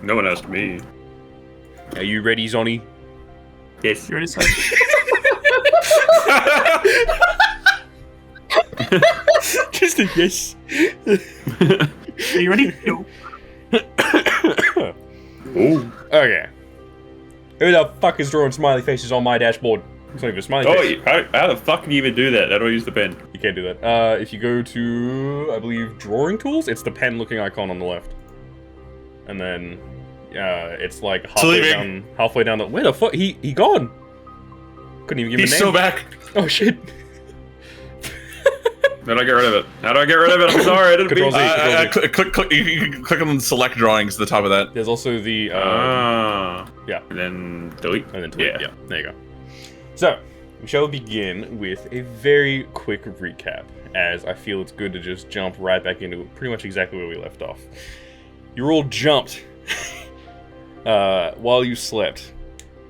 No one asked me. Are you ready, Zhonny? Yes. You ready, son? Just a yes. Are you ready? No. Ooh. Okay. Who the fuck is drawing smiley faces on my dashboard? It's not even a smiley face. How the fuck can you even do that? How do I use the pen? You can't do that. If you go to, I believe, drawing tools, it's the pen looking icon on the left. And then, it's like halfway down the, where the fuck, he gone? Couldn't even give him a name. He's so back. Oh shit. How do I get rid of it? How do I get rid of it? I'm sorry, I didn't mean. Control Z. Click. You can click on the select drawings at the top of that. There's also the, yeah. And then delete. And then delete, yeah. There you go. So, we shall begin with a very quick recap, as I feel it's good to just jump right back into pretty much exactly where we left off. You all jumped while you slept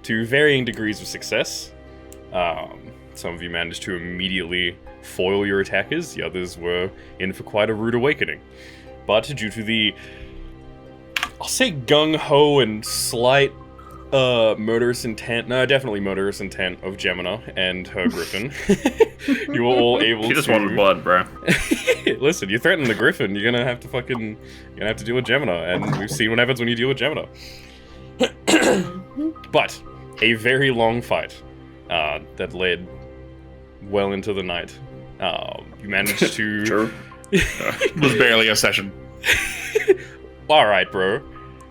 to varying degrees of success. Some of you managed to immediately foil your attackers, the others were in for quite a rude awakening. But due to the, I'll say gung-ho and slight murderous intent, no, definitely murderous intent of Gemina and her griffin, you were all able to... She just wanted blood, bro. Listen, you threaten the griffin, you're gonna have to deal with Gemina, and we've seen what happens when you deal with Gemina. But, a very long fight that led well into the night. You managed to... Sure. It was barely a session. Alright, bro.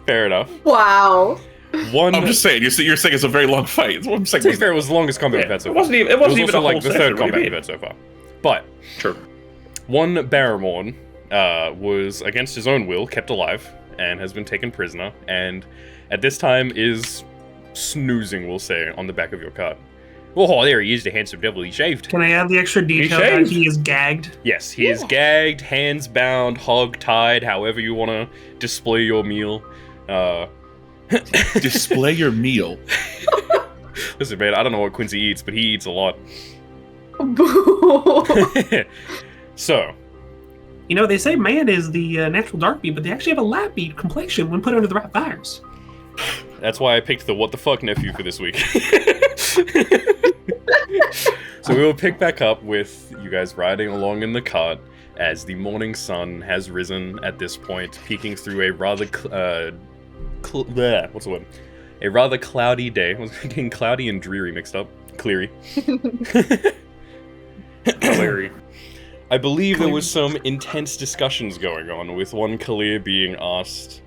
Fair enough. Wow. I'm just saying, you're saying it's a very long fight. That's what I'm saying. To be fair, it was the longest combat we've had so far. It wasn't even also a whole like the session. third combat we've had so far. But, Sure. one Baramorn was, against his own will, kept alive, and has been taken prisoner, and at this time is snoozing, we'll say, on the back of your cart. Oh, there he is, the handsome devil. He shaved. Can I add the extra detail that he is gagged? Yes, he is gagged, hands bound, hog tied, however you want to display your meal. Display your meal. Listen, man, I don't know what Quincy eats, but he eats a lot. So. You know, they say man is the natural dark beat, but they actually have a light beat complexion when put under the right fires. That's why I picked the what the fuck nephew for this week. So we will pick back up with you guys riding along in the cart as the morning sun has risen at this point, peeking through a rather what's the word? A rather cloudy day. I was getting cloudy and dreary mixed up. Cleary. Cleary. I believe there was some intense discussions going on, with one Kalir being asked,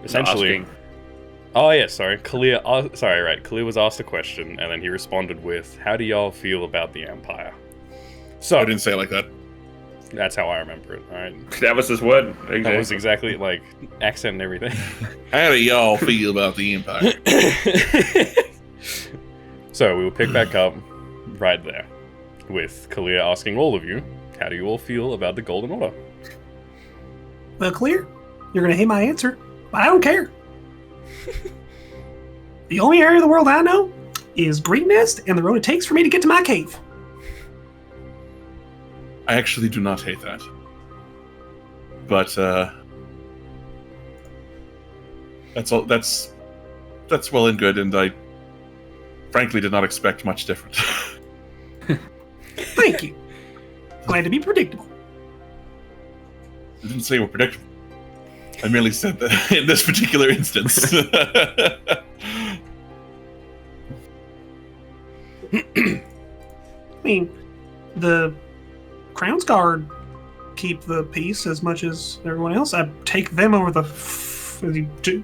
essentially... Oh yeah, sorry. Kalir was asked a question, and then he responded with, "How do y'all feel about the Empire?" So I didn't say it like that. That's how I remember it. All right. That was his word. Exactly. That was exactly like accent and everything. How do y'all feel about the Empire? So we will pick back up right there, with Kalir asking all of you, "How do you all feel about the Golden Order?" Well, clear. You're gonna hate my answer, but I don't care. The only area of the world I know is Green Nest and the road it takes for me to get to my cave. I actually do not hate that. But that's all that's well and good, and I frankly did not expect much different. Thank you. Glad to be predictable. I didn't say we're predictable. I merely said that in this particular instance. I mean, the Crown's Guard keep the peace as much as everyone else. I take them over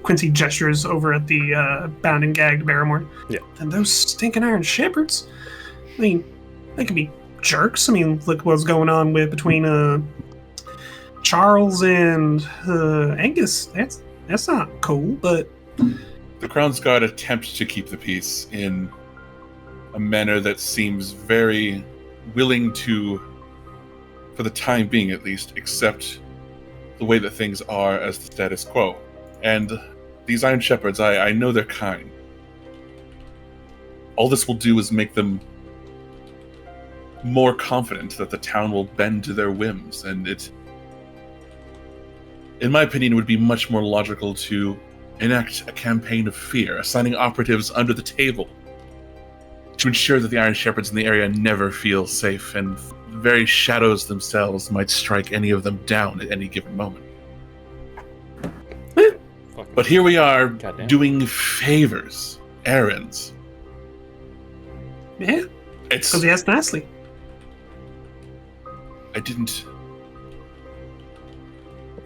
Quincy gestures over at the bound and gagged Baramorn. Yeah. And those stinking iron shepherds, I mean, they can be jerks. I mean, look what's going on between Charles and Angus. That's not cool, but... The Crown's Guard attempt to keep the peace in a manner that seems very willing to, for the time being at least, accept the way that things are as the status quo. And these Iron Shepherds, I know they're kind. All this will do is make them more confident that the town will bend to their whims, and in my opinion, it would be much more logical to enact a campaign of fear, assigning operatives under the table to ensure that the Iron Shepherds in the area never feel safe, and the very shadows themselves might strike any of them down at any given moment. But here we are, Goddamn. doing favors, errands. Yeah, It's... because he asked nicely. I didn't...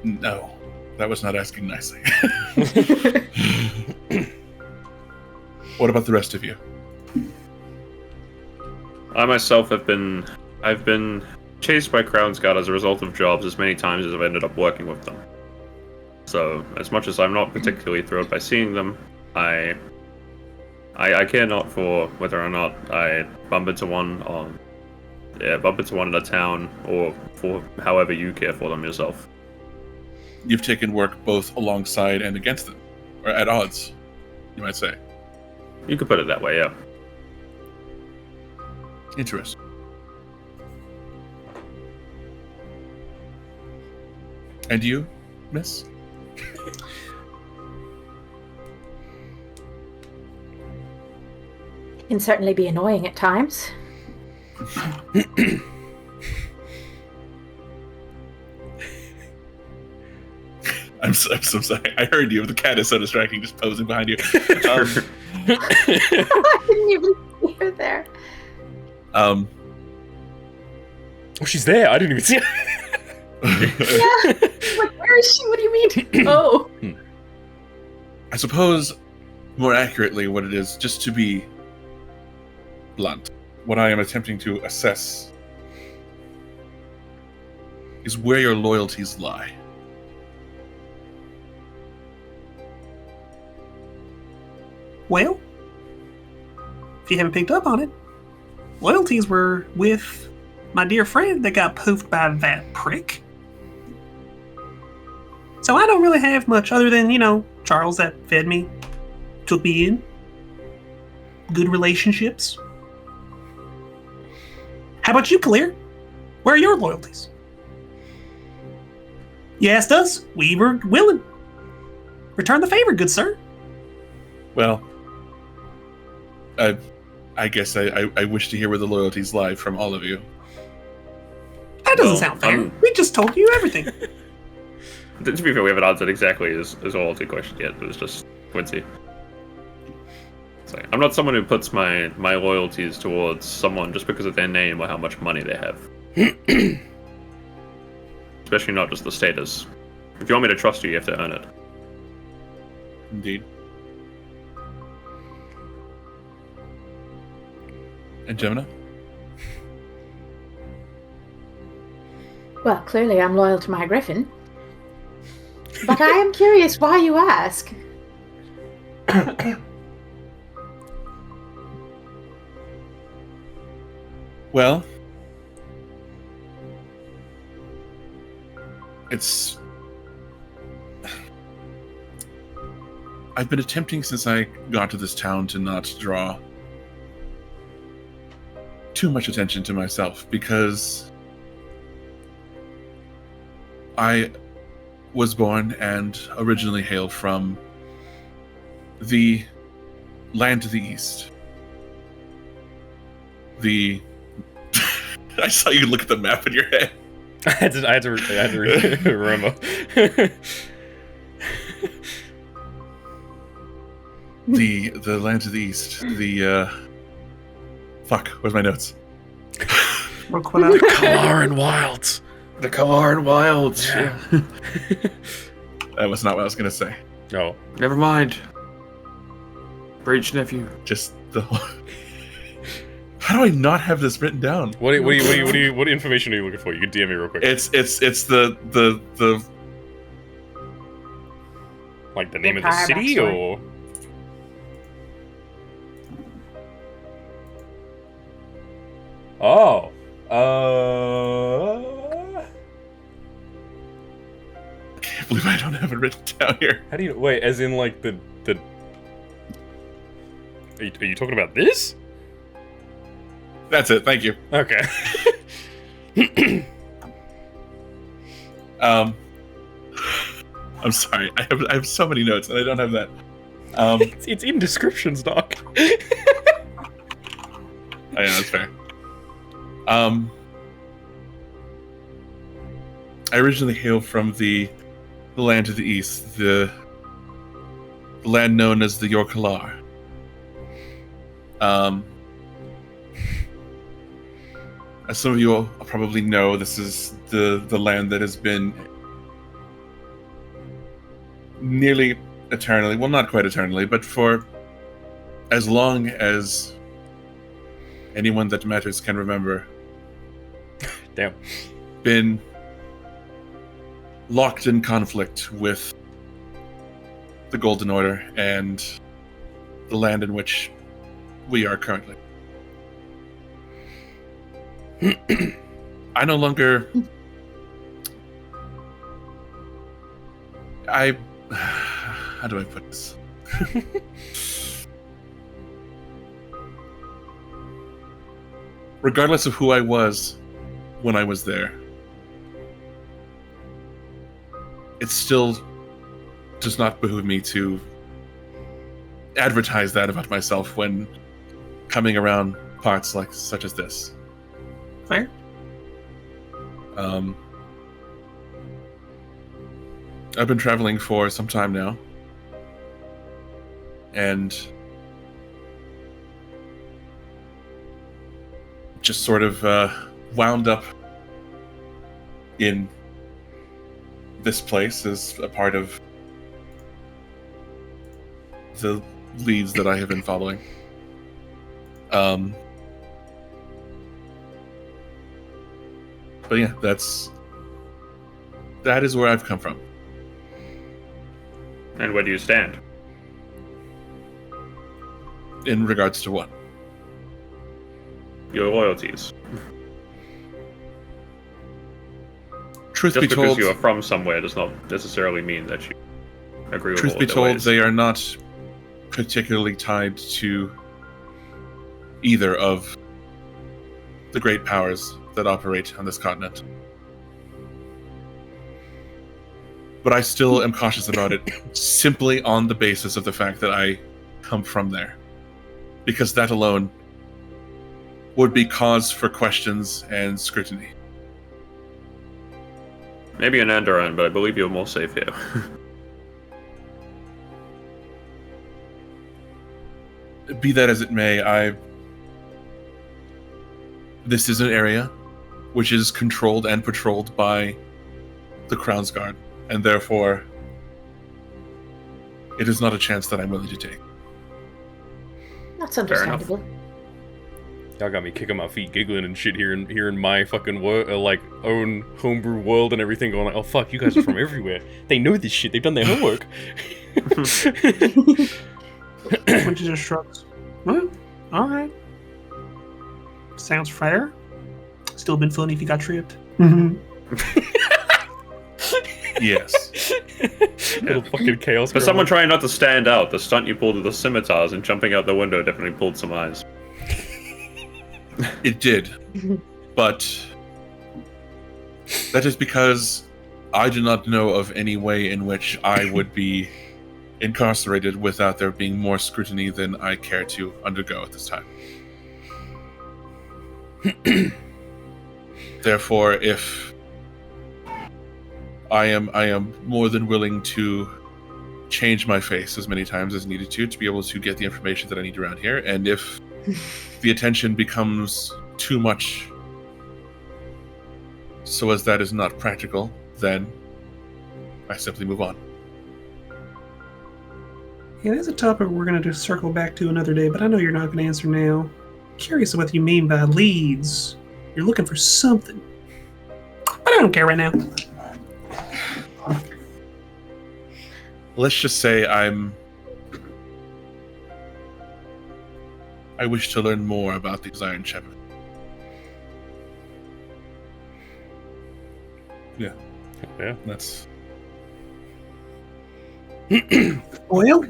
No, that was not asking nicely. What about the rest of you? I myself I've been chased by Crown's Guard as a result of jobs as many times as I've ended up working with them. So, as much as I'm not particularly thrilled by seeing them, I care not for whether or not I bump into one in a town, or for however you care for them yourself. You've taken work both alongside and against them, or at odds, you might say. You could put it that way, yeah. Interesting. And you, miss? Can certainly be annoying at times. I'm so sorry. I heard you. The cat is so distracting, just posing behind you. I didn't even see her there. Oh, she's there. I didn't even see her. Yeah. Like, where is she? What do you mean? Oh. I suppose, more accurately, what it is, just to be blunt, what I am attempting to assess is where your loyalties lie. Well, if you haven't picked up on it, loyalties were with my dear friend that got poofed by that prick. So I don't really have much other than, Charles that fed me, took me in, good relationships. How about you, Kalir? Where are your loyalties? You asked us, we were willing. Return the favor, good sir. Well, I guess I wish to hear where the loyalties lie from all of you. That doesn't Well, sound fair. We just told you everything. To be fair, we haven't answered exactly his loyalty question yet. It was just Quincy. So, I'm not someone who puts my loyalties towards someone just because of their name or how much money they have. Especially not just the status. If you want me to trust you, you have to earn it. Indeed. And Gemina? Well, clearly I'm loyal to my griffin. But I am curious why you ask. Well, I've been attempting since I got to this town to not draw too much attention to myself, because I was born and originally hail from the land to the east. I saw you look at the map in your head. I had to remember. The land to the east. Fuck, where's my notes? Kalaran Wilds. The Kalaran Wilds. Yeah. That was not what I was gonna say. Oh. Never mind. Breach nephew. Just the whole... How do I not have this written down? What information are you looking for? You can DM me real quick. It's the Like the name of the Empire city, backstory. or oh, I can't believe I don't have it written down here. how do you wait? As in, like the. Are you talking about this? That's it. Thank you. Okay. I'm sorry. I have so many notes and I don't have that. It's in descriptions, Doc. I know, that's fair. I originally hail from the land to the east, the land known as the Yorkalar. As some of you all probably know, this is the land that has been nearly eternally, well, not quite eternally, but for as long as anyone that matters can remember, Damn. been locked in conflict with the Golden Order and the land in which we are currently. I no longer... How do I put this? Regardless of who I was when I was there, it still does not behoove me to advertise that about myself when coming around parts like such as this. Fair. I've been traveling for some time now, and just sort of wound up in this place as a part of the leads that I have been following. But yeah, that is where I've come from. And where do you stand? In regards to what? Your loyalties. Truth Just be because told, you are from somewhere does not necessarily mean that you agree with all truth of be their told, ways. they are not particularly tied to either of the great powers that operate on this continent. But I still am cautious about it, simply on the basis of the fact that I come from there. Because that alone would be cause for questions and scrutiny. Maybe in Andoran, but I believe you're more safe here. Be that as it may, this is an area which is controlled and patrolled by the Crown's Guard, and therefore it is not a chance that I'm willing to take. That's understandable. Y'all got me kicking my feet, giggling and shit here in my fucking own homebrew world and everything, going like, oh fuck, you guys are from everywhere. They know this shit. They've done their homework. Quincy just shrugs. Well, alright. Sounds fair. Still been funny if you got tripped. Yes. Little fucking chaos. For girl. someone trying not to stand out, the stunt you pulled with the scimitars and jumping out the window definitely pulled some eyes. It did. But that is because I do not know of any way in which I would be incarcerated without there being more scrutiny than I care to undergo at this time. Therefore, if I am more than willing to change my face as many times as needed to be able to get the information that I need around here, and if the attention becomes too much so as that is not practical, then I simply move on. Yeah, that's a topic we're going to circle back to another day, but I know you're not going to answer now. Curious what you mean by leads. You're looking for something. But I don't care right now. Let's just say I wish to learn more about these Iron Shepherd. Yeah. Yeah. That's... Well,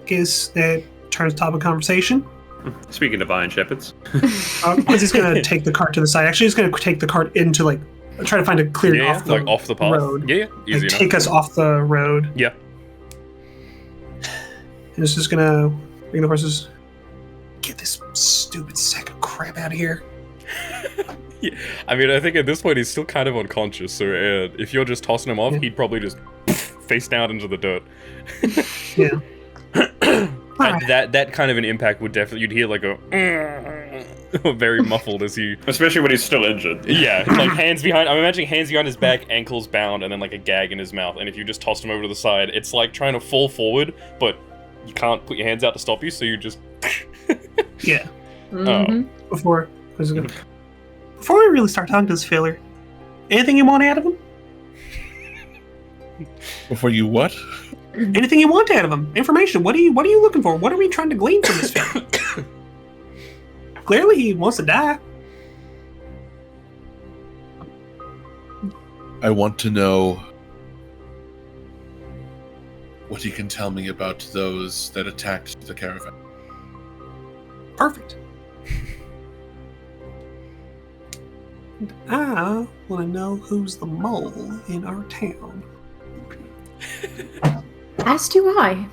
guess that turns the topic of conversation. Speaking of Iron Shepherds. Quincy's going to take the cart to the side. Actually, he's going to take the cart into, try to find a clear off the like off the path. road. Yeah, easy Like, enough. take us off the road. Yeah. And it's just gonna bring the horses. Get this stupid sack of crap out of here. Yeah. I mean, I think at this point he's still kind of unconscious, so if you're just tossing him off, he'd probably just face down into the dirt. Yeah. And that kind of an impact would definitely, you'd hear like a very muffled as he... Especially when he's still injured. Yeah, like hands behind, I'm imagining hands behind his back, ankles bound, and then like a gag in his mouth, and if you just tossed him over to the side, it's like trying to fall forward, but you can't put your hands out to stop you, so you just... Yeah. Mhm. Before we really start talking to this filler, anything you want out of him? Before you what? Anything you want out of him? Information. What are you looking for? What are we trying to glean from this fella? Clearly, he wants to die. I want to know what you can tell me about those that attacked the caravan. Perfect. And I want to know who's the mole in our town. As do I.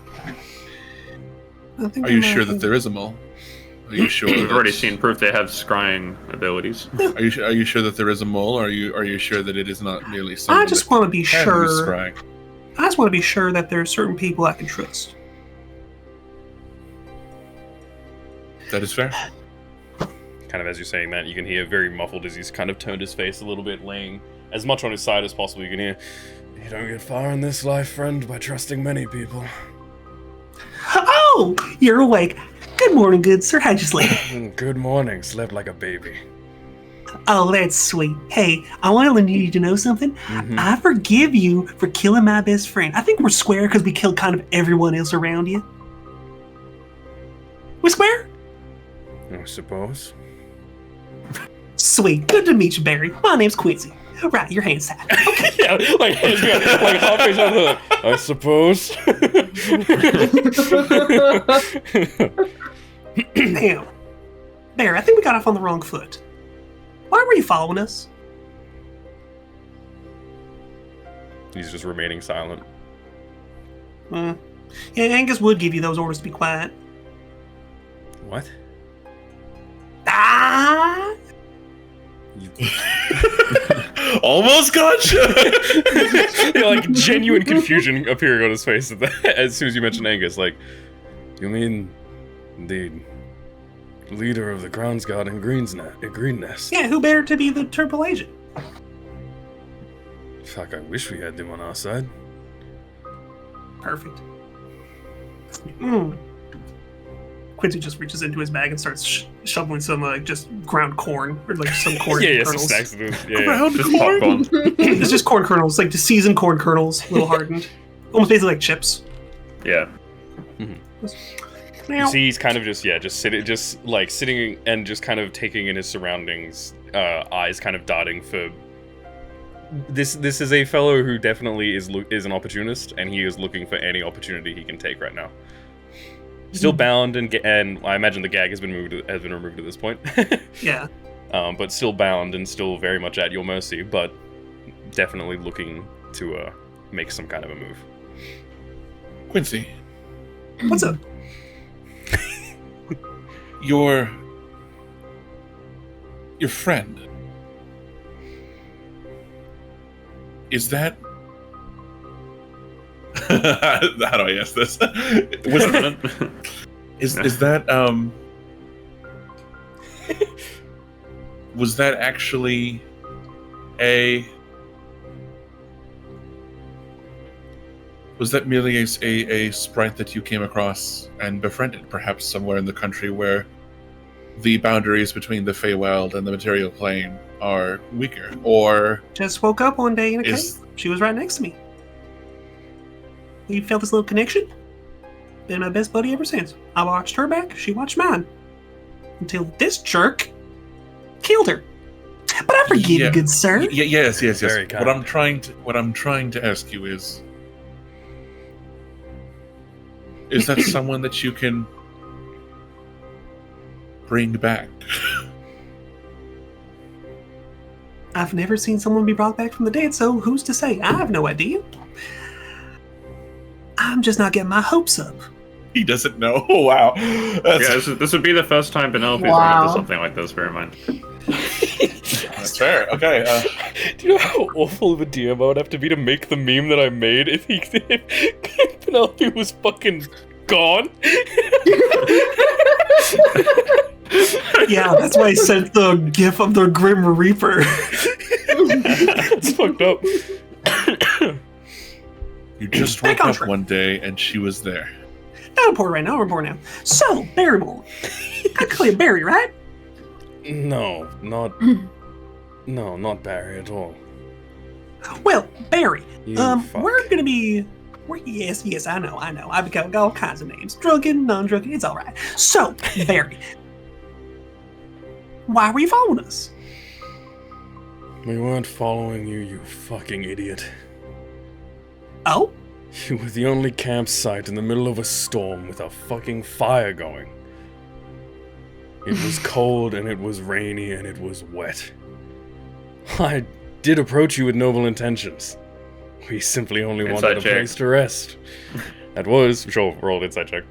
I think Are you sure that there is a mole? Are you sure? We've already seen proof they have scrying abilities. Are you sure that there is a mole? Or are you sure that it is not merely someone? I just want to be can sure. use scrying? I just want to be sure that there are certain people I can trust. That is fair. Kind of as you're saying that, you can hear very muffled as he's kind of turned his face a little bit, laying as much on his side as possible. You can hear, "You don't get far in this life, friend, by trusting many people." Oh, you're awake. Good morning, good sir. How'd you sleep? Good morning. Slept like a baby. Oh, that's sweet. Hey, I want to you to know something. I forgive you for killing my best friend. I think we're square because we killed kind of everyone else around you. We square? I suppose. Sweet. Good to meet you, Barry. My name's Quincy. Right, your hand's tied. Okay. Yeah, like halfway down the I suppose. Damn. Barry, I think we got off on the wrong foot. Why were you following us? He's just remaining silent. Yeah, Angus would give you those orders to be quiet. What? Ah! Almost gotcha. Yeah, like genuine confusion appearing on his face as soon as you mentioned Angus. Like, you mean the leader of the Crown's Guard in Green Nest? Yeah, who better to be the triple agent? Fuck, I wish we had them on our side. Perfect. Quincy just reaches into his bag and starts shoveling some just ground corn or like some corn Yeah, some kernels. snacks. Yeah. Ground Just corn? popcorn. It's just corn kernels, like just seasoned corn kernels, a little hardened, almost basically like chips. Yeah. You see, he's kind of just sitting and just kind of taking in his surroundings, eyes kind of darting for. This is a fellow who definitely is an opportunist, and he is looking for any opportunity he can take right now. Still bound, and I imagine the gag has been removed at this point. Yeah. But still bound and still very much at your mercy, but definitely looking to make some kind of a move. Quincy, What's up? your friend, is that? How do I ask this? Is that was that actually was that merely a sprite that you came across and befriended, perhaps somewhere in the country where the boundaries between the Feywild and the material plane are weaker, or Just woke up one day in a Is- cave. She was right next to me. We felt this little connection. Been my best buddy ever since. I watched her back, she watched mine. Until this jerk killed her. But I forgive Yeah. you, good sir. yes. Very kind. What I'm trying to ask you is that someone that you can bring back? I've never seen someone be brought back from the dead, so who's to say? I have no idea. I'm just not getting my hopes up. He doesn't know. Oh, wow. This would be the first time Penelope's run into something like this, bear in mind. That's fair. Okay. Do you know how awful of a DM I would have to be to make the meme that I made if Penelope was fucking gone? Yeah, that's why I sent the gif of the Grim Reaper. It's fucked up. You just woke up one day and she was there. I'll report right now. I'll report now. So, Baramorn. I call you Barry, right? No, not Barry at all. Well, Barry. Fuck. We're gonna be. Yes, I know. I've got all kinds of names. Drunken, non-drunken. It's all right. So, Barry. Why were you following us? We weren't following you, you fucking idiot. Oh? You were the only campsite in the middle of a storm with a fucking fire going. It was cold and it was rainy and it was wet. I did approach you with noble intentions. We simply only wanted a place to rest. That was... Sure, roll insight check.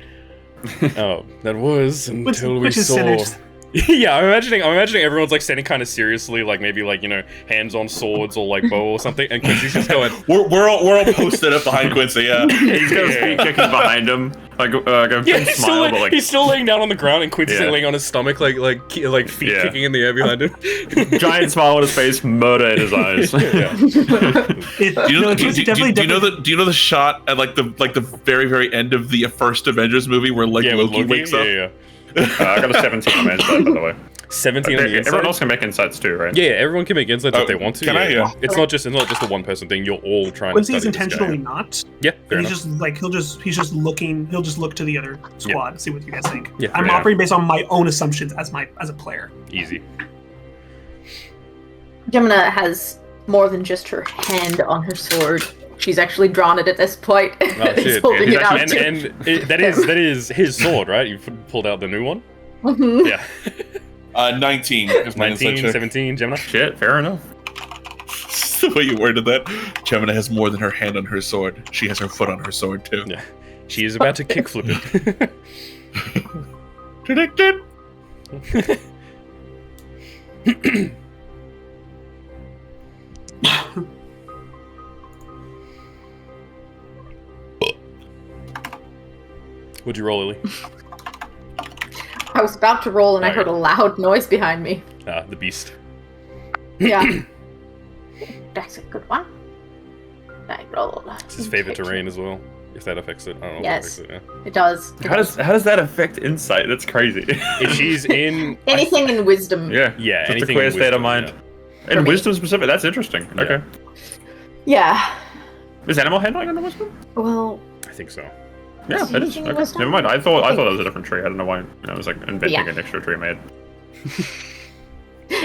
That was until we saw... Yeah, I'm imagining everyone's like standing kind of seriously, like maybe like, you know, hands on swords or like bow or something, and Quincy's just going. We're all posted up behind Quincy. Yeah, he's got his feet kicking behind him, like a big smile. But like he's still laying down on the ground, and Quincy's laying on his stomach, like feet kicking in the air behind him. Giant smile on his face, murder in his eyes. Do you know the shot at like the very end of the first Avengers movie where like Loki wakes up? Yeah. I got a 17 on my insight, by the way. 17 on the insight? Everyone else can make insights too, right? Yeah, everyone can make insights if they want to. Can I? Yeah. It's not just a one-person thing. You're all trying to study Quincy's intentionally not. Yeah, fair he's enough. just like he'll just look to the other squad to see what you guys think. Yeah, I'm operating based on my own assumptions as a player. Easy. Gemina has more than just her hand on her sword. She's actually drawn it at this point. Oh, shit. Holding it out that is his sword, right? You pulled out the new one? Mm-hmm. Yeah. 19. 19, 17, Gemini? Shit, fair enough. The way you worded that. Gemina has more than her hand on her sword. She has her foot on her sword, too. Yeah. She is about to kickflip it. Predicted! What'd you roll, Lily? I was about to roll and I heard a loud noise behind me. The beast. Yeah. That's a good one. I roll. It's his favorite terrain as well. If that affects it, I don't know. Yes, if that affects it does. How does that affect insight? That's crazy. If she's in anything in wisdom. Yeah, just anything a clear in state of wisdom, mind. yeah. And wisdom specific. That's interesting. Yeah. Okay. Yeah. Is animal handling under wisdom? Well, I think so. Yeah, it is. Okay. Never mind. I thought it was a different tree. I don't know why. I was like inventing an extra tree made.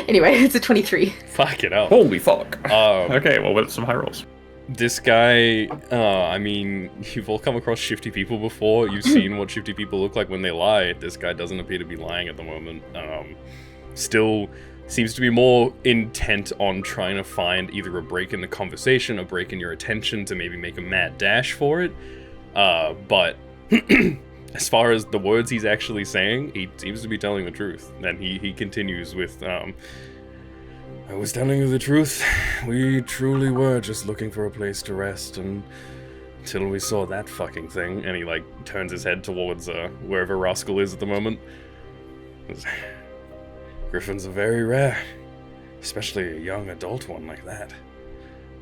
Anyway, it's a 23. Fuck it out. Holy fuck. Um, Okay, well, with some high rolls. This guy, I mean, you've all come across shifty people before. You've seen what shifty people look like when they lie. This guy doesn't appear to be lying at the moment. Still seems to be more intent on trying to find either a break in the conversation, a break in your attention to maybe make a mad dash for it. But as far as the words he's actually saying, he seems to be telling the truth. And he continues with, I was telling you the truth. We truly were just looking for a place to rest, and until we saw that fucking thing. And he like turns his head towards wherever Rascal is at the moment. Griffins are very rare, especially a young adult one like that.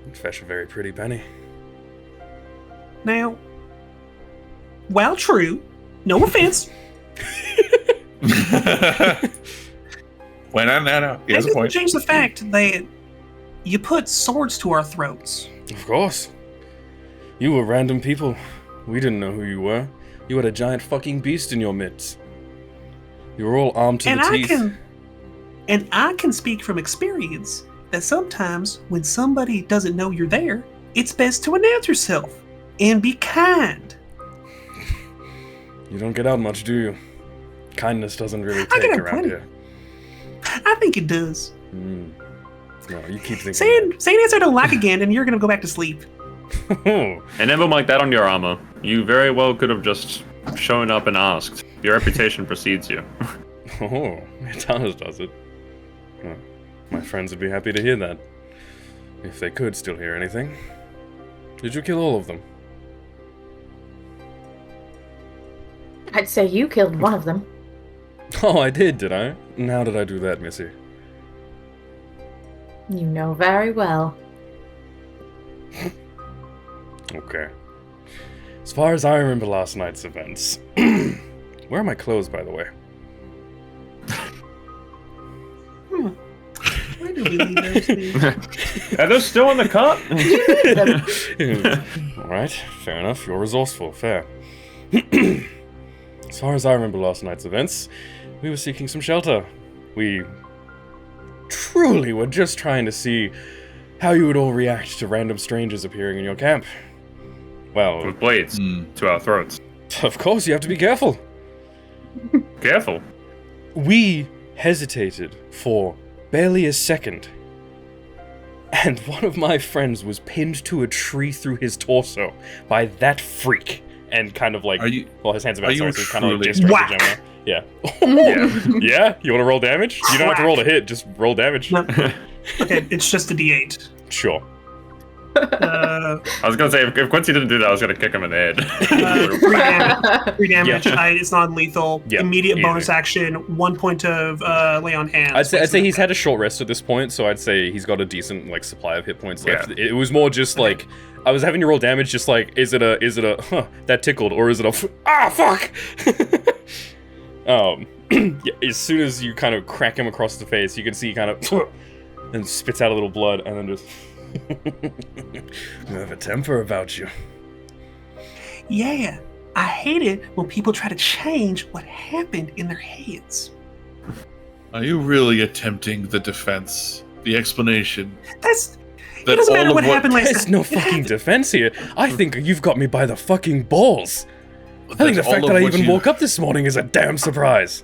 And fetch a very pretty penny. Now, while true, no offense, Why not? He has a that doesn't point. change the fact that you put swords to our throats. Of course. You were random people. We didn't know who you were. You had a giant fucking beast in your midst. You were all armed to the teeth. And I can speak from experience that sometimes when somebody doesn't know you're there, it's best to announce yourself and be kind. You don't get out much, do you? Kindness doesn't really I get take out around plenty. here. I think it does. No, you keep thinking. Say an answer to lack again, and you're gonna go back to sleep. that. An emblem like that on your armor, you very well could have just shown up and asked. Your reputation precedes you. Oh, it does it. Oh, my friends would be happy to hear that. If they could still hear anything. Did you kill all of them? I'd say you killed one of them. Oh, I did I? And how did I do that, Missy? You know very well. Okay. As far as I remember last night's events... Where are my clothes, by the way? Where do we leave those things? Are those still in the cart? Alright, fair enough. You're resourceful. Fair. As far as I remember last night's events, we were seeking some shelter. We truly were just trying to see how you would all react to random strangers appearing in your camp. Well, With blades to our throats. of course you have to be careful. Careful. We hesitated for barely a second, and one of my friends was pinned to a tree through his torso by that freak, and kind of like, well, his hands are are you outside, so he's kind of like truly- gesturing to Whack! Gemini. Yeah. Yeah. Yeah? You want to roll damage? You don't have to roll to hit, just roll damage. No. Okay, it's just a D8. Sure. Uh, I was gonna say, if Quincy didn't do that, I was gonna kick him in the head. 3 damage. 3 damage. Yeah. It's non-lethal. Yeah, Immediate easy. bonus action. 1 point of lay on hands. I'd say he's had a short rest at this point, so I'd say he's got a decent like supply of hit points left. Yeah. It was more just like I was having to roll damage, just like is it a huh, that tickled, or is it a fuck? Yeah, as soon as you kind of crack him across the face, you can see he kind of and spits out a little blood, and then just you have a temper about you. Yeah, I hate it when people try to change what happened in their heads. Are you really attempting the defense, the explanation? That's. It That doesn't all matter of what happened last There's time. no It fucking happened. defense here. I think you've got me by the fucking balls. I think the That all fact of that I what even you- woke up this morning is a damn surprise.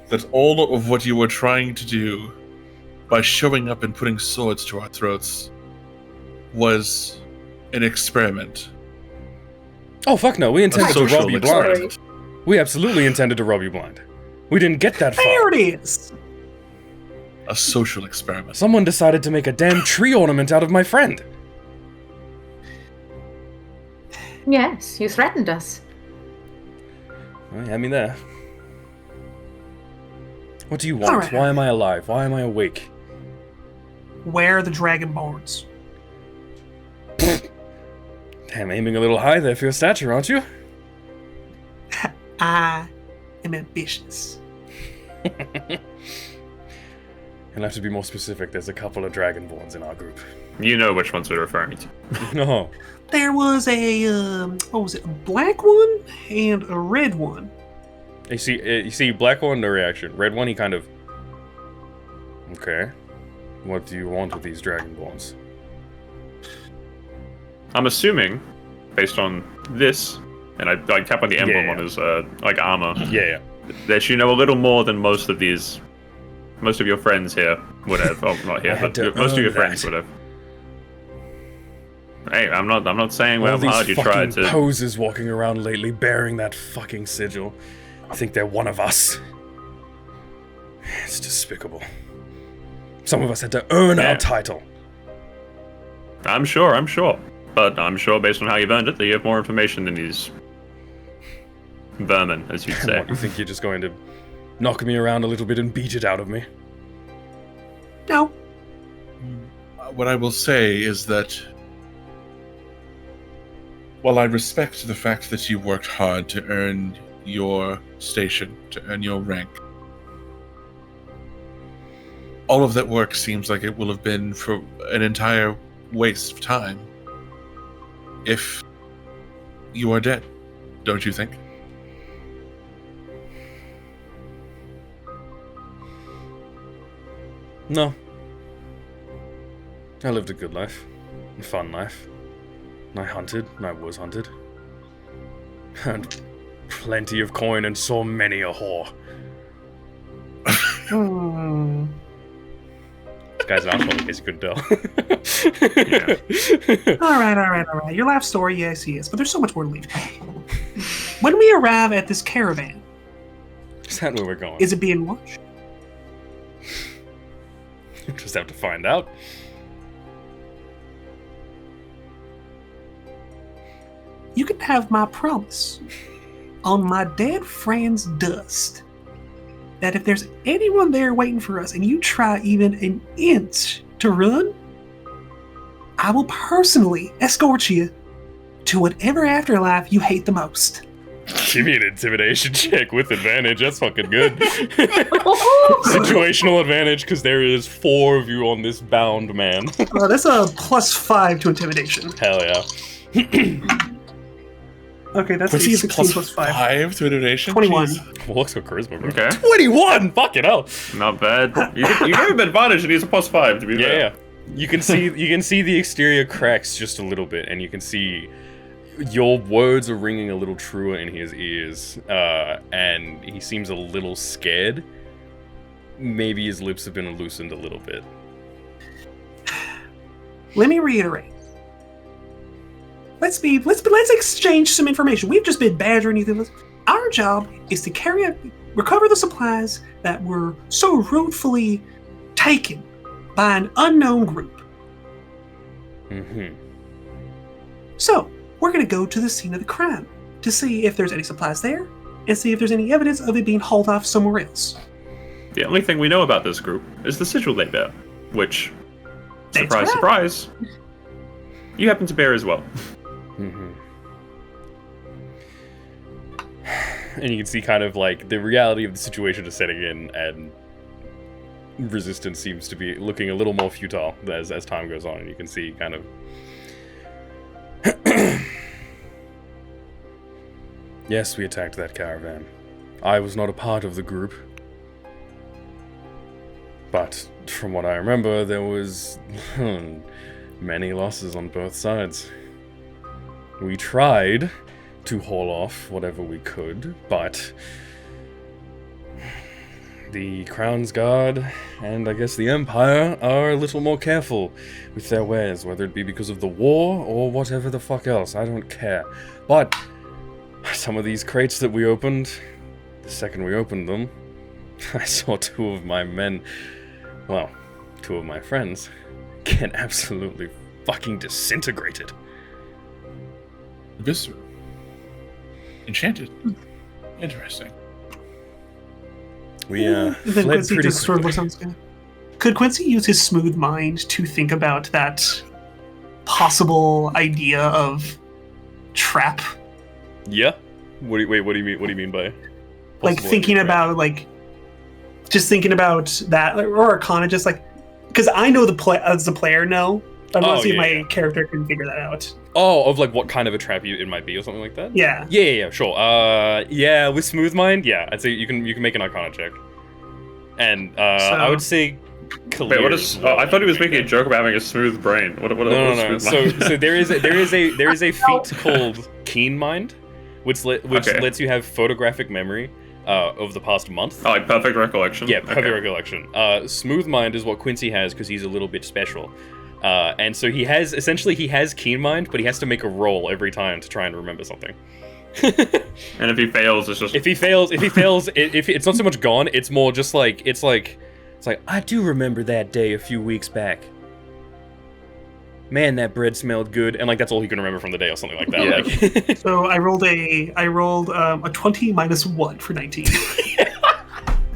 That all of what you were trying to do by showing up and putting swords to our throats was an experiment. Oh fuck no, we A intended to social rob you blind. experiment. We absolutely intended to rob you blind. We didn't get that There far. it is. A social experiment. Someone decided to make a damn tree ornament out of my friend. Yes, you threatened us. Well, you had me there. What do you want? Alright. Why am I alive? Why am I awake? Where are the Dragonborns? Damn, aiming a little high there for your stature, aren't you? I am ambitious. You'll have to be more specific. There's a couple of Dragonborns in our group. You know which ones we're referring to. No. There was a what was it? A black one and a red one. You see, black one, no reaction. Red one, he kind of. Okay. What do you want with these Dragonborns? I'm assuming, based on this, and I tap on the emblem Yeah. on his like armor, Yeah. that you know a little more than most of your friends here would have. Oh, not I here, had but to most of your earn friends that. would have. Hey, I'm not saying All how these hard you fucking tried to. posers walking around lately bearing that fucking sigil. I think they're one of us. It's despicable. Some of us had to earn Yeah. our title. I'm sure, but I'm sure based on how you've earned it that you have more information than these vermin, as you'd say. What, you think you're just going to knock me around a little bit and beat it out of me? No. What I will say is that while I respect the fact that you worked hard to earn your station, to earn your rank, all of that work seems like it will have been for an entire waste of time if you are dead, don't you think? No. I lived a good life. A fun life. I hunted, and I was hunted. Had plenty of coin and saw many a whore. Hmm. This guy's an asshole, in case you couldn't tell. All right. Your laugh story, yes, he is, but there's so much more to leave. When we arrive at this caravan, Is that where we're going? is it being watched? You just have to find out. You can have my promise on my dead friend's dust that if there's anyone there waiting for us and you try even an inch to run, I will personally escort you to whatever afterlife you hate the most. Give me an intimidation check with advantage. That's fucking good. Situational advantage, because there is 4 of you on this bound man. That's a +5 to intimidation. Hell yeah. Okay, that's Plus a 16 plus 5. 5 to intimidation? 21. Jeez. Well, let's go charisma, bro. Okay. 21! Fucking hell. Not bad. You gave him advantage and he's a +5 to be fair. Yeah. You can see the exterior cracks just a little bit, and you can see your words are ringing a little truer in his ears, and he seems a little scared. Maybe his lips have been loosened a little bit. Let me reiterate. Let's exchange some information. We've just been badgering each other. Our job is to recover the supplies that were so ruthlessly taken by an unknown group. Mm-hmm. So, we're going to go to the scene of the crime to see if there's any supplies there and see if there's any evidence of it being hauled off somewhere else. The only thing we know about this group is the sigil they bear, which, Thanks surprise, for that. surprise, you happen to bear as well. Mm-hmm. And you can see kind of like the reality of the situation is setting in, and resistance seems to be looking a little more futile as time goes on, and you can see kind of yes, we attacked that caravan. I was not a part of the group, but from what I remember, there was many losses on both sides. We tried to haul off whatever we could, but the Crown's Guard and I guess the Empire are a little more careful with their wares, whether it be because of the war or whatever the fuck else. I don't care. But some of these crates that we opened, the second we opened them, I saw 2 of my men, well, 2 of my friends, get absolutely fucking disintegrated. Visceral. Enchanted. Interesting. We Then fled Quincy pretty just sort of quickly. looks on. Could Quincy use his smooth mind to think about that possible idea of trap? Yeah. What do you mean by? Like possible thinking trap? about just thinking about that, or Arcana, just like because I know as the player know. I want to see if my character can figure that out. Oh, of like what kind of a trap it might be or something like that? Yeah. Yeah, sure. Yeah, with Smooth Mind, yeah, I'd say you can make an Arcana check. And I would say clear. Wait, what is? as well. I thought he was making a joke about having a smooth brain. What No. is smooth mind? So there is a feat called Keen Mind, which Okay. lets you have photographic memory of the past month. Oh, like perfect recollection. Yeah, perfect recollection. Smooth Mind is what Quincy has because he's a little bit special. And so he has Keen Mind, but he has to make a roll every time to try and remember something. And if he fails, it's just If he fails, if it's not so much gone, it's more just like it's like I do remember that day a few weeks back. Man, that bread smelled good, and like that's all he can remember from the day or something like that. Yeah. Like, So I rolled a 20 minus 1 for 19.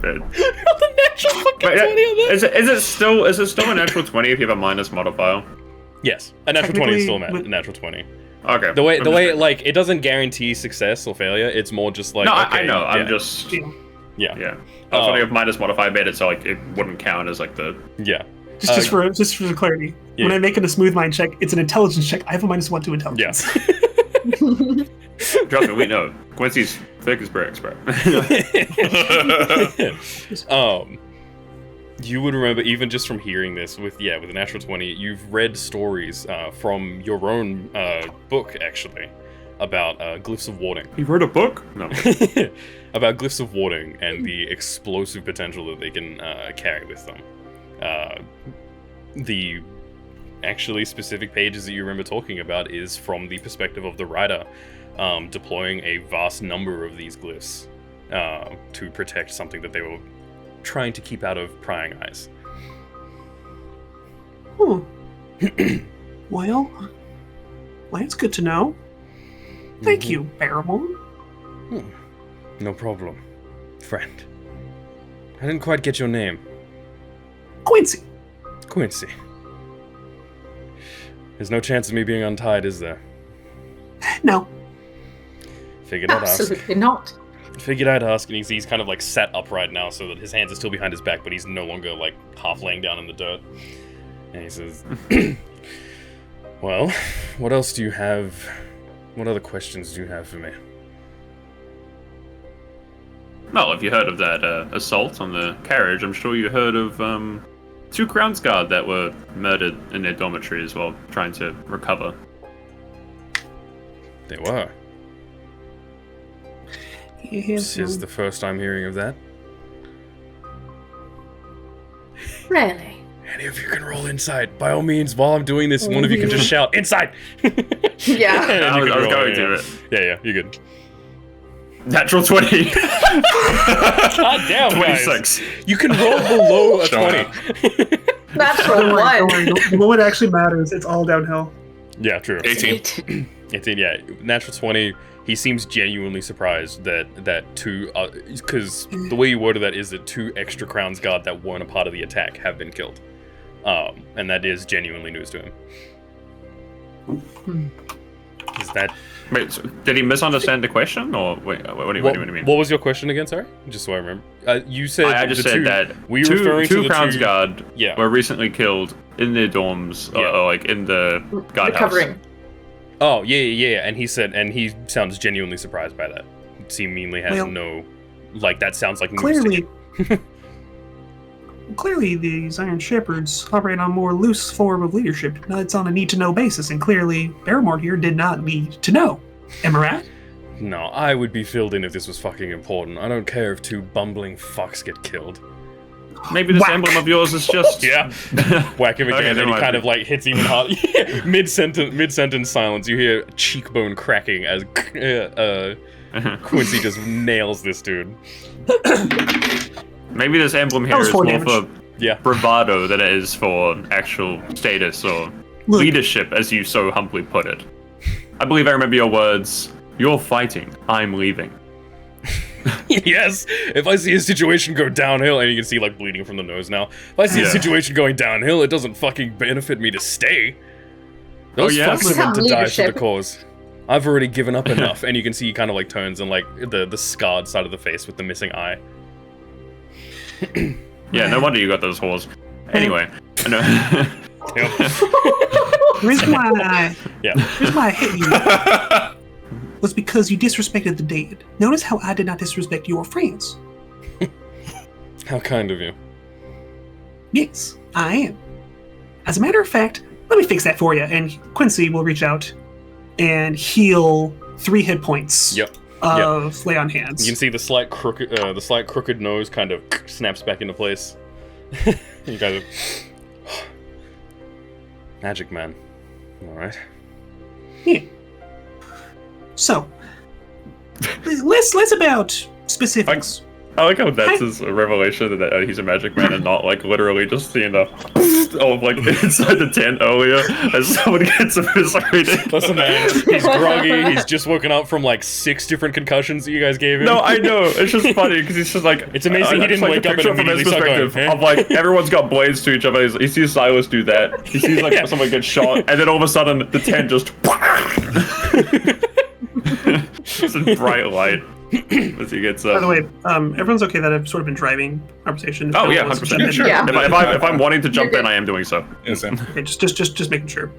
dead. the natural fucking 20 on that. Is it still a natural 20 if you have a minus modifier? Yes, a natural 20 is still Technically, a natural 20. Okay. The way I'm just- like it doesn't guarantee success or failure. It's more just like No, okay, I know. Yeah, I'm just Yeah. yeah. yeah. I was wondering if minus modifier made it so like it wouldn't count as like the. Yeah. Just for clarity, when Yeah. I make it a smooth mind check, it's an intelligence check. I have a minus 1 to intelligence. Yes. Trust me, we know. Quincy's thick as bricks, bro. You would remember even just from hearing this with a natural 20, you've read stories from your own book actually about glyphs of warding. You wrote a book? No. About glyphs of warding and the explosive potential that they can carry with them. the actually specific pages that you remember talking about is from the perspective of the rider, deploying a vast number of these glyphs to protect something that they were trying to keep out of prying eyes. Well, that's good to know. Thank you, Baramorn. No problem, friend. I didn't quite get your name. Quincy. Quincy. There's no chance of me being untied, is there? No. Figured I'd ask. Absolutely not. Figured I'd ask, and he's kind of like sat upright now so that his hands are still behind his back, but he's no longer like half laying down in the dirt. And he says, well, what else do you have? What other questions do you have for me? Well, have you heard of that assault on the carriage? I'm sure you heard of 2 Crown's Guard that were murdered in their dormitories while trying to recover. They were. This is the first I'm hearing of that. Really? Any of you can roll inside. By all means, while I'm doing this, one of you can just shout, inside! Yeah. I was going to it. Yeah, you're good. Natural 20. God damn, 26. Guys. You can roll below a 20. Natural Don't worry, one. what actually matters, it's all downhill. Yeah, true. 18. 18, yeah. Natural 20, he seems genuinely surprised that 2, because the way you worded that is that 2 extra Crown's Guard that weren't a part of the attack have been killed. And that is genuinely news to him. Is that... Wait, so did he misunderstand the question, or wait, what do you mean? What was your question again, sorry? Just so I remember. You said... I just said that were you referring to two the Crown's Guard Yeah. were recently killed in their dorms, or like in the guardhouse. Recovering. Oh, yeah, and he said, and he sounds genuinely surprised by that. Seemingly has no... Like, that sounds like news to him. Clearly, these Iron Shepherds operate on a more loose form of leadership. It's on a need-to-know basis, and clearly, Baramorn here did not need to know. Am I right? No, I would be filled in if this was fucking important. I don't care if 2 bumbling fucks get killed. Maybe this Whack. emblem of yours is just... Yeah. Whack him again, Okay, and never he mind. kind of like hits even harder. Mid-sentence silence, you hear cheekbone cracking as Quincy just nails this dude. Maybe this emblem here That was is 4 more damage. for Yeah. bravado than it is for actual status or Look. leadership, as you so humbly put it. I believe I remember your words. You're fighting. I'm leaving. Yes, if I see a situation go downhill, and you can see like bleeding from the nose now. If I see a Yeah. situation going downhill, it doesn't fucking benefit me to stay. Those Oh, yeah? fucks are meant to Some die for the leadership. cause. I've already given up enough, and you can see he kind of like turns and like the scarred side of the face with the missing eye. Yeah, no wonder you got those holes. Anyway, I know. Yep. The reason why Yeah. I hit you was because you disrespected the dead. Notice how I did not disrespect your friends. How kind of you. Yes, I am. As a matter of fact, let me fix that for you, and Quincy will reach out and heal 3 hit points Yep. of lay on hands. You can see the slight crooked nose kind of snaps back into place. You guys are... Magic man. Alright. Yeah. So, less about specifics. I like how that's his revelation that he's a magic man and not like literally just seeing the of like inside the tent earlier as someone gets eviscerated. Listen, man, he's groggy. He's just woken up from like 6 different concussions that you guys gave him. No, I know. It's just funny because he's just like... It's amazing he didn't like wake the up and picture from his immediately start going, perspective "Huh?" of like everyone's got blades to each other. He sees Silas do that. He sees like Yeah. someone get shot, and then all of a sudden the tent just... It's a bright light as he gets up. By the way, everyone's okay that I've sort of been driving conversation. Oh yeah, Let's 100%. jump in. Sure. Yeah. If I'm wanting to jump in, I am doing so. Yeah, Sam. Okay, just making sure.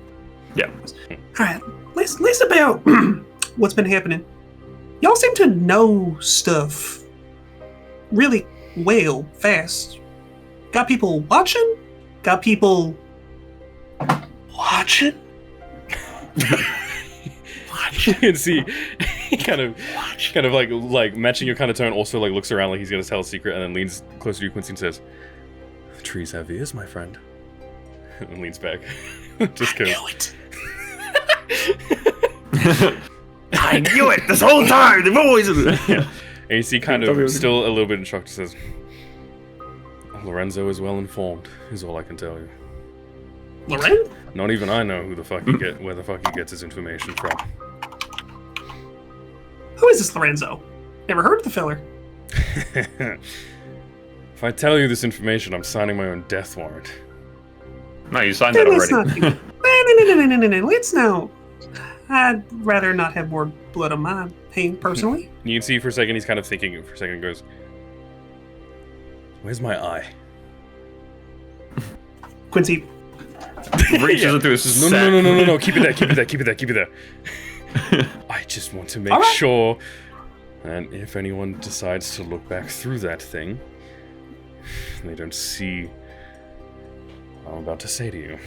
Yeah. All right, less about what's been happening. Y'all seem to know stuff really well, fast. Got people watching? Got people watching? You can see he kind of like matching your kind of tone. Also, like looks around like he's gonna tell a secret, and then leans closer to you, Quincy, and says, "The trees have ears, my friend." and leans back. Just I goes. knew it. I knew it this whole time. They've always. Yeah. And you see, kind of still a little bit in shock. Says, "Lorenzo is well informed. Is all I can tell you. Loren? Not even I know where the fuck he gets his information from." Who is this Lorenzo? Never heard of the filler. If I tell you this information, I'm signing my own death warrant. No, you signed that Let's already. not do no. Let's now. I'd rather not have more blood on my hand, personally. You can see for a second he's kind of thinking for a second and goes, "Where's my eye?" Quincy, Reaches into his sack. No. Keep it there. I just want to make All right. sure that if anyone decides to look back through that thing, they don't see what I'm about to say to you.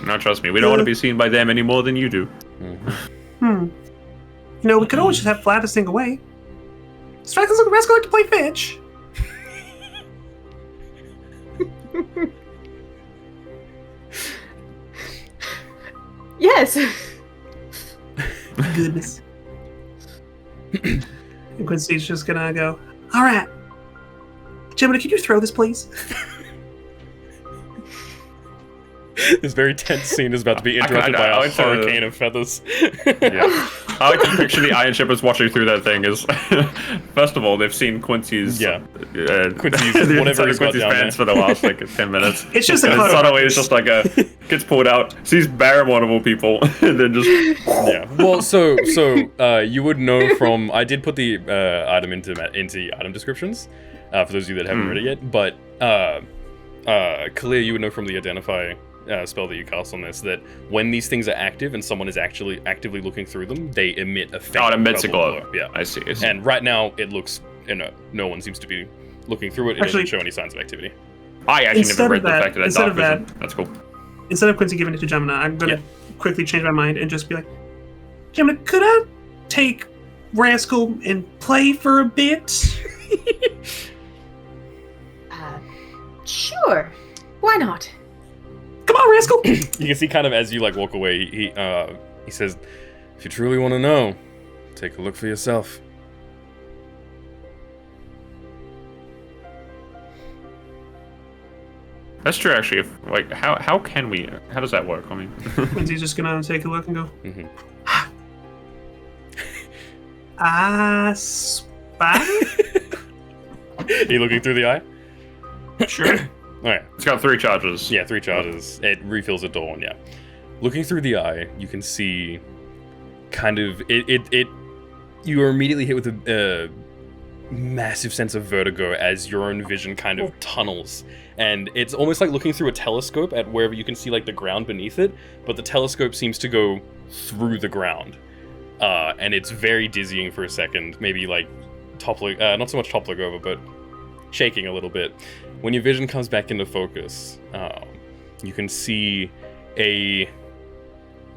No, trust me, we don't want to be seen by them any more than you do. You know, we could always just have flat this thing away. Strike this little rascal to play fetch. Yes. Goodness. And Quincy's just gonna go, all right. Gemini, could you throw this, please? This very tense scene is about to be interrupted by a hurricane of feathers. Yeah. I like to picture the Iron Shippers watching through that thing is, first of all, they've seen Quincy's, Quincy's the whatever inside he's of got Quincy's down pants there. for the last, 10 minutes. It's just a and then photo. suddenly it's just gets pulled out, sees Baramorn of all people, and then just... Yeah. Well, so you would know from I did put the item into item descriptions for those of you that haven't read it yet, but Kalia, you would know from the identify spell that you cast on this that when these things are active and someone is actually actively looking through them, they emit a faint it emits a purple glow. Yeah. I see. And right now it looks, no one seems to be looking through it. It Actually- doesn't show any signs of activity. I actually Instead never of read the that- fact that instead dark of vision. that- That's cool. Instead of Quincy giving it to Gemini, I'm gonna Yeah. quickly change my mind and just be like, Gemini, could I take Rascal and play for a bit? Sure. Why not? Come on, Rascal! You can see kind of as you walk away, he says, "If you truly want to know, take a look for yourself." That's true, actually. If, how can we... How does that work? I mean... Quincy's just gonna take a look and go, Mhm. I spy? You looking through the eye? Sure. Alright. It's got 3 charges. Yeah, 3 charges. It refills a door, and yeah. Looking through the eye, you can see kind of you are immediately hit with a massive sense of vertigo as your own vision kind of tunnels. And it's almost like looking through a telescope at wherever you can see the ground beneath it, but the telescope seems to go through the ground. And it's very dizzying for a second, maybe toppling, not so much toppling over, but shaking a little bit. When your vision comes back into focus, you can see a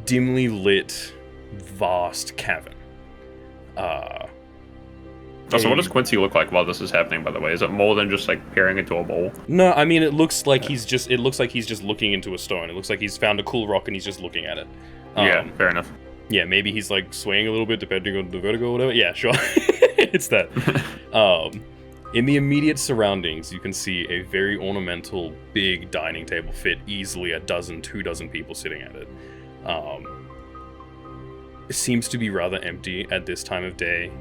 dimly lit, vast cavern. So what does Quincy look like while this is happening, by the way? Is it more than just peering into a bowl? No, I mean it looks like he's just looking into a stone. It looks like he's found a cool rock and he's just looking at it. Yeah, fair enough. Yeah, maybe he's swaying a little bit depending on the vertigo or whatever. Yeah, sure. It's that. In the immediate surroundings, you can see a very ornamental, big dining table fit easily 2 dozen people sitting at it. It seems to be rather empty at this time of day.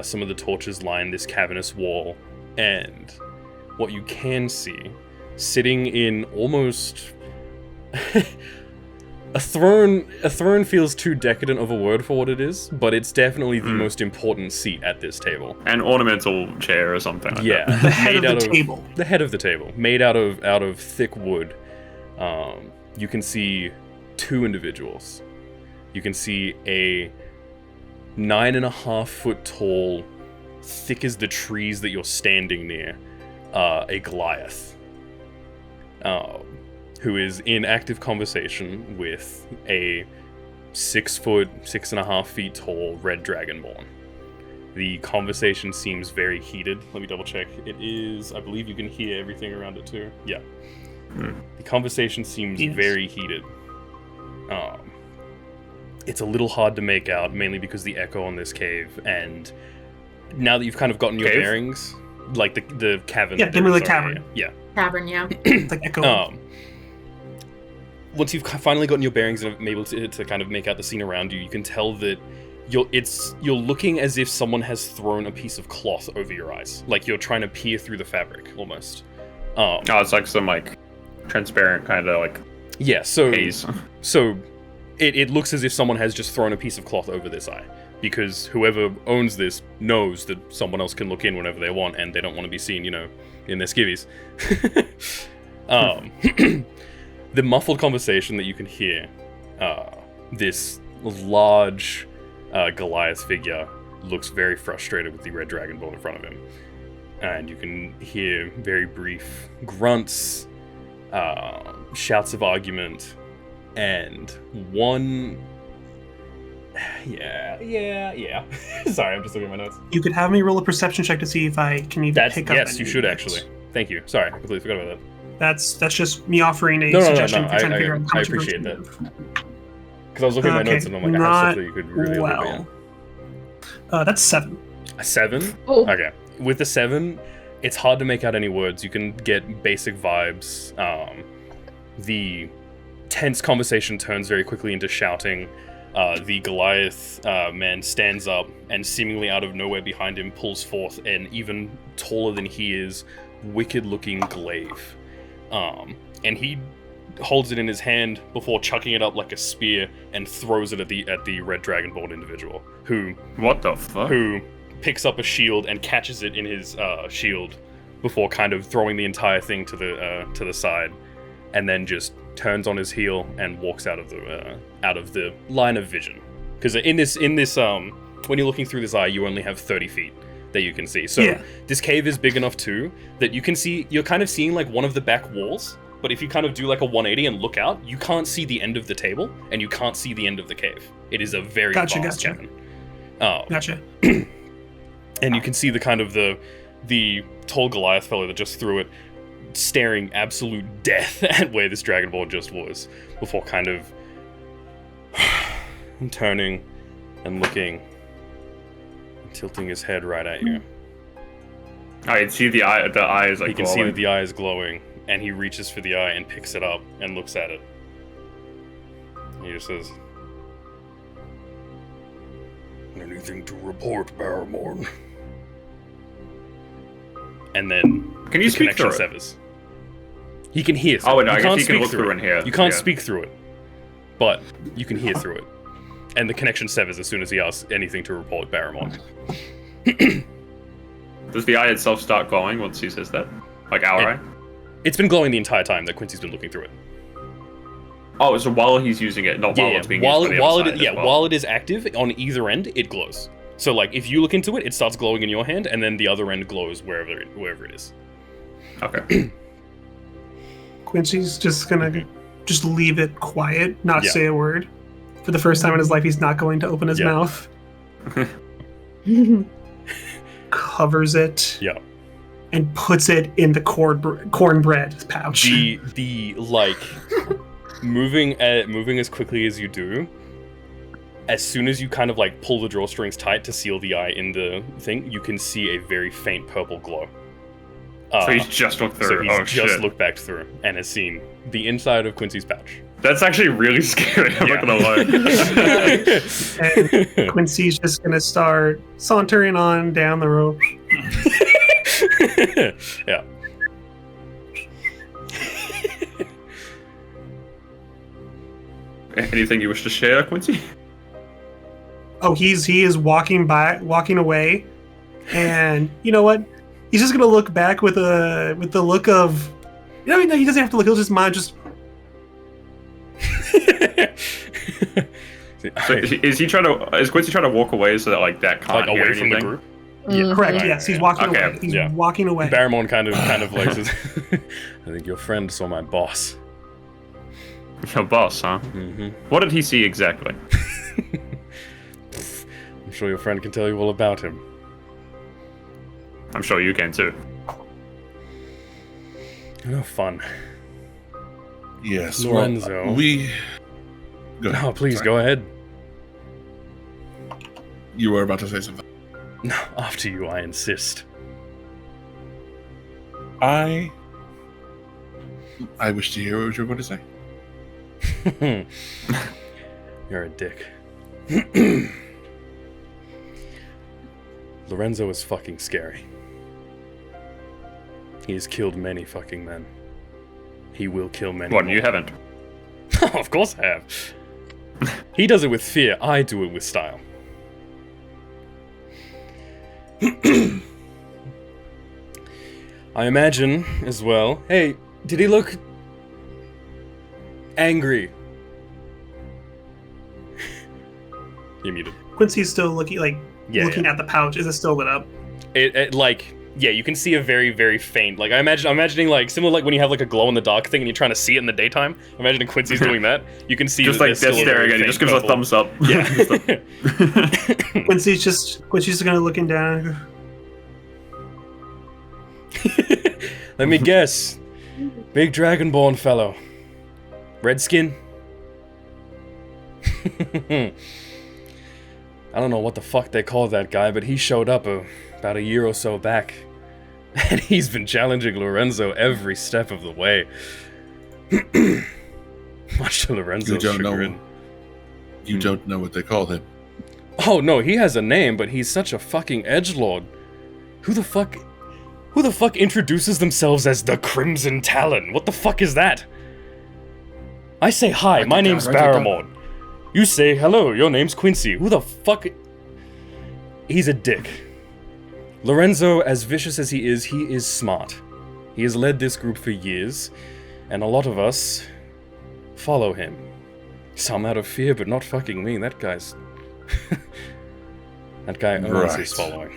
Some of the torches line this cavernous wall, and what you can see, sitting in almost... A throne feels too decadent of a word for what it is, but it's definitely the most important seat at this table. An ornamental chair or something like Yeah, that. The head of made the out table. The head of the table, made out of thick wood. You can see 2 individuals. You can see a 9.5 foot tall, thick as the trees that you're standing near, a Goliath. Who is in active conversation with a 6 foot, 6.5 feet tall red dragonborn. The conversation seems very heated. Let me double check. It is, I believe you can hear everything around it too. Yeah. The conversation seems Yes. very heated. It's a little hard to make out, mainly because the echo on this cave, and now that you've kind of gotten your Cave? bearings, like the cavern. Yeah, that give me there the is, cavern. Yeah. Tavern, yeah. It's like echo. Once you've finally gotten your bearings and are able to kind of make out the scene around you, you can tell that you're looking as if someone has thrown a piece of cloth over your eyes, like you're trying to peer through the fabric almost. Oh, it's like some like transparent kind of like Yeah, so haze. So it looks as if someone has just thrown a piece of cloth over this eye, because whoever owns this knows that someone else can look in whenever they want, and they don't want to be seen, in their skivvies. The muffled conversation that you can hear, this large Goliath figure looks very frustrated with the red dragon bolt in front of him. And you can hear very brief grunts, shouts of argument, and one... Yeah. Sorry, I'm just looking at my notes. You could have me roll a perception check to see if I can even pick up. Yes, you any should of it. actually. Thank you. Sorry, I completely forgot about that. That's just me offering a No, suggestion for trying to I figure out how much appreciate you that. move. Because I was looking at my Okay, notes and I'm like, I have not stuff that you could really well. That's 7. A 7? Oh. Okay. With the 7, it's hard to make out any words. You can get basic vibes. The tense conversation turns very quickly into shouting. The Goliath man stands up and seemingly out of nowhere behind him pulls forth an even taller than he is, wicked-looking glaive. And he holds it in his hand before chucking it up like a spear and throws it at the red dragonbolt individual, who What the fuck? picks up a shield and catches it in his shield before kind of throwing the entire thing to the side, and then just turns on his heel and walks out of the line of vision. Because in this when you're looking through this eye, you only have 30 feet that you can see. So Yeah. this cave is big enough too that you can see. You're kind of seeing like one of the back walls. But if you kind of do like a 180 and look out, you can't see the end of the table, and you can't see the end of the cave. It is a very vast cavern. Gotcha. And you can see the kind of the tall Goliath fellow that just threw it, staring absolute death at where this Dragon Ball just was, before kind of turning and looking, and tilting his head right at you. I can see the eye. The eye is like. He can see glowing. that the eye is glowing. And he reaches for the eye and picks it up and looks at it. He just says, "Anything to report, Baramorn?" And then Can you the speak connection through it? severs. He can hear through Oh, it. no, I You guess can't he can speak look through it. and hear. You can't Yeah. speak through it. But you can hear through it. And the connection severs as soon as he asks anything to report, Baramorn. Does the eye itself start glowing once he says that? Like our eye? It's been glowing the entire time that Quincy's been looking through it. Oh, so while he's using it, not while it's being used by the other side as well. while it is active on either end, it glows. So like if you look into it, it starts glowing in your hand, and then the other end glows wherever it is. Okay. Quincy's just gonna just leave it quiet, not Yeah. say a word. For the first time in his life, he's not going to open his Yeah. mouth. Covers it. Yeah. And puts it in the cornbread pouch. The like moving as quickly as you do, as soon as you kind of like pull the drawstrings tight to seal the eye in the thing, you can see a very faint purple glow. So he's just looked through. So he's Oh just shit. looked back through and has seen the inside of Quincy's pouch. That's actually really scary. I'm not gonna lie. And Quincy's just gonna start sauntering on down the road. Yeah. Anything you wish to share, Quincy? Oh, he is walking away, and you know what? He's just gonna look back with the look of, no, he doesn't have to look. He'll just mind just. So is Quincy trying to walk away so that like that can't Like hear away from the anything? group. Mhm. Correct. Right, Yes, he's yeah. walking Okay, away. He's yeah. walking away. Baramorn kind of like says, I think your friend saw my boss. Your boss, huh? Mm-hmm. What did he see exactly? I'm sure your friend can tell you all about him. I'm sure you can too. No fun. Yes, Lorenzo. Well, we. Go ahead. No, please Sorry. go ahead. You were about to say something. No, after you, I insist. I wish to hear what you were going to say. You're a dick. Lorenzo is fucking scary. He has killed many fucking men. He will kill many What, more. you haven't? Of course I have. He does it with fear, I do it with style. I imagine, as well... Hey, did he look... angry? You're muted. Quincy's still looking Yeah, looking yeah. at the pouch. Is it still lit up? It yeah, you can see a very, very faint, I'm imagining similar when you have a glow in the dark thing and you're trying to see it in the daytime. Imagining Quincy's doing that. You can see Just that like there's they're still a very staring at you, faint just gives a purple. thumbs up. Yeah. Quincy's just kind of looking down. Let me guess. Big Dragonborn fellow. Redskin? I don't know what the fuck they call that guy, but he showed up about a year or so back. And he's been challenging Lorenzo every step of the way. Much to Lorenzo's chagrin. You don't know what they call him. Oh no, he has a name, but he's such a fucking edgelord. Who the fuck introduces themselves as the Crimson Talon? What the fuck is that? I say hi, my name's Baramorn. You say hello, your name's Quincy. Who the fuck? He's a dick. Lorenzo, as vicious as he is smart. He has led this group for years, and a lot of us follow him. Some out of fear, but not fucking me. That guy's... that guy owns his following.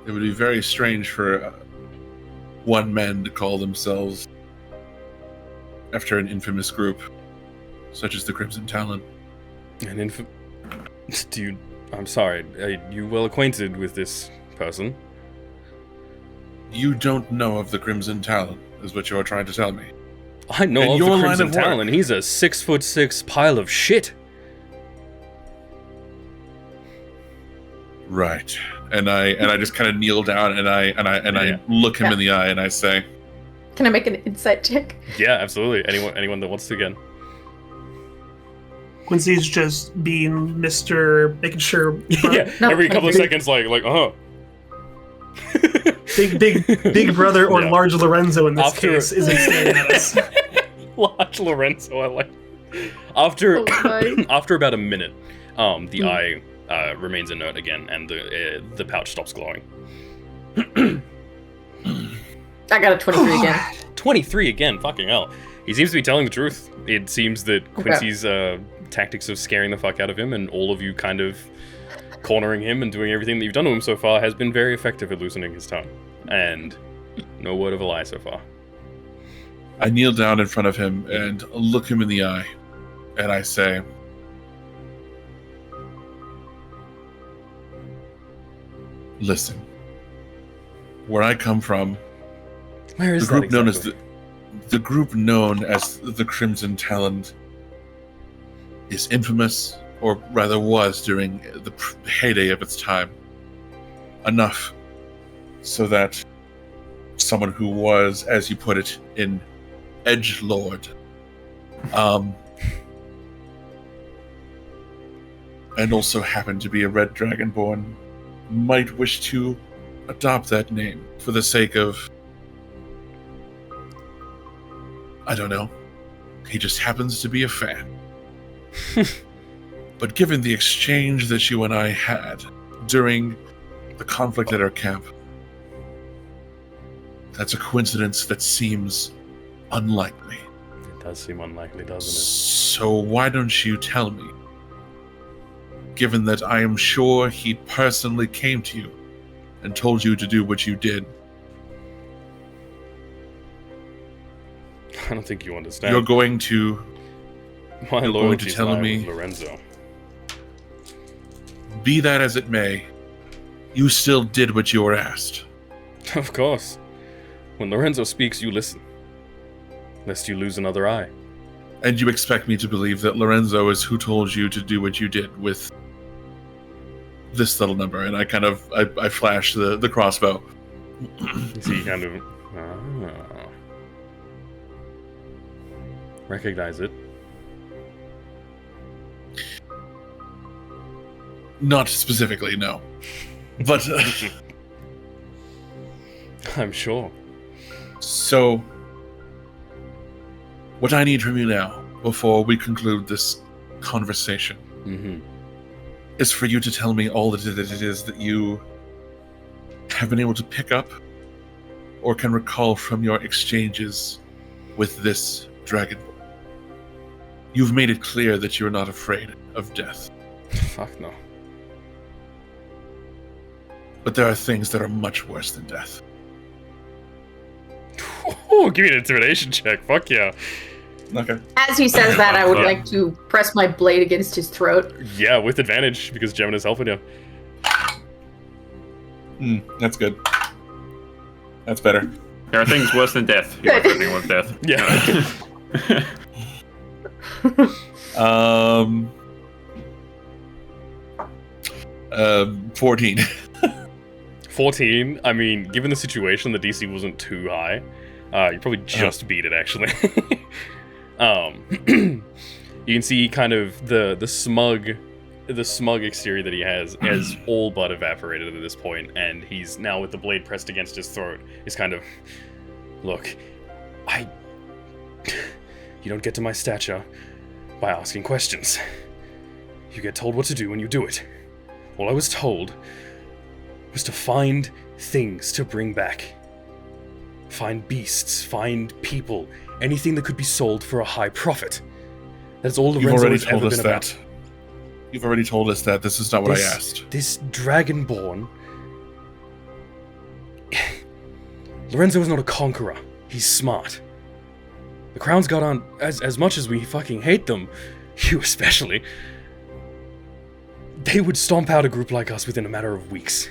It would be very strange for one man to call themselves after an infamous group, such as the Crimson Talon. Dude, I'm sorry. Are you well acquainted with this person? You don't know of the Crimson Talon, is what you're trying to tell me. I know In of your the line Crimson of work. Talon. He's a 6'6" pile of shit. Right. And I just kind of kneel down and I look him in the eye and I say, Can I make an insight check? Yeah, absolutely. Anyone that wants to again. Quincy's just being making sure. Yeah, No, every couple of big- seconds, uh-huh. Big brother or Yeah. large Lorenzo in this After- case isn't staring at us. Large Lorenzo, I like. After Oh my. after about a minute, the eye remains inert again, and the pouch stops glowing. I got a 23 again. 23 again, fucking hell. He seems to be telling the truth. It seems that Quincy's tactics of scaring the fuck out of him and all of you kind of cornering him and doing everything that you've done to him so far has been very effective at loosening his tongue. And no word of a lie so far. I kneel down in front of him and look him in the eye, and I say, listen, where I come from, Where is the group that known as exactly? the group known as the Crimson Talon is infamous, or rather was during the heyday of its time. Enough so that someone who was, as you put it, an edgelord, and also happened to be a red dragonborn, might wish to adopt that name for the sake of, I don't know, he just happens to be a fan. But given the exchange that you and I had during the conflict at our camp, that's a coincidence that seems unlikely. It does seem unlikely, doesn't So why don't you tell me, given that I am sure he personally came to you and told you to do what you did? it? I don't think you understand. You're going to My going to loyalties tell lie me- with Lorenzo. be that as it may, you still did what you were asked. Of course. When Lorenzo speaks, you listen. Lest you lose another eye. And you expect me to believe that Lorenzo is who told you to do what you did with this little number? And I flash the crossbow. So you kind of recognize it. Not specifically, no. But I'm sure. So, what I need from you now, before we conclude this conversation, is for you to tell me all that it is that you have been able to pick up or can recall from your exchanges with this dragon. You've made it clear that you're not afraid of death. Fuck no. But there are things that are much worse than death. Oh, give me an intimidation check. Fuck yeah. Okay. As he says that, I would like to press my blade against his throat. Yeah, with advantage, because Gemini is helping you. That's good. That's better. There are things worse than death. You're not threatening with death. Yeah. 14. 14. I mean, given the situation, the DC wasn't too high. You probably just beat it, actually. You can see kind of the smug exterior that he has all but evaporated at this point, and he's now with the blade pressed against his throat. He's kind of, look, you don't get to my stature by asking questions. You get told what to do when you do it. All I was told was to find things to bring back. Find beasts, find people, anything that could be sold for a high profit. That's all Lorenzo has ever been about. You've already told us that. This is not what I asked. This Dragonborn... Lorenzo is not a conqueror. He's smart. The Crown's Guard aren't, as much as we fucking hate them, you especially, they would stomp out a group like us within a matter of weeks.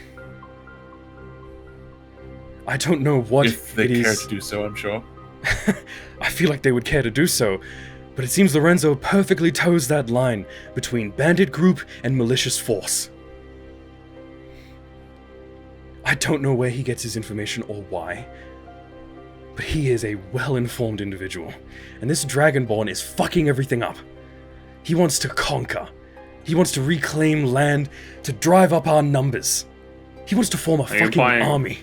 I don't know what if they care to do so, I'm sure. I feel like they would care to do so, but it seems Lorenzo perfectly toes that line between bandit group and malicious force. I don't know where he gets his information or why, but he is a well-informed individual, and this Dragonborn is fucking everything up. He wants to conquer. He wants to reclaim land, to drive up our numbers. He wants to form a fucking army.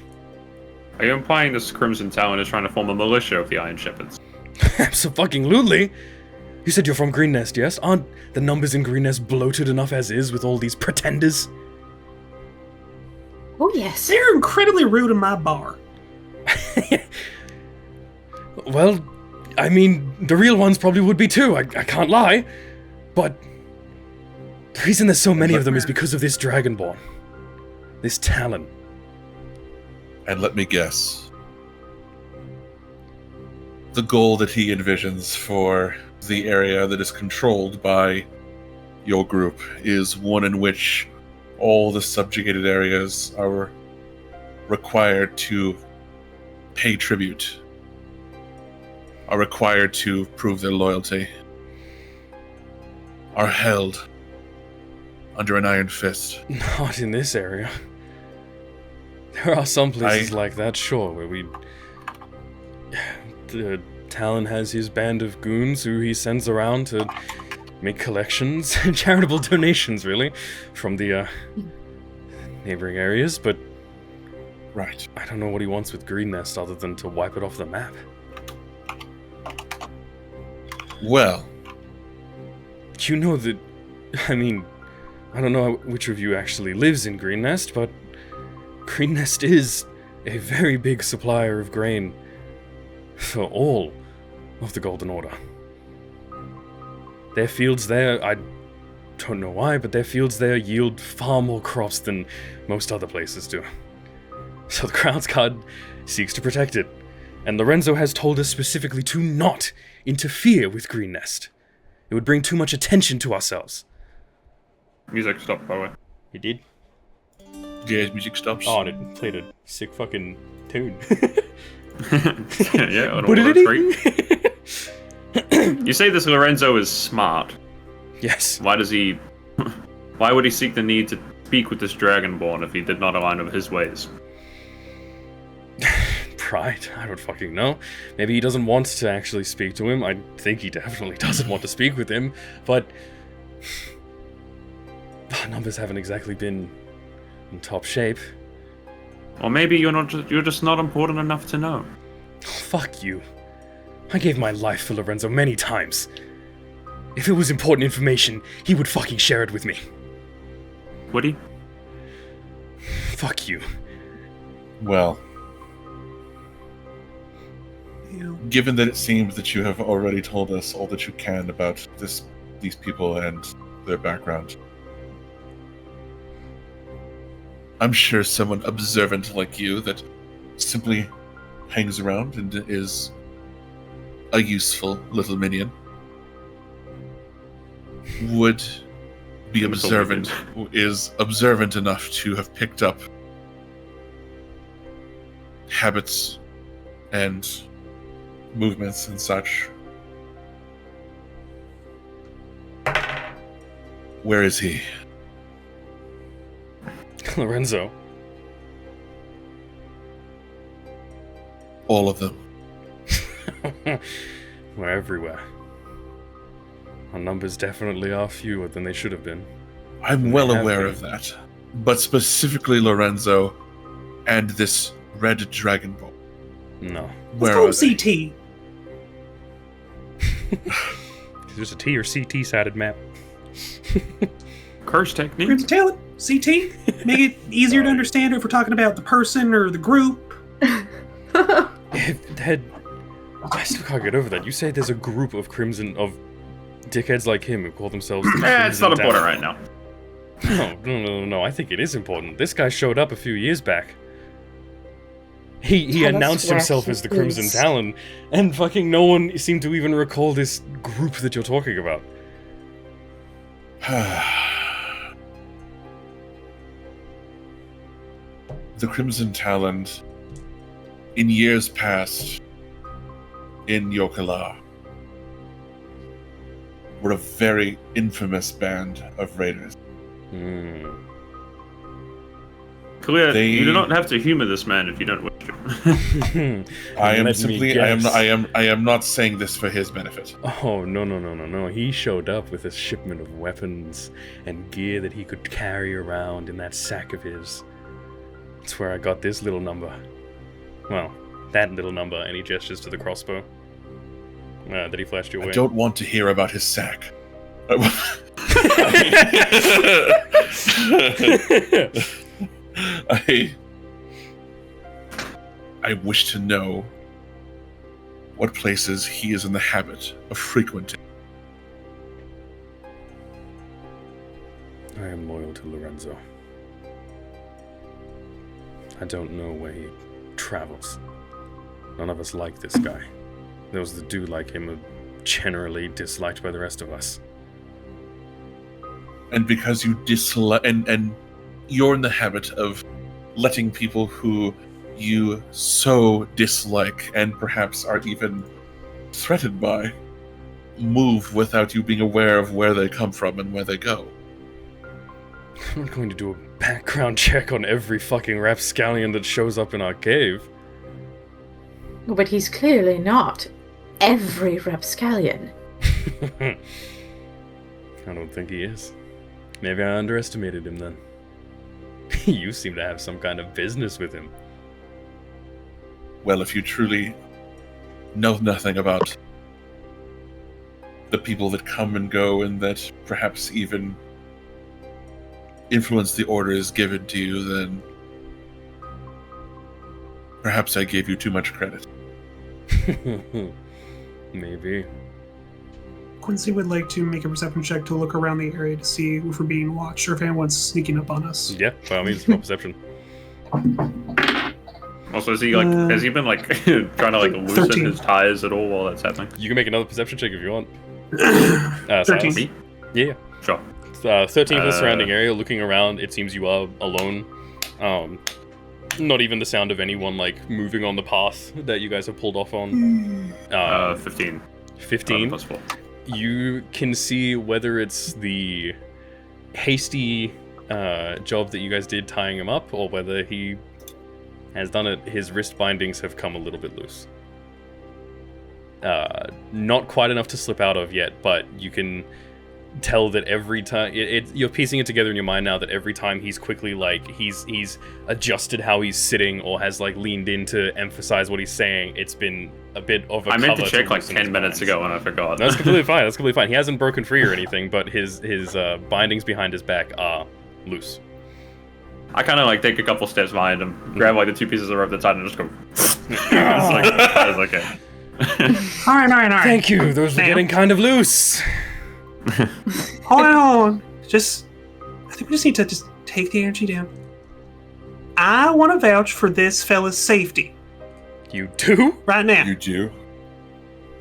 Are you implying this Crimson Talon is trying to form a militia of the Iron Shepherds? Abso-fucking-lutely. You said you're from Green Nest, yes? Aren't the numbers in Green Nest bloated enough as is with all these pretenders? Oh, yes. They're incredibly rude in my bar. Well, I mean, the real ones probably would be too, I can't lie. But the reason there's so many of them is because of this Dragonborn. This Talon. And let me guess. The goal that he envisions for the area that is controlled by your group is one in which all the subjugated areas are required to pay tribute, are required to prove their loyalty, are held under an iron fist. Not in this area. There are some places like that, sure, where the Talon has his band of goons who he sends around to make collections, charitable donations, really, from the neighboring areas, but right. I don't know what he wants with Green Nest other than to wipe it off the map. Well, you know that, I mean, I don't know which of you actually lives in Green Nest, but Green Nest is a very big supplier of grain for all of the Golden Order. Their fields there, I don't know why, but their fields there yield far more crops than most other places do. So the Crown's Guard seeks to protect it, and Lorenzo has told us specifically to not interfere with Green Nest. It would bring too much attention to ourselves. Music stopped, by the way. It did? Yeah, music stops. Oh, and it played a sick fucking tune. Yeah, on Put all it those in. You say this Lorenzo is smart. Yes. Why does he... Why would he seek the need to speak with this Dragonborn if he did not align with his ways? Pride? I don't fucking know. Maybe he doesn't want to actually speak to him. I think he definitely doesn't want to speak with him, but... Our numbers haven't exactly been in top shape. Or maybe you're just not important enough to know. Fuck you. I gave my life for Lorenzo many times. If it was important information, he would fucking share it with me. Would he? Fuck you. Well, Yeah. given that it seems that you have already told us all that you can about these people and their background, I'm sure someone observant like you that simply hangs around and is a useful little minion would be observant, is observant enough to have picked up habits and movements and such. Where is he? Lorenzo. All of them. We're everywhere. Our numbers definitely are fewer than they should have been. I'm well have aware been. of that. But specifically Lorenzo and this red Dragon Ball. No. Where Let's are call they? him CT. There's a T or CT sided map. Curse technique. Crimson Talent, CT. Make it easier to understand if we're talking about the person or the group. Ted, I still can't get over that. You say there's a group of dickheads like him who call themselves the It's not Crimson important Talon. right now. No. I think it is important. This guy showed up a few years back. He Tell us announced where himself he as the Crimson is. Talon, and fucking no one seemed to even recall this group that you're talking about. The Crimson Talon, in years past, in Yokala, were a very infamous band of raiders. Clear, They- you do not have to humor this man if you don't wish to. I am Let me simply, I guess. am not saying this for his benefit. Oh, no. He showed up with a shipment of weapons and gear that he could carry around in that sack of his. That's where I got this little number. Well, that little number, and he gestures to the crossbow that he flashed your way. I don't want to hear about his sack. I wish to know what places he is in the habit of frequenting. I am loyal to Lorenzo. I don't know where he travels. None of us like this guy. Those that do like him are generally disliked by the rest of us. And because you dislike, and you're in the habit of letting people who you so dislike and perhaps are even threatened by move without you being aware of where they come from and where they go. I'm not going to do a background check on every fucking rapscallion that shows up in our cave. But he's clearly not every rapscallion. I don't think he is. Maybe I underestimated him then. You seem to have some kind of business with him. Well, if you truly know nothing about the people that come and go and that perhaps even influence the orders given to you, then perhaps I gave you too much credit. Maybe. Quincy would like to make a perception check to look around the area to see if we're being watched or if anyone's sneaking up on us. Yeah, by all means, roll perception. Also, is he like, has he been like trying to like loosen 13. his ties at all while that's happening? You can make another perception check if you want. 13. Silas? Me? Yeah. Sure. 13 for the surrounding area. Looking around, it seems you are alone. Not even the sound of anyone like moving on the path that you guys have pulled off on. 15. 15. Plus 4. You can see whether it's the hasty job that you guys did tying him up, or whether he has done it. His wrist bindings have come a little bit loose. Not quite enough to slip out of yet, but you can tell that every time you're piecing it together in your mind now that every time he's quickly he's adjusted how he's sitting or has leaned in to emphasize what he's saying, it's been a bit of a I meant to cover check loosen 10 his minutes binds. ago and I forgot. That's completely fine. That's completely fine. He hasn't broken free or anything, but his bindings behind his back are loose. I kind of take a couple steps behind him, grab the 2 pieces of rope that's tied and just go. It's okay. All right. Thank you. Those were Sam? getting kind of loose. Hold on. I think we just need to just take the energy down. I want to vouch for this fella's safety You do? right now. You do?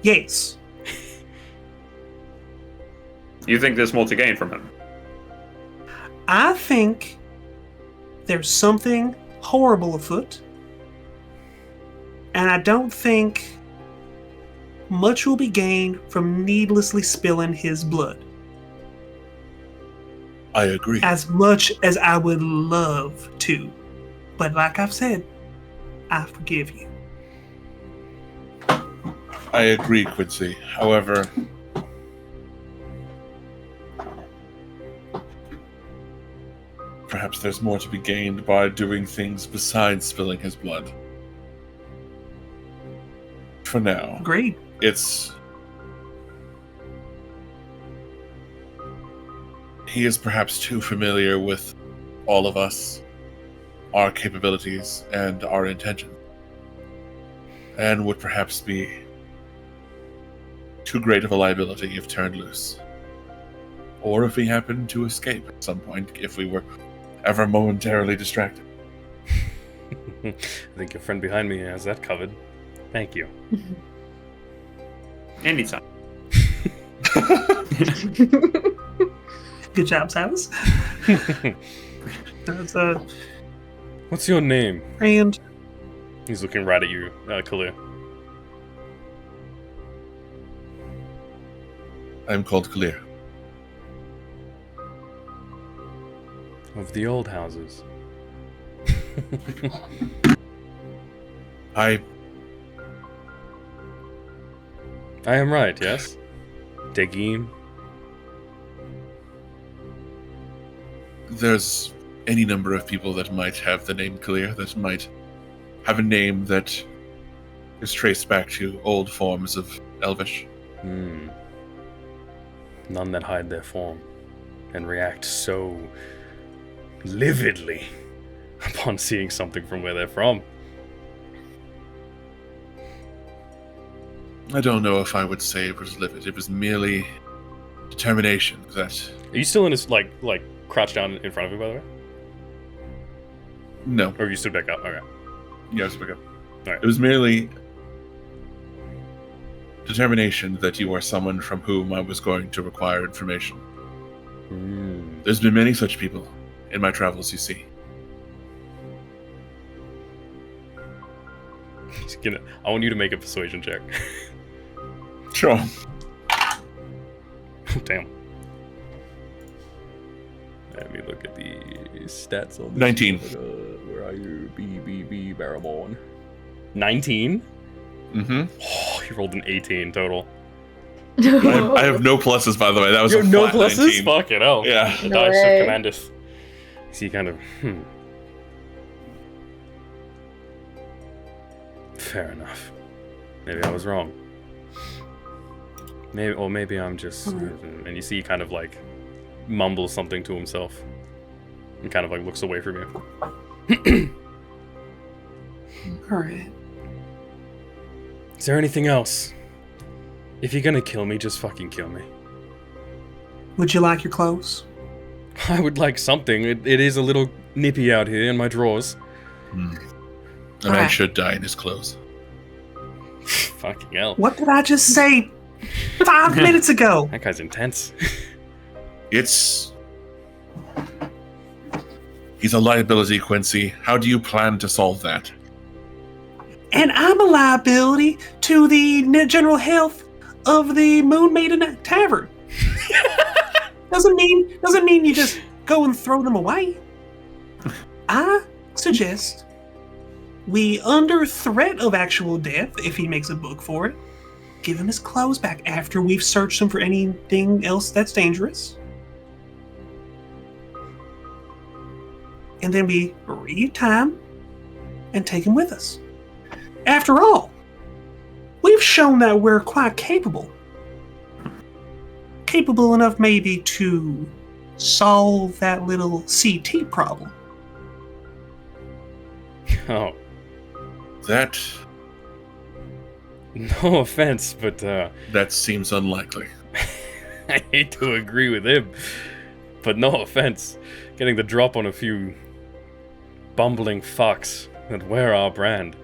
Yes. You think there's more to gain from him? I think there's something horrible afoot. And I don't think much will be gained from needlessly spilling his blood. I agree. As much as I would love to. But like I've said, I forgive you. I agree, Quincy. However, perhaps there's more to be gained by doing things besides spilling his blood. For now, Agreed. he is perhaps too familiar with all of us, our capabilities, and our intentions, and would perhaps be too great of a liability if turned loose. Or if he happened to escape at some point, if we were ever momentarily distracted. I think your friend behind me has that covered. Thank you. Anytime. Good job, Silas. That's What's your name? and He's looking right at you, Khalil. I'm called Clear. Of the old houses. I am right, yes? Degim? There's any number of people that might have the name Clear, that might have a name that is traced back to old forms of Elvish. None that hide their form and react so lividly upon seeing something from where they're from. I don't know if I would say it was livid. It was merely determination that... Are you still in this, like crouched down in front of you, by the way? No. Or you stood back up? Okay. Yes, okay. Alright. It was merely determination that you are someone from whom I was going to require information. There's been many such people in my travels, you see. I want you to make a persuasion check. Sure. Damn. Let me look at the stats on this. 19. Where are you? B, Baramorn. 19? Mm-hmm. Oh, you rolled an 18 total. I have no pluses, by the way. That was You a have no flat pluses? 19. Fucking hell. Yeah. The No dice way. of commandeth. See, kind of, Fair enough. Maybe I was wrong. Maybe I'm just... And you see he kind of, mumbles something to himself. And kind of, looks away from you. alright. Is there anything else? If you're gonna kill me, just fucking kill me. Would you like your clothes? I would like something. It is a little nippy out here in my drawers. And I Alright. should die in his clothes. Fucking hell. What did I just say 5 minutes ago? That guy's intense. He's a liability, Quincy. How do you plan to solve that? And I'm a liability to the general health of the Moon Maiden Tavern. Doesn't mean you just go and throw them away. I suggest we, under threat of actual death, if he makes a book for it, give him his clothes back after we've searched him for anything else that's dangerous. And then we read time and take him with us. After all, we've shown that we're quite capable. Capable enough maybe to solve that little CT problem. Oh, That no offense, but that seems unlikely. I hate to agree with him, but no offense. Getting the drop on a few bumbling fucks that wear our brand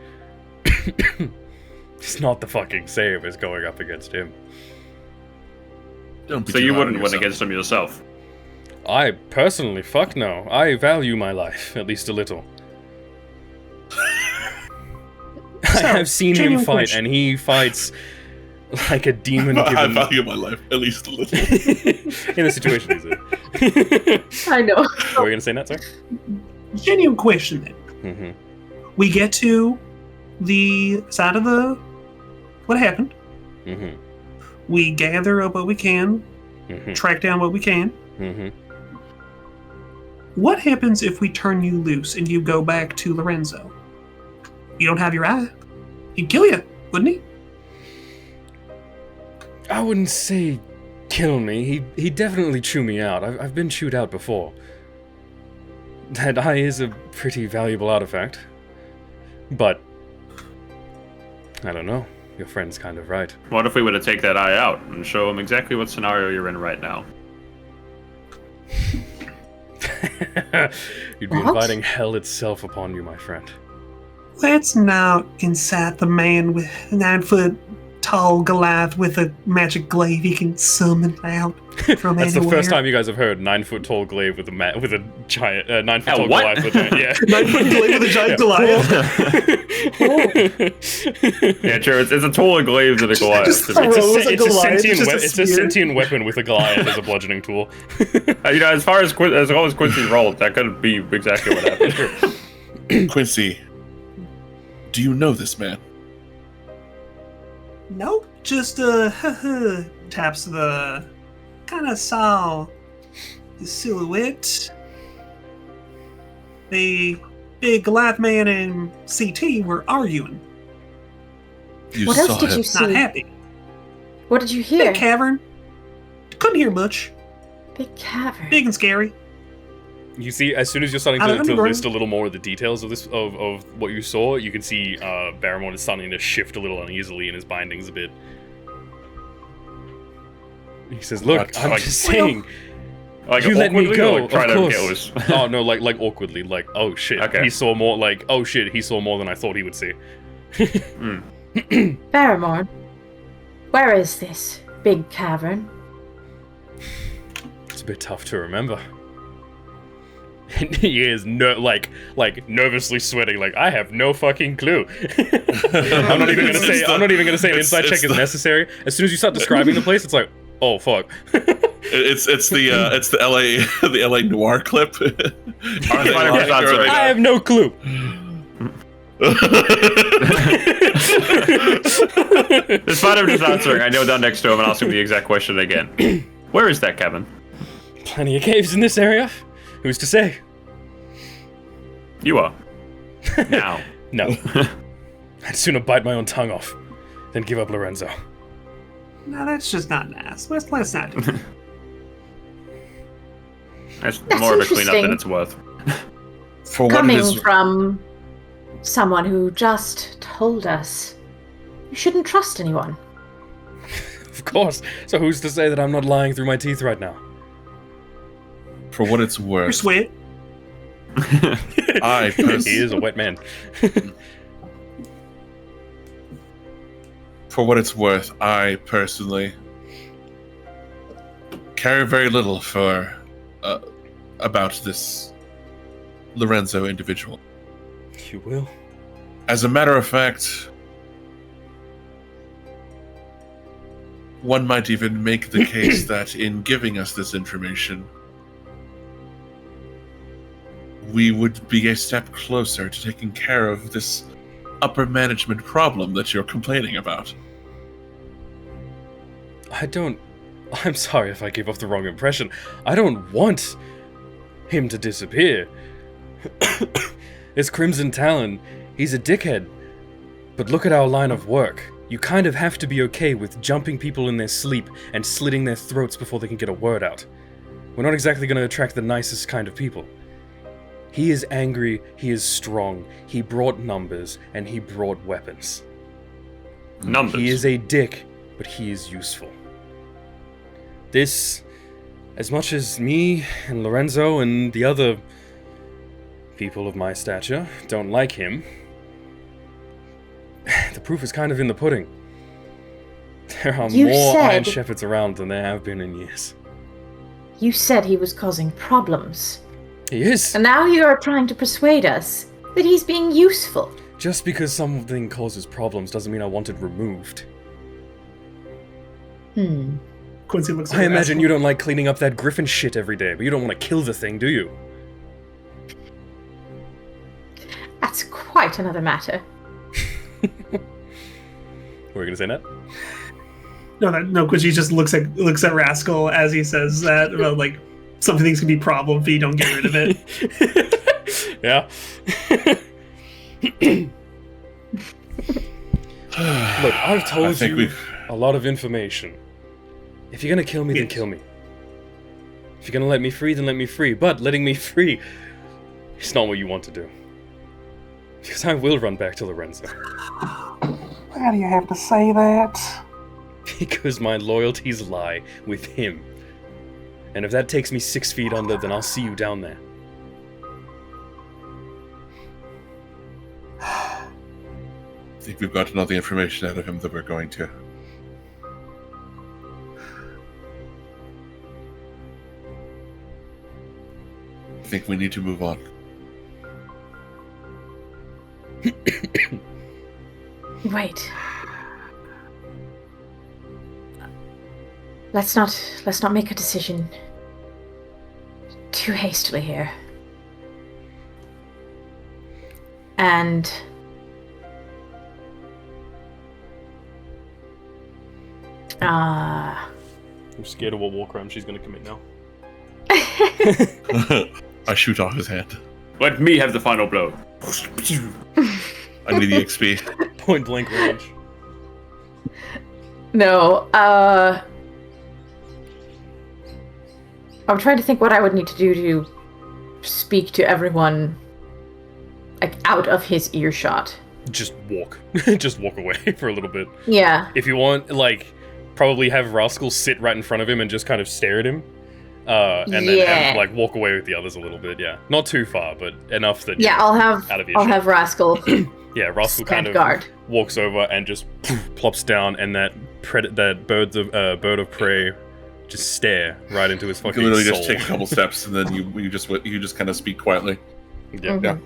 it's not the fucking same as going up against him. Don't be So too you hard on wouldn't win yourself. against him yourself? I personally, fuck no. I value my life, at least a little. I have seen him genuine fight, question. and he fights like a demon I given value my life at least a little. in the situation he's in. I know. What were you gonna say, Nat, sorry? Genuine question then. Mm-hmm. We get to the side of the what happened. Mm-hmm. We gather up what we can, Mm-hmm. track down what we can. Mm-hmm. What happens if we turn you loose and you go back to Lorenzo? You don't have your eye. He'd kill you, wouldn't he? I wouldn't say kill me. He'd definitely chew me out. I've been chewed out before. That eye is a pretty valuable artifact. But I don't know. Your friend's kind of right. What if we were to take that eye out and show him exactly what scenario you're in right now? You'd be What? inviting hell itself upon you, my friend. Let's not incite the man with 9-foot tall Goliath with a magic glaive he can summon out from That's anywhere. the first time you guys have heard 9-foot tall glaive with a giant 9-foot Oh, tall what? Goliath with a giant, yeah. 9-foot glaive with a giant Goliath. Yeah, sure. It's a taller glaive than a Goliath. Just to be- throw- It's a It's a Goliath, sentient just a it's a spear. sentient weapon with a Goliath as a bludgeoning tool. as far as well as Quincy rolled, that could be exactly what happened. Quincy, do you know this man? Nope, just taps the kind of saw the silhouette. The big Goliath man and CT were arguing, You What saw else did him. you not see? happy. What did you hear? Big cavern. Couldn't hear much. Big cavern. Big and scary. You see, as soon as you're starting Out of to underground. list a little more of the details of this of what you saw, you can see Baramorn is starting to shift a little uneasily in his bindings a bit. He says, "Look, What? I'm Like- just saying." Like, You let me awkwardly, go, or, like, try of to course. get loose. Oh no, like awkwardly, like oh shit. Okay. He saw more. Like oh shit, he saw more than I thought he would see. Baramorn. Where is this big cavern? It's a bit tough to remember. And he is nervously sweating. Like I have no fucking clue. I'm not even gonna say. I'm not even gonna say an it's- inside check it's is the- necessary. As soon as you start describing the place, it's like, oh fuck. It's the LA noir clip. Honest Fighter does not say- I have no clue. Despite him just answering, I kneel down next to him and ask him the exact question again. Where is that cabin? Plenty of caves in this area. Who's to say? You are. Now. No. I'd sooner bite my own tongue off than give up Lorenzo. No, that's just not nice. Let's not do that. That's That's more of a cleanup than interesting. it's worth. For what it Coming is, from someone who just told us you shouldn't trust anyone. Of course. So who's to say that I'm not lying through my teeth right now? for what it's Your worth, sweat. I He pers- is a wet man. for what it's worth, I personally care very little for about this Lorenzo individual. You will. As a matter of fact, one might even make the case that in giving us this information, we would be a step closer to taking care of this upper management problem that you're complaining about. I'm sorry if I gave off the wrong impression. I don't want him to disappear. It's Crimson Talon. He's a dickhead. But look at our line of work. You kind of have to be okay with jumping people in their sleep and slitting their throats before they can get a word out. We're not exactly going to attract the nicest kind of people. He is angry, he is strong, he brought numbers, and he brought weapons. Numbers? He is a dick, but he is useful. This, as much as me and Lorenzo and the other people of my stature don't like him, the proof is kind of in the pudding. There are more Iron Shepherds around than there have been in years. You said he was causing problems. He is. And now you are trying to persuade us that he's being useful. Just because something causes problems doesn't mean I want it removed. Quincy looks. I imagine you don't like cleaning up that griffin shit every day, but you don't want to kill the thing, do you? That's quite another matter. Were you gonna say that? No. Quincy just looks at Rascal as he says that about like some things can be problems, but you don't get rid of it. Yeah. Look, I've told you a lot of information. If you're gonna kill me, then kill me. If you're gonna let me free, then let me free. But letting me free is not what you want to do. Because I will run back to Lorenzo. Why do you have to say that? Because my loyalties lie with him. And if that takes me 6 feet under, then I'll see you down there. I think we've gotten all the information out of him that we're going to. I think we need to move on. Wait. Let's not make a decision too hastily here. And I'm scared of what war crime she's gonna commit now. I shoot off his hand. Let me have the final blow. I need the XP. Point blank range. no, I'm trying to think what I would need to do to speak to everyone, like, out of his earshot. Just walk. Just walk away for a little bit. Yeah. If you want, like, probably have Rascal sit right in front of him and just kind of stare at him. And then like walk away with the others a little bit, yeah. Not too far, but enough that I'll have Rascal. Yeah, Rascal kind of guard. Walks over and just plops down, and that bird of prey just stare right into his fucking You literally soul. just take a couple steps, and then you just kind of speak quietly. Yeah. Mm-hmm. Yeah.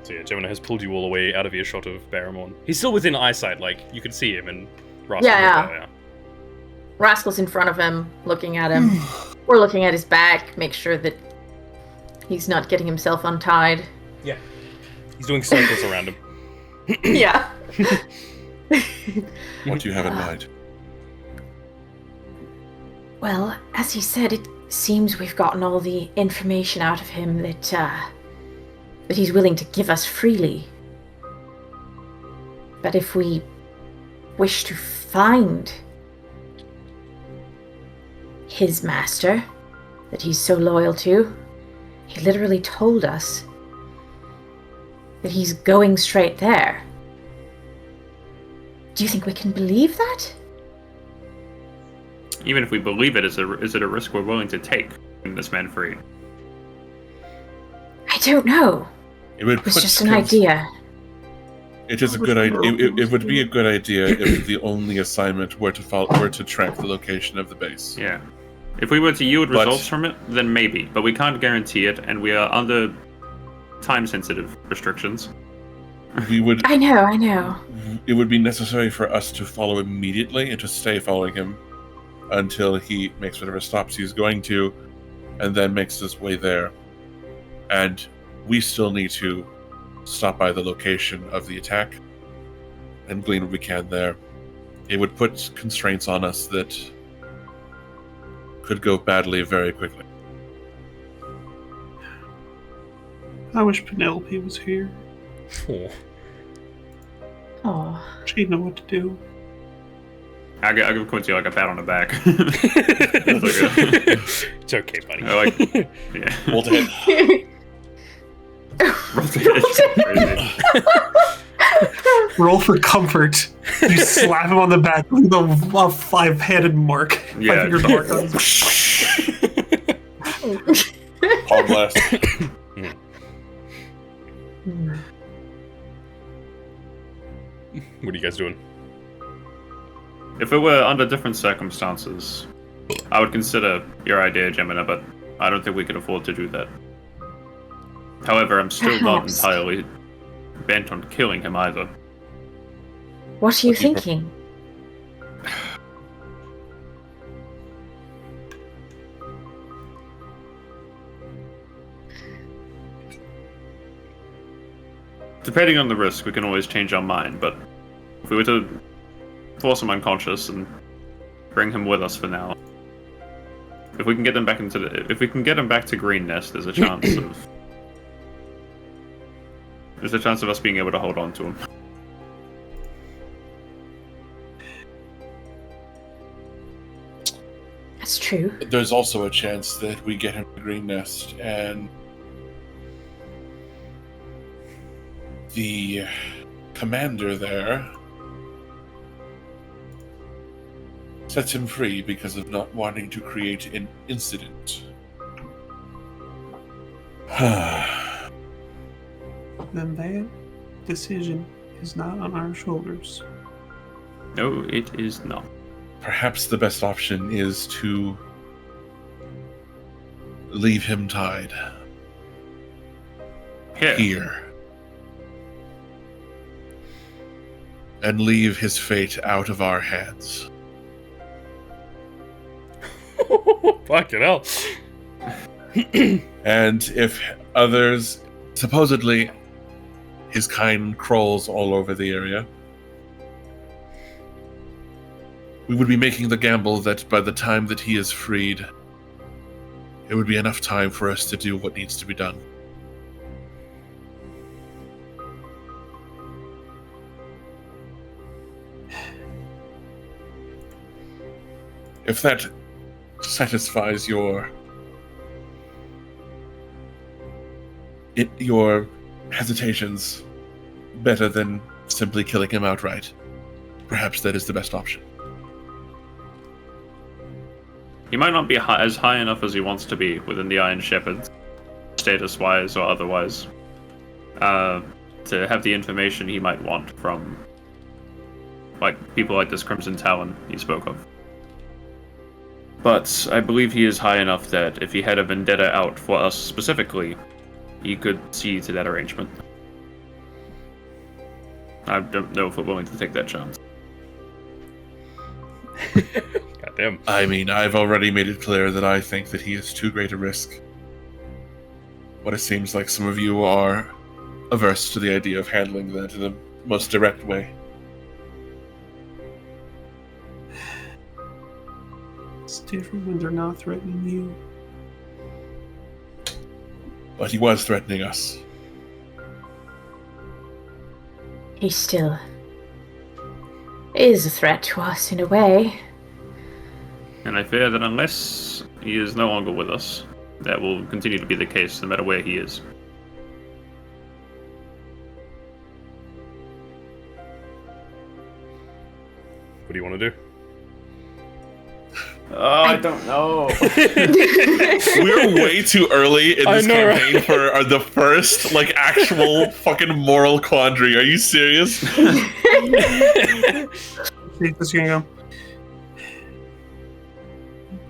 So yeah, Gemini has pulled you all away out of earshot of Baramorn. He's still within eyesight, like you can see him, and Rascal. Yeah. Rascal's in front of him, looking at him. We're looking at his back, make sure that he's not getting himself untied. Yeah. He's doing circles around him. Yeah. What do you have in mind? Well, as he said, it seems we've gotten all the information out of him that he's willing to give us freely. But if we wish to find his master that he's so loyal to, he literally told us that he's going straight there. Do you think we can believe that? Even if we believe it, is it a risk we're willing to take in this man free? I don't know. It would It was put just an idea. It is a good idea. It would be a good idea if the only assignment were to track the location of the base. Yeah. If we were to yield But- results from it, then maybe. But we can't guarantee it, and we are under time-sensitive restrictions. we would. I know. It would be necessary for us to follow immediately and to stay following him until he makes whatever stops he's going to, and then makes his way there. And we still need to stop by the location of the attack and glean what we can there. It would put constraints on us that could go badly very quickly. I wish Penelope was here. Oh. Oh. She'd know what to do. I'll give Quincy like a pat on the back. It's okay, buddy. I like, yeah. Roll to hit. Roll to hit. Crazy. Roll for comfort. You slap him on the back with a five-handed mark. Yeah. Five-fingered mark on his Palm blast. What are you guys doing? If it were under different circumstances, I would consider your idea, Gemina, but I don't think we can afford to do that. However, I'm still not Perhaps. entirely bent on killing him either. What are you What do you thinking? Depending on the risk, we can always change our mind, but if we were to force him unconscious and bring him with us for now, if we can get him back to Green Nest, there's a chance of us being able to hold on to him. That's true. There's also a chance that we get him to Green Nest and the commander there sets him free because of not wanting to create an incident. Then that decision is not on our shoulders. No, it is not. Perhaps the best option is to leave him tied here and leave his fate out of our hands. Fucking hell. And if others, supposedly his kind crawls all over the area, we would be making the gamble that by the time that he is freed, it would be enough time for us to do what needs to be done. If that satisfies your hesitations better than simply killing him outright, perhaps that is the best option. He might not be as high enough as he wants to be within the Iron Shepherd, status-wise or otherwise, to have the information he might want from, like, people like this Crimson Talon he spoke of. But I believe he is high enough that if he had a vendetta out for us specifically, he could see to that arrangement. I don't know if we're willing to take that chance. Goddamn. I mean, I've already made it clear that I think that he is too great a risk. But it seems like some of you are averse to the idea of handling that in the most direct way. It's different when they're not threatening you. But he was threatening us. He still is a threat to us in a way. And I fear that unless he is no longer with us, that will continue to be the case no matter where he is. What do you want to do? Oh, I don't know. We're way too early in I this know, campaign right? for the first, like, actual fucking moral quandary. Are you serious? See if this is gonna go.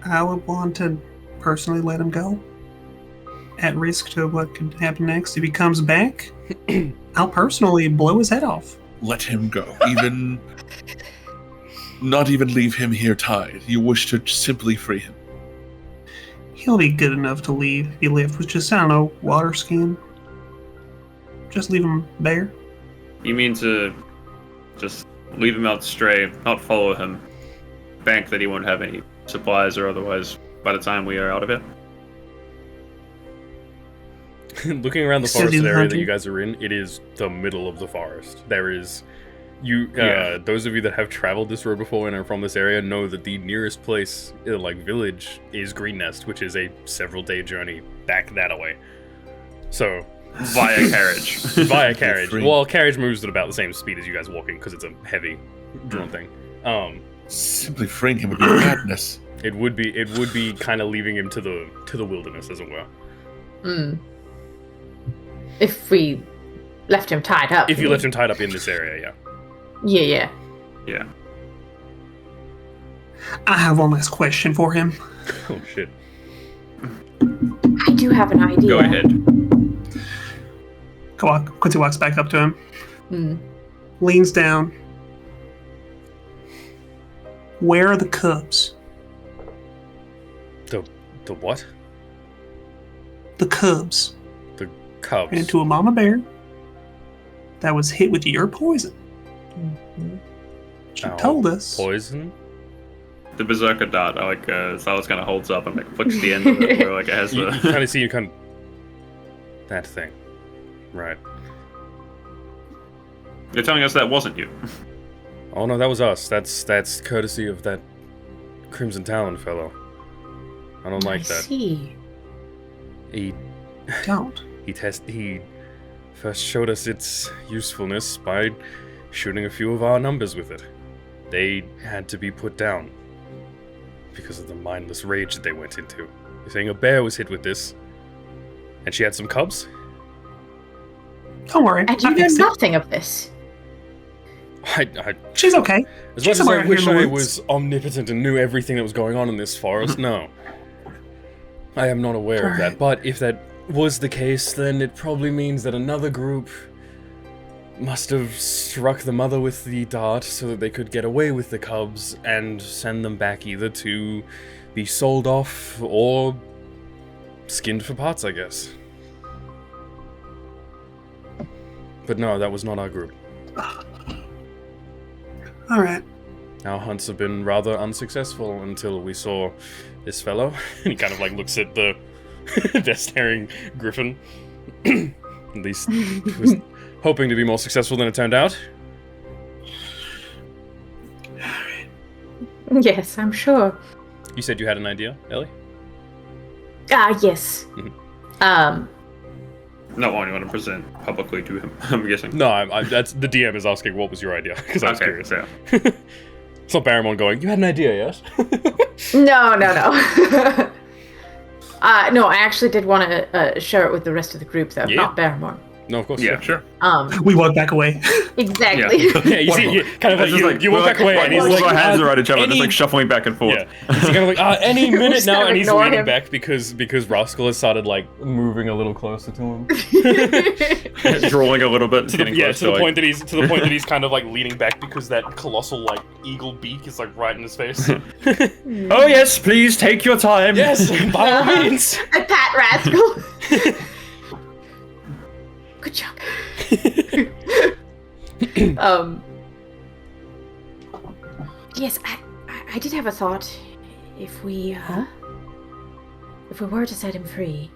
I would want to personally let him go. At risk to what could happen next. If he comes back, I'll personally blow his head off. Let him go. Not even leave him here tied. You wish to simply free him. He'll be good enough to leave if he left with just, I don't know, water skin. Just leave him bare. You mean to just leave him out stray, not follow him, bank that he won't have any supplies or otherwise by the time we are out of it? Looking around the Says forest he's area that hunting. you guys are in, it is the middle of the forest. There is, Yeah. those of you that have traveled this road before and are from this area know that the nearest place, village, is Green Nest, which is a several-day journey back that way. So, Via carriage. via carriage. free. Well, carriage moves at about the same speed as you guys walking because it's a heavy drawn thing. Simply freeing him would be madness. It would be kind of leaving him to the wilderness, as it were. If we left him tied up. If you left him tied up in this area, yeah. Yeah. Yeah. I have one last question for him. Oh shit. I do have an idea. Go ahead. Quincy walks back up to him, Mm. leans down. Where are the cubs? The what? The cubs. The cubs. Ran into a mama bear that was hit with your poison. Mhm. She Our told us. Poison? The berserker dart, Silas kind of holds up and flicks the end of it where it has You the... kind of see that thing. Right. You're telling us that wasn't you. Oh no, that was us. That's courtesy of that Crimson Talon fellow. I don't like I that. see. He Don't. he first showed us its usefulness by shooting a few of our numbers with it. They had to be put down because of the mindless rage that they went into. You're saying a bear was hit with this, and she had some cubs? Don't worry. And you I know fixed it. nothing of this. She's okay. As She's much as somewhere I out wish here in the I woods. was omnipotent and knew everything that was going on in this forest, no. I am not aware of that, Alright. but if that was the case, then it probably means that another group must have struck the mother with the dart so that they could get away with the cubs and send them back either to be sold off or skinned for parts, I guess. But no, that was not our group. All right. Our hunts have been rather unsuccessful until we saw this fellow. And he kind of looks at the staring griffin. At least he was hoping to be more successful than it turned out. Yes, I'm sure. You said you had an idea, Ellie? Yes. Mhm. Not one you want to present publicly to him, I'm guessing. No, I that's the DM is asking what was your idea because I was Okay, curious. so It's not Baramorn going, you had an idea, yes? No. No, I actually did want to share it with the rest of the group, though, Yeah. not Baramorn. No, of course. yeah, sure. We walk back away. Exactly. Yeah, you see, kind of you walk back away and he's Both like, our hands are at each other, any- just shuffling back and forth. Yeah, he's kind of like, any minute Just now, kind of and he's ignore leaning him. back because Rascal has started moving a little closer to him. Drooling a little bit. to the point that he's kind of leaning back because that colossal eagle beak is right in his face. Oh yes, please take your time. Yes, by all means. A pat rascal. Good job. Yes, I did have a thought. If we were to set him free,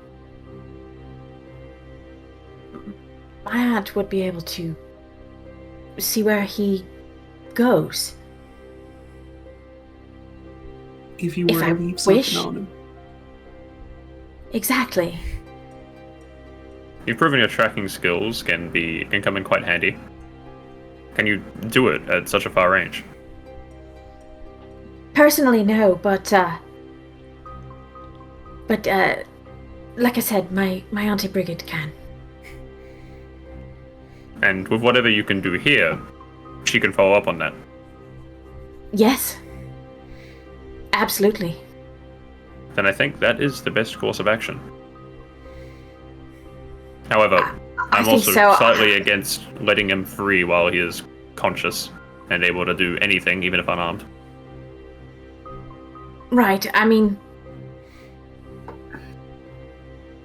my aunt would be able to see where he goes. If you If were I to leave something wish. on him. Exactly. You've proven your tracking skills can come in quite handy. Can you do it at such a far range? Personally, no, but like I said, my Auntie Brigid can. And with whatever you can do here, she can follow up on that. Yes. Absolutely. Then I think that is the best course of action. However, I'm think also so. slightly against letting him free while he is conscious and able to do anything, even if unarmed. Right, I mean,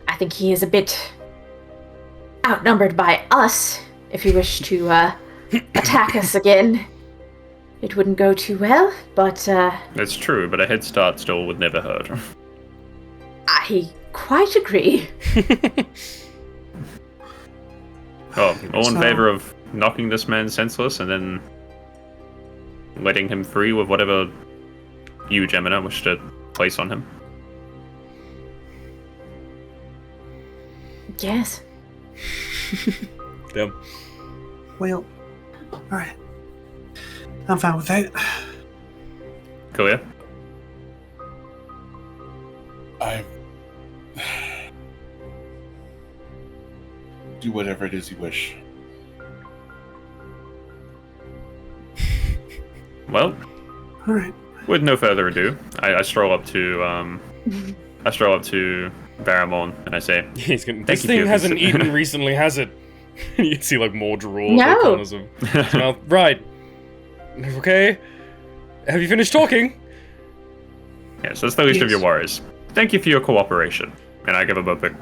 I think he is a bit outnumbered by us. If you wish to attack us again, it wouldn't go too well, but It's true, but a head start still would never hurt. I quite agree. Oh, all in So- favor of knocking this man senseless and then letting him free with whatever you, Gemina, wish to place on him. Yes. Damn. Well, alright. I'm fine with that. Clear? I do whatever it is you wish. Well, Alright. with no further ado, I stroll up to Baramorn and I say, He's gonna, Thank this you for thing your hasn't visit." eaten recently, has it? You can see like more drool at No. the corners of his mouth. Right. Okay. Have you finished talking? yes, that's the least of Yes. your worries. Thank you for your cooperation. And I give him a big,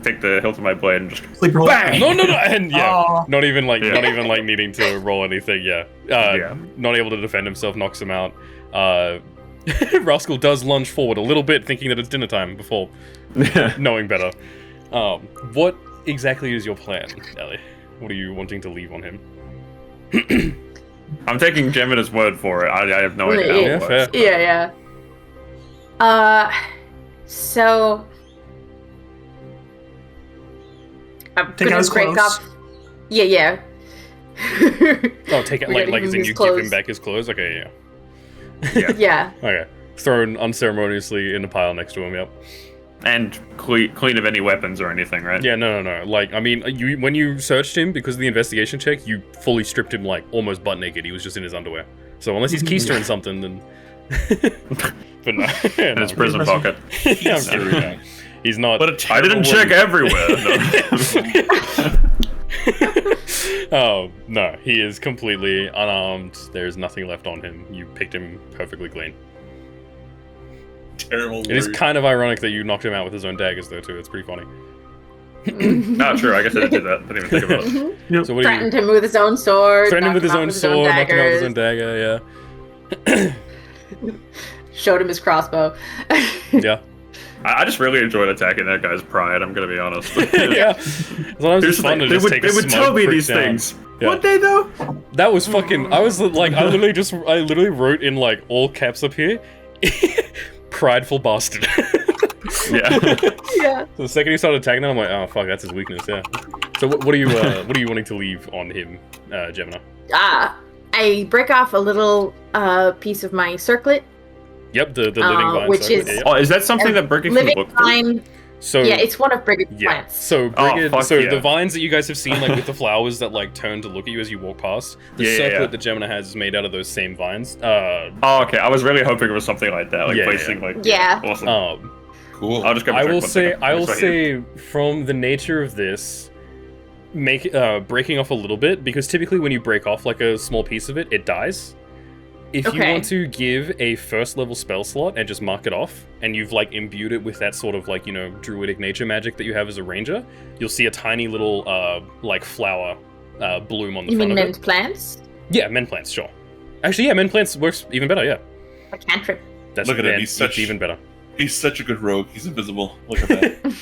take the hilt of my blade and just Sleep roll. bang! No, and yeah, Aw. not even like Yeah. needing to roll anything. Yeah, Yeah. not able to defend himself, knocks him out. Rascal does lunge forward a little bit, thinking that it's dinner time before knowing better. What exactly is your plan, Ellie? What are you wanting to leave on him? I'm taking Gemina's word for it. I have no idea how Yeah, it works. fair. Yeah. So I'm Take out gonna his break clothes. off. Yeah. Oh, take it We're like gonna as give him in you his give him clothes. back his clothes. Okay, Yeah. okay. Thrown unceremoniously in a pile next to him. Yep. And clean of any weapons or anything, right? Yeah, no. Like, I mean, you when you searched him because of the investigation check, you fully stripped him like almost butt naked. He was just in his underwear. So unless he's keystering something, then. But no, In his prison pocket. Yeah, I'm kidding. Yeah. He's not. What a I terrible didn't check word. everywhere. No. Oh no, he is completely unarmed. There's nothing left on him. You picked him perfectly clean. Terrible It is word. kind of ironic that you knocked him out with his own daggers, though. Too. It's pretty funny. Not true. I guess I didn't do that. I didn't even think about it. Yep. So what do you? Threatened him with his own sword. Threatened him with knocked his him out own sword, knocked him out with his own daggers, dagger. Yeah. Showed him his crossbow. Yeah. I just really enjoyed attacking that guy's pride. I'm gonna be honest. Yeah. Sometimes it's fun to they just take a would smug tell me prick these down. things. Yeah. Would they though? That was fucking. I was like, I literally wrote in like all caps up here, prideful bastard. Yeah. Yeah. So the second he started attacking them, I'm like, oh fuck, that's his weakness. Yeah. So what are you wanting to leave on him, Gemina? I break off a little piece of my circlet. Yep, the living vine. which circlet, is- yeah. Oh, is that something that Brigid can Living look through? vine. So Yeah, it's one of Brigid's yeah. plants. So Brigid, fuck so yeah. the vines that you guys have seen, like with the flowers that like turn to look at you as you walk past, the Yeah, circlet yeah. that Gemina has is made out of those same vines. Oh, okay. I was really hoping it was something like that, like Yeah, placing like. Yeah. Awesome. Cool. I'll just go. I will say from the nature of this, breaking off a little bit, because typically when you break off like a small piece of it, it dies. If you Okay. want to give a first level spell slot and just mark it off, and you've like imbued it with that sort of like, you know, druidic nature magic that you have as a ranger, you'll see a tiny little like flower bloom on the You front mean of mint it. plants? Yeah, men plants, sure. Actually, yeah, men plants works even better. Yeah, A cantrip. that's Look at him, yeah, he's it's such- even better. He's such a good rogue. He's invisible. Look at that.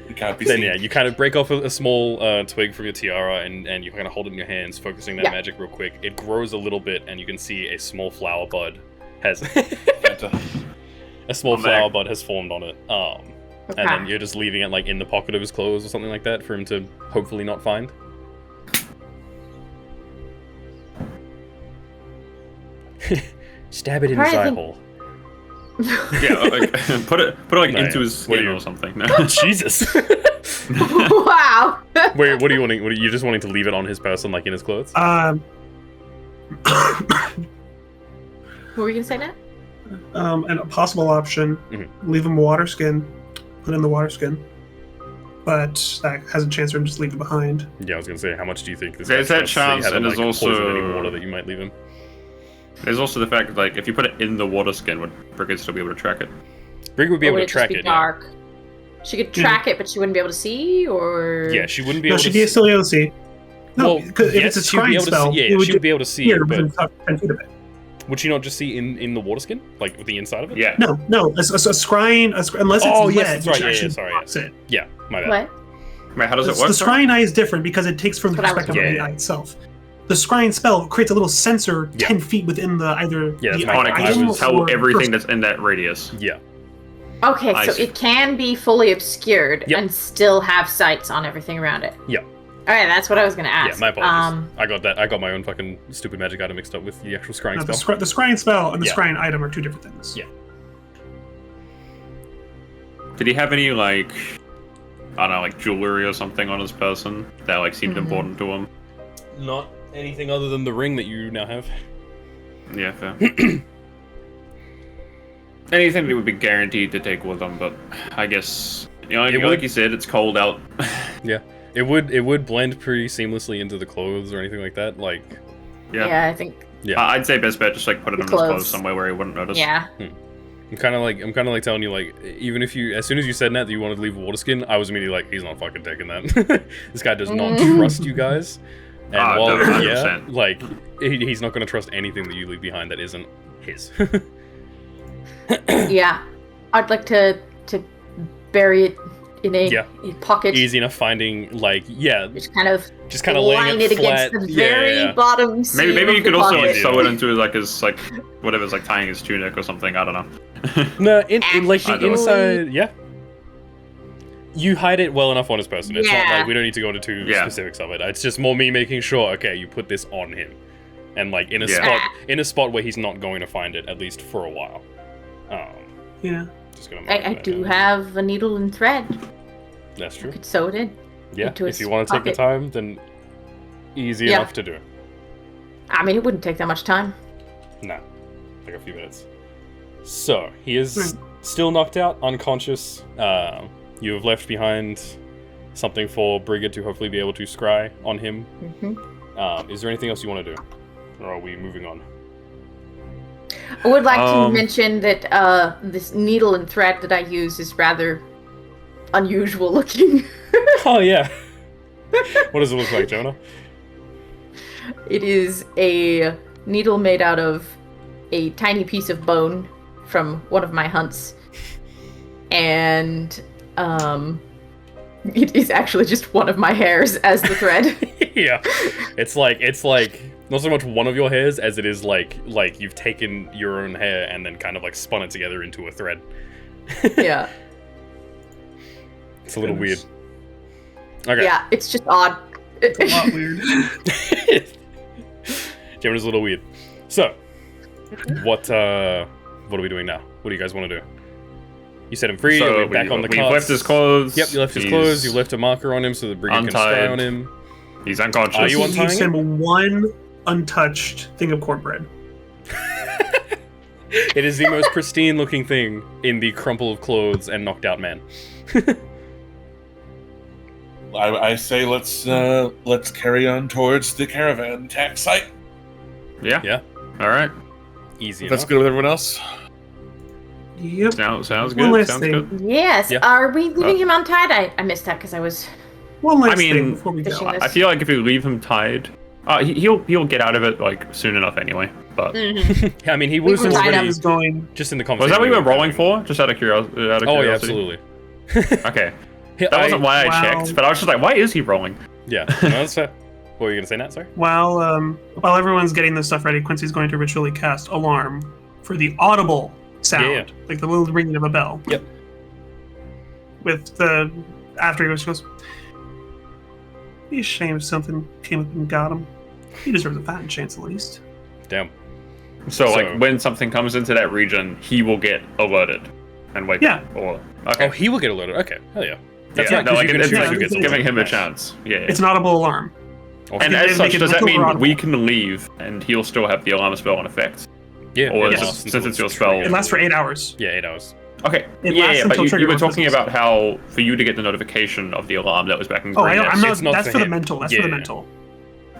He can't be Then seen. yeah, you kind of break off a small twig from your tiara and you kind of hold it in your hands, focusing that Yeah. magic real quick. It grows a little bit, and you can see a small flower bud has Fanta. a small Oh, man. flower bud has formed on it. And then Okay. you're just leaving it like in the pocket of his clothes or something like that for him to hopefully not find. Stab it in his Alright, eye then. hole. Yeah, like, put it like No, into yeah. his What do skin you- or something. No. Jesus. Wow. Wait, what are you wanting? What are you just wanting to leave it on his person, like in his clothes? What were you gonna say now? And a possible option: Mhm. leave him water skin, put in the water skin. but that has a chance for him to just leave it behind. Yeah, I was gonna say, how much do you think this There's guy that trusts that you chance, haven't, and there's poisoned any also- water that you might leave him? There's also the fact that, like, if you put it in the water skin, would Brigid still be able to track it? Brigid would be Or able would to it just track be it. dark? She could track it, but she wouldn't be able to see, or Yeah, she wouldn't be No, able she'd to. be still able to see. No, Well, because if yes, it's a she'd be scrying able to spell, see. Yeah, it would she'd just be able to see, appear but within 10 feet of it. would she not just see in the water skin, like with the inside of it? Yeah. No, a scrying, unless it's Oh, lead, yes, that's right. which Yeah, yeah, actually sorry, blocks yeah. it. Yeah, my bad. what? Wait, how does The it work? scrying eye is different because it takes from the That's what I was perspective of the thinking. eye itself. The scrying spell creates a little sensor Yeah. 10 feet within the either Yeah, that's the my On it point. can item just tell or everything person. that's in that radius. Yeah. Okay, I so see. it can be fully obscured Yep. and still have sights on everything around it. Yeah. All right, that's what I was gonna ask. Yeah, my apologies. I got my own fucking stupid magic item mixed up with the actual scrying No, the, spell. the scrying spell and the Yeah. scrying item are two different things. Yeah. Did he have any, like, I don't know, like jewelry or something on his person that, like, seemed Mhm. important to him? Not anything other than the ring that you now have. Yeah, fair. Anything that would be guaranteed to take with him, but I guess, you know, It like would- you said, it's cold out. It would blend pretty seamlessly into the clothes or anything like that. Like, Yeah. I think. yeah. I'd say best bet just like put it The in his clothes clothes. somewhere where he wouldn't notice. Yeah. I'm kind of like telling you, like, even if you, as soon as you said that you wanted to leave water skin, I was immediately like, he's not fucking taking that. This guy does not trust you guys. And Ah, while, no, yeah, 100%. like, he's not going to trust anything that you leave behind that isn't his. Yeah. I'd like to bury it in a Yeah. pocket. Easy enough finding, like, yeah, Just kind of laying line it it flat. against the Yeah, very yeah, yeah. bottom seam Maybe you of could the also pocket. like Yeah. sew it into his like whatever's like tying his tunic or something. I don't know. No, in like the Actually- inside, yeah. You hide it well enough on his person. It's not Yeah. like we don't need to go into too Yeah. specifics of it. It's just more me making sure. Okay, you put this on him, and like in a Yeah. spot where he's not going to find it at least for a while. Yeah. Just gonna. I do have a needle and thread. That's I true. could sew it in. Yeah, into if his you want to take the pocket. time, then easy Yeah. enough to do. I mean, it wouldn't take that much time. Nah, like a few minutes. So he is still knocked out, unconscious. You have left behind something for Brigid to hopefully be able to scry on him. Hmm. Is there anything else you want to do, or are we moving on? I would like to Um, mention that this needle and thread that I use is rather unusual looking. Oh yeah. What does it look like, Jonah? It is a needle made out of a tiny piece of bone from one of my hunts. And it is actually just one of my hairs as the thread. Yeah, it's like not so much one of your hairs as it is like you've taken your own hair and then kind of like spun it together into a thread. Yeah. It's a little Goodness. weird. Okay. Yeah, it's just odd. It's a lot weird. Jonah's a little weird. So, what are we doing now? What do you guys want to do? You set him free. So You're back on the we've carts. left his clothes. Yep, you left his He's clothes. You left a marker on him so the brigade can spy untied. on him. He's unconscious. Are you He untying leaves him one untouched thing of cornbread. It is the most pristine looking thing in the crumple of clothes and knocked out man. I say let's carry on towards the caravan tax site. Yeah. Yeah. All right. Easy That's enough. good with everyone else. Yep. Sounds One good. last Sounds thing. good. Yes. Yeah. Are we leaving him untied? I missed that because I was. One last I mean, thing before we go. fishing I feel like if you leave him tied, he'll get out of it like soon enough anyway. But I mean, he We was were tied already up. Is going. just in the was conversation. that what you were were rolling having. for? Just out of curiosity. Oh yeah, absolutely. Okay. Yeah, That wasn't why I Wow. checked, but I was just like, why is he rolling? Yeah, no, that's fair. What were you gonna say, Nat? Sorry. While everyone's getting this stuff ready, Quincy's going to ritually cast alarm for the audible sound, Yeah. like the little ringing of a bell. Yep. With the after he goes, be ashamed if something came up and got him. He deserves a fighting chance at least. Damn. So, So- like, when something comes into that region, he will get alerted and wake Yeah. up. Or okay. Oh, he will get alerted. Okay, hell yeah. That's yeah, right, no, 'cause like you can it's choose like who gets giving alerted. him a Nice. chance. Yeah. yeah. It's an audible alarm. Awesome. And They as make such, it does that look mean audible. we can leave and he'll still have the alarm spell in effect? Yeah, Or it is it- lasts since until it's your spell- It lasts for 8 hours. Yeah, 8 hours. Okay. It Yeah, lasts yeah, but until you trigger were once talking it's- about how for you to get the notification of the alarm that was back in Oh, green. I'm not. It's not That's for for the him. mental. That's Yeah. for the mental.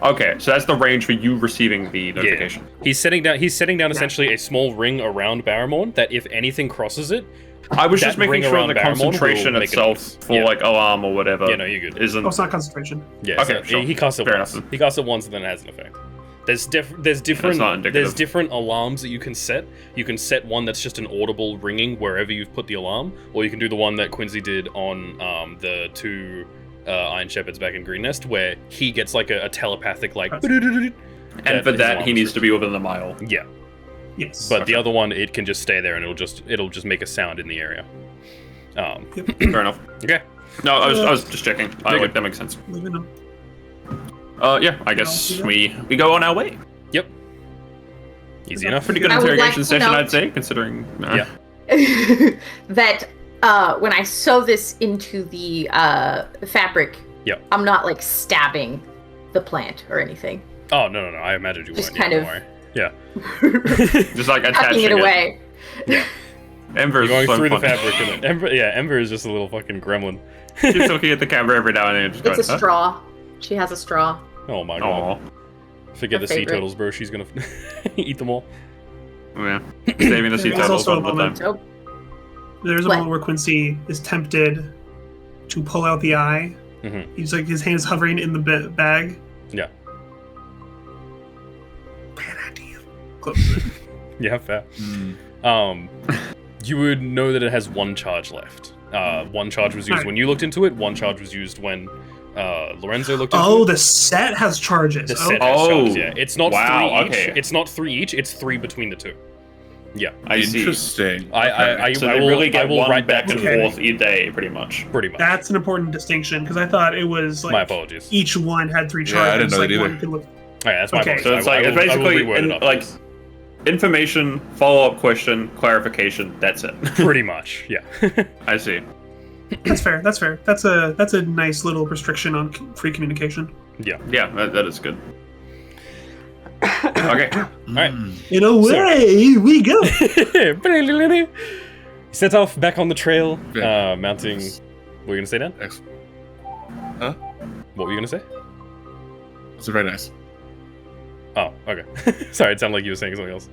Okay, so that's the range for you receiving the notification. He's setting down essentially a small ring around Baramorn that if anything crosses it, I was that just making ring sure around the Baramorn concentration will make a itself noise. for Yeah. like alarm or whatever Yeah, no, you're good. isn't. Oh, it's not concentration. Yeah, Okay, so sure. he casts it Fair once. enough. He casts it once and then it has an effect. There's not different indicative. alarms that you can set. You can set one that's just an audible ringing wherever you've put the alarm, or you can do the one that Quincy did on the two Iron Shepherds back in Green Nest, where he gets like a telepathic like. And for that, he needs to be within the mile. Yeah, Yes. but the other one, it can just stay there and it'll just make a sound in the area. Fair enough. Okay. No, I was just checking. Okay. That makes sense. Leaving them. Yeah, I guess we go on our way. Yep. Easy enough. Pretty good I would like interrogation to session, note- I'd say, considering. Yeah. that when I sew this into the fabric, Yep. I'm not like stabbing the plant or anything. Oh no. I imagined you Just weren't. kind Yeah, of- don't worry. Just like Tucking attaching it away. Ember You're is going so through funny. the fabric and Ember is just a little fucking gremlin. She's looking at the camera every now and then. Just It's a going, straw. She has a straw. Oh my Huh? god. Aw. Forget Her the sea favorite. turtles, bro. She's gonna eat them all. Yeah. Saving the sea There's turtles also a one more moment- time. Nope. There's a What? moment where Quincy is tempted to pull out the eye. Mhm. He's like his hands hovering in the bag. Yeah. Bad idea. Close. Yeah, fair. Hmm. You would know that it has one charge left. One charge was used Alright. when you looked into it. One charge was used when Lorenzo looked into Oh, it. the set has charges. The Oh, set has Oh. charges, yeah. It's not Wow, 3 each. okay. It's not 3 each. It's 3 between the two. Yeah, I see. Interesting. I So I they will, really I get will one write back that and to you. forth each day, pretty much. Pretty much. That's an important distinction because I thought it was like My apologies. each one had 3 Yeah, I didn't charges. know like that one either. could look. Alright, that's my Okay. apologies. So it's like I it's will basically reword it after like this. information, follow-up question, clarification. That's it. Pretty much, yeah. I see. That's fair. That's fair. That's a nice little restriction on free communication. Yeah. Yeah, that is good. Okay. Alright. In a way, we go. Set off back on the trail, Yeah. mounting. What were you gonna say, Dan? Excellent. What were you gonna say? It's very nice. Oh, okay. Sorry, it sounded like you were saying something else.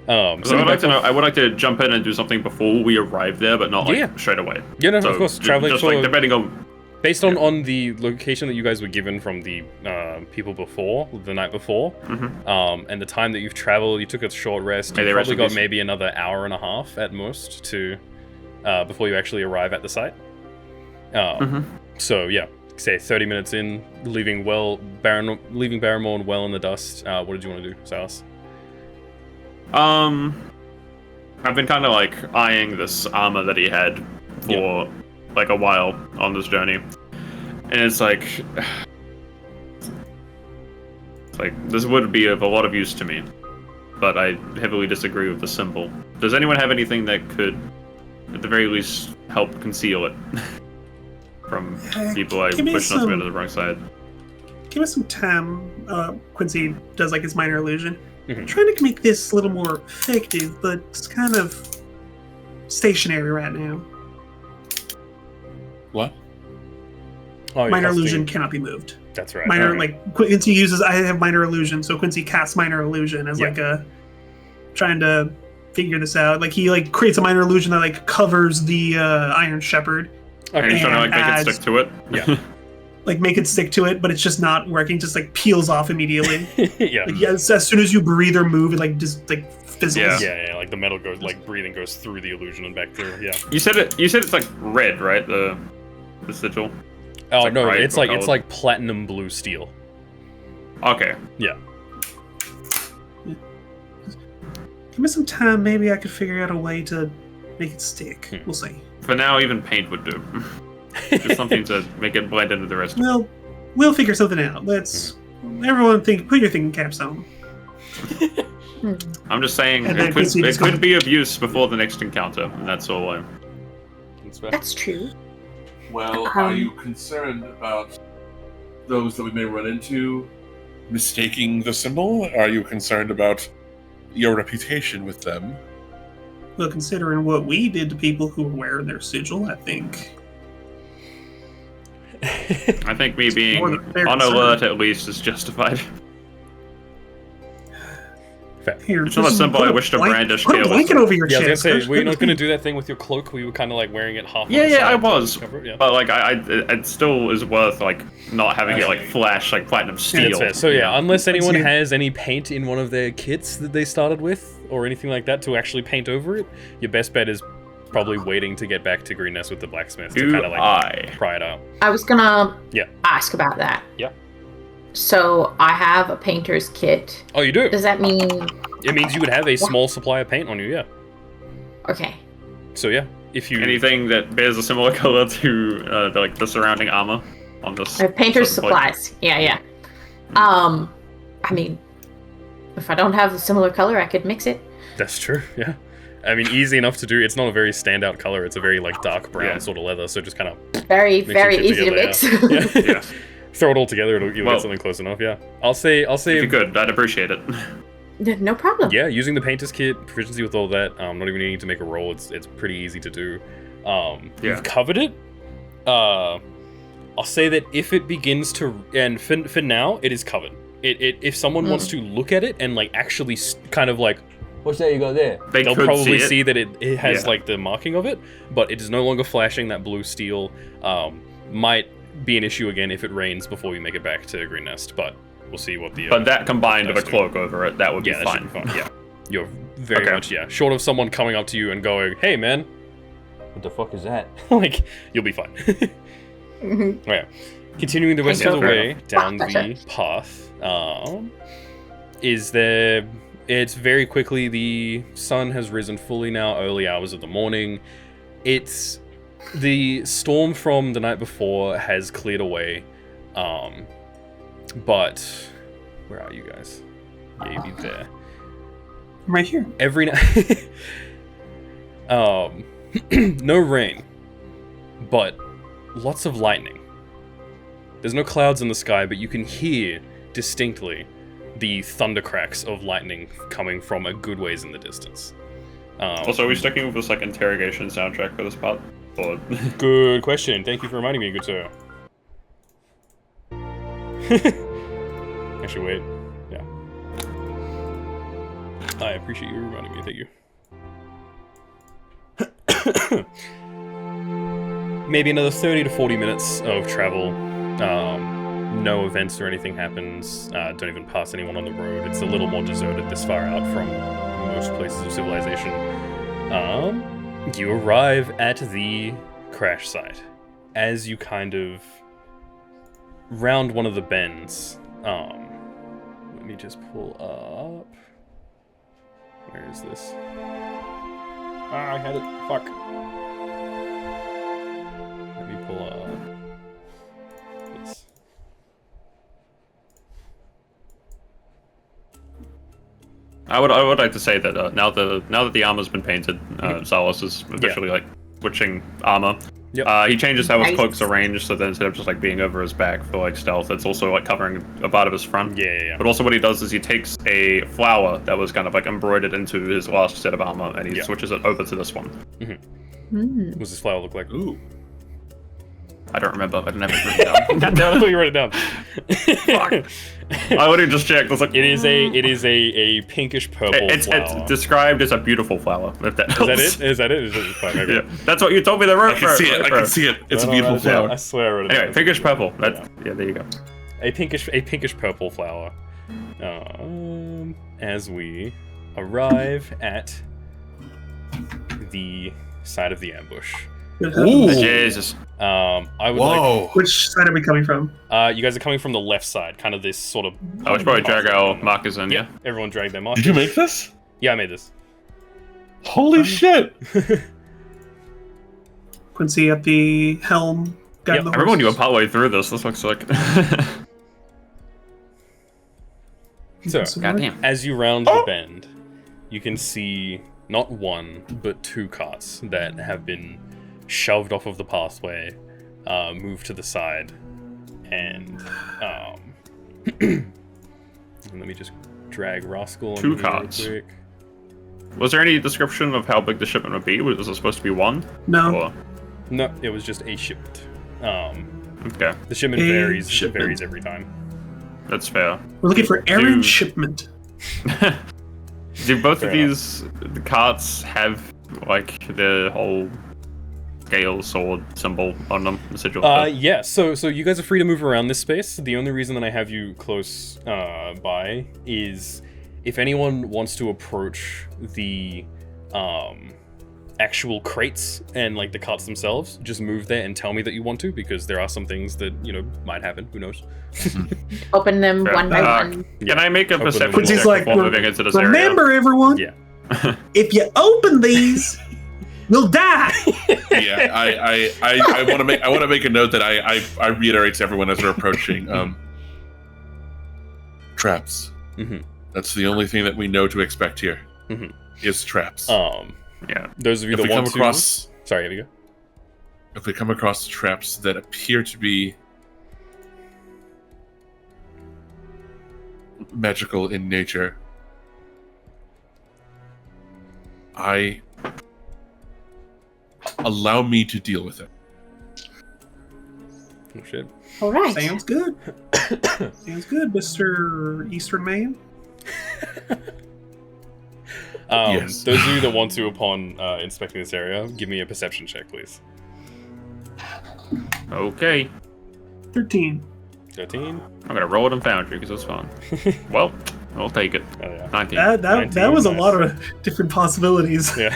So I would like to jump in and do something before we arrive there, but not like Yeah. straight away. Yeah, no, So of course. ju- Traveling just for like depending on based on the location that you guys were given from the people before the night before, and the time that you've traveled, you took a short rest. May You they rest probably in got peace. maybe another hour and a half at most to before you actually arrive at the site. So yeah, say 30 minutes in, leaving Baramorn well in the dust. What did you want to do, Salas? I've been kind of like eyeing this armor that he had for like a while on this journey, and it's like this would be of a lot of use to me, but I heavily disagree with the symbol. Does anyone have anything that could, at the very least, help conceal it from people I give me wish not to be some- to the wrong side? Give us some time. Quincy does like his minor illusion. Mhm. Trying to make this a little more effective, but it's kind of stationary right now. What? Oh, you're Minor casting- illusion cannot be moved. That's right. Minor, Alright. like Quincy uses. I have minor illusion, so Quincy casts minor illusion as Yeah. like a trying to figure this out. Like he like creates a minor illusion that like covers the Iron Shepherd, And he's Okay. trying to like make adds- it stick to it. Yeah. like make it stick to it, but it's just not working. Just like peels off immediately. yeah. Like yes, as soon as you breathe or move, it like just like fizzles. Yeah. Yeah, like the metal goes, like breathing goes through the illusion and back through. Yeah. You said it's like red, right? The sigil. Oh like no, bright it's or like colored. platinum blue steel. Okay. Yeah. Give me some time. Maybe I could figure out a way to make it stick. We'll see. For now, even paint would do. Just something to make it blend into the rest. We'll figure something out. Let's everyone put your thinking caps on. I'm just saying And then it Quincy could just goes- be of use before the next encounter, and that's all I. That's true. Well, are you concerned about those that we may run into mistaking the symbol? Are you concerned about your reputation with them? Well, considering what we did to people who were wearing their sigil, I think. I think me being more than fair on concern. alert at least is justified. Here, It's not just as simple, put I a wish to blank- brandish Put a carelessly. blanket over your Yeah, I was chest. gonna say, were you not gonna do that thing with your cloak where you were kind of like wearing it half on Yeah, the yeah, side I to was. cover it? Yeah. But like, it still is worth like not having it like flash like platinum steel. That's fair. So yeah, unless anyone you- has any paint in one of their kits that they started with, or anything like that to actually paint over it, your best bet is probably waiting to get back to Green Nest with the blacksmith to Do kind of like I? pry it out. I was gonna Yeah. ask about that. Yeah. So I have a painter's kit. Oh, you do? Does that mean It means you would have a small supply of paint on you, yeah. okay? So yeah, if you Anything that bears a similar color to the surrounding armor on this. I have painter's certain plate. supplies. Yeah. I mean, if I don't have a similar color, I could mix it. That's true, yeah. I mean, easy enough to do. It's not a very standout color. It's a very like dark brown Yeah. sort of leather. So just kind of Very, Mix very your shit easy to together, mix. yeah. Yeah. Throw it all together. You'll Well- get something close enough. Yeah. I'll say. If you could, I'd appreciate it. No problem. Yeah, using the painter's kit, proficiency with all that. Not even needing to make a roll. It's pretty easy to do. Yeah. You've covered it. I'll say that if it begins to, and for now, it is covered. If someone wants to look at it and like actually kind of like, what's that you got there? They They'll could probably see see it. that it has Yeah. like the marking of it, but it is no longer flashing that blue steel. Might be an issue again if it rains before you make it back to Green Nest, but we'll see what the. But that combined with a That's cloak over it, that would yeah, be that fine. should be fine. Yeah, you're very Okay. much short of someone coming up to you and going, "Hey, man, what the fuck is that?" Like, you'll be fine. Mhm. Yeah. Continuing the rest Thank of the you. way down Gotcha. the path, is there? It's very quickly. The sun has risen fully now. Early hours of the morning. It's the storm from the night before has cleared away, but where are you guys? Yeah, you'd be there. I'm right here. Every night. No rain, but lots of lightning. There's no clouds in the sky, but you can hear distinctly the thunder cracks of lightning coming from a good ways in the distance. Also, are we sticking with this like interrogation soundtrack for this part? Or... Good question. Thank you for reminding me, good sir. Actually, wait. Yeah. I appreciate you reminding me. Thank you. Maybe another 30 to 40 minutes of travel. No events or anything happens. Don't even pass anyone on the road. It's a little more deserted this far out from most places of civilization. You arrive at the crash site. As you kind of round one of the bends, let me just pull up. Where is this? Ah, I had it. Fuck. Let me pull up this. I would like to say that now that the armor's been painted, Salos is officially like switching armor. Yep. He changes how his Nice. cloak's arranged, so then instead of just like being over his back for like stealth, it's also like covering a part of his front. Yeah. But also what he does is he takes a flower that was kind of like embroidered into his last set of armor, and he Yeah. switches it over to this one. Mm. What does this flower look like? Ooh. I don't remember. I didn't have it written down. I thought you wrote it down. Fuck. I literally just checked. I was like, It is a pinkish purple it's flower. described as a beautiful flower. If that Is helps. that it? Is that it? Is it fine, okay. Yeah, that's what you told me the word I can see it. I can see it. It's a No, beautiful I wrote it down. flower. I swear I wrote it Anyway, down. pinkish purple. That's yeah. There you go. A pinkish purple flower. As we arrive at the side of the ambush. Good Ooh. heavens. Jesus. I would like. Whoa. Which side are we coming from? You guys are coming from the left side, kind of this sort of. I should probably drag our markers in. Yeah. Everyone drag their markers. Did you make this? Yeah, I made this. Holy shit. Quincy at the helm. Guide Yep. the I remember when you were horses. partway through this. This looks like. So, Goddamn. as you round the bend, you can see not one, but two carts that have been shoved off of the pathway, moved to the side, and let me just drag Rascal Two onto here real carts. quick. Was there any description of how big the shipment would be? Was it supposed to be one? No. Or... No, it was just a shipment. Okay. The shipment A varies shipment. every time. That's fair. We're looking for errand Dude. shipment. Do both Fair of these the carts have like the whole scale sword symbol on them? The sigil? Yeah, so you guys are free to move around this space. The only reason that I have you close by is if anyone wants to approach the actual crates and like the carts themselves, just move there and tell me that you want to, because there are some things that, you know, might happen. Who knows? Open them Fair. one by one. Can I make a Open perception them. check He's like, before moving into this area? remember, everyone, Yeah. if you open these, you'll die. Yeah, I want to make a note that I reiterate to everyone as we're approaching. Traps. Mhm. That's the only thing that we know to expect here. Mhm. Is traps. Yeah. Those of you If that we come want across, to... Sorry, here we go. if we come across traps that appear to be magical in nature, allow me to deal with it. Oh, shit. All right. Sounds good. Sounds good, Mr. Eastern Man. Yes. Those of you that want to, upon inspecting this area, give me a perception check, please. Okay. 13. 13? I'm gonna roll it in Foundry because it's fun. Well, I'll take it. Oh, yeah. 19. That 19, was a nice. lot of different possibilities. Yeah.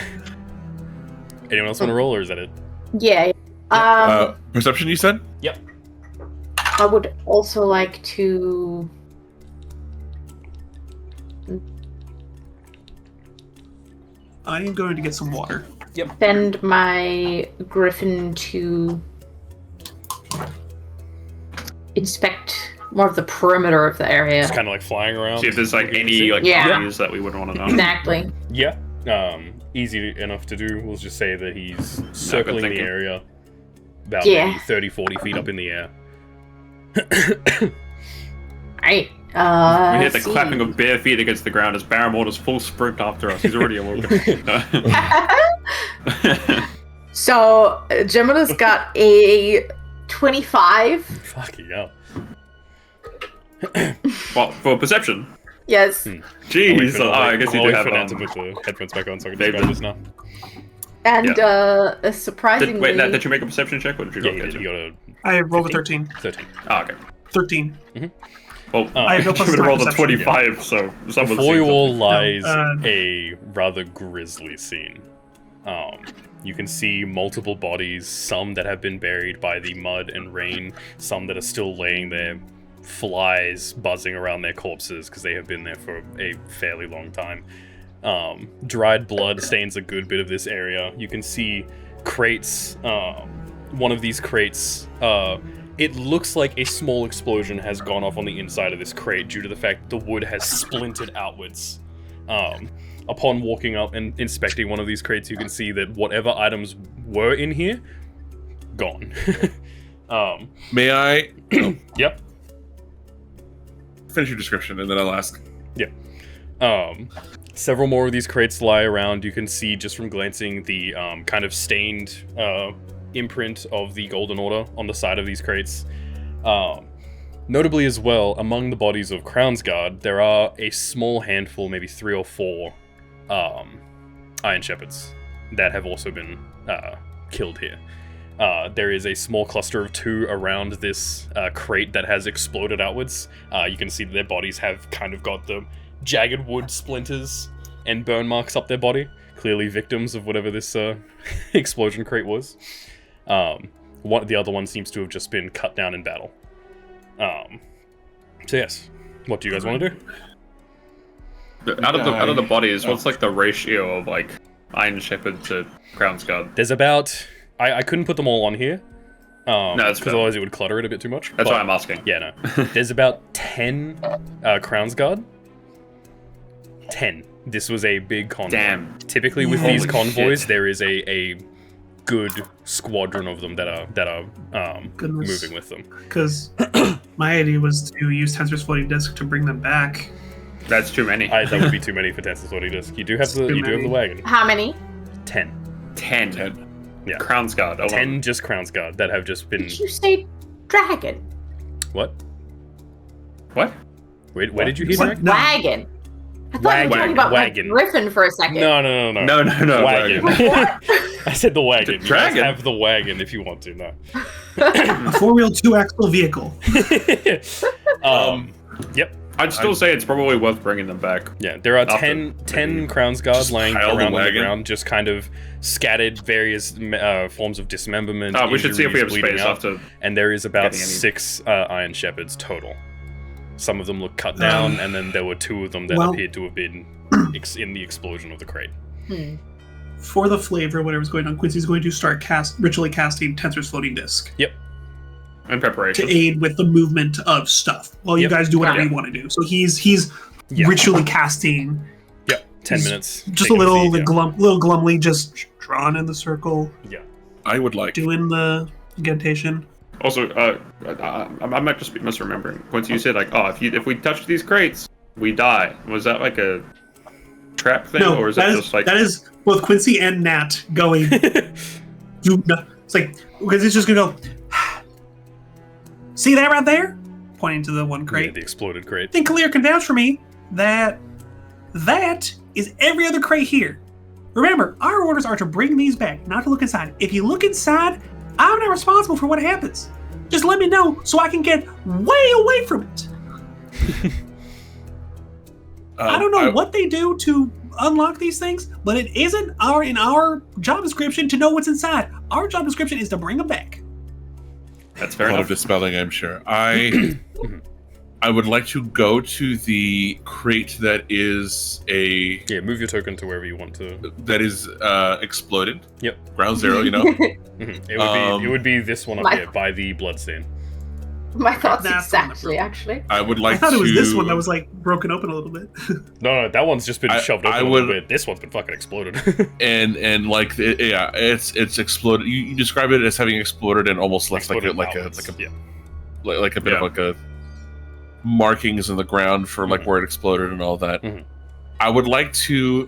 Anyone else want to roll, or is that it? Yeah. Perception, you said? Yep. I would also like to. I am going to get some water. Send my griffin to inspect more of the perimeter of the area. Just kind of like flying around. See if there's like any like Yeah. bodies that we wouldn't want to know. Exactly. Yeah. Easy enough to do. We'll just say that he's circling the thinking. area about Yeah. maybe 30, 40 feet up in the air. Right. We hear the see. clapping of bare feet against the ground as Baramorn is full sprint after us. He's already awoken. So Gemini's got a 25. Fucking hell. Well, for perception. Yes. Jeez, I guess you do have to put the headphones back on so I can They've describe this now. And surprisingly. Wait, did you make a perception check or did you Yeah, go get you it? got I rolled a 15? 13. 13. Ah, okay. 13. Well, I have no you plus would have rolled a perception. 25, so someone Before you sees all something. lies No, a rather grisly scene. You can see multiple bodies, some that have been buried by the mud and rain, some that are still laying there, flies buzzing around their corpses because they have been there for a fairly long time. Dried blood stains a good bit of this area. You can see crates. One of these crates, it looks like a small explosion has gone off on the inside of this crate due to the fact the wood has splintered outwards. Upon walking up and inspecting one of these crates, you can see that whatever items were in here, gone. May I Yep. finish your description and then I'll ask? Several more of these crates lie around. You can see just from glancing the kind of stained imprint of the Golden Order on the side of these crates. Notably as well, among the bodies of Crownsguard, there are a small handful, maybe 3 or 4 Iron Shepherds that have also been killed here. There is a small cluster of 2 around this crate that has exploded outwards. You can see that their bodies have kind of got the jagged wood splinters and burn marks up their body. Clearly victims of whatever this explosion crate was. The other one seems to have just been cut down in battle. So yes, what do you guys want to do? Out of the bodies, what's like the ratio of like Iron Shepherd to Crown's Guard? There's about... I couldn't put them all on here. No, that's because fair. otherwise it would clutter it a bit too much. That's but- why I'm asking. Yeah, no. There's about 10 Crown's Guard. 10. This was a big convoy. Damn. Typically with Holy these convoys, shit. there is a good squadron of them that are Goodness. moving with them. Because my idea was to use Tensor's floating disk to bring them back. That's too many. That would be too many for Tessa's floating disc. You do have the many. wagon. How many? 10. 10. Yeah. Crown's Guard. 10 just Crown's Guard that have just been. Did you say dragon? What? What? Where did you hear What? dragon? No. Wagon. I thought you were talking about Wagon. like Griffin for a second. No. No. Wagon. I said the wagon. The You guys dragon? have the wagon if you want to. No. A four-wheel, two-axle vehicle. Yep. I'd still say it's probably worth bringing them back. Yeah, there are After 10 Crown's Guard Just lying pile the around on the wagon. ground, just kind of scattered various forms of dismemberment. We should see if we have injuries, bleeding space out, after. and there is about getting any- 6 Iron Shepherds total. Some of them look cut down, and then there were 2 of them that well- appeared to have been in the explosion of the crate. For the flavor, whatever's going on, Quincy's going to start ritually casting Tensor's floating disc In preparation. to aid with the movement of stuff. While you Yep. guys do whatever Yeah. you want to do. So he's Yeah. ritually casting. Yep, 10 He's minutes. Just a taking little, seed, little glumly, just drawn in the circle, yeah. I would like. doing the incantation. Also, I might just be misremembering. Once you said like, oh, if we touch these crates, we die. Was that like a trap thing, No, or is it that is just like? that is both Quincy and Nat going. Do not. It's like because it's just gonna go. See that right there? Pointing to the one Yeah, crate. the exploded crate. I think Kalir can vouch for me that is every other crate here. Remember, our orders are to bring these back, not to look inside. If you look inside, I'm not responsible for what happens. Just let me know so I can get way away from it. I don't know what they do to unlock these things, but it isn't in our job description to know what's inside. Our job description is to bring them back. That's A fair lot of enough. dispelling, I'm sure. I would like to go to the crate that is Yeah, move your token to wherever you want to. exploded. Yep. Ground zero, you know. It would be this one up My- here by the bloodstain. My thoughts That's the one that exactly, broke. actually. I would like I thought to. it was this one that was like broken open a little bit. No, that one's just been shoved open I a little would- bit. This one's been fucking exploded. and like it's exploded. You describe it as having exploded and almost left like a Exploded like a outwards. like a Yeah. like a bit Yeah. of like a markings in the ground for like Mhm. where it exploded and all that. Mhm. I would like to.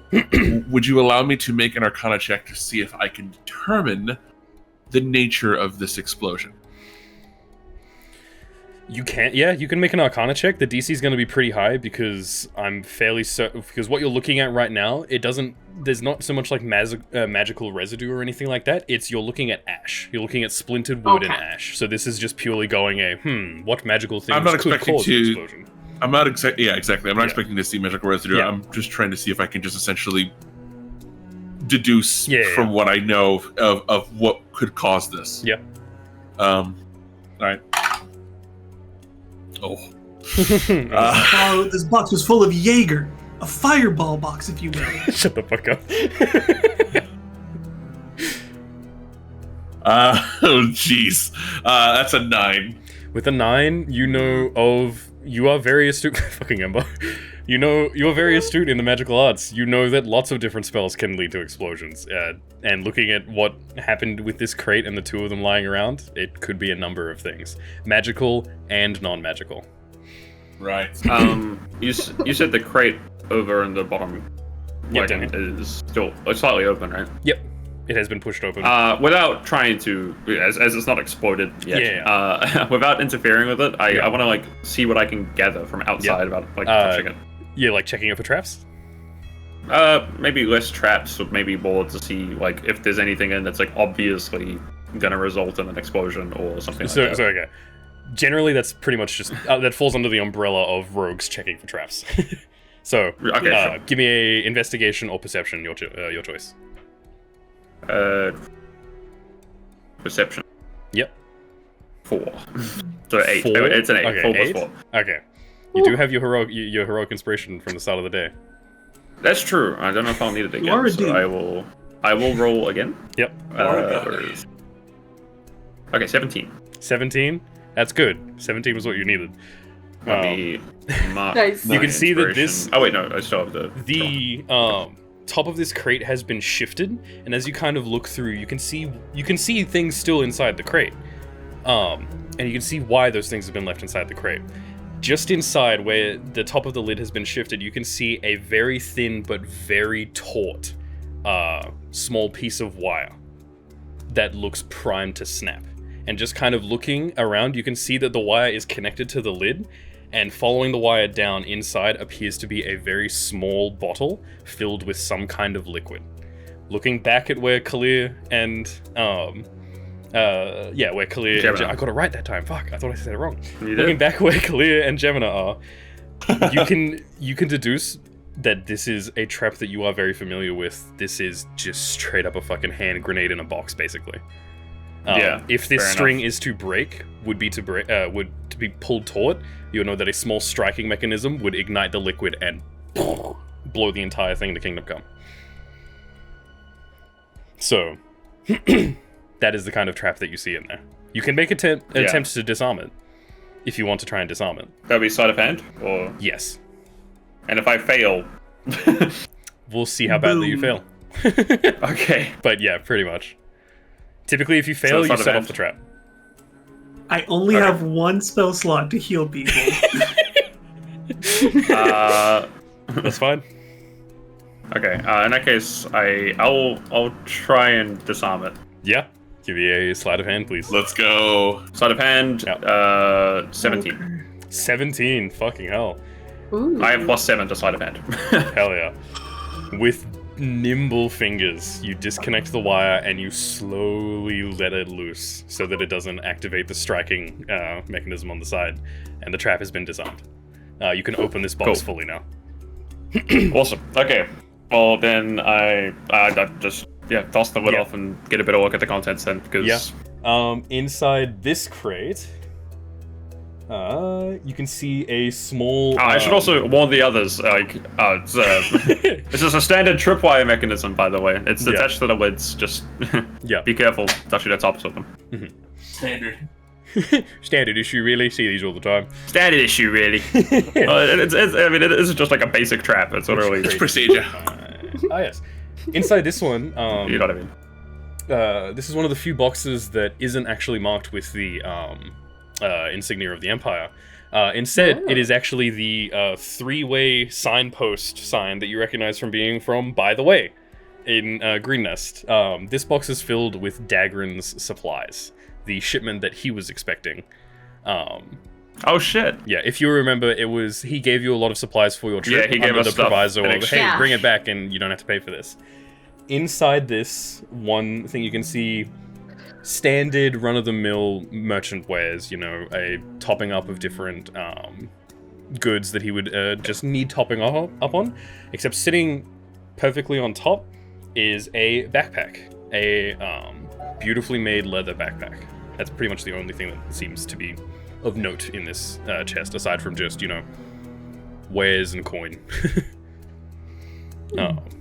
Would you allow me to make an Arcana check to see if I can determine the nature of this explosion? You can, yeah, you can make an Arcana check. The DC is going to be pretty high because I'm fairly certain, because what you're looking at right now, there's not so much like magical residue or anything like that. You're looking at ash. You're looking at splintered wood and Okay. ash. So this is just purely going what magical things I'm not could expecting cause to- an explosion? I'm not exactly. Yeah, exactly. I'm not Yeah. expecting to see magical residue. Yeah. I'm just trying to see if I can just essentially deduce Yeah, yeah, from yeah. what I know of what could cause this. Yeah. All right. Oh. Oh, this box was full of Jaeger. A fireball box, if you will. Shut the fuck up. Oh, jeez. That's a 9. With a 9, you are very astute. Fucking Ember. You're very astute in the magical arts. You know that lots of different spells can lead to explosions. And looking at what happened with this crate and the 2 of them lying around, it could be a number of things. Magical and non-magical. Right. You said the crate over in the bottom Yep, wagon down is still slightly open, right? Yep. It has been pushed open. Without trying to, as it's not exploded yet. Yeah. Without interfering with it, I Yeah. want to like see what I can gather from outside about like touching it. Yeah, like checking it for traps? Maybe less traps, or maybe more to see like if there's anything in that's like obviously gonna result in an explosion or something like that. So okay. Generally, that's pretty much just that falls under the umbrella of rogues checking for traps. So, Okay, sure. give me a investigation or perception, your choice. Perception. Yep. 4. So 8. 4? It's an 8. Okay, 4 plus 8? 4. Okay. You do have your heroic inspiration from the start of the day. That's true. I don't know if I'll need it You are a again. So demon. I will roll again. Yep. Where is- Okay, 17. 17. That's good. 17 was what you needed. Let me mark Nice. my You can see that inspiration. this- Oh wait, no, I still have The top of this crate has been shifted, and as you kind of look through, you can see things still inside the crate. And you can see why those things have been left inside the crate. Just inside where the top of the lid has been shifted, you can see a very thin but very taut small piece of wire that looks primed to snap. And just kind of looking around, you can see that the wire is connected to the lid, and following the wire down inside appears to be a very small bottle filled with some kind of liquid. Looking back at where Kalir and where Kalir and I got it right that time. Fuck, I thought I said it wrong. Looking back where Kalir and Gemina are, you can deduce that this is a trap that you are very familiar with. This is just straight up a fucking hand grenade in a box, basically. If this string is to break, would to be pulled taut, you'll know that a small striking mechanism would ignite the liquid and blow the entire thing to Kingdom Come. So, that is the kind of trap that you see in there. You can make attempts to disarm it, if you want to try and disarm it. That'll be sleight of hand, or yes. And if I fail, we'll see how badly you fail. Okay. But yeah, pretty much. Typically, if you fail, you set off the trap. I only have one spell slot to heal people. That's fine. Okay. In that case, I'll try and disarm it. Yeah. Give me a sleight of hand, please. Let's go. Sleight of hand. 17. 17. Fucking hell. Ooh. I have +7 to sleight of hand. Hell yeah. With nimble fingers, you disconnect the wire and you slowly let it loose so that it doesn't activate the striking mechanism on the side, and the trap has been disarmed. You can open this box fully now. Awesome. Okay. Well, then I just toss the lid off and get a better look at the contents then, because inside this crate, you can see a small. I should also warn the others. This is a standard tripwire mechanism, by the way. It's attached to the lids. Just be careful touching the tops of them. Standard. Standard issue, really. See these all the time. Standard issue, really. It isn't just like a basic trap. It's literally It's procedure. Yes. Inside this one, you know what I mean. this is one of the few boxes that isn't actually marked with the insignia of the Empire. Instead, it is actually the three-way signpost sign that you recognize from being from By the Way in Green Nest. This box is filled with Dagran's supplies, the shipment that he was expecting. Oh shit! Yeah, if you remember, he gave you a lot of supplies for your trip. Yeah, he gave us the stuff proviso in of, hey, bring it back and you don't have to pay for this. Inside this, one thing you can see, standard run-of-the-mill merchant wares, a topping up of different goods that he would just need topping up on, except sitting perfectly on top is a backpack, a beautifully made leather backpack. That's pretty much the only thing that seems to be of note in this chest, aside from just, wares and coin.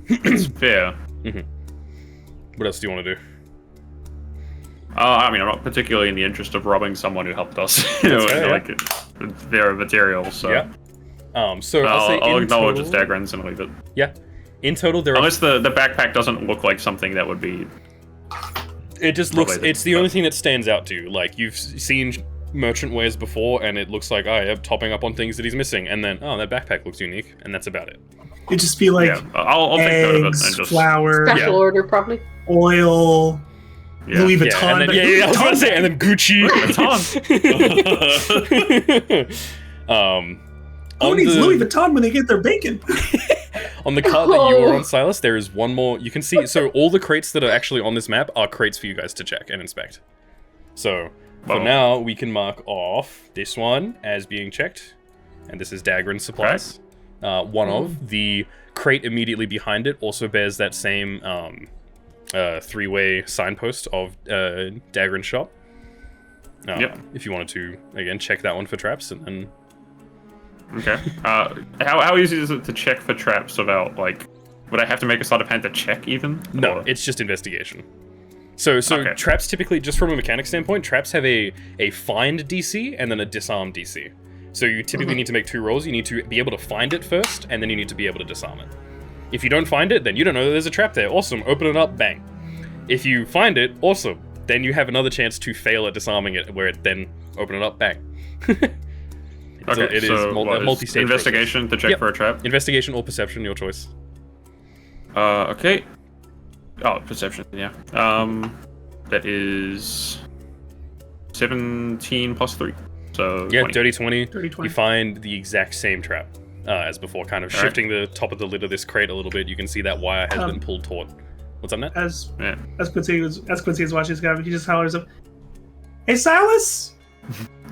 It's fair. Mm-hmm. What else do you want to do? I'm not particularly in the interest of robbing someone who helped us. Like their material. So yeah. So I'll acknowledge total, it's Dagran's and leave it. Yeah. In total, there unless the backpack doesn't look like something that would be. It just looks. It's the only thing that stands out to you. Like you've seen merchant wares before, and it looks like topping up on things that he's missing, and then that backpack looks unique, and that's about it. It'd just be like I'll eggs, take note of it and just flour, Special order, probably. Louis Vuitton. Yeah, and then, I was gonna say, and then Gucci. Who needs Louis Vuitton when they get their bacon? On the cart that you were on, Silas, there is one more. You can see, so all the crates that are actually on this map are crates for you guys to check and inspect. So, for now, we can mark off this one as being checked. And this is Dagran's supplies. One of the crate immediately behind it also bears that same three-way signpost of Dagran's shop. If you wanted to, again, check that one for traps, and then... Okay. How easy is it to check for traps without, would I have to make a sleight of hand to check even? No, it's just investigation. So traps typically, just from a mechanic standpoint, traps have a find DC and then a disarm DC. So you typically need to make 2 rolls. You need to be able to find it first, and then you need to be able to disarm it. If you don't find it, then you don't know that there's a trap there. Awesome, open it up, bang. If you find it, awesome. Then you have another chance to fail at disarming it, where it then open it up, bang. Okay, It is so a what is multi-stage investigation to check Yep. for a trap. Investigation or perception, your choice. Okay. Oh, perception. Yeah. That is 17 plus 3. So Yeah, 20. dirty 20. Dirty 20. You find the exact same trap as before, kind of All right. shifting the top of the lid of this crate a little bit. You can see that wire has Um, been pulled taut. What's up, Nat? As Yeah. Quincy is watching this guy, he just hollers up, "Hey, Silas!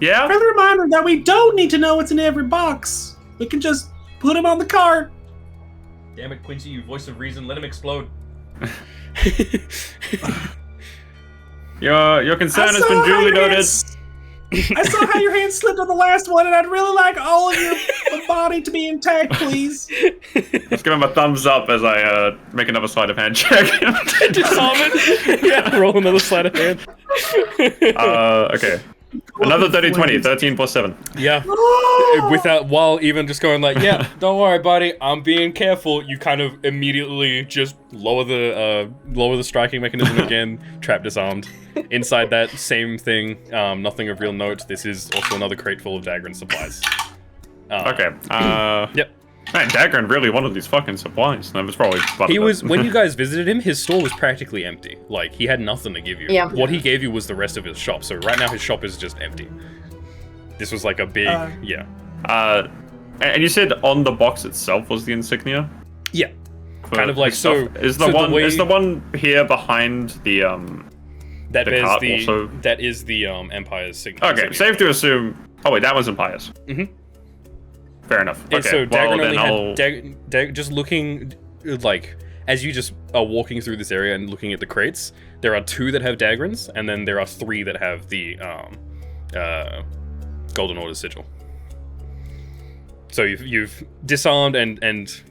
Yeah. Friendly reminder that we don't need to know what's in every box. We can just put him on the cart." Damn it, Quincy, you voice of reason, let him explode. Your concern has been duly noted. I saw how your hand slipped on the last one, and I'd really like all of your body to be intact, please. Let's give him a thumbs up as I make another sleight of hand check. Disarm it. Yeah, roll another sleight of hand. Okay. Another dirty 20, 13 plus 7. Yeah. Without, while even just going like, yeah, don't worry, buddy, I'm being careful. You kind of immediately just lower the striking mechanism again. Trap disarmed. Inside that same thing, nothing of real note. This is also another crate full of dagger and supplies. Okay. Yep. Man, Dagran really wanted these fucking supplies. That was probably. He was, when you guys visited him, his store was practically empty. Like, he had nothing to give you. Yeah. What he gave you was the rest of his shop. So right now his shop is just empty. This was like a big, yeah. And you said on the box itself was the insignia? Yeah. For Kind of like, his so- stuff? Is so the the one way- is the one here behind the That The is cart the also- that is the Empire's signature. Okay, safe to assume. Oh wait, that one's Empire's. Mhm. Fair enough. And Okay, so well Dagran then only I'll. had just looking like as you just are walking through this area and looking at the crates, there are 2 that have Dagrans, and then there are 3 that have the Golden Order sigil. So you've disarmed and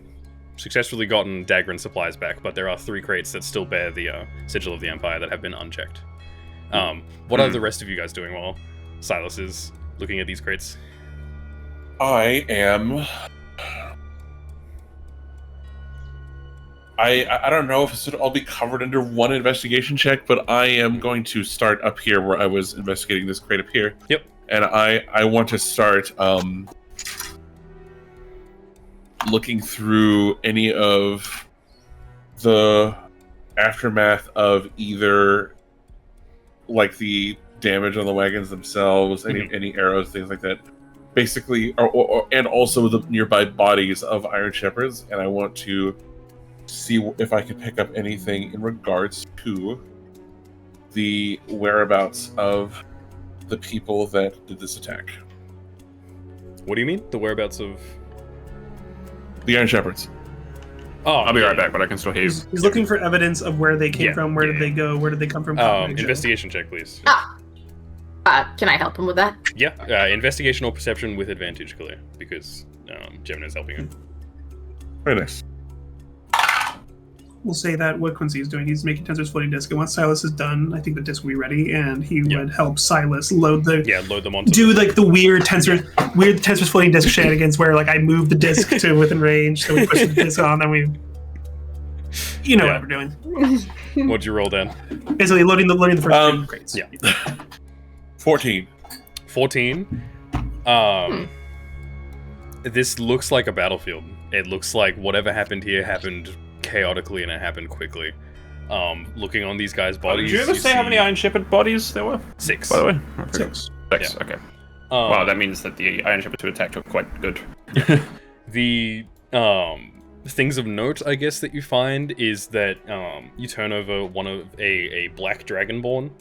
successfully gotten Dagran supplies back, but there are 3 crates that still bear the sigil of the Empire that have been unchecked. What are the rest of you guys doing while Silas is looking at these crates? I am. I don't know if this would all be covered under one investigation check, but I am going to start up here where I was investigating this crate up here. Yep. And I want to start looking through any of the aftermath of either like the damage on the wagons themselves, any arrows, things like that. Basically, and also the nearby bodies of Iron Shepherds, and I want to see if I can pick up anything in regards to the whereabouts of the people that did this attack. What do you mean? The whereabouts of The Iron Shepherds. Oh, I'll be right back, but I can still hear you. He's looking for evidence of where they came Yeah, from, where yeah, did they go, where did they come from. Investigation check, please. Can I help him with that? Yeah, investigation or perception with advantage, Kalia, because Gemini is helping you. Very nice. We'll say that what Quincy is doing, he's making Tensor's floating disk, and once Silas is done, I think the disk will be ready, and he would help Silas load the. Yeah, load them onto. Do like the weird Tensor's floating disk shenanigans where like I move the disk to within range, so we push the disk on, then we. You know what we're doing. What'd you roll down? Basically, loading the first 3 crates. Yeah. 14. 14. This looks like a battlefield. It looks like whatever happened here happened chaotically and it happened quickly. Looking on these guys' bodies. Did you ever say how many Iron Shepherd bodies there were? 6. By the way, 6. 6. Yeah. Okay. Wow, that means that the Iron Shepherd attack took quite good. The things of note, I guess, that you find is that you turn over one of a black dragonborn,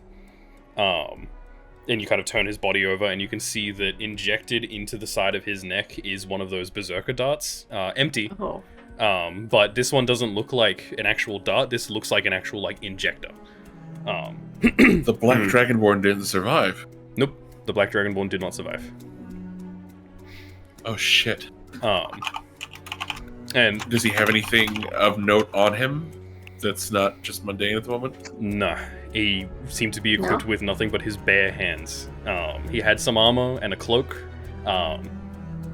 and you kind of turn his body over, and you can see that injected into the side of his neck is one of those berserker darts, empty. Oh. But this one doesn't look like an actual dart. This looks like an actual like injector. The Black Dragonborn didn't survive. Nope, the black dragonborn did not survive. Oh shit. And Does he have anything of note on him that's not just mundane at the moment? nah, he seemed to be equipped with nothing but his bare hands. He had some armor and a cloak.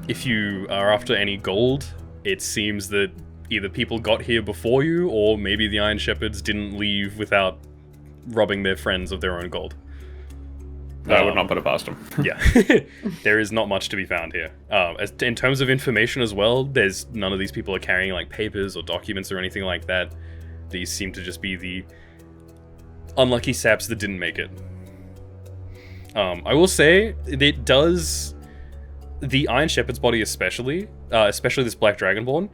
If you are after any gold, it seems that either people got here before you, or maybe the Iron Shepherds didn't leave without robbing their friends of their own gold. I would not put it past him. Yeah, there is not much to be found here. In terms of information as well, there's none of these people are carrying like papers or documents or anything like that. These seem to just be the unlucky saps that didn't make it. I will say it does. The Iron Shepherd's body, especially this Black Dragonborn,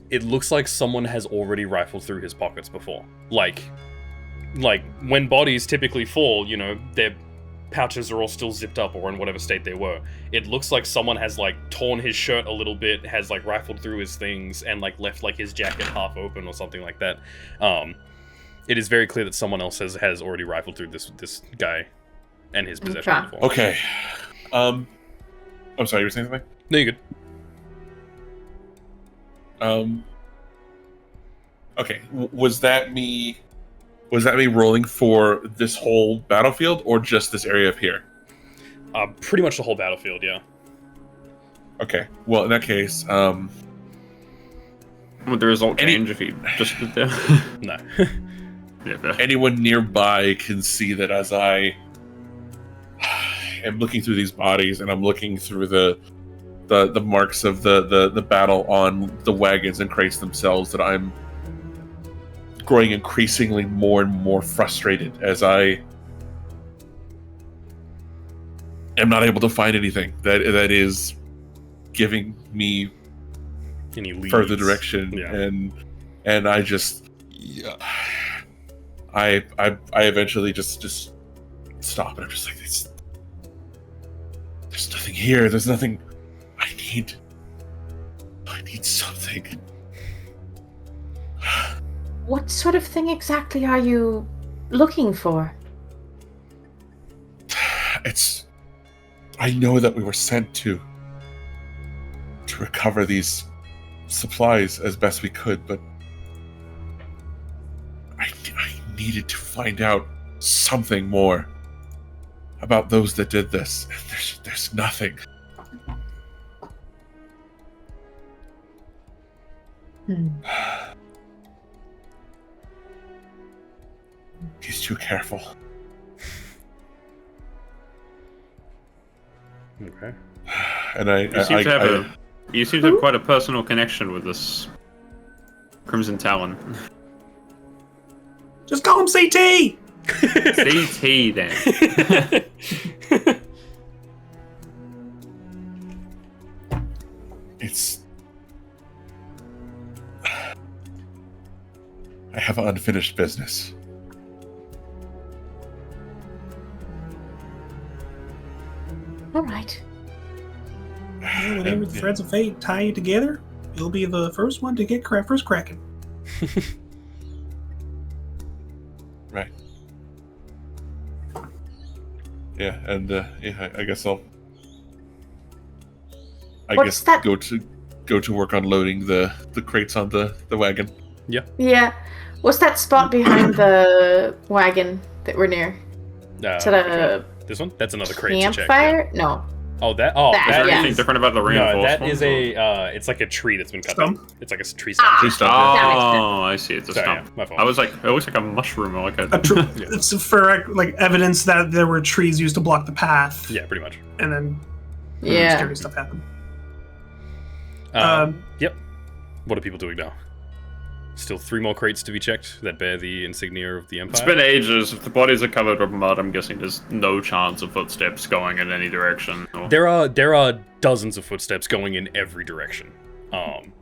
it looks like someone has already rifled through his pockets before. Like when bodies typically fall, you know, their pouches are all still zipped up or in whatever state they were. It looks like someone has like torn his shirt a little bit, has like rifled through his things and like left like his jacket half open or something like that. It is very clear that someone else has already rifled through this guy and his possession before. Okay. I'm sorry, you were saying something? No, you're good. Okay. Was that me rolling for this whole battlefield or just this area up here? Pretty much the whole battlefield, yeah. Okay. Well, in that case, Would the result change if he just stood there? No. Yeah, fair. anyone nearby can see that as I am looking through these bodies and I'm looking through the marks of the battle on the wagons and crates themselves, that I'm growing increasingly more and more frustrated as I am not able to find anything that is giving me Any leads? further direction. Yeah. And I just I eventually just stop, and I'm just like, there's nothing here. There's nothing. I need something. What sort of thing exactly are you looking for? I know that we were sent to recover these supplies as best we could, but I needed to find out something more about those that did this. And there's nothing. He's too careful. Okay. And you seem to have quite a personal connection with this Crimson Talon. Just call him CT! CT then. I have unfinished business. All right. Whenever the threads of fate tie you together, you'll be the first one to get first cracking. Right. Yeah, and I guess I'll. What's that? go to work on loading the crates on the wagon. Yeah. What's that spot behind the wagon that we're near? Is that a this one? That's another crate to check. campfire? No. Oh, Is there anything different about the No, reinforcements? that is it's like a tree that's been cut down. Stump? It's like a tree stump. Tree stump. That makes sense. Oh, I see. It's a Sorry, stump. yeah, my fault. I was like, it looks like a mushroom or like a. It's for like evidence that there were trees used to block the path. Yeah, pretty much. And then Yeah. scary stuff happened. Yep. What are people doing now? Still 3 more crates to be checked that bear the insignia of the Empire. It's been ages. If the bodies are covered with mud, I'm guessing there's no chance of footsteps going in any direction. Or... There are dozens of footsteps going in every direction.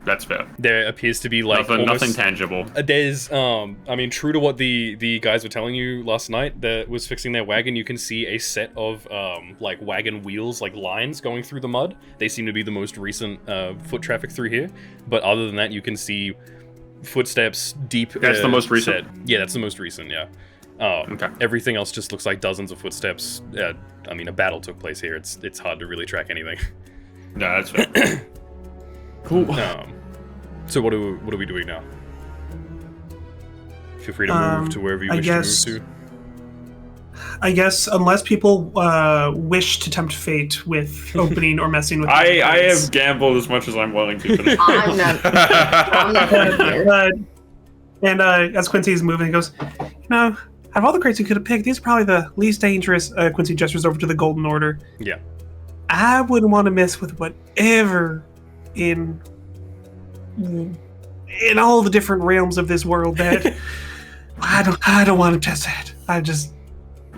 That's fair. There appears to be like Nothing tangible. There's I mean, true to what the guys were telling you last night that was fixing their wagon, you can see a set of like wagon wheels, like lines going through the mud. They seem to be the most recent foot traffic through here. But other than that, you can see footsteps deep. That's the most recent? Yeah, that's the most recent, yeah. Okay. Everything else just looks like dozens of footsteps. I mean, a battle took place here. It's hard to really track anything. No, that's fair. Cool. So what are we doing now? Feel free to move to wherever you wish to move to. I guess unless people wish to tempt fate with opening or messing with. I have gambled as much as I'm willing to. For I'm not here. And as Quincy's moving, he goes, Out of all the crates you could have picked, these are probably the least dangerous. Quincy gestures over to the Golden Order. Yeah. I wouldn't want to mess with whatever in all the different realms of this world that I don't want to test that.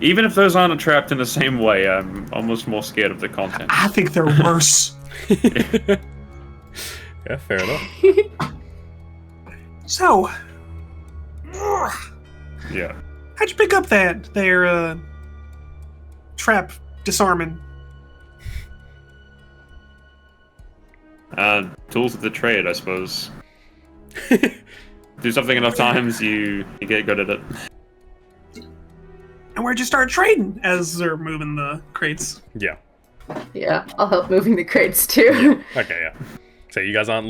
Even if those aren't trapped in the same way, I'm almost more scared of the content. I think they're worse. Yeah, fair enough. So, Yeah. how'd you pick up their trap disarming? Tools of the trade, I suppose. Do something enough times, you get good at it. And where'd you start trading as they're moving the crates? Yeah. Yeah, I'll help moving the crates too. Okay, yeah. So you guys aren't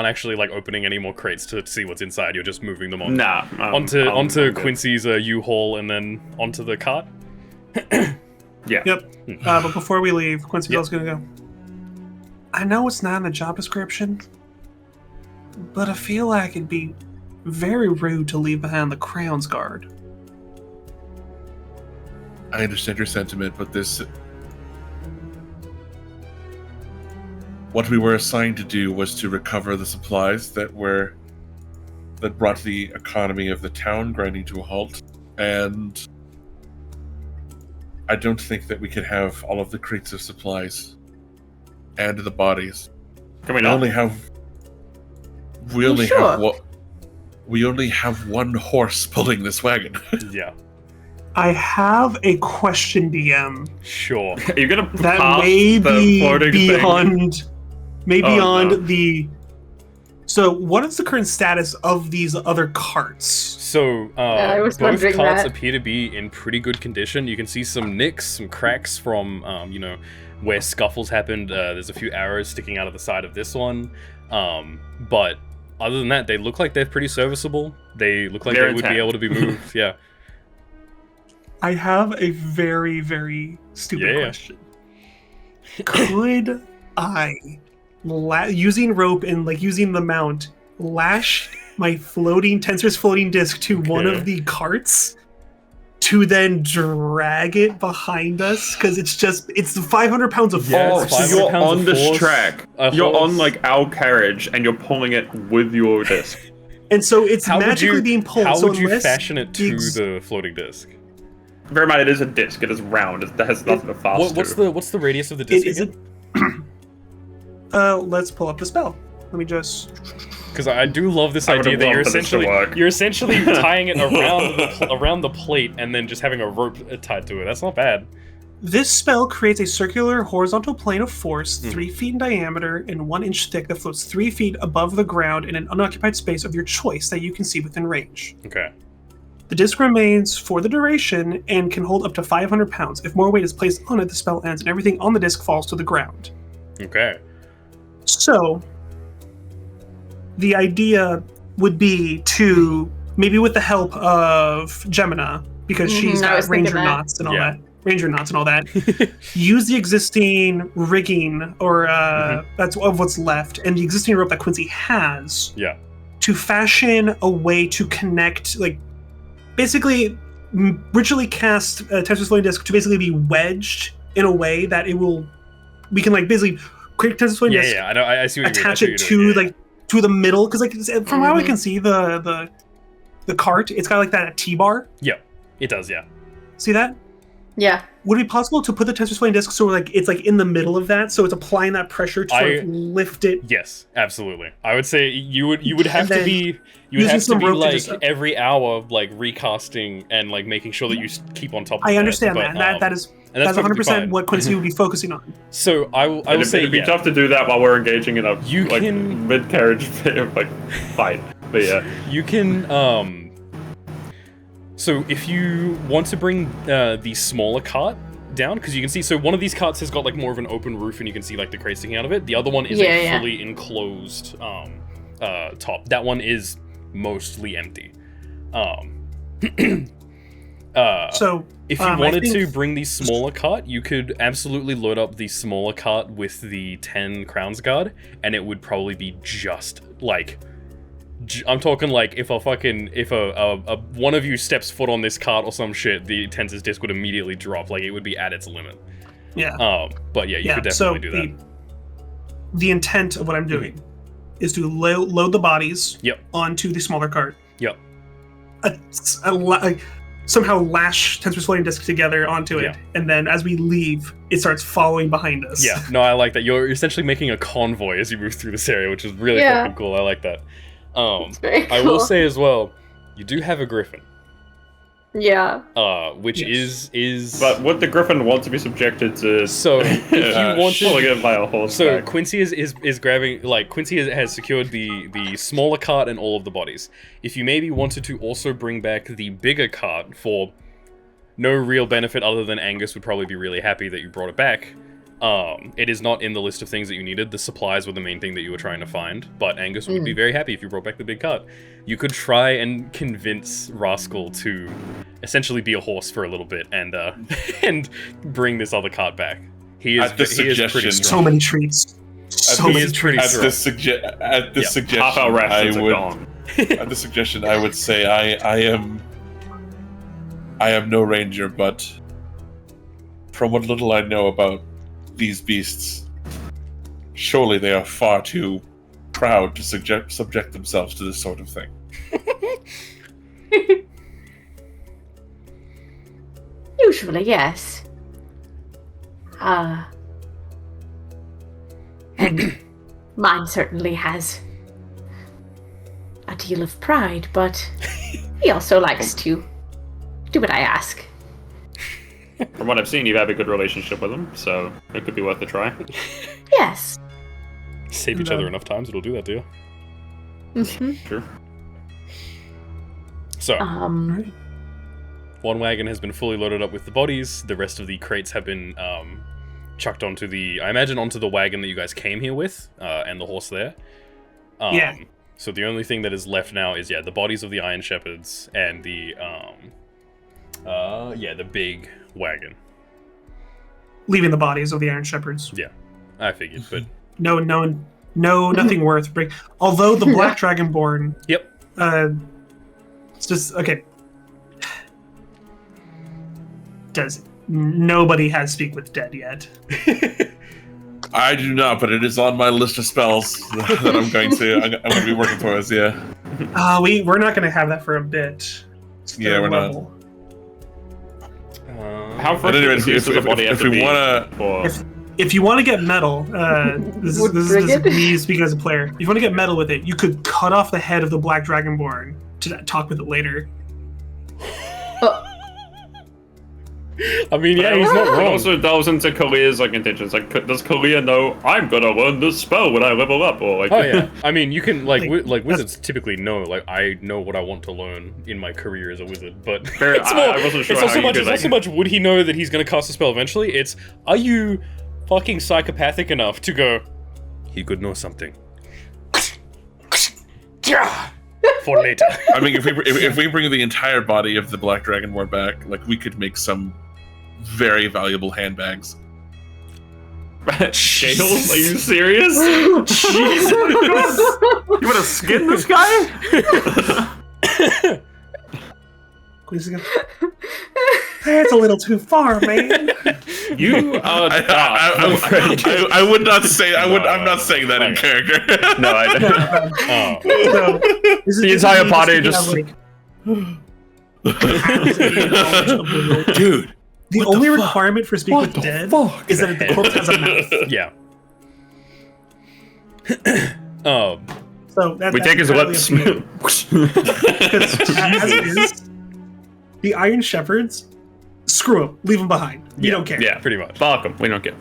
actually like opening any more crates to see what's inside. You're just moving them on. Nah. onto good. Quincy's U-Haul and then onto the cart. Yeah. Yep. But before we leave, Quincy Bell's gonna go. I know it's not in the job description, but I feel like it'd be very rude to leave behind the Crown's Guard. I understand your sentiment, but what we were assigned to do was to recover the supplies that brought the economy of the town grinding to a halt, and I don't think that we could have all of the crates of supplies and the bodies. Can we We not? we only have one horse pulling this wagon. Yeah. I have a question, DM. Sure. Are you gonna That pass may the be floating thing? beyond no. the. So, what is the current status of these other carts? So, I was both wondering carts that. appear to be in pretty good condition. You can see some nicks, some cracks from, where scuffles happened. There's a few arrows sticking out of the side of this one. But other than that, they look like they're pretty serviceable. They look like They're they would be intact. able to be moved. Yeah. I have a very, very stupid Yeah. question. Could I, using rope and using the mount, lash my Tensor's floating disc to one Okay. of the carts to then drag it behind us? Because it's 500 pounds of Yeah, force. it's So 500 you're pounds on of this force, track. a You're horse. on our carriage, and you're pulling it with your disc. And so it's How would magically you, being pulled. how so would you unless fashion it to ex- the floating disc? Bear in mind, it is a disc. It is round. It has nothing to fast What's the radius of the disc? Is it? Let's pull up the spell. Let me just. Because I do love this I would've idea that loved for this to work. you're essentially tying it around the plate and then just having a rope tied to it. That's not bad. This spell creates a circular horizontal plane of force 3 feet in diameter and 1 inch thick that floats 3 feet above the ground in an unoccupied space of your choice that you can see within range. Okay. The disc remains for the duration and can hold up to 500 pounds. If more weight is placed on it, the spell ends and everything on the disc falls to the ground. Okay. So, the idea would be to, maybe with the help of Gemina, because she's I was got thinking ranger that. knots and all Yeah. that. Ranger knots and all that. Use the existing rigging or that's of what's left, and the existing rope that Quincy has Yeah. to fashion a way to connect, basically ritually cast Tensor's floating disc to basically be wedged in a way that we can basically create Tensor's floating disc, Yeah. I know. I see what you mean. I attach see it what to you're doing. to the middle, because from how I can see the cart, it's got that T-bar. Yeah. It does. Yeah. See that? Yeah. Would it be possible to put the Tensor's floating disc so it's in the middle of that, so it's applying that pressure to sort of lift it? Yes. Absolutely. I would say you would have to then be using some rope to just- every hour recasting and making sure that you keep on top of it. I understand that. That is and that's perfectly 100% fine. what Quincy would be focusing on. So I will say It'd be yeah. tough to do that while we're engaging in a You can- mid-carriage fight. But yeah. You can so if you want to bring the smaller cart down, because you can see, so one of these carts has got more of an open roof and you can see the crates sticking out of it. The other one is a fully enclosed top. That one is mostly empty. So if you I wanted think- to bring the smaller cart, you could absolutely load up the smaller cart with the 10 Crowns Guard, and it would probably be just I'm talking like if a one of you steps foot on this cart or some shit, the tensor's disc would immediately drop. Like it would be at its limit. Yeah. But yeah, you could definitely do that. The intent of what I'm doing is to load the bodies onto the smaller cart. Yep. Somehow lash Tensor's floating disc together onto it, and then as we leave, it starts following behind us. Yeah, no, I like that. You're essentially making a convoy as you move through this area, which is really fucking cool. I like that. It's very cool. I will say as well, you do have a griffin. Yeah. Which is. But would the griffin want to be subjected to? So if you wanted, it by a horse. So Quincy is grabbing, like Quincy has secured the smaller cart and all of the bodies. If you maybe wanted to also bring back the bigger cart for no real benefit other than Angus would probably be really happy that you brought it back. It is not in the list of things that you needed. The supplies were the main thing that you were trying to find, but Angus would be very happy if you brought back the big cart. You could try and convince Rascal to essentially be a horse for a little bit and and bring this other cart back. He is pretty strong. So many treats. He is pretty strong. At this suggestion, half-hour rations I would. are gone. At the suggestion, I would say I am no ranger, but from what little I know about these beasts, surely they are far too proud to subject themselves to this sort of thing. Usually, yes. And mine certainly has a deal of pride, but he also likes to do what I ask. From what I've seen, you have a good relationship with him, so it could be worth a try. Yes. Save each other enough times, it'll do that to you. Mm-hmm. Sure. So, one wagon has been fully loaded up with the bodies. The rest of the crates have been chucked onto onto the wagon that you guys came here with, and the horse there. So the only thing that is left now is the bodies of the Iron Shepherds and the big wagon. Leaving the bodies of the Iron Shepherds. Yeah, I figured, but nothing worth bring. Although the Black Dragonborn. Yep. It's just okay. Nobody has Speak with Dead yet? I do not, but it is on my list of spells that I'm going to be working towards. Yeah. We're not going to have that for a bit. Yeah, we're not. How far if we want to, if you want to get metal, this is me speaking as a player. If you want to get metal with it, you could cut off the head of the Black Dragonborn to talk with it later. I mean, yeah, he's not wrong. It also delves into Kalia's intentions. Does Kalia know I'm gonna learn this spell when I level up? Or oh yeah, I mean, you can wizards typically know. I know what I want to learn in my career as a wizard, but I wasn't sure. It's not so much would he know that he's gonna cast a spell eventually. It's are you fucking psychopathic enough to go? He could know something. For later. I mean, if we bring the entire body of the Black Dragonborn back, we could make some very valuable handbags. Shales? Are you serious? Jesus! You want to skin this guy? That's a little too far, man. You are. I would not say. I'm not saying that in character. No, I don't. The entire party just. Dude. The only requirement for Speak with Dead is that the corpse has a mouth. Yeah. So we take his lips. Because as it is, the Iron Shepherds, screw them, leave them behind. We don't care. Yeah, pretty much. Fuck them. We don't care.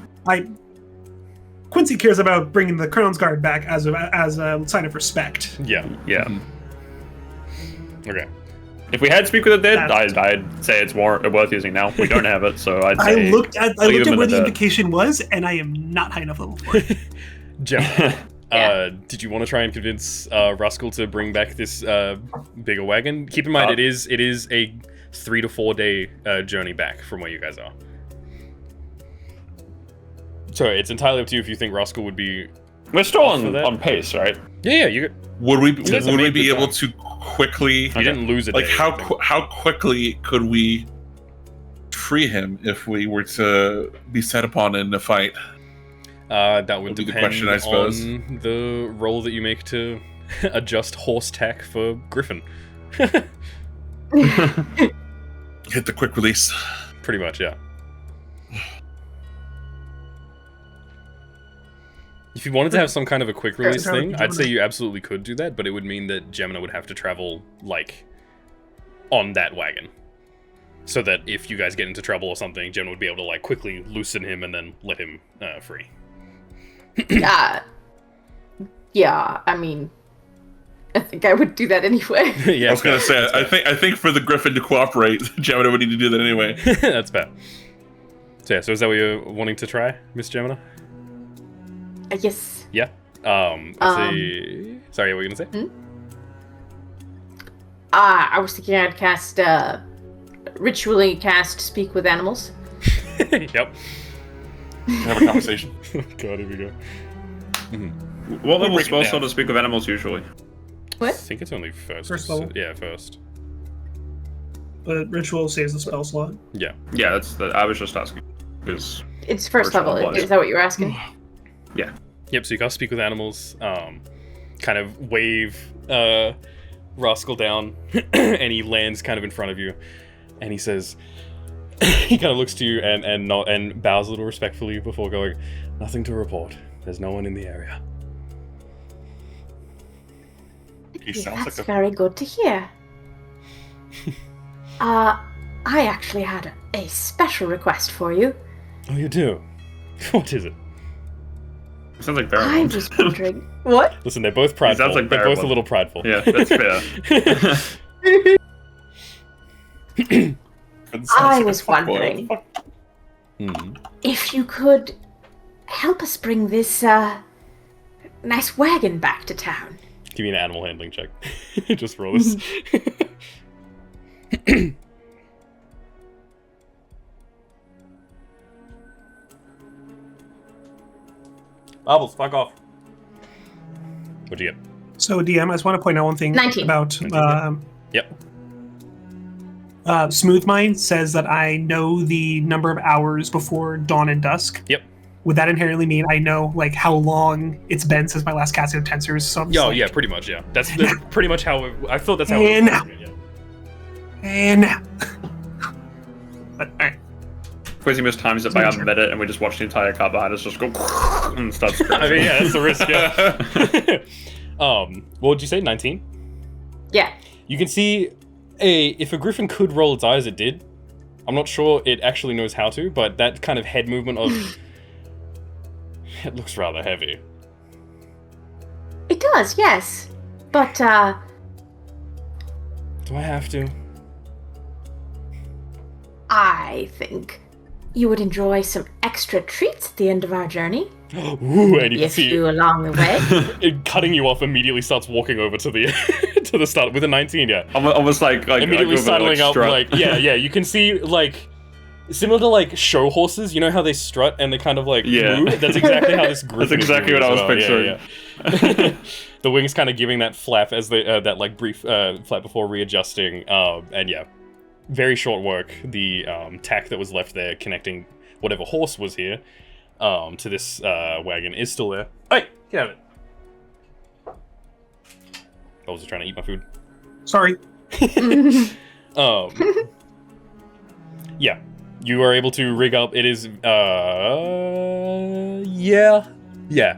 Quincy cares about bringing the Crown's Guard back as a sign of respect. Yeah. Yeah. Okay. If we had Speak with the Dead, I'd say it's worth using now. We don't have it, so I'd say... I looked at where the indication was, and I am not high enough level for it. John, did you want to try and convince Rascal to bring back this bigger wagon? Keep in mind, it is a 3 to 4 day journey back from where you guys are. So it's entirely up to you if you think Rascal would be We're still Off of that. on pace, right? Yeah, you Would we guys would we made be good able time. to quickly didn't lose a like day. how quickly could we free him if we were to be set upon in a fight? That would Would be the depend question, I suppose. on the roll that you make to adjust horse tack for Griffin. Hit the quick release. Pretty much, yeah. If you wanted to have some kind of a quick release Yeah, thing, Gemini. I'd say you absolutely could do that, but it would mean that Gemini would have to travel, like, on that wagon. So that if you guys get into trouble or something, Gemini would be able to, like, quickly loosen him and then let him free. Yeah, I mean, I think I would do that anyway. Yeah, I was gonna say, I think for the Griffin to cooperate, Gemini would need to do that anyway. That's bad. So yeah, so is that what you're wanting to try, Miss Gemini? Yes. Yeah. Let's see. Sorry, what were you gonna say? I was thinking I'd cast, ritually cast Speak with Animals. Yep. Have a conversation. God, here we go. What level break it spell down. slot does Speak of Animals usually? I What? think it's only first. First level. Yeah, first. But ritual saves the spell slot. Yeah. Yeah, I was just asking. Because It's first First level. level, Is that what you were asking? Yep, so you can't speak with animals, kind of wave Rascal down, and he lands kind of in front of you, and he says, he kind of looks to you and bows a little respectfully before going, "Nothing to report. There's no one in the area." He sounds That's like a very good to hear. I actually had a special request for you. Oh, you do? What is it? it sounds like I Baramorn. was wondering. What? Listen, they're both prideful. sounds like they're both a Baramorn. little prideful. Yeah, that's fair. I was wondering Hmm. if you could help us bring this nice wagon back to town. Give me an animal handling check. Just roll this. Bubbles, fuck off. What'd you get? So, DM, I just want to point out one thing 19. about 19, Yep. Smooth Mind says that I know the number of hours before dawn and dusk. Yep. Would that inherently mean I know like how long it's been since my last casting of tensors? So I'm just Oh, like, yeah, pretty much, yeah. That's pretty much how I thought that's how And- it was. Yeah. And but alright. Quizzy Miss times it by a minute, and we just watch the entire car behind us just go and start screaming. I mean, yeah, that's the risk, yeah. What would you say, 19? Yeah. You can see if a griffin could roll its eyes, it did. I'm not sure it actually knows how to, but that kind of head movement of... it looks rather heavy. It does, yes. But, Do I have to? I think you would enjoy some extra treats at the end of our journey. Ooh, and you can If see you along the way. it cutting you off immediately starts walking over to the to the start with a 19, yeah. Almost like Immediately like, sidling up, strut. like, yeah, you can see, like, similar to, like, show horses, you know how they strut and they kind of, like, Yeah. move? That's exactly how this griffin is exactly moving what I as was well. picturing. Yeah. The wings kind of giving that flap as they, that, like, brief flap before readjusting, and yeah. Very short work. The tack that was left there connecting whatever horse was here to this wagon is still there. Hey, get out of it. I was just trying to eat my food. Sorry. Yeah, you are able to rig up. It is, yeah,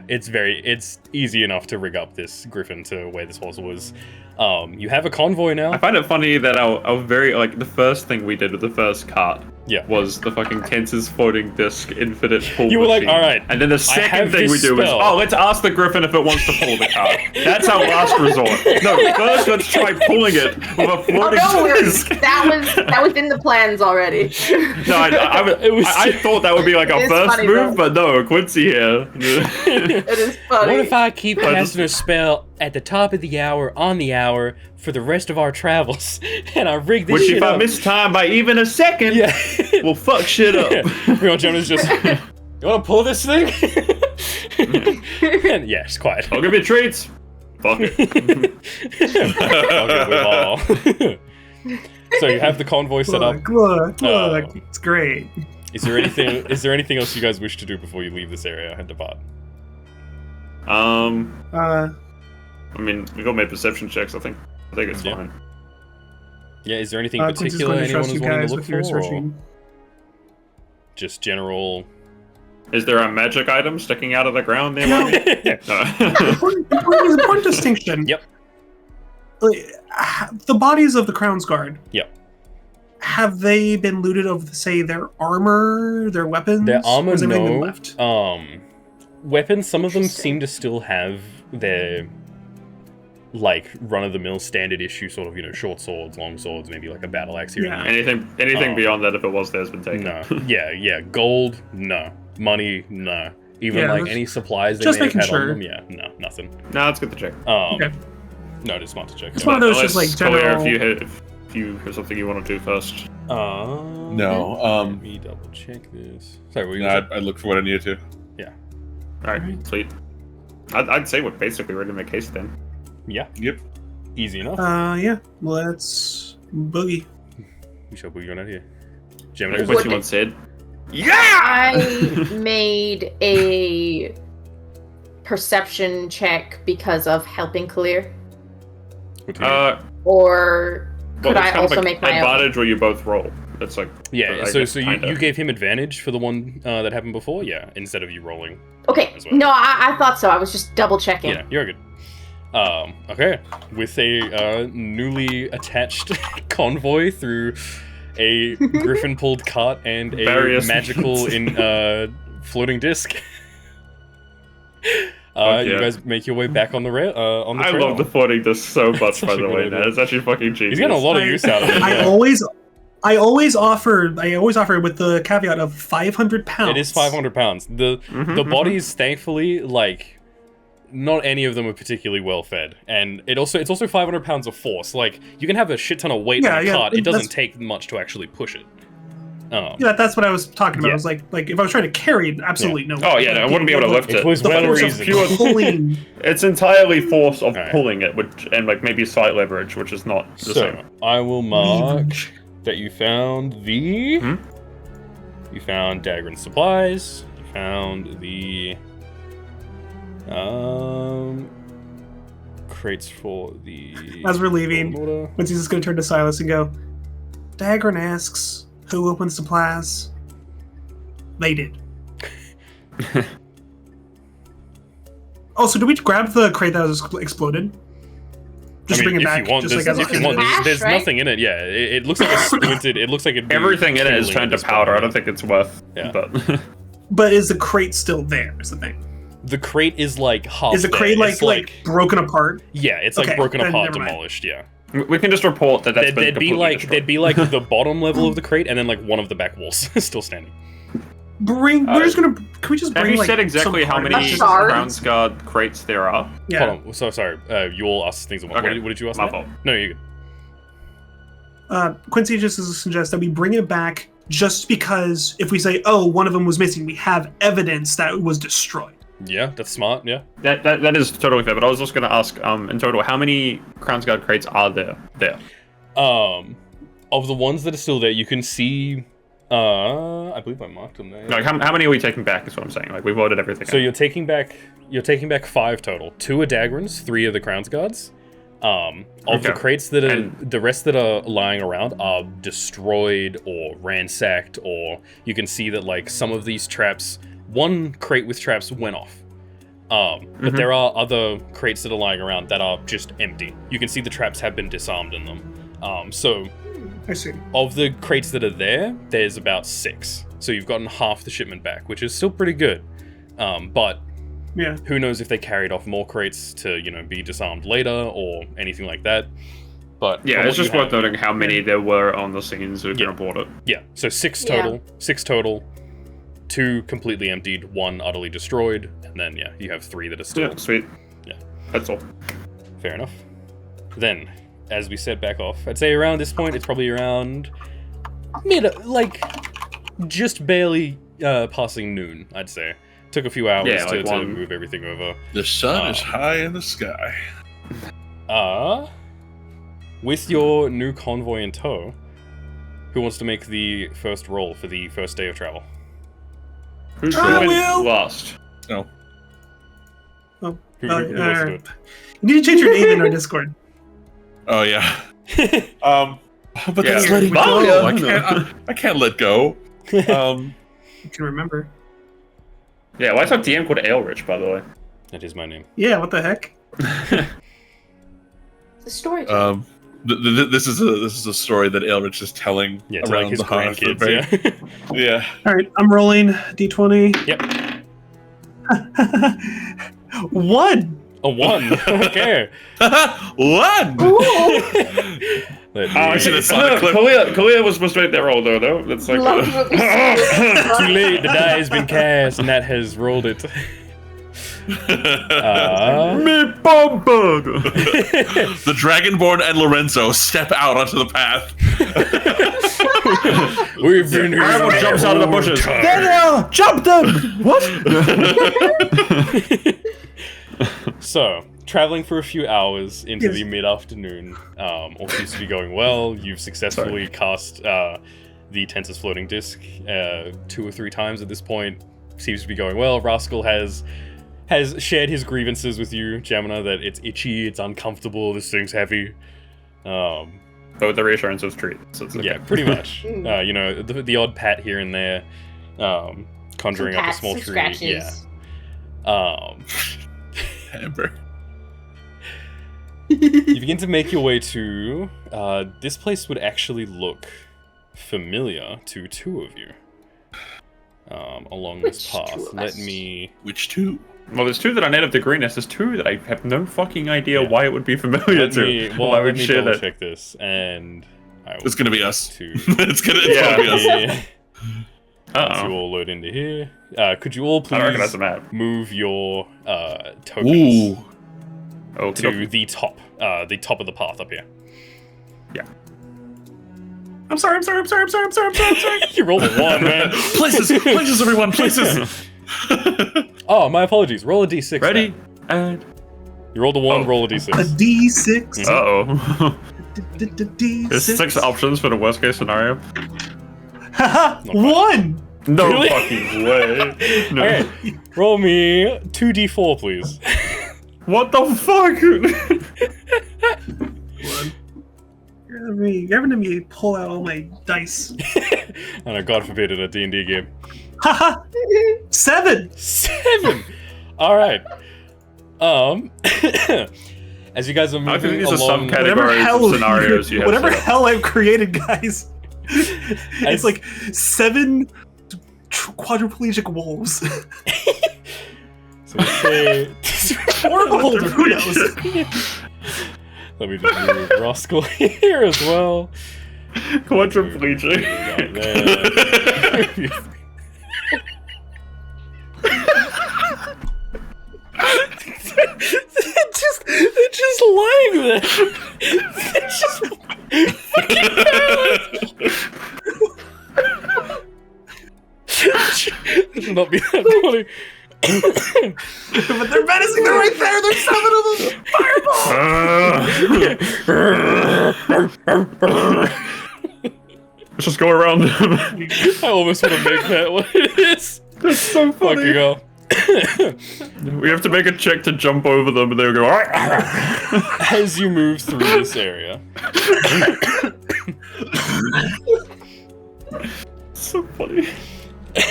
it's easy enough to rig up this griffin to where this horse was. You have a convoy I now. find it funny that our very like the first thing we did with the first cart Yeah. was the fucking Tensor's floating disc infinite pull You were like, machine. alright, And then the have second thing this we do is, spell. oh, let's ask the Griffin if it wants to pull the cart. That's our last resort. No, first let's try pulling it with a Oh, floating no worries. disc. That was in the plans already. No, I thought that would be like our It's first funny, move, though. but no, Quincy here. It is funny. What if I keep I casting a spell at the top of the hour on the hour for the rest of our travels, and I rig this Which shit if I up? miss time by even a second, Yeah. will fuck shit up. Real Jonah's just, you want to pull this thing? Yes, quite. I'll give you treats. Fuck it. I'll give with all. So you have the convoy set up. Look, it's great. Is there anything else you guys wish to do before you leave this area and depart? I mean, we got made perception checks. I think it's fine. Yeah. Is there anything in particular anyone was wanting to look for? Or just general. Is there a magic item sticking out of the ground there? Important distinction. Yep. The bodies of the Crown's Guard. Yep. Have they been looted of, say, their armor, their weapons? Their armor, or no. been left? Weapons, some of them seem to still have their, like, run-of-the-mill standard issue sort of, short swords, long swords, maybe like a battle axe here and there. Anything beyond that, if it was there, has been taken. No. Yeah. Gold, no. Money, no. Even, any supplies they just may have had sure. on them, yeah, no, nothing. No, it's good to check. Okay. No, it's smart to check. It's one of those just, like, general... If you have something you want to do first. No. Let me double check this. Sorry, what were you gonna say? I looked for what I needed to. Yeah. Alright, sweet. I'd say we're basically ready to make haste then. Yeah. Yep. Easy enough. Yeah. Let's boogie. We shall boogie on out here. Gemini, what you want said? Yeah! I made a perception check because of helping clear. Or could I also make my advantage where you both roll? That's like so you gave him advantage for the one that happened before, instead of you rolling. Okay, well. No, I thought so. I was just double checking. Yeah, you're good. Okay, with a newly attached convoy through a griffin pulled cart and a magical floating disc. You guys make your way back on the rail. On the trail. I love the floating disc so much, by the way. It's actually fucking genius. He's getting a lot of use out of it. I always offer with the caveat of 500 pounds. It is 500 pounds. The bodies, thankfully, like, not any of them are particularly well fed, and it's also 500 pounds of force. Like, you can have a shit ton of weight on a cart. It doesn't take much to actually push it. Yeah, that's what I was talking about. I was like if I was trying to carry it, absolutely no. Oh yeah, no, I wouldn't be able to lift it. It was well reasoned. Pulling. It's entirely force of pulling it, and like maybe slight leverage, which is not the same. I will mark that you found the. You found Dagger's supplies. You found the. Crates for the. As we're leaving, Quincy's just going to turn to Silas and go. Dagger asks. Who opened supplies? They did. Oh, so did we grab the crate that was exploded? Just bring it back. If you want, there's nothing in it. Yeah, it looks like a splintered. It looks like everything in it is turned to powder. I don't think it's worth. Yeah. But is the crate still there? Is the thing. The crate is like half. Is the crate like broken apart? Yeah, it's like broken apart, demolished. Yeah. We can just report that that's been completely destroyed. There'd be like the bottom level of the crate, and then like one of the back walls still standing. Can we just bring? Have you said exactly how many Crown's Guard crates there are? Yeah. Hold on. So sorry. You all asked things. What did you ask? My fault. No, you're good. Quincy just suggests that we bring it back just because if we say, oh, one of them was missing, we have evidence that it was destroyed. Yeah, that's smart. Yeah. That is totally fair. But I was also going to ask, in total, how many Crown's Guard crates are there? Of the ones that are still there, you can see. I believe I marked them there. Like how many are we taking back? Is what I'm saying. Like we've loaded everything. So you're taking back 5 total. 2 are Dagrons, 3 are the Crown's Guards. The crates that are the rest that are lying around are destroyed or ransacked, or you can see that like some of these traps. One crate with traps went off. But there are other crates that are lying around that are just empty. You can see the traps have been disarmed in them. So I see. Of the crates that are there, there's about 6. So you've gotten half the shipment back, which is still pretty good. But who knows if they carried off more crates to, be disarmed later or anything like that. But yeah, it's just worth noting how many there were on the scenes who can report it. Yeah, so 6 total. 6 total. 2 completely emptied, 1 utterly destroyed, and then you have 3 that are still. Yeah, sweet. Yeah, that's all. Fair enough. Then, as we said, back off. I'd say around this point, it's probably around just barely passing noon. I'd say Took a few hours Yeah, to like move everything over. The sun is high in the sky. With your new convoy in tow, who wants to make the first roll for the first day of travel? Who's I going will. last? No. Oh, Who wants to do it? you need to change your name in our Discord. Oh yeah. But Yeah. that's letting Oh, go. yeah. I can't let go. You can remember. Yeah, why is our DM called Ailrich, by the way? That is my name. Yeah, what the heck? The story. This is a story that Elrich is telling Yeah, to around like his the hearth. grandkids. Yeah. Yeah. All right, I'm rolling d20. Yep. 1. A 1. Okay. One. Let I me- should have saw the clip. Kalia was supposed to make that roll, though. That's like... Too late. The die has been cast. Nat has rolled it. Me Bumbler! The Dragonborn and Lorenzo step out onto the path. We've been here. Everyone jumps out of the bushes. Daniel, jump them! What? So, traveling for a few hours into Yes. the mid-afternoon, all seems to be going well. You've successfully cast the Tensor's floating disc 2 or 3 times at this point. Seems to be going well. Rascal has shared his grievances with you, Gemina, that it's itchy, it's uncomfortable, this thing's heavy. But with the reassurance of treat. So it's okay. Yeah, pretty much. You know, the odd pat here and there, conjuring Some up a pats, small some tree. scratches. Yeah. Amber. You begin to make your way to... this place would actually look familiar to 2 of you. Along this Which path. 2 of Let us? me... Which two? Well, there's 2 that are native to greenness. There's 2 that I have no fucking idea Yeah. why it would be familiar to. Why let would me share double that? check this, and... I will It's gonna be us. to... It's gonna Yeah. be us. Yeah. Once you Uh-oh. all load into here. Could you all I don't recognize please the map. move your tokens Ooh. Oh, to the top of the path up here? I'm sorry. You rolled a 1, man. Places, everyone, places. Oh, my apologies. Roll a d6. Ready? then. And... You rolled a 1, Oh. roll a A d6. D6. Uh-oh. D6. There's 6 options for the worst case scenario. Haha, 1. No Really? fucking way. No. Okay, roll me 2d4, please. What the fuck? You're having me pull out all my dice. I know, God forbid, in a D&D game. Haha, 7. 7! Alright. As you guys are I think moving these are along... subcategories of scenarios you have whatever set up. hell I've created, guys. It's like 7 quadriplegic wolves. So we say... Or older, who knows? Let me just move Rascal here as well. Quadriplegic. There. They're just lying there. They're just fucking That should not be that funny. But they're menacing. They're right there. There's 7 of them. Fireball! Let's just go around them. I almost want to make that what it is. That's so Fucking hell. We have to make a check to jump over them, and they'll go. As you move through this area, So funny.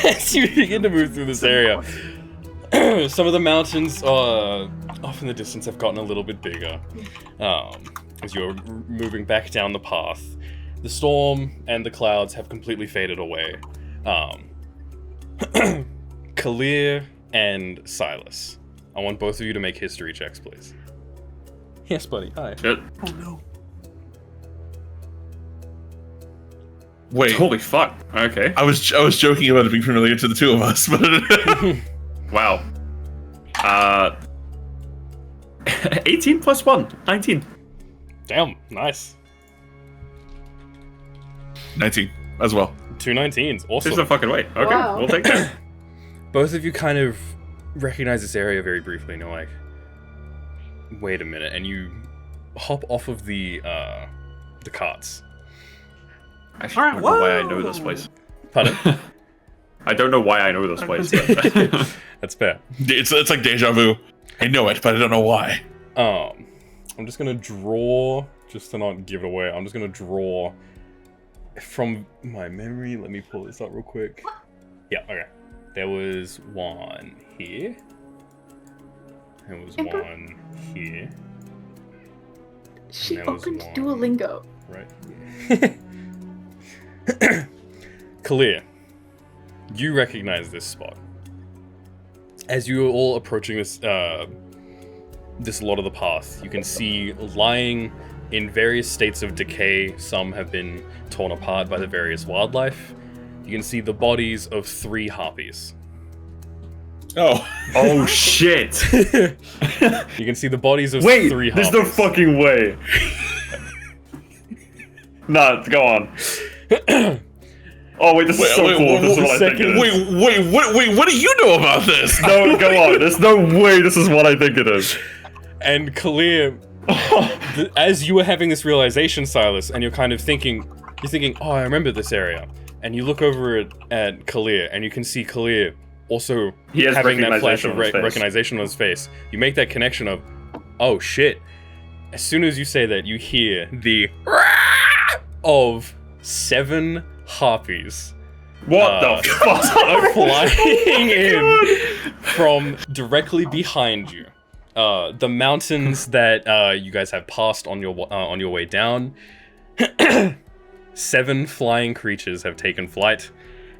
as you begin to move through this area, some of the mountains off in the distance have gotten a little bit bigger. As you're moving back down the path, the storm and the clouds have completely faded away. Kalir and Silas, I want both of you to make history checks, please. Yes, buddy. Hi. Shit. Oh no. Wait, Holy fuck. Okay. I was joking about it being familiar to the 2 of us, but Wow. 18 plus 1. 19. Damn, nice. 19 as well. 2 19s. There's Awesome. no fucking way. Okay, Wow. we'll take that. both of you kind of recognize this area very briefly, and you're like, wait a minute, and you hop off of the carts. I don't know why I know this place. Pardon? I don't know why I know this place. But That's fair. It's like deja vu. I know it, but I don't know why. I'm just gonna draw, just to not give it away, I'm just gonna draw from my memory. Let me pull this up real quick. Yeah, okay. There was one here. There was one here. She There was opened one. Duolingo. Right. Kalir, you recognize this spot. As you are all approaching this this lot of the path, you can see lying in various states of decay. Some have been torn apart by the various wildlife. You can see the bodies of 3 harpies. Oh. oh shit! You can see the bodies of Wait, 3 there's harpies. no fucking way. Nah, go on. Oh wait, this is so cool. This is what I think it is. Wait, what do you know about this? No, go on. There's no way this is what I think it is. And Kalir, as you were having this realization, Silas, and you're kind of thinking, oh, I remember this area. And you look over at Kalir, and you can see Kalir also He has having that flash of recognition on his face. recognition on his face. You make that connection of, oh shit. As soon as you say that, you hear the of 7 harpies What the fuck? flying in from directly behind you. The mountains that you guys have passed on your way down. 7 flying creatures have taken flight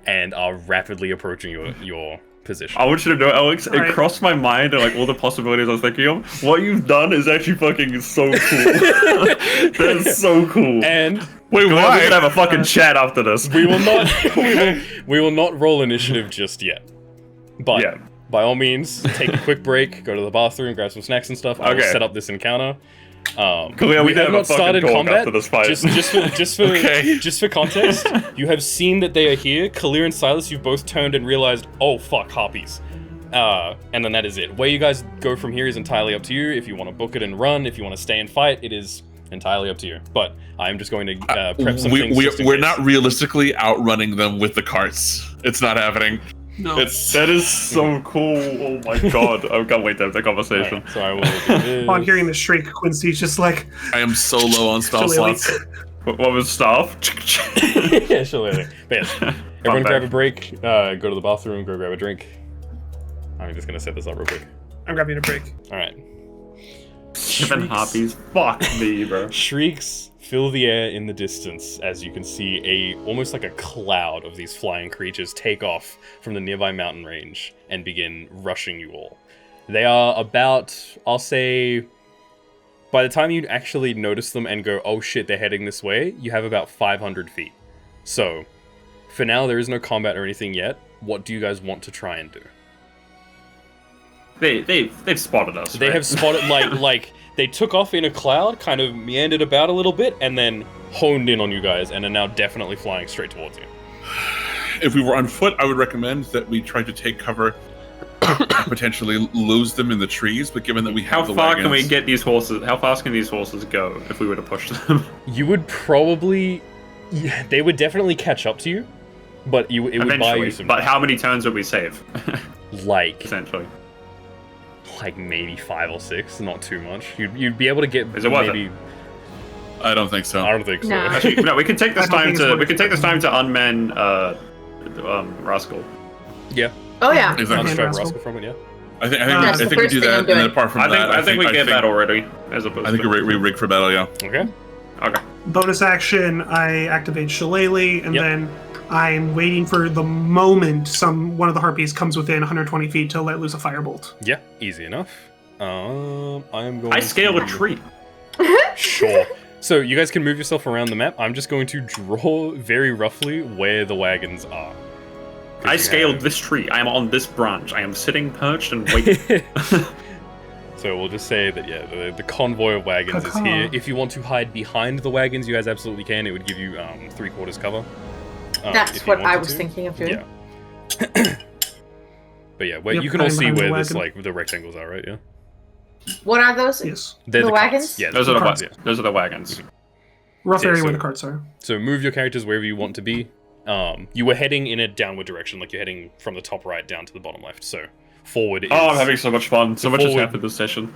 and are rapidly approaching your position. I want you to know, Alex, Right. it crossed my mind and like all the possibilities I was thinking of. What you've done is actually fucking so cool. That's so cool. And Wait, We're why? gonna have a fucking chat after this. we will not we will not roll initiative just yet. But Yeah. by all means, take a quick break, go to the bathroom, grab some snacks and stuff. I will Okay. set up this encounter. Clearly, we have not started combat. after this fight. Just for context, you have seen that they are here. Kalir and Silas, you've both turned and realized, oh fuck, harpies. And then that is it. Where you guys go from here is entirely up to you. If you want to book it and run, if you want to stay and fight, it is entirely up to you. But I'm just going to prep some things. just in We're case. not realistically outrunning them with the carts. It's not happening. No. That is so cool. Oh my god. I can't wait to have that conversation. Alright, so I will do this. Upon hearing the shriek, Quincy's just like, I am so low on spell Shillelagh. slots. What was staff? Yeah, sure. But yeah, everyone back. grab a break, go to the bathroom, go grab a drink. I'm just gonna set this up real quick. I'm grabbing a break. Alright. 7 harpies. Fuck me, bro. Shrieks fill the air in the distance as you can see almost like a cloud of these flying creatures take off from the nearby mountain range and begin rushing you all. They are about, I'll say, by the time you actually notice them and go, oh shit, they're heading this way, you have about 500 feet. So, for now, there is no combat or anything yet. What do you guys want to try and do? They've spotted us. They right? have spotted, like, they took off in a cloud, kind of meandered about a little bit, and then honed in on you guys, and are now definitely flying straight towards you. If we were on foot, I would recommend that we try to take cover and potentially lose them in the trees, but given that we How have the far wagons, can we get these horses? How fast can these horses go if we were to push them? You would probably... Yeah, they would definitely catch up to you, but it would buy Eventually. you some... But how many turns would we save? Like Essentially. maybe 5 or 6, not too much. You'd be able to get Is it worth maybe... I don't think so. I don't think so. No. Actually, no. We can take this I don't time think it's to. worth We can it. take this time to unman Rascal. Yeah. Oh yeah. Exactly. Unstrap Rascal. Rascal from it, yeah. I think That's the we first do thing that, I'm and then doing. apart from I that, think we get that already. As opposed I think to. we rig for battle, yeah. Okay. Okay. Bonus action, I activate Shillelagh, and Yep. then I'm waiting for the moment one of the harpies comes within 120 feet to let loose a firebolt. Yeah, easy enough. I'm going I scale a to- tree. Sure. So you guys can move yourself around the map. I'm just going to draw very roughly where the wagons are. I scaled this tree. I am on this branch. I am sitting perched and waiting. So we'll just say that, yeah, the convoy of wagons is here. If you want to hide behind the wagons, you guys absolutely can. It would give you 3/4 cover. That's if you what I wanted was to. thinking of doing. Yeah. But yeah, where Yep, you can all hiding see behind the where this wagon. like the rectangles are, right? Yeah. What are those? Yes. They're The carts. wagons? Yeah. Those are the carts. those are the wagons. Rough Yeah, area so- where the carts are. So move your characters wherever you want to be. You were heading in a downward direction, like you're heading from the top right down to the bottom left. So forward is. Oh, I'm having so much fun. So much has forward- happened this session.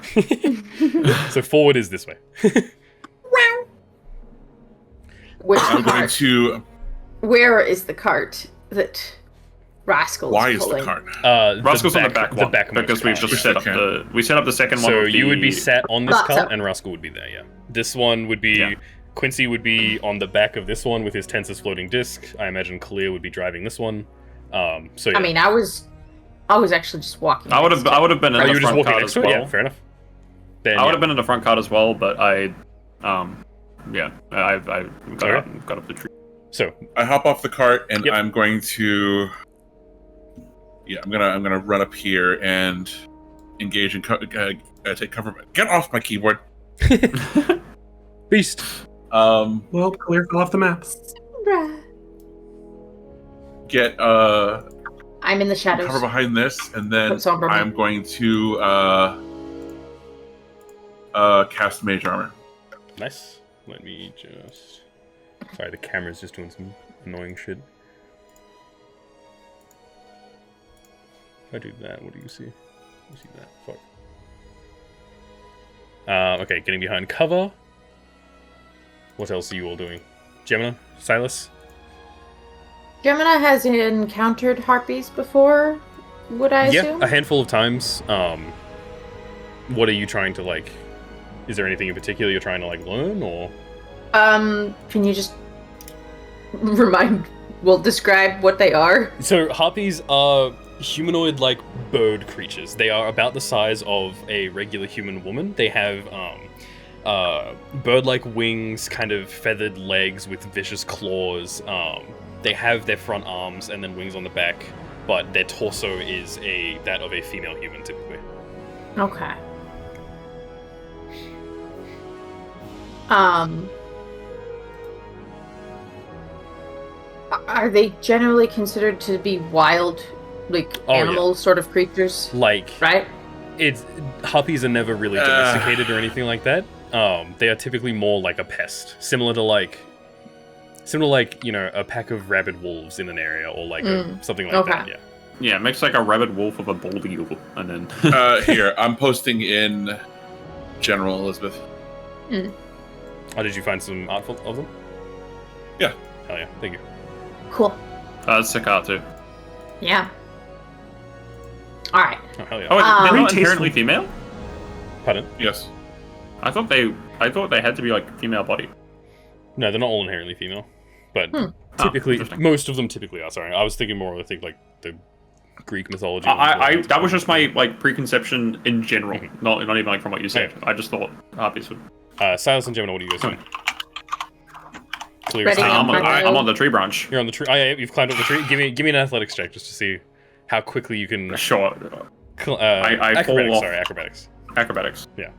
So forward is this way. Which I'm going cart? to. Where is the cart that Rascal Why is is the pulling? cart? Rascal's on the back one backmost because we've cart. just set up Okay. we set up the second one. So with you would be the- sat on this Thought cart, so. and Rascal would be there. Yeah. This one would be. Yeah. Quincy would be on the back of this one with his Tensor's floating disc. I imagine Kalir would be driving this one. So yeah. I mean, I was actually just walking. I would next have to it. been in Oh, you the were just front walking cart next as to it? well. Yeah, fair enough. Then, I would yeah. have been in the front cart as well, but I got Okay. up the tree. So I hop off the cart and Yep. I'm going to. Yeah, I'm gonna run up here and engage and take cover. Get off my keyboard. beast. Well, clear fell off the map. Bruh. Get I'm in the shadows. cover behind this, and then Put Sombra I'm going to cast Mage Armor. Nice. Let me just. Sorry, the camera's just doing some annoying shit. If I do that, what do you see? You see that? Fuck. Okay, getting behind cover. What else are you all doing? Gemina? Silas? Gemini has encountered harpies before, would I assume? Yeah, a handful of times. What are you trying to, like... Is there anything in particular you're trying to, like, learn, or...? Can you just describe what they are? So, harpies are humanoid-like bird creatures. They are about the size of a regular human woman. They have, bird-like wings, kind of feathered legs with vicious claws. They have their front arms and then wings on the back, but their torso is that of a female human, typically. Okay. Are they generally considered to be wild, like Oh, yeah. animal sort of creatures? Like, Right? harpies are never really domesticated or anything like that. They are typically more like a pest, similar to you know, a pack of rabid wolves in an area, or like something like Okay. that. Yeah. Yeah, it makes like a rabid wolf of a bald eagle, and then Here, I'm posting in General Elizabeth. Oh, did you find some art of them? Yeah. Hell yeah! Thank you. Cool. it's sick art too. Yeah. All right. Oh hell yeah! Oh, wait, they're Very not tasteful. inherently female. Pardon? Yes. I thought they had to be like female body. No, they're not all inherently female, but Oh, typically, interesting. most of them typically are. Sorry, I was thinking more. I think like the Greek mythology. I that was just my like preconception in general, not even like from what you said. Okay. I just thought harpies would. Silas and Gemini, what do you guys doing? Clear. Ready as up. day. I'm on the tree branch. You're on the tree. Oh, yeah, you've climbed up the tree. Give me an athletics check just to see how quickly you can. Sure. Acrobatics. fall off. Sorry, acrobatics. Acrobatics. Yeah.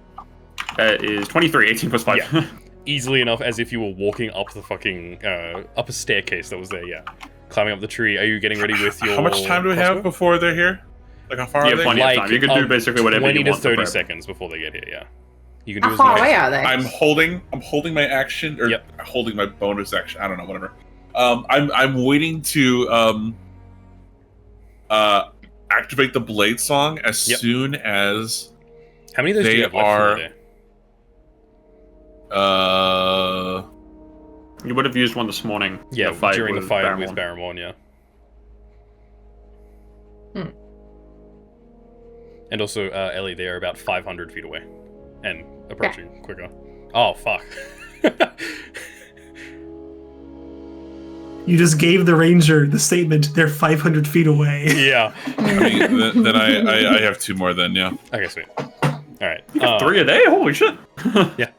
That is 23, 18 plus 5. Yeah. Easily enough, as if you were walking up the fucking up a staircase that was there. Yeah. Climbing up the tree. Are you getting ready with your? How much time do we have crossbow? before they're here? Like how far You are have they? plenty of time. You can do basically whatever 20 you to want. 30 prep. seconds before they get here. Yeah. You can do How as far much. away are they? I'm holding my action, or Yep. holding my bonus action. I don't know, whatever. I'm waiting to activate the blade song as Yep. soon as How many of those do They you have left are- from there? You would have used one this morning. Yeah, during the fight with Baramorn. Baramorn, yeah. And also, Ellie, they are about 500 feet away. And approaching quicker. Oh, fuck. You just gave the ranger the statement, they're 500 feet away. Yeah. I mean, then I have two more. Then yeah, Okay, sweet. Alright. 3 a day? Holy shit. Yeah.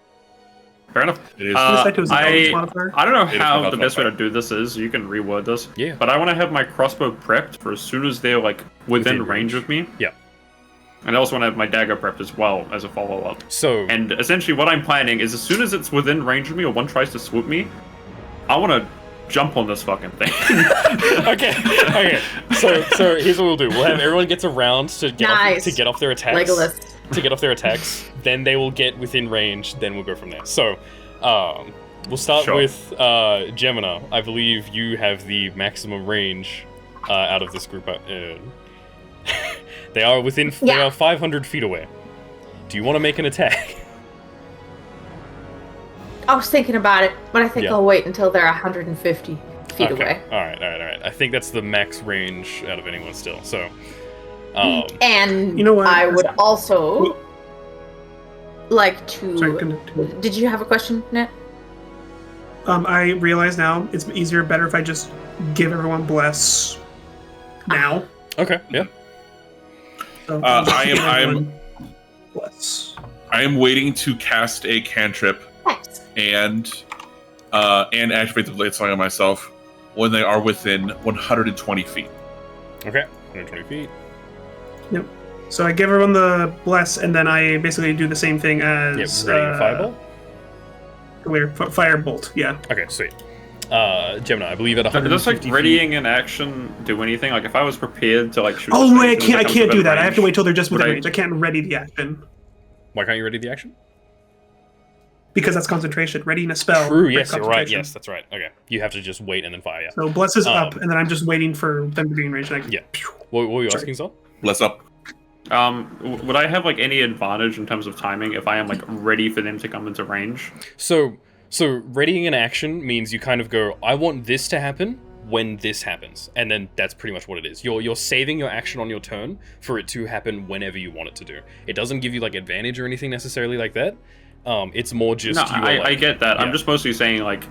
Fair enough. it is. That was a I modifier. don't know It is how not the best way to modifier. do this is. You can reword this. Yeah. But I want to have my crossbow prepped for as soon as they're like within Within range of me. Yeah. And I also want to have my dagger prepped as well as a follow-up. So, And essentially what I'm planning is as soon as it's within range of me or one tries to swoop me, I want to jump on this fucking thing. Okay. So here's what we'll do. We'll have everyone gets a round to get off their attacks. Legolas. To get off their attacks. Then they will get within range. Then we'll go from there. So, we'll start with Gemina. I believe you have the maximum range out of this group. They are within. They are 500 feet away. Do you want to make an attack? I was thinking about it, but I think I'll wait until they're 150 feet away. All right. I think that's the max range out of anyone still. So, and you know what? I would also like to. Sorry, did you have a question, Nat? I realize now it's easier, better if I just give everyone bless now. Okay. Yeah. So I am bless. I am waiting to cast a cantrip and activate the blade song on myself when they are within 120 feet. Okay, 120 feet. Yep. So I give everyone the bless, and then I basically do the same thing as fireball. Firebolt. Yeah. Okay, sweet. Gemini, I believe at 150 does like feet. readying an action do anything? Like if I was prepared to like shoot. Oh wait, something I can't do that. I have to wait till they're just within Would I- range. I can't ready the action Why can't you ready the action? because that's concentration. Readying a spell. True. for Yes, you're right. concentration. Yes, that's right. Okay, you have to just wait and then fire. Yeah. So bless is up, and then I'm just waiting for them to be in range. And I can, Yeah. What were you asking, Zhon? Bless up. Would I have like any advantage in terms of timing if I am like ready for them to come into range? So readying an action means you kind of go, I want this to happen when this happens, and then that's pretty much what it is. You're saving your action on your turn for it to happen whenever you want it to do. It doesn't give you like advantage or anything necessarily like that. It's more just No, I get that. I'm just mostly saying like,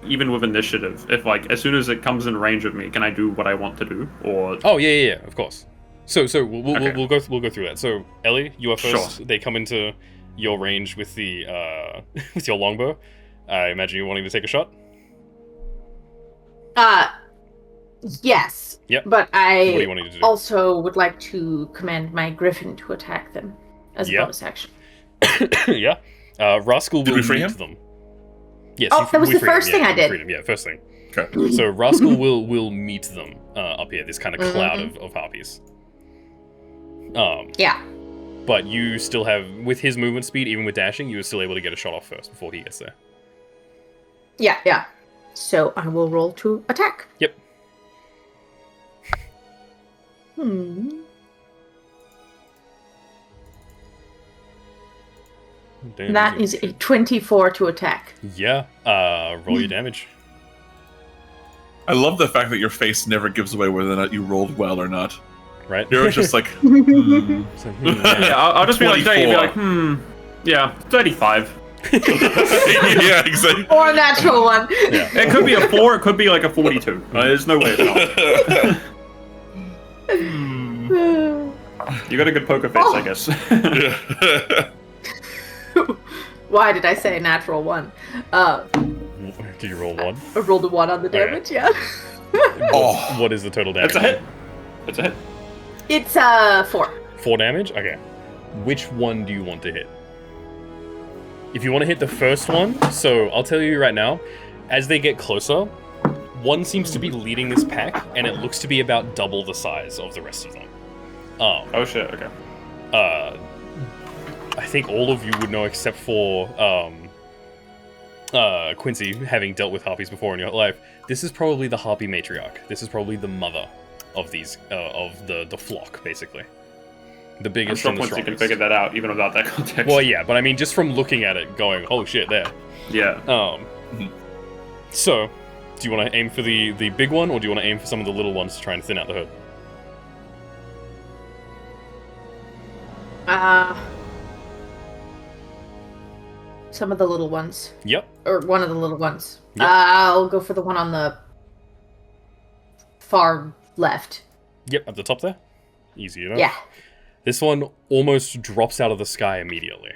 even with initiative, if like as soon as it comes in range of me, can I do what I want to do? Or oh yeah, of course. So we'll go through that. So Ellie, you are first. Sure. They come into your range with the with your longbow. I imagine you're wanting to take a shot. Yes. Yep. But What are you wanting to do? also would like to command my griffin to attack them as a bonus action. Yeah. Rascal Did will we free meet him? them. Yes. Oh, that was the first thing I did. Freed him. Yeah, first thing. Okay. So Rascal will meet them up here. This kind of cloud of harpies. Yeah. But you still have, with his movement speed, even with dashing, you were still able to get a shot off first before he gets there. Yeah. So I will roll to attack. Yep. Damn, That is a 24 to attack. Yeah. Roll your damage. I love the fact that your face never gives away whether or not you rolled well or not. Right? You're just like, So, yeah, I'll just be like, 24. yeah, 35. yeah, exactly. Or a natural one. Yeah. It could be a 4, it could be like a 42. There's no way of knowing. You got a good poker face, I guess. Why did I say natural one? Did you roll 1? I rolled a 1 on the damage, yeah. Oh. What is the total damage? It's a hit. It's a hit. It's 4. 4 damage? Okay. Which one do you want to hit? If you want to hit the first one, so I'll tell you right now, as they get closer, one seems to be leading this pack, and it looks to be about double the size of the rest of them. Oh shit, okay. I think all of you would know except for Quincy, having dealt with harpies before in your life, this is probably the harpy matriarch. This is probably the mother of these, of the flock, basically. The I'm biggest sure and the once you can strongest. figure that out, even without that context. Well, yeah, but I mean, just from looking at it, going, oh shit, there. Yeah. So, do you want to aim for the big one, or do you want to aim for some of the little ones to try and thin out the herd? Some of the little ones. Yep. Or one of the little ones. Yep. I'll go for the one on the far left. Yep, at the top there. Easy enough. Yeah. This one almost drops out of the sky immediately.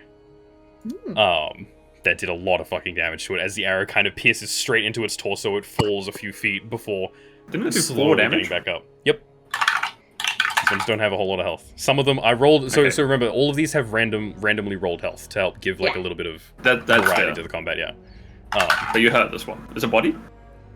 That did a lot of fucking damage to it. As the arrow kind of pierces straight into its torso, it falls a few feet before Didn't it do 4 slowly damage? getting back up. Yep. These ones don't have a whole lot of health. Some of them I rolled. So Okay. so remember, all of these have randomly rolled health to help give like a little bit of That's variety fair. to the combat. Yeah. But you hurt this one. Is it body?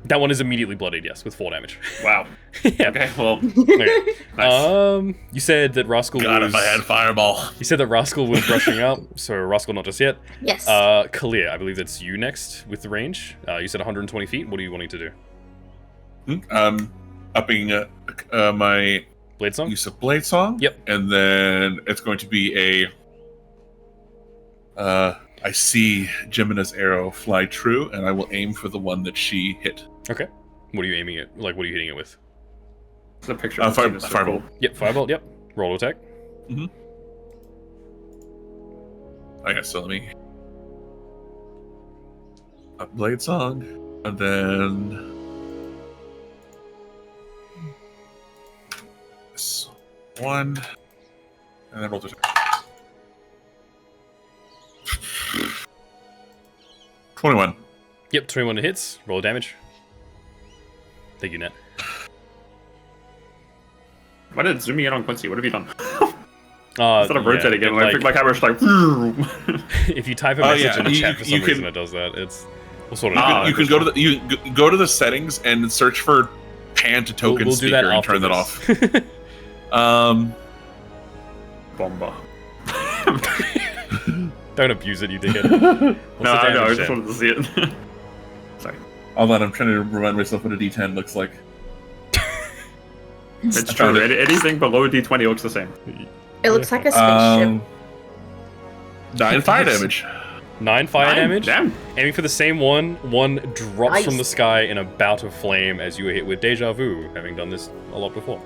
That one is immediately bloodied, yes, with 4 damage. Wow. Yeah. Okay, well, Okay. nice. You said that Rascal God, was... if I had fireball. You said that Rascal was brushing up, so Rascal not just yet. Yes. Kalia, I believe that's you next with the range. You said 120 feet. What are you wanting to do? Upping my Blade Song? use of Blade Song. Yep. And then it's going to be I see Jimina's arrow fly true, and I will aim for the one that she hit. Okay. What are you aiming at? Like, what are you hitting it with? It's a picture of the Fireball. Yep, Firebolt, yep. Roll attack. Okay, so let me up Blade Song, and then this one, and then roll the 21. Yep, 21 hits. Roll damage. Thank you, Nat. Why did it zoom me in on Quincy? What have you done? Instead Instead of rotating it, like, I think my camera's like. if you type a Oh, message yeah, in the you- chat for some you can- reason, it does that. We'll sort it Ah, out. You can go to the settings and search for pan to token We'll do speaker that and after turn that this. off. Bomba. Don't abuse it, you dickhead. No, I know. I just wanted to see it. Sorry. Hold on, I'm trying to remind myself what a D10 looks like. It's true. Anything below D20 looks the same. It looks like a spaceship. 9 fire damage. 9 fire damage. Damn. Aiming for the same one. One drops Nice. from the sky in a bout of flame as you are hit with deja vu, having done this a lot before.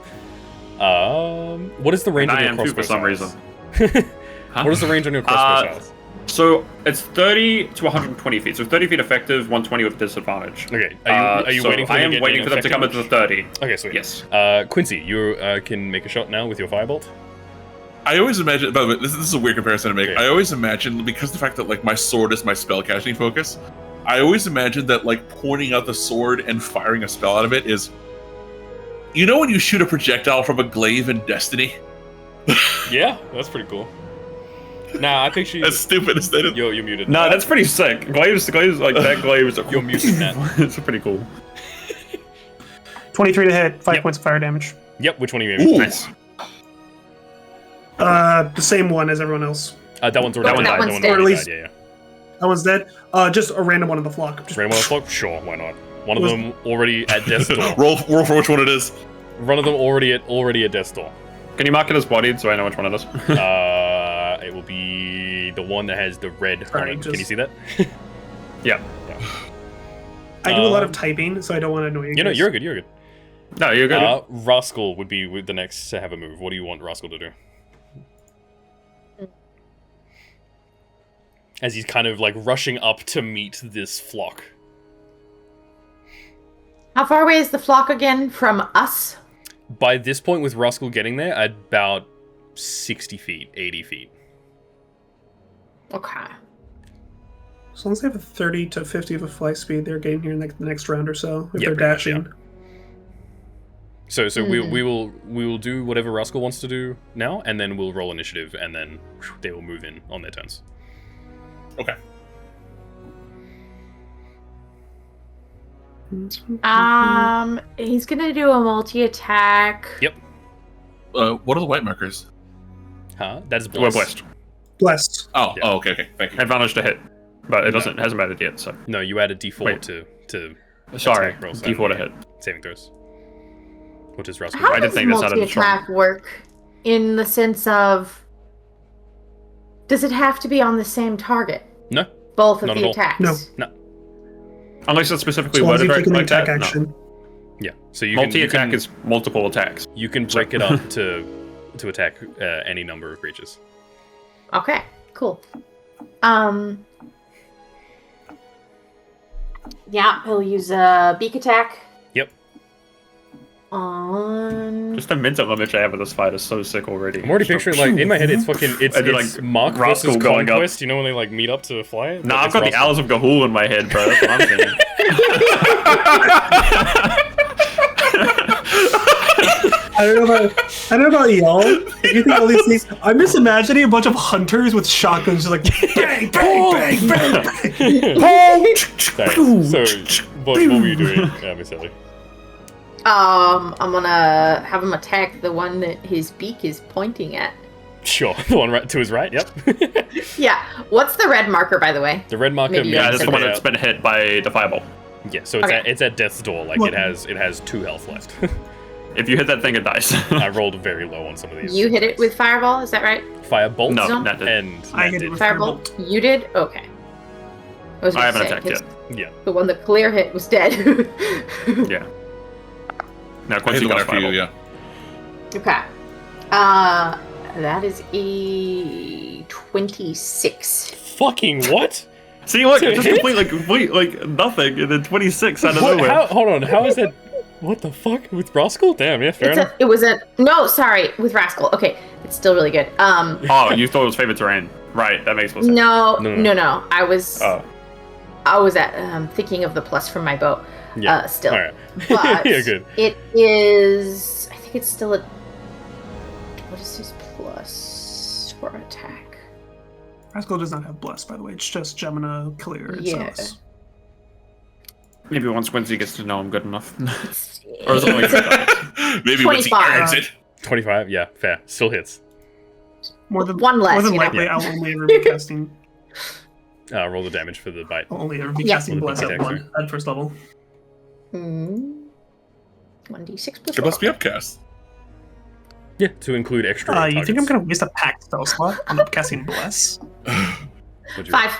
What is the range And on I your am too crossbow for some size? reason. What is the range on your crossbow size? So it's 30 to 120 feet. So 30 feet effective, 120 with disadvantage. Okay, are you so waiting for them I to am get waiting in for them to come into the 30. Okay, sweet. Yes. Quincy, you can make a shot now with your firebolt. I always imagine, by the way, this is a weird comparison to make. Okay. I always imagine, because the fact that like my sword is my spell casting focus, I always imagine that like pointing out the sword and firing a spell out of it is, you know, when you shoot a projectile from a glaive in Destiny. Yeah, that's pretty cool. Nah, I think she. As stupid as that is. Yo, you're muted. No, that's pretty sick. Glaives like that glaives. You're muted, Matt. It's pretty cool. 23 to hit, 5 Yep. points of fire damage. Yep, which one are you aiming for? Nice. The same one as everyone else. That one's already That died. one's That one dead. already Or at least- died, yeah. That one's dead. Just a random one in the flock. Just Random on the flock? Sure, why not? One of Was- them already at death's door. roll for which one it is. One of them already at death's door. Can you mark it as bodied so I know which one it is? It will be the one that has the red Sorry, on it. Can just- you see that? Yeah. I do a lot of typing, so I don't want to annoy you. You know, guys. you're good. You're good. No, you're good. Rascal would be the next to have a move. What do you want Rascal to do? As he's kind of like rushing up to meet this flock. How far away is the flock again from us? By this point, with Rascal getting there, about 60 feet, 80 feet. Okay. As long as they have a 30 to 50 of a fly speed, they're getting here in the next round or so. If Yeah, they're pretty much, dashing. So we will do whatever Rascal wants to do now, and then we'll roll initiative, and then they will move in on their turns. Okay. He's gonna do a multi-attack. Yep. What are the white markers? Huh? That's We're blessed. blessed. Blessed. Oh, Yeah. okay. Thank you. Advantage to hit, but it hasn't mattered yet. So No, you add a D4 Wait. to sorry, attack rolls D4 to and hit. saving throws. What is Rascal? How I did does think that sounded multi-attack work? In the sense of, does it have to be on the same target? No, Both of Not the at all. attacks. No. Unless it's specifically As long as you worded take an like attack that. No. action. yeah. So you Multi-attack can is multiple attacks. you can break it up to attack any number of creatures. Okay, cool. Yeah, he'll use a beak attack Yep. on. Just the mental image I have of this fight is so sick already. I'm already picturing like in my head it's fucking it's I did, it's like, Mark Rascal versus going up. Conquest. You know when they like meet up to fly? Nah, I've got the Owls of Gahul in my head, bro. That's what I'm saying. I don't know about y'all. If you think all these things, I'm just imagining a bunch of hunters with shotguns, just like bang, bang, bang, bang, bang. Sorry, so what were you doing, Miss Ellie? I'm gonna have him attack the one that his beak is pointing at. Sure, the one right to his right. Yep. Yeah. What's the red marker, by the way? The red marker. Maybe Yeah, means that's the one that that's been hit by the fireball. Yeah, so it's Okay. it's at death's door. Like What? it has 2 health left. If you hit that thing, it dies. I rolled very low on some of these. You hit it with fireball, is that right? Firebolt. No, Zhon? not that. And I Nat hit it did. with Firebolt? You did? Okay. I was I gonna haven't say, attacked 'cause yet. Yeah. the one that Clear hit was dead. Yeah. Now I hit Quincy the one got after you, fireball. yeah. Okay. That is a 26. Fucking what? See, look, To it's just hit? complete like nothing, and then 26 out of What? nowhere. How, hold on. How is that? What the fuck with Rascal? Damn. Yeah. Fair enough. No, sorry, with Rascal. Okay, it's still really good. Oh, you thought it was favorite terrain. Right, that makes more sense. No. No. I was Oh. thinking of the plus from my bow. Yeah. Still. All right. But Yeah. Good. it is. I think it's still a. What is his plus for attack? Rascal does not have bless, by the way. It's just Gemina, Clear, and Yeah. Sus. Maybe once Quincy gets to know I'm good enough. It's, Or is it only Maybe once he 25. earns it. 25. Yeah. Fair. Still hits. More than One less, More than you know? likely, Yeah. I'll only ever be casting. Roll the damage for the bite. I'll only ever be Yeah. casting bless at Attack, 1 at first level. 1d6 plus It must be 4. upcast. Yeah. To include extra. You think I'm targets. gonna waste a packed spell slot on casting bless? What'd you 5.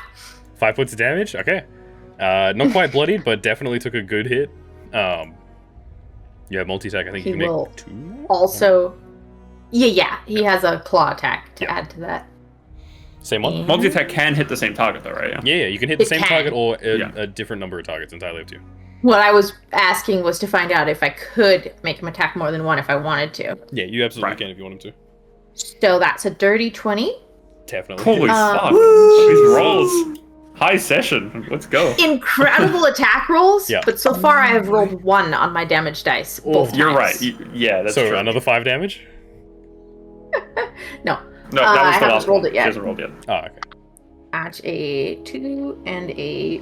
5 points of damage? Okay. Not quite bloodied, but definitely took a good hit. Yeah, multi-attack, I think He you can will make 2? Also, yeah, he has a claw attack to Yeah. add to that. Same one? Multi-attack can hit the same target though, right? Yeah, you can hit the It same can. target or Yeah. a different number of targets, entirely up to you. What I was asking was to find out if I could make him attack more than one if I wanted to. Yeah, you absolutely Right. can if you want him to. So that's a dirty 20. Definitely. Holy hits. fuck. Woo! These rolls. High session. Let's go. Incredible attack rolls, Yeah. but so far I have rolled 1 on my damage dice. Both You're times. right. Yeah, that's So true. another 5 damage? No. No, that I was the haven't last rolled one. it yet. She hasn't rolled yet. Oh, okay. Add a 2 and a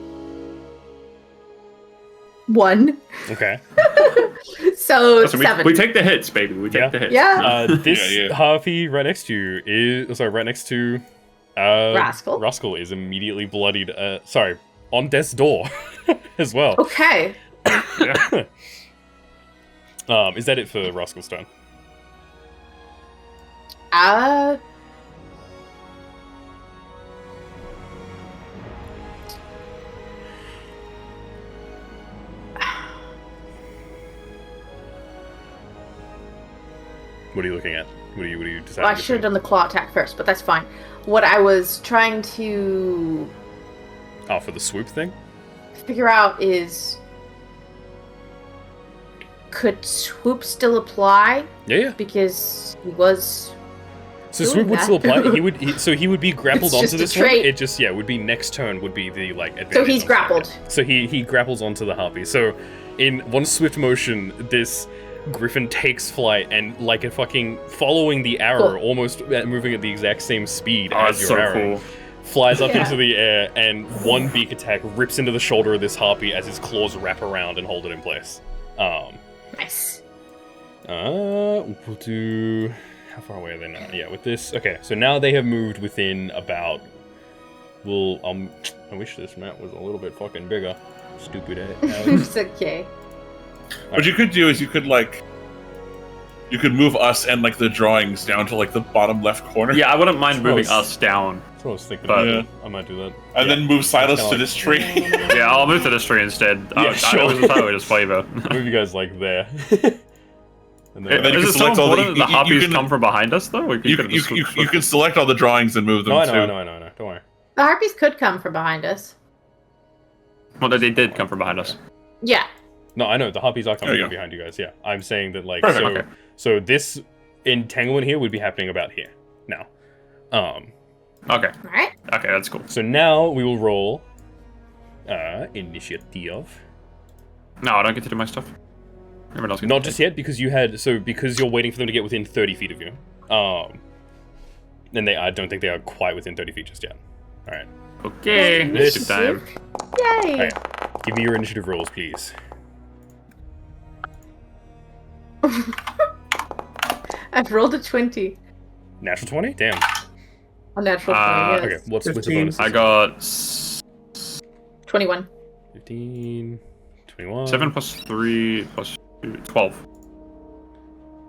1. Okay. So Listen, 7. we take the hits, baby. We take Yeah. the hits. Yeah. This Yeah. harpy right next to you is... Sorry, right next to... Rascal. Rascal is immediately bloodied. Sorry, on death's door as well. Okay. Yeah. Is that it for Rascal's turn? What are you looking at? What are you deciding? Well, I should have done the claw attack first, but that's fine. What I was trying to Oh, for the swoop thing? figure out is, could swoop still apply? Yeah. Because he was. So Doing swoop would that. still apply. He would be grappled It's onto just a this one. trait. It just would be next turn would be the like advantage. So he's on grappled. target. So he grapples onto the harpy. So in one swift motion, this griffin takes flight and like a fucking following the arrow, Cool. almost moving at the exact same speed Oh, as that's your so arrow. cool. Flies up Yeah. into the air, and one beak attack rips into the shoulder of this harpy as his claws wrap around and hold it in place. Nice. We'll do... How far away are they now? Yeah, with this... Okay, so now they have moved within about... Well, I wish this map was a little bit fucking bigger. Stupid ass. It's okay. What you could do is you could move us and like the drawings down to like the bottom left corner. Yeah, I wouldn't mind moving Close. us down. That's what I was thinking. But- about. I might do that. And then move Silas to this tree. Yeah, I'll move to this tree instead. Yeah, sure. I was entirely just flavor. Move you guys like there. And then you Is can it so select all the- important that the you harpies can- come from behind us, though? Like, You, could've you, just you, swooped- you can select all the drawings and move them No, I too. know. Don't worry. The harpies could come from behind us. Well, they did come from behind us. Yeah. No, I know. The harpies are coming There you from go. behind you guys, yeah. I'm saying that, like, Perfect, so, okay. so this entanglement here would be happening about here. Now. Okay, Alright. okay, that's cool. So now we will roll initiative. No, I don't get to do my stuff. Everyone else gets Not paid. just yet, because because you're waiting for them to get within 30 feet of you. And I don't think they are quite within 30 feet just yet. All right. Okay, initiative time. Yay! Okay. Give me your initiative rolls, please. I've rolled a 20. Natural 20? Damn. A natural 20, yes. Okay, what's the 15. bonus? I got 21. 15, 21. 7 plus 3 plus 2, 12.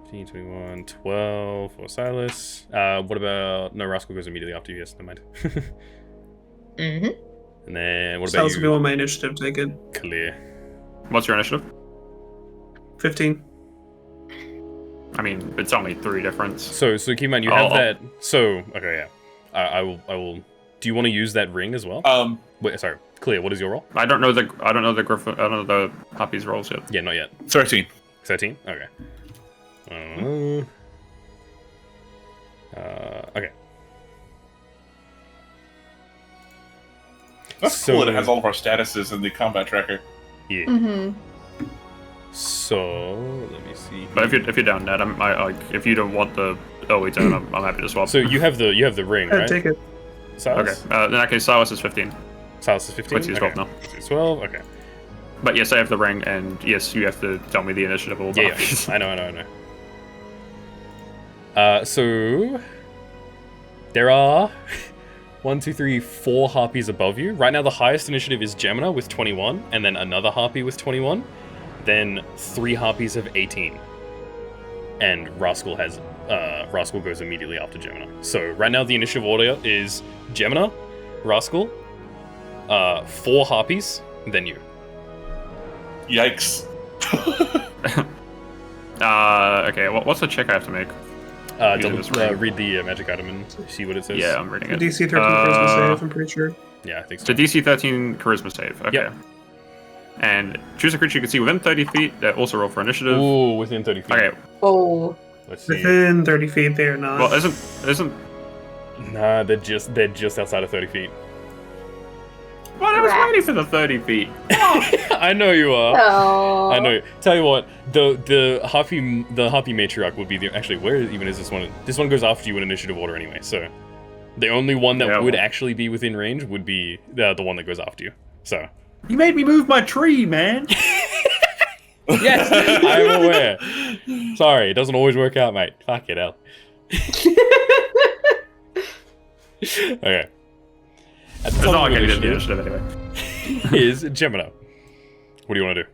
15, 21, 12 for Silas. What about... No, Rascal goes immediately after you. Yes, never mind. Mm-hmm. And then, what So about that's you? gonna be on my initiative. Take it. Clear. What's your initiative? 15. I mean, it's only 3 difference. So keep in mind, you have that... So, okay, yeah. I will... Do you want to use that ring as well? Wait, sorry. Clear, what is your roll? I don't know the griffin. I don't know the puppy's rolls yet. Yeah, not yet. 13. 13? Okay. Okay. That's So- cool that it has all of our statuses in the combat tracker. Yeah. Mm-hmm. So, let me see. But if you're down, Ned, if you don't want the early turn, I'm happy to swap. So you have the ring, I'd right? take it. Silas? Okay. In that case, Silas is 15. Silas is 15? Quincy's 12 now. Quincy's 12, okay. But yes, I have the ring, and yes, you have to tell me the initiative of all the Yeah, puppies. I know. So there are 1, 2, 3, 4 harpies above you. Right now, the highest initiative is Gemina with 21, and then another harpy with 21. Then 3 harpies have 18, and Rascal goes immediately after Gemina. So right now, the initiative order is Gemina, Rascal, 4 harpies, then you. Yikes. Okay, what's the check I have to make? Read the magic item and see what it says. Yeah, I'm reading it. DC 13 charisma save, I'm pretty sure. Yeah, I think so. So DC 13 charisma save. Okay. Yep. And choose a creature you can see within 30 feet. That also roll for initiative. Ooh, within 30 feet. Okay. Oh. Let's see. Within 30 feet, they're not. Well, isn't? Nah, they're just outside of 30 feet. Well, I was Rats. waiting for the 30 feet. I know you are. Oh. I know. Tell you what, the harpy matriarch would be the actually. Where even is this one? This one goes after you in initiative order anyway. So the only one that Yeah, would well. actually be within range would be the one that goes after you. So You made me move my tree, man. yes, I'm aware. Sorry, it doesn't always work out, mate. Fuck it hell. Okay. At the It's top not of like I the did the initiative initiative anyway. is Gemina. What do you want to do?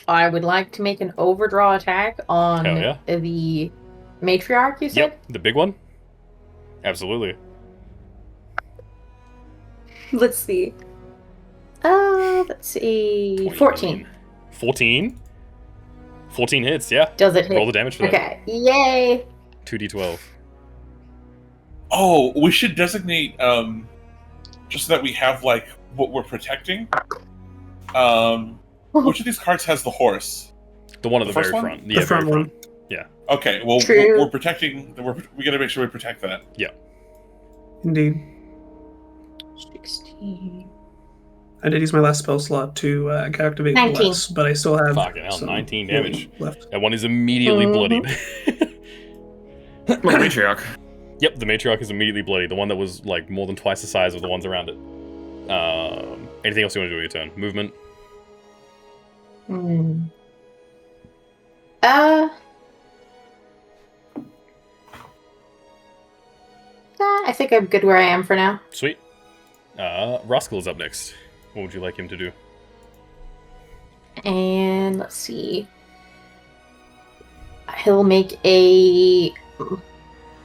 I would like to make an overdraw attack on Hell yeah. the matriarch, you said? Yep, the big one. Absolutely. Let's see. Let's see. 14. 14? 14 hits, yeah. Does it hit? Roll the damage for that. Okay. Yay. 2d12. Oh, we should designate, just so that we have, like, what we're protecting. Which of these cards has the horse? The one at The the first very one? front. The Yeah, front very one. front. Okay, well, True. we're protecting, we gotta make sure we protect that. Indeed. 16. I did use my last spell slot to activate 19. less, but I still have Fucking hell, some 19 damage. left. That one is immediately Mhm. bloodied. Wait, matriarch. Yep, the matriarch is immediately bloody. The one that was, like, more than twice the size of the ones around it. Anything else you want to do with your turn? Movement? I think I'm good where I am for now. Sweet. Rascal is up next. What would you like him to do? And let's see. He'll make a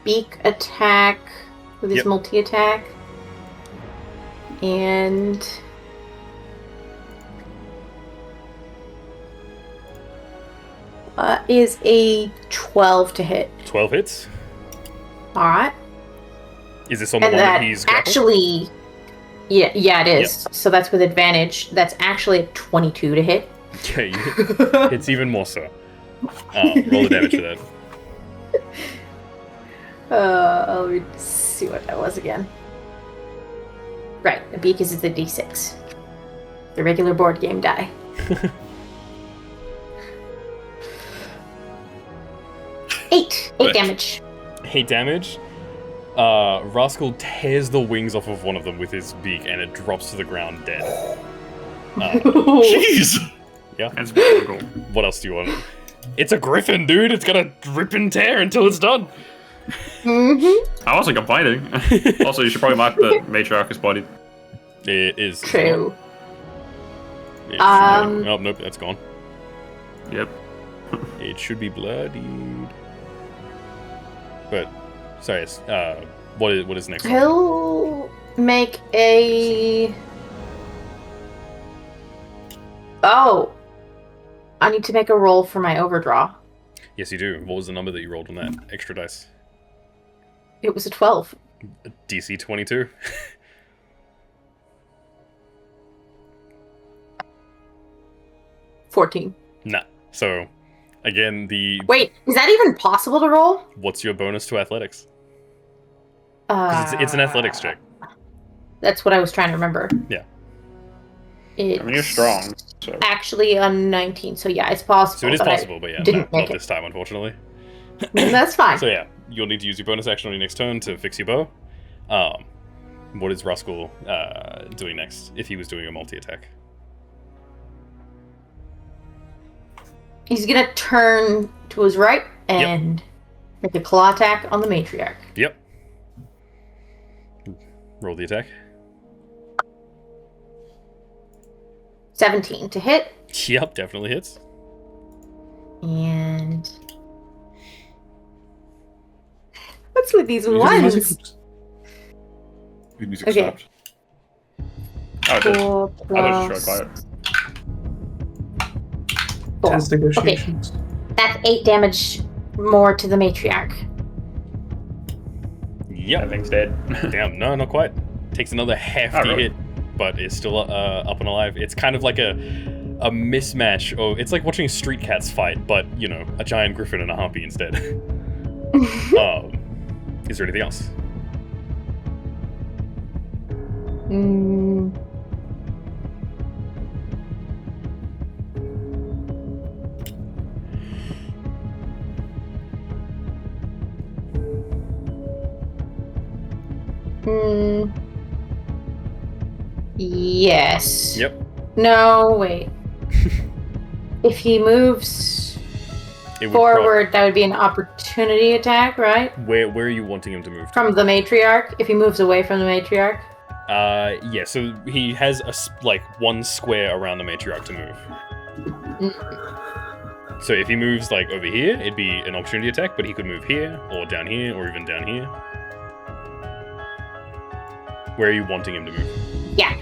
beak attack with his Yep. multi-attack. And is a 12 to hit. 12 hits? Alright. Is this on the And one that that he's grappled? actually... Yeah, it is. So that's with advantage. That's actually a 22 to hit. Okay, it's even more so. Roll the damage for that. Let me see what that was again. Right, the beak is the d6. The regular board game die. 8 damage. 8 damage. Rascal tears the wings off of one of them with his beak, and it drops to the ground dead. Jeez! Yeah. That's brutal. What else do you want? It's a griffin, dude. It's gonna rip and tear until it's done. Mm-hmm. I wasn't complaining. Also, you should probably mark the matriarch is bodied. It is. True. Oh, nope, that's gone. Yep. It should be bloodied. But, sorry, what is next? He'll make a... Oh! I need to make a roll for my overdraw. Yes, you do. What was the number that you rolled on that extra dice? It was a 12. DC 22. 14. Nah. So, again, Wait, is that even possible to roll? what's your bonus to athletics? 'Cause it's an athletics check. That's what I was trying to remember. Yeah. It's I mean, you're strong. So. actually a 19, so yeah, it's possible. So it is but I possible, but yeah, didn't not make it. this time, unfortunately. That's fine. So yeah, you'll need to use your bonus action on your next turn to fix your bow. What is Rascal doing next, if he was doing a multi-attack? He's gonna turn to his right and make a claw attack on the matriarch. Yep. Roll the attack. 17 to hit, Yep, definitely hits. and what's with these Music ones? The music Okay. stopped. Oh, it did. 4 I thought you plus showed quiet. 4. Tense negotiations. That's 8 damage more to the matriarch. Yep. That thing's dead. Damn, no, not quite. Takes another hefty really? hit, but is still up and alive. It's kind of like a mismatch. It's like watching street cats fight, but, you know, a giant griffin and a harpy instead. Is there anything else? Yes. Yep. No, wait. If he moves It would forward, that would be an opportunity attack, right? where are you wanting him to move to? From the matriarch, if he moves away from the matriarch. Yeah, so he has one square around the matriarch to move. So if he moves like over here, it'd be an opportunity attack, but he could move here, or down here, or even down here. Where are you wanting him to move? Yeah.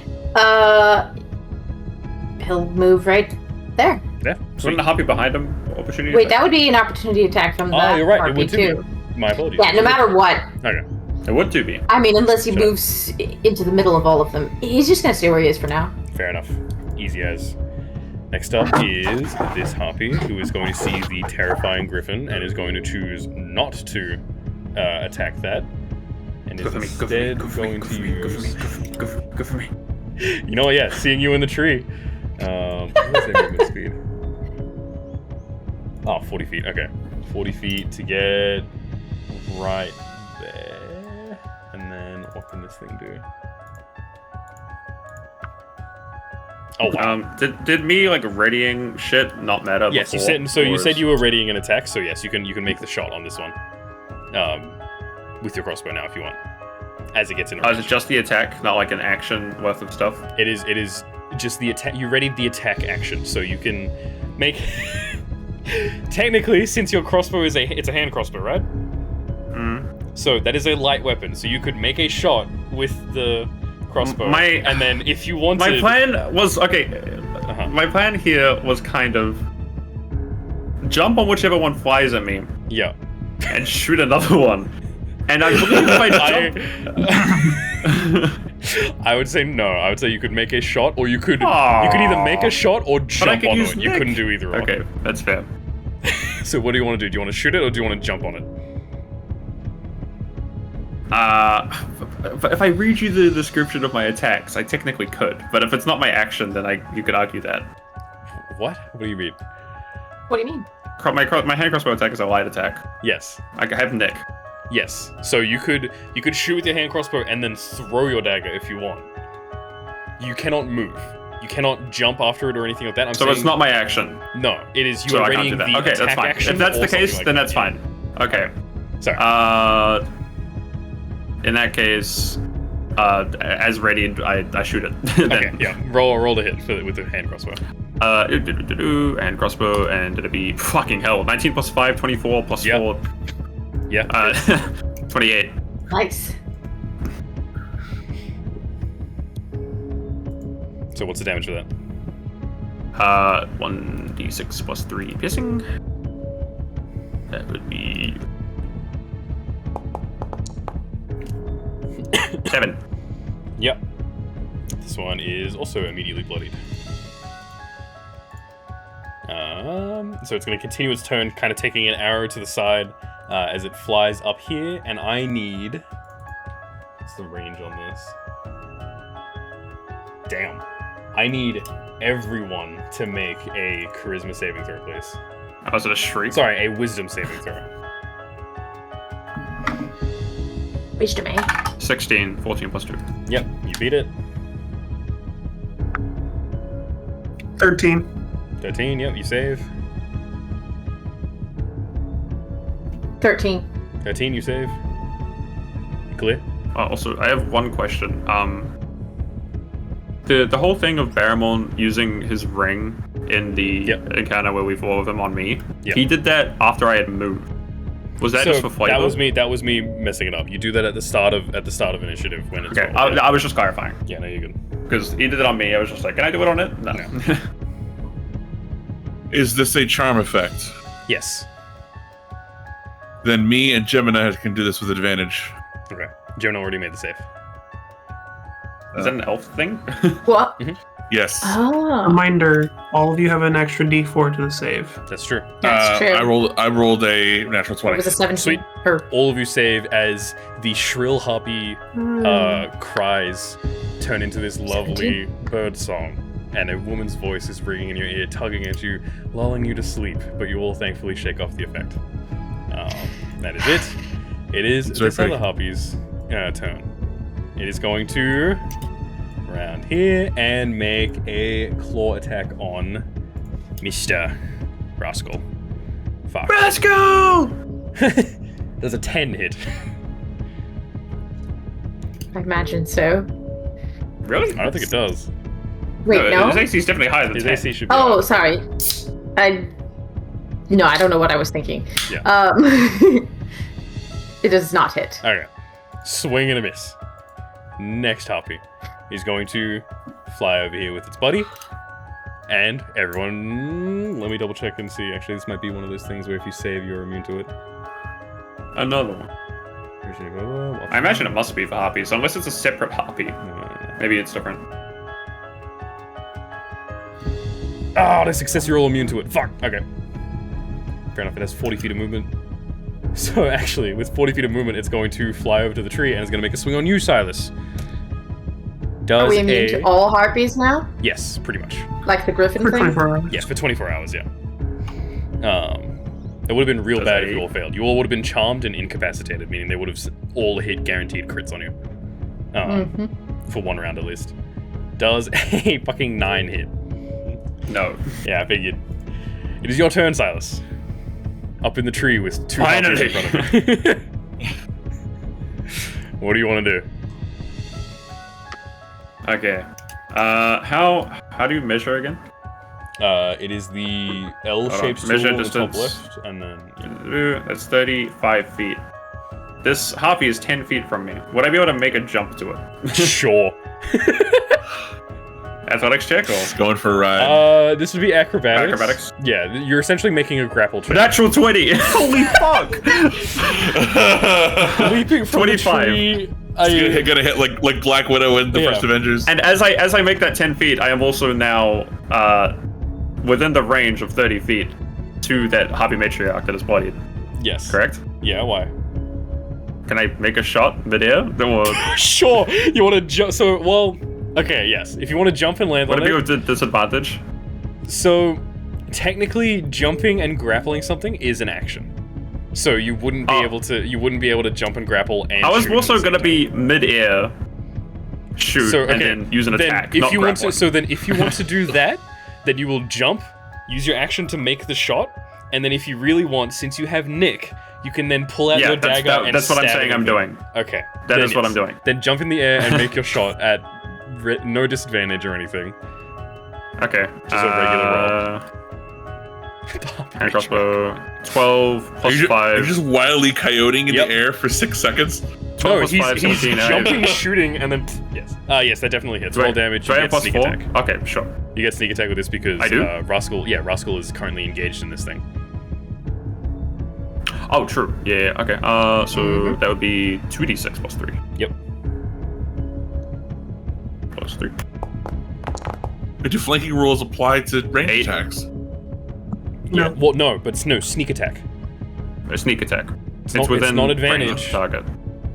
He'll move right there. There. Wouldn't the harpy behind him opportunity? Wait, attack? that would be an opportunity attack from the Oh, you're right. It harpy would too. My apologies. Yeah, no matter what. Okay. It would too be. I mean, unless he Sure. moves into the middle of all of them. He's just gonna stay where he is for now. Fair enough. Easy as. Next up is this harpy, who is going to see the terrifying griffin and is going to choose not to attack that, and is instead going to use. Go for me. You know what? Yeah, seeing you in the tree. What's their movement speed? Oh, 40 feet. Okay, 40 feet to get right there, and then what can this thing do? Oh wow. Did me like readying shit not matter? Yes, you before, said so. You or said is- you were readying an attack, so yes, you can make the shot on this one, with your crossbow now if you want, as it gets in. Oh, is it just the attack, not like an action worth of stuff? It is just the attack. You readied the attack action, so you can make. Technically, since your crossbow it's a hand crossbow, right? So that is a light weapon. So you could make a shot with the crossbow, and then if you wanted. My plan was okay. Uh-huh. My plan here was kind of jump on whichever one flies at me Yeah. and shoot another one. And I believe if I jump. I would say no. I would say you could make a shot, or you could either make a shot or jump could on use it. You Nick. couldn't do either. Okay, that's fair. So what do you want to do? Do you want to shoot it, or do you want to jump on it? If I read you the description of my attacks, I technically could. But if it's not my action, then you could argue that. What? What do you mean? What do you mean? My hand crossbow attack is a light attack. Yes. I have Nick. Yes. So you could shoot with your hand crossbow and then throw your dagger if you want. You cannot move. You cannot jump after it or anything like that. So it's not my action. No, it is you So are I can't readying do that. the Okay, attack that's fine. action. If that's or the case, something then like that's that. fine. Okay. Sorry. In that case, as ready, I shoot it. Then. Okay, yeah. Roll the hit with the hand crossbow. And crossbow, and it'll be fucking hell. 19 plus 5, 24 plus Yeah. 4. Yeah. 28. Nice. So what's the damage for that? 1d6 plus 3 piercing. That would be 7. Yep. This one is also immediately bloodied. So it's going to continue its turn, kind of taking an arrow to the side as it flies up here, and I need... What's the range on this? Damn. I need everyone to make a charisma saving throw, please. Oh, was it a shriek? Sorry, a wisdom saving throw. Wisdom, eh? 16, 14 plus 2. Yep, you beat it. 13. 13, yep, you save. 13. 13, you save. You clear? Also, I have one question. The whole thing of Baramorn using his ring in the encounter where we fought with him on me, he did that after I had moved. Was that just for flavor? That was me messing it up. You do that at the start of initiative when it's okay. I was just clarifying. Yeah, no, you're good. Because he did it on me. I was just like, can I do it on it? No. Is this a charm effect? Yes. Then me and Gemini can do this with advantage. Okay. Jonah already made the save. Is that an elf thing? What? Yes. Oh. Reminder: all of you have an extra D4 to the save. That's true. That's true. I rolled a natural 20. It was a 17. Sweet. Or All of you save as the shrill harpy cries turn into this lovely bird song, and a woman's voice is ringing in your ear, tugging at you, lulling you to sleep, but you all thankfully shake off the effect. That is it. It is this other harpy's turn. It is going to around here and make a claw attack on Mr. Rascal. Fuck. Rascal! Does a 10 hit? I imagine so. Really? I don't think it does. Wait, no? His AC is definitely higher than His 10. AC should be Oh, higher. sorry. No, I don't know what I was thinking. Yeah. It does not hit. Okay. Swing and a miss. Next harpy is going to fly over here with its buddy. And everyone, let me double check and see. Actually, this might be one of those things where if you save, you're immune to it. Another one. I imagine it must be for harpies, unless it's a separate harpy. Maybe it's different. Oh, the success, you're all immune to it. Fuck. Okay. Fair enough, it has 40 feet of movement. So actually, with 40 feet of movement, it's going to fly over to the tree and it's going to make a swing on you, Silas. Are we immune to all harpies now? Yes, pretty much. Like the griffin For thing? 24 hours. Yes, for 24 hours, yeah. It would have been real bad if you all failed. You all would have been charmed and incapacitated, meaning they would have all hit guaranteed crits on you. For one round at least. Does a fucking 9 hit? No. Yeah, I figured. It is your turn, Silas. Up in the tree with 2 harpies in front of you. What do you want to do? Okay. How do you measure again? It is the L-shaped tool Measure on the top distance. left, and then... That's 35 feet. This harpy is 10 feet from me. Would I be able to make a jump to it? Sure. Athletics check or? Going for a ride. This would be acrobatics. Acrobatics? Yeah, you're essentially making a grapple check. Natural 20! Holy fuck! Leaping from 25. the tree... It's gonna hit like Black Widow in the first Avengers. And as I make that 10 feet, I am also now within the range of 30 feet to that harpy matriarch that is bloodied. Yes. Correct? Yeah, why? Can I make a shot midair? Sure. You want to jump? So, well, okay, yes. If you want to jump and land Would on it be it. with disadvantage? So, technically, jumping and grappling something is an action. So you wouldn't be able to jump and grapple and I was shoot also at the gonna same time. be mid-air, shoot, and then use an attack, If not you want to, grappling. so then if you want to do that, then you will jump, use your action to make the shot, and then if you really want, since you have Nick, you can then pull out your dagger and that's what I'm stab saying it I'm with it. doing. Okay. That then is what yes. I'm doing. Then jump in the air and make your shot at no disadvantage or anything. Okay. Just a regular roll. Hand crossbow, 12 plus Are you 5. just wildly coyoting in Yep. the air for 6 seconds? 12 No, plus 5, he's 17. jumping, shooting, and then yes. Yes, that definitely hits. Roll damage, Do I you have get plus sneak 4? attack. Okay, sure. You get sneak attack with this because I do? Rascal is currently engaged in this thing. Oh, true. Yeah, okay. So that would be 2d6 plus 3. Yep. Plus 3. But do flanking rules apply to range 8. attacks? Yeah. Well, no, but no sneak attack. A sneak attack. It's not within not range of advantage. the target.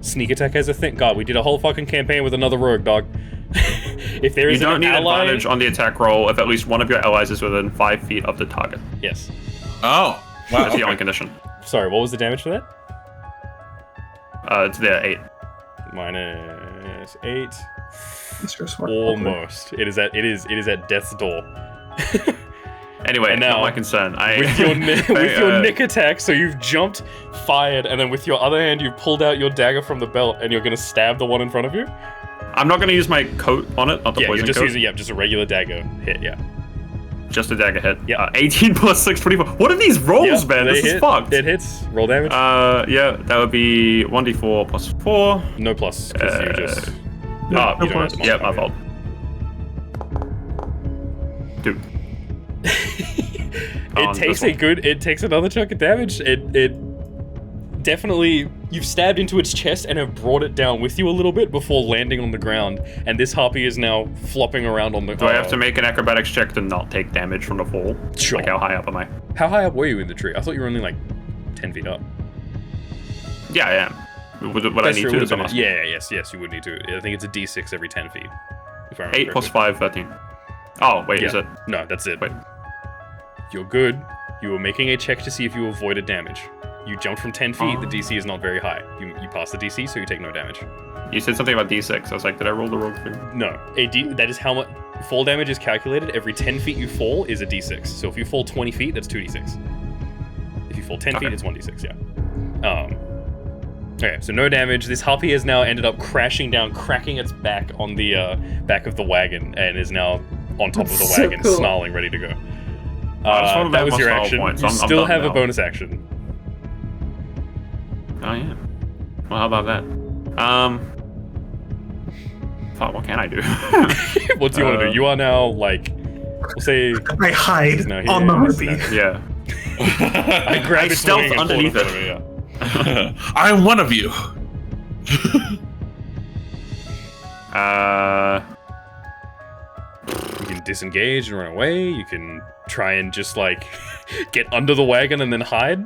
Sneak attack has a thing. God, we did a whole fucking campaign with another rogue dog. If there You is don't an need ally, advantage on the attack roll if at least one of your allies is within 5 feet of the target. yes. Oh, wow. That's the okay. only condition. Sorry, what was the damage for that? It's there, 8. Minus 8. It's just what- Almost. It is at death's door. Anyway, And now, not my concern. With your nick attack, so you've jumped, fired, and then with your other hand you've pulled out your dagger from the belt and you're gonna stab the one in front of you? I'm not going to use my coat on it, not the Yeah, you're poison just coat. using just a regular dagger hit, yeah. Just a dagger hit. Yeah. 18 plus 6, 24. What are these rolls, Yep, man? they This is hit. fucked. It hits. Roll damage. Yeah, that would be 1d4 plus 4. No plus, because you just... No, you don't have to yeah, my modify fault. Dude. It takes another chunk of damage. It definitely, you've stabbed into its chest and have brought it down with you a little bit before landing on the ground, and this harpy is now flopping around on the... Do I have to make an acrobatics check to not take damage from the fall? Sure. Like, how high up am I? How high up were you in the tree? I thought you were only like 10 feet up. Yeah, I am. Would I need to? Is that Yes, you would need to. I think it's a d6 every 10 feet. If I remember 8 plus correctly. 5, 13. Oh, wait, is it? No, that's it. Wait. You're good. You were making a check to see if you avoided damage. You jumped from 10 feet, the DC is not very high. You pass the DC, so you take no damage. You said something about d6. I was like, did I roll the wrong thing? No, that is how much fall damage is calculated. Every 10 feet you fall is a d6. So if you fall 20 feet, that's 2d6. If you fall 10 feet, it's 1d6, yeah. Okay, so no damage. This harpy has now ended up crashing down, cracking its back on the back of the wagon, and is now on top of the That's so wagon, cool. snarling, ready to go. I just wanna That make was my your style action. points. You I'm still done have a now. bonus action. Oh, yeah. Well, how about that? Fuck, what can I do? What do you want to do? You are now, like, we'll say... I hide No, on the he's harpy. Yeah. I grab I its stealth wing and pull it in underneath front of me, yeah. I'm one of you. You can disengage and run away. You can try and just, like, get under the wagon and then hide.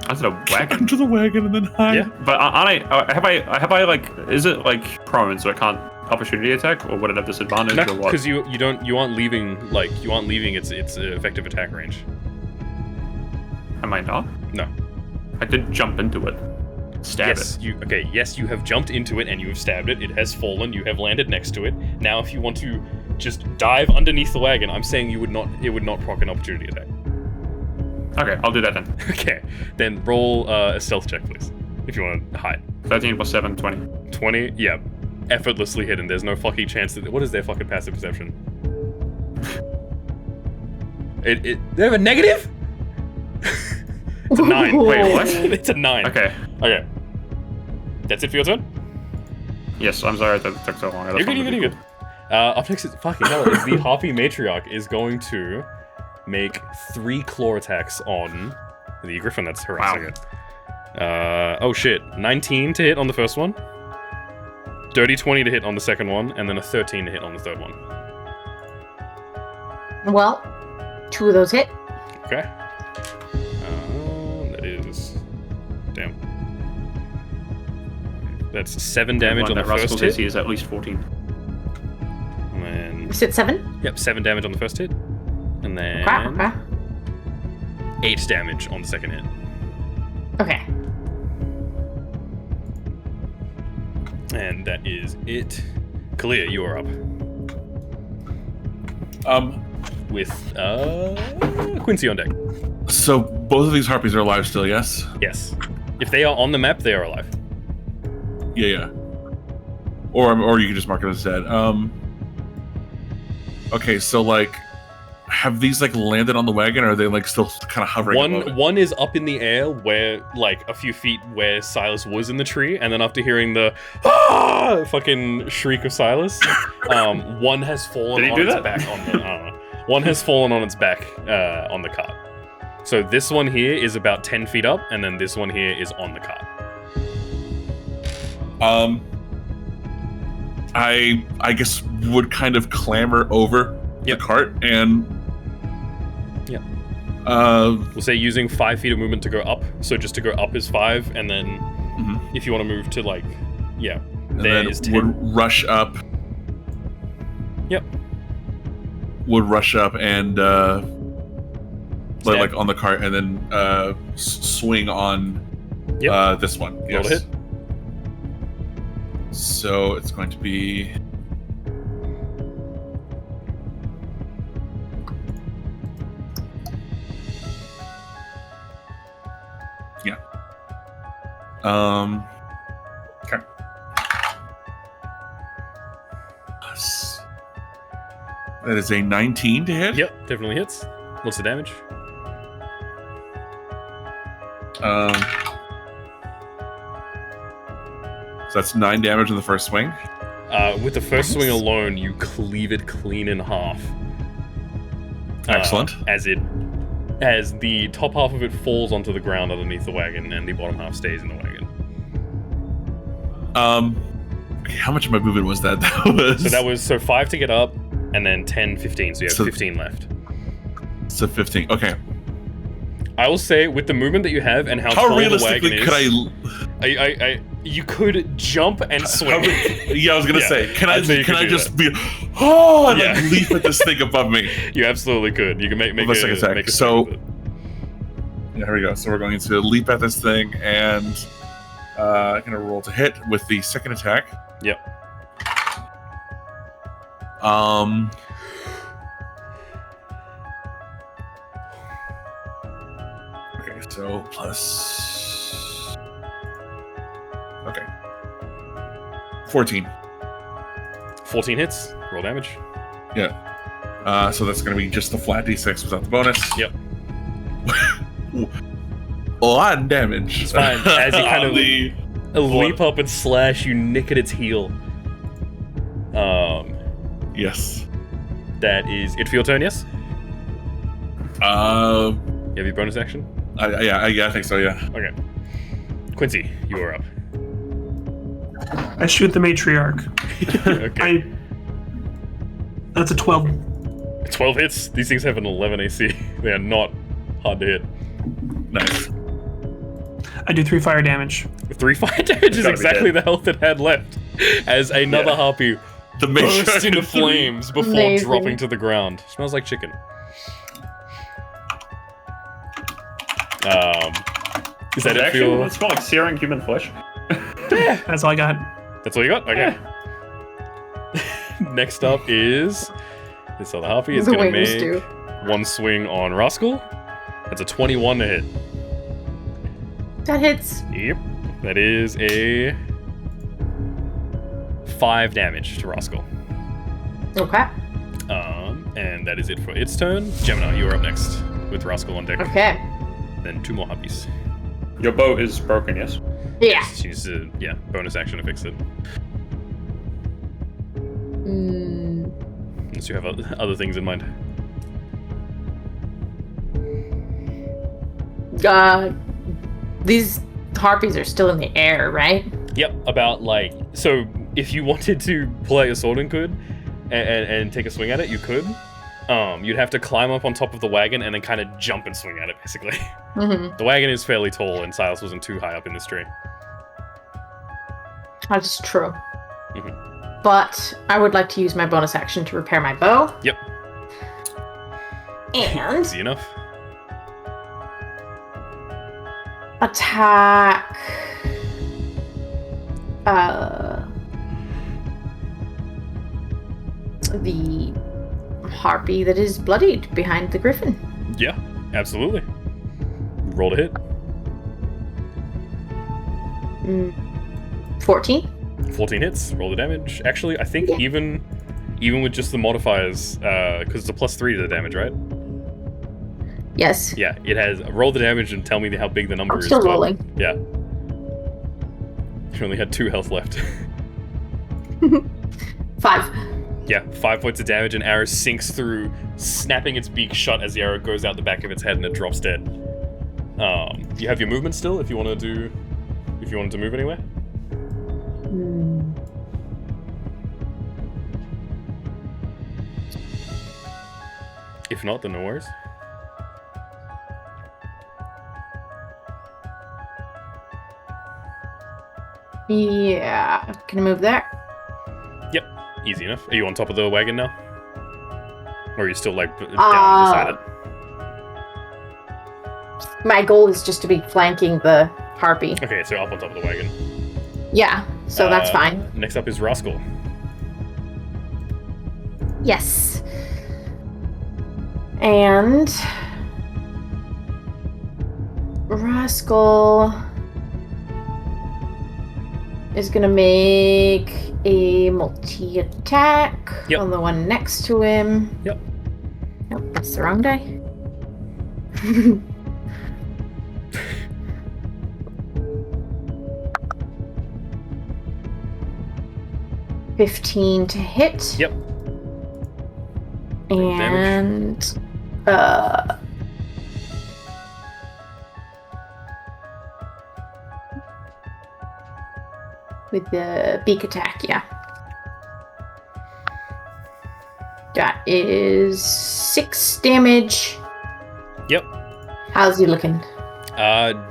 I said a wagon. Under the wagon and then hide. Yeah. But have I like, is it like prone so I can't opportunity attack, or would it have disadvantage, or what? Because you aren't leaving its effective attack range. Am I not? No. I did jump into it. Stab Yes, it. yes, you have jumped into it and you have stabbed it. It has fallen. You have landed next to it. Now, if you want to just dive underneath the wagon, I'm saying it would not proc an opportunity attack. Okay, I'll do that then. Okay, then roll a stealth check, please, if you want to hide. 13 plus 7, 20. 20, yeah, effortlessly hidden. There's no fucking chance that. What is their fucking passive perception? They have a negative. It's a 9. Wait, what? It's a 9. Okay. Okay. That's it for your turn? Yes, I'm sorry that took so long. I just You're good, wanted you're to good, be you're good. Up next is fucking hell. Is the Harpy Matriarch is going to make 3 claw attacks on the Griffin that's harassing it. Oh shit. 19 to hit on the first one. Dirty 20 to hit on the second one, and then a 13 to hit on the third one. Well, 2 of those hit. Okay. That is... Damn. That's 7 damage on the That first Rascal's hit. AC is at least 14. And then, You said 7? yep, 7 damage on the first hit. And then Okay. 8 damage on the second hit. Okay. And that is it. Kalia, you are up. With Quincy on deck. So both of these harpies are alive still, yes? Yes. If they are on the map, they are alive. Yeah. Or you can just mark it as dead. Okay, so like, have these like landed on the wagon, or are they like still kind of hovering above it? One is up in the air, where like a few feet where Silas was in the tree, and then after hearing the fucking shriek of Silas, one has fallen Did he on do its that? back on the. I don't know. One has fallen on its back on the cart. So this one here is about 10 feet up, and then this one here is on the cart. I guess would kind of clamber over Yep. the cart and Yep. uh We'll say using 5 feet of movement to go up. So just to go up is 5, and then if you want to move to like, yeah, and there then is 10. would rush up. Yep. Would rush up and Stab. like on the cart, and then swing on Yep. this one. Roll Yes. to hit. So it's going to be okay. That is a 19 to hit. Yep, definitely hits. What's the damage? So that's 9 damage in the first swing. With the first swing alone, you cleave it clean in half. Excellent. As the top half of it falls onto the ground underneath the wagon, and the bottom half stays in the wagon. Okay, how much of my movement was that? That was 5 to get up, and then 10, 15. So you have So- 15 left. so 15. Okay. I will say, with the movement that you have and how tall the realistically wagon could is, you could jump and swing. Yeah, I was gonna Yeah, say, can I I'd say you could do just be and like Yeah. leap at this thing above me? You absolutely could. You can make With a a second attack. make a So- swing with it. Yeah, here we go. So we're going to leap at this thing and gonna roll to hit with the second attack. Yep. Okay, so plus. Okay. 14. 14 hits. Roll damage. Yeah. So that's gonna be just the flat d6 without the bonus. Yep. A lot of damage. It's fine. As you kind of the leap up and slash, you nick at its heel. yes. That is it for your turn, yes? Uh, You have your bonus action? I think so. Yeah. Okay. Quincy, you are up. I shoot the matriarch. Okay. That's a 12. 12 hits. These things have an 11 AC. They are not hard to hit. Nice. I do 3 fire damage. 3 fire damage is Gotta be exactly dead. the health it had left. As another Yeah. harpy The bursts matriarch into flames before Amazing. dropping to the ground. Smells like chicken. Is that it for Actually, your... it smells like searing human flesh. That's all I got. That's all you got? Okay. Next up is... This other harpy is The going to wings make do. one swing on Rascal. That's a 21 to hit. That hits. Yep. That is a 5 damage to Rascal. Okay. And that is it for its turn. Gemini, you are up next with Rascal on deck. Okay. Then 2 more harpies. Your boat is broken, yes? Yeah. She needs to, bonus action to fix it. Unless you have other things in mind. These harpies are still in the air, right? Yep, about like... So, if you wanted to pull out your sword and could, and take a swing at it, you could. You'd have to climb up on top of the wagon and then kind of jump and swing at it, basically. Mm-hmm. The wagon is fairly tall, and Silas wasn't too high up in this tree. That's true. but I would like to use my bonus action to repair my bow. Yep. And Easy enough. attack the harpy that is bloodied behind the griffin. Yeah, absolutely. Roll to hit. 14. 14 hits. Roll the damage. Actually, I think even with just the modifiers, because it's a +3 to the damage, right? Yes. Yeah, it has. Roll the damage and tell me how big the number I'm is. still but- rolling. Yeah. You only had 2 health left. 5. Yeah, 5 points of damage, and arrow sinks through, snapping its beak shut as the arrow goes out the back of its head and it drops dead. You have your movement still if you wanted to move anywhere. If not, then no worries. Yeah. Can I move there? Yep, easy enough. Are you on top of the wagon now? Or are you still, like, down beside it? My goal is just to be flanking the harpy. Okay, so up on top of the wagon. Yeah, so that's fine. Next up is Rascal. Yes. And Rascal is gonna make a multi-attack Yep. on the one next to him. Yep. Nope, that's the wrong die. $15 to hit. Yep. And with the beak attack, yeah. That is 6 damage. Yep. How's he looking?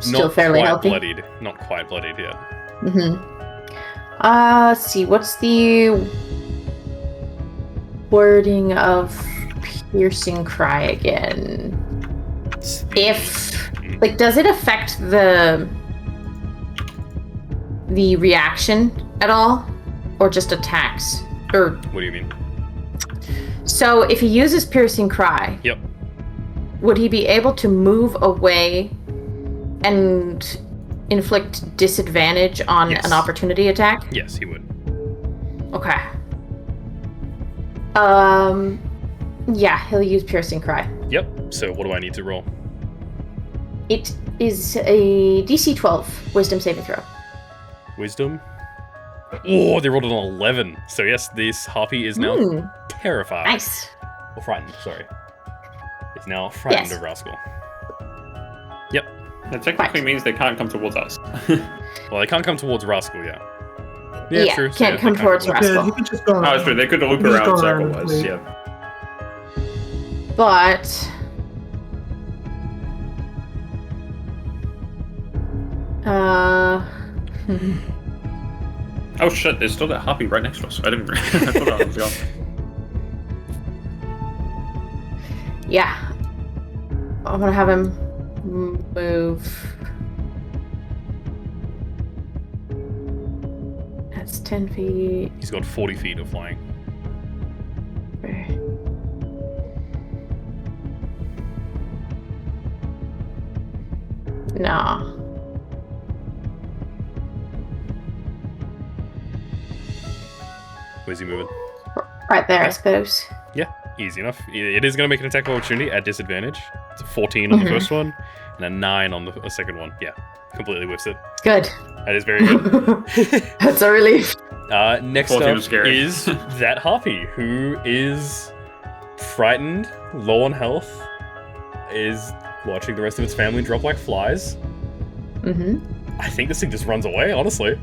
Still Not fairly quite healthy? bloodied. Not quite bloodied yet. Let's see, what's the wording of piercing cry again? If, like, does it affect the reaction at all? Or just attacks? Or, What do you mean? so if he uses piercing cry, Yep. would he be able to move away and inflict disadvantage on Yes. an opportunity attack? Yes, he would. Okay. Yeah, he'll use piercing cry. Yep. So what do I need to roll? It is a DC 12 wisdom saving throw. Wisdom? Oh, they rolled an 11. So yes, this harpy is now terrified. Nice. Or frightened, sorry. It's now frightened Yes. of Rascal. Yep. That technically means they can't come towards us. Well, they can't come towards Rascal yet. Yeah, true. So can't they come towards go- Rascal. Yeah, you could just go Oh, around. that's true. They could loop Just around go around circle-wise. and Yeah. But Oh shit! There's still that harpy right next to us. I didn't. I thought I was gone. yeah. I'm gonna have him move. That's 10 feet. He's got 40 feet of flying. No. Where's he moving? Right there, I suppose. Yeah, easy enough. It is going to make an attack of opportunity at disadvantage. It's a 14 on the first one, and a 9 on the second one. Yeah, completely whiffs it. Good. That is very good. That's a relief. Next 14 up was scary. is that harpy, who is frightened, low on health, is watching the rest of its family drop like flies. I think this thing just runs away, honestly.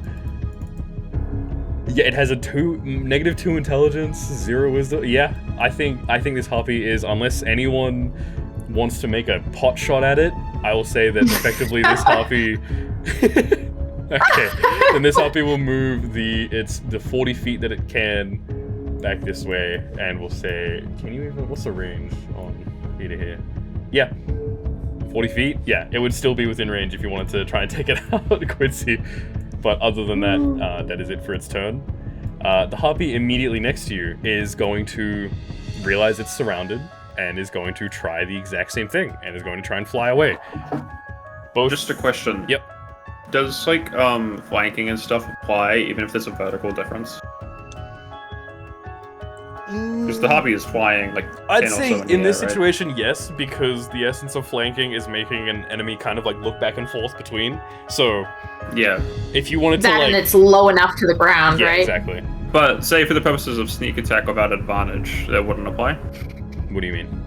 Yeah, it has a -2 intelligence, 0 wisdom. Yeah, I think this harpy is, unless anyone wants to make a pot shot at it, I will say that effectively this harpy Okay, then this harpy will move the 40 feet that it can back this way, and we'll say, can you even, what's the range on here to here? Yeah, 40 feet? Yeah, it would still be within range if you wanted to try and take it out, Quincy. But other than that, that is it for its turn. The harpy immediately next to you is going to realize it's surrounded, and is going to try the exact same thing, and is going to try and fly away. Both. Just a question. Yep. Does like flanking and stuff apply even if there's a vertical difference? Because the harpy is flying like. I'd 10 or say so in the this air, right? situation, yes, because the essence of flanking is making an enemy kind of like look back and forth between. So Yeah, if you wanted to That like, and it's low enough to the ground, yeah, right? exactly. but say for the purposes of sneak attack without advantage, that wouldn't apply. What do you mean?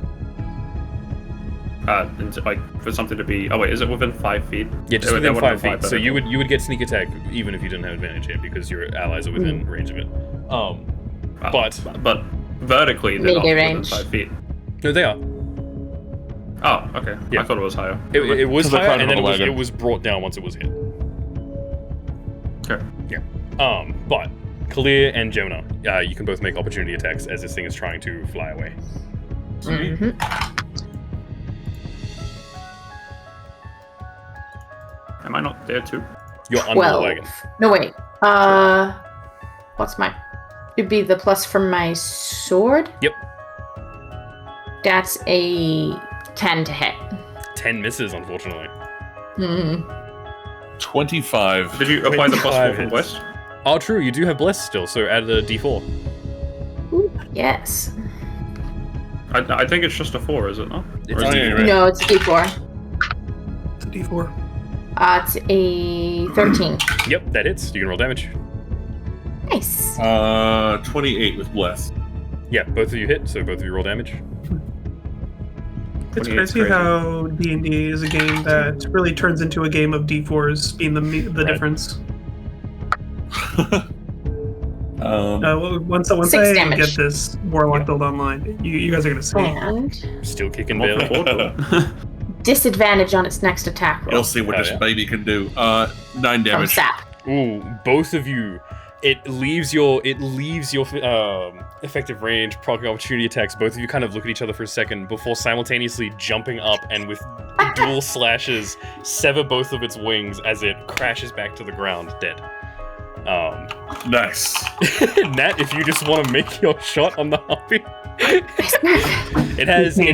Like for something to be. Oh wait, is it within 5 feet? Yeah, just That within wouldn't 5 feet. apply So you vertical. would get sneak attack even if you didn't have advantage here because your allies are within range of it. But vertically they're not Melee within range. 5 feet. No, they are. Oh, okay. Yeah. I thought it was higher. It was To the higher, front and of then the wagon. it was brought down once it was hit. Okay. But Kalir and Jonah, you can both make opportunity attacks as this thing is trying to fly away. Mhm. Am I not there too? You're under the 12. wagon. No, wait. What's my... It'd be the plus from my sword? Yep. That's a 10 to hit. 10 misses, unfortunately. Hmm. 25. Did you apply the plus 4 25 from hits. West? Oh, true. You do have bless still, so add a d4. Ooh, yes. I think it's just a 4, is it not? It's Or a is it- D4. Right. No, it's a d4. It's a D4. It's a 13. Yep, that hits. You can roll damage. Nice. 28 with bless. Yeah, both of you hit, so both of you roll damage. It's 28 is crazy crazy. how D&D is a game that really turns into a game of D4s being the Right. difference. Once 6 I damage. get this Warlock build online, you guys are going to see. And Still kicking I'm all barely. for it. disadvantage on its next attack roll. You'll see what Oh, this yeah. baby can do. 9 From damage. sap. Ooh, both of you. It leaves your effective range, proccing opportunity attacks. Both of you kind of look at each other for a second before simultaneously jumping up and with dual slashes sever both of its wings as it crashes back to the ground dead. Nice. Nat, if you just want to make your shot on the harpy, it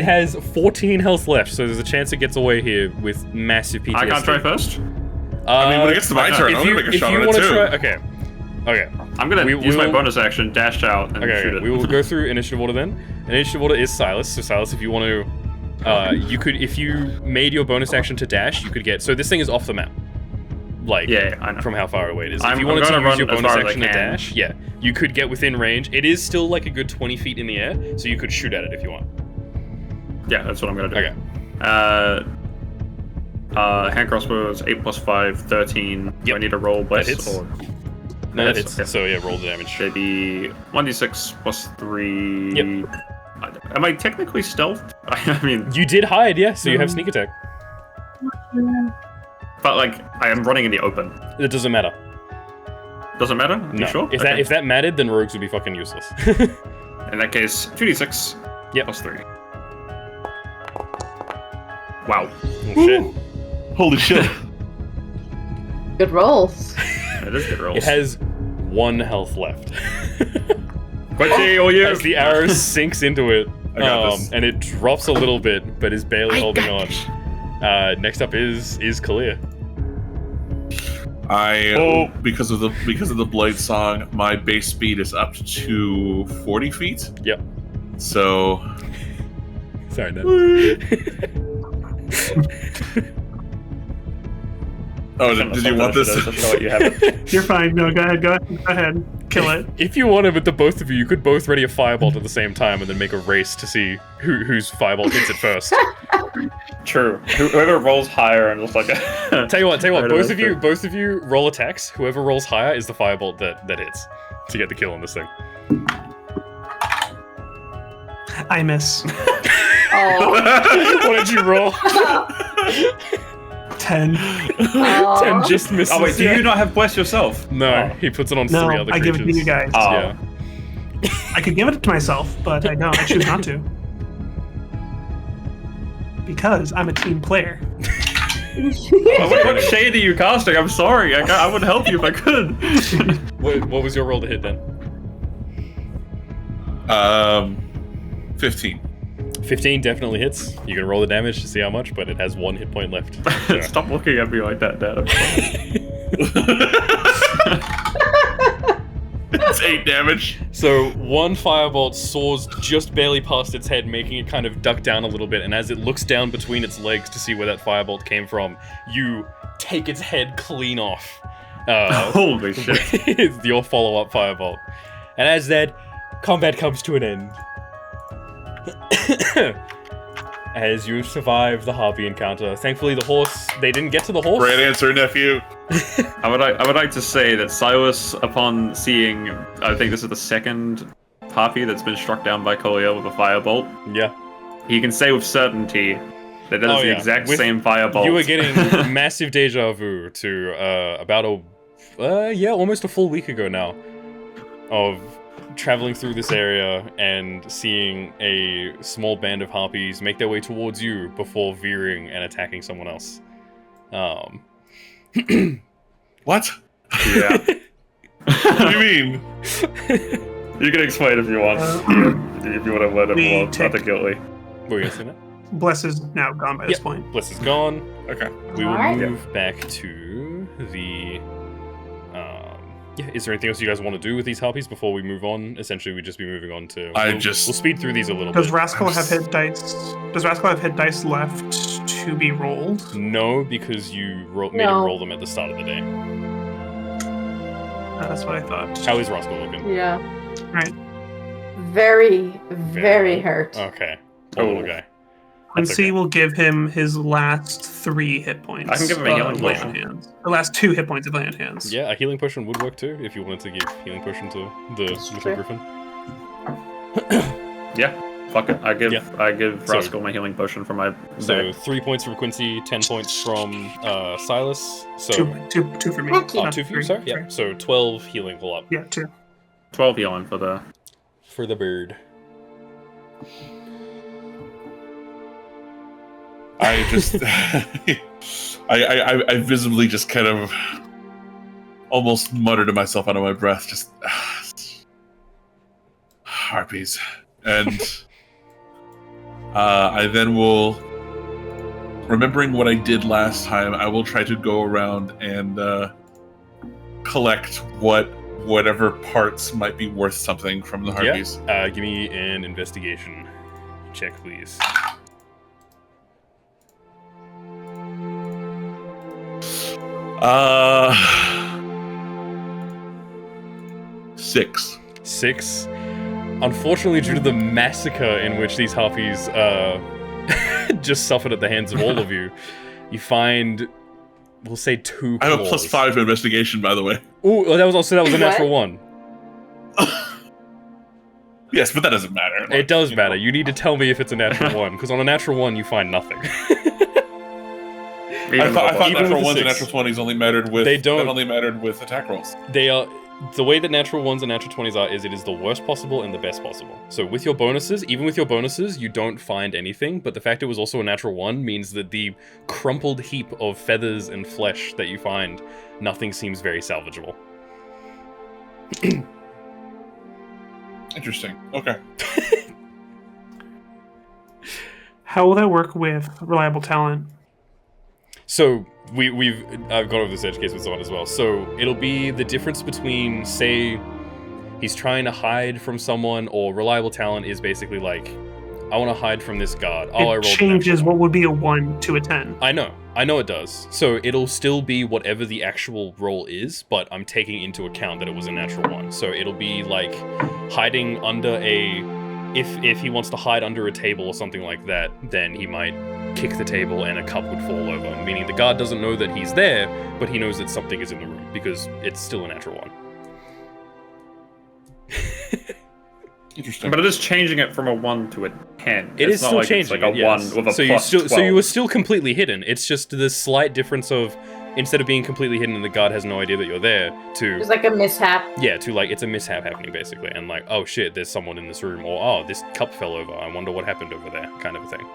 has 14 health left, so there's a chance it gets away here with massive PTSD. I can't try first. I mean, when it gets to my turn, if I'm you, gonna make a if shot you at it wanna too. try, okay. I'm gonna We use my will- bonus action, dash out, and shoot Okay, it. we will go through initiative order then. Initiative order is Silas. So Silas, if you want to, you could, if you made your bonus action to dash, you could get. So this thing is off the map, like Yeah, I know. from how far away it is. If I'm you wanted to gonna use your run as bonus far as I action to can. dash, yeah, you could get within range. It is still like a good 20 feet in the air, so you could shoot at it if you want. Yeah, that's what I'm gonna do. Okay. Hand crossbow is 8 plus 5, 13. Do Yep. I need to roll bless hits. or No, that hits, hits. okay. So yeah, roll the damage. maybe 1d6 plus 3? Yep. Am I technically stealthed? I mean, You did hide, yeah. So you have sneak attack. but like I am running in the open. It doesn't matter. Doesn't matter? No. You sure? If Okay. that mattered, then rogues would be fucking useless. In that case, 2d6 Yep. plus 3. Wow. Oh, shit. Holy shit. Good rolls. That is good rolls. It has 1 health left. Quincy, or you? As the arrow sinks into it, I got this. and it drops a little bit, but is barely holding on. Next up is Kalir. Because of the blade song, my base speed is up to 40 feet. Yep. So Sorry, no. did you want this? What you have. You're fine. No, go ahead. Kill it. If you wanted with the both of you, you could both ready a firebolt at the same time and then make a race to see whose firebolt hits it first. True. Whoever rolls higher and looks like a... Tell you what, Right, both that's of you roll attacks. Whoever rolls higher is the firebolt that hits to get the kill on this thing. I miss. Oh. What did you roll? 10. 10 just misses. Oh wait, do you not have bless yourself? No, he puts it on No, 3 other I creatures. give it to you guys. Oh. Yeah. I could give it to myself, but I don't. I choose not to. Because I'm a team player. What shade are you casting? I'm sorry. I would help you if I could. What was your roll to hit then? 15. 15 definitely hits. You can roll the damage to see how much, but it has 1 hit point left. So. Stop looking at me like that, Dad. I'm sorry. It's 8 damage. So 1 firebolt soars just barely past its head, making it kind of duck down a little bit, and as it looks down between its legs to see where that firebolt came from, you take its head clean off. Holy shit. It's your follow-up firebolt. And as that, combat comes to an end. As you survive the harpy encounter. Thankfully the horse, they didn't get to the horse. Great answer, nephew. I would like to say that Silas, upon seeing, I think this is the second harpy that's been struck down by Collier with a firebolt, Yeah. he can say with certainty that that is the exact With- same firebolt. You were getting massive deja vu to almost a full week ago now of traveling through this area and seeing a small band of harpies make their way towards you before veering and attacking someone else. What? Yeah. What do you mean? You can explain if you want. If you want to let it we more take- articulately. What were you gonna say, Matt? Bless is now gone by this Yep. point. Bliss is gone. Okay. We will Alright. move back to the. Is there anything else you guys want to do with these harpies before we move on? Essentially, we'd just be moving on to. We'll speed through these a little Does bit. Rascal have hit dice? Does Rascal have hit dice left to be rolled? No, because you made him roll them at the start of the day. That's what I thought. How is Roscoe looking? Yeah. Right. Very, very hurt. Okay. Poor little guy. That's Quincy okay. will give him his last 3 hit points. I can give him a healing lay potion. on hands. The last 2 hit points of lay on hands. Yeah, a healing potion would work too, if you wanted to give healing potion to the little true. griffin. Yeah. Fuck it. I give So- Rascal my healing potion for my So day. 3 points from Quincy, 10 points from Silas. So 2 for me. Thank you. Not 2 for you, 3. sorry. Yeah. So 12 healing pull up Yeah, 2. 12 healing for the. for the bird. I just, I visibly just kind of almost mutter to myself under my breath, just harpies, and I then will, remembering what I did last time, I will try to go around and collect whatever parts might be worth something from the harpies. Yeah. Give me an investigation check, please. Six. 6. Unfortunately, due to the massacre in which these harpies just suffered at the hands of all of you, you find, we'll say 2 I have a claws. +5 to investigation, by the way. Ooh, that was a What? natural 1. Yes, but that doesn't matter. It does You know. matter. You need to tell me if it's a natural 1, because on a natural 1 you find nothing. I thought Even natural with ones the and 6. natural 20s only mattered with. They don't- That only mattered with attack rolls. They are the way that natural 1s and natural 20s are is it is the worst possible and the best possible. So with your bonuses, even with your bonuses, you don't find anything, but the fact it was also a natural 1 means that the crumpled heap of feathers and flesh that you find, nothing seems very salvageable. Interesting. Okay. How will that work with reliable talent? So I've gone over this edge case with Zhon as well. So it'll be the difference between, say, he's trying to hide from someone, or reliable talent is basically like, I want to hide from this guard. Oh, I It rolled a changes natural what would be a 1 to a 10. I know it does. So it'll still be whatever the actual roll is, but I'm taking into account that it was a natural 1. So it'll be like hiding under if he wants to hide under a table or something like that, then he might kick the table and a cup would fall over, meaning the guard doesn't know that he's there, but he knows that something is in the room because it's still a natural 1. Interesting. But it is changing it from a 1 to a 10. It It's is not still like changing it's like it, a yes. 1 with a so plus you 12. were still completely hidden. It's just the slight difference of instead of being completely hidden and the guard has no idea that you're there, to There's like a mishap. yeah, to like it's a mishap happening basically, and like oh shit, there's someone in this room, or oh this cup fell over. I wonder what happened over there, kind of a thing.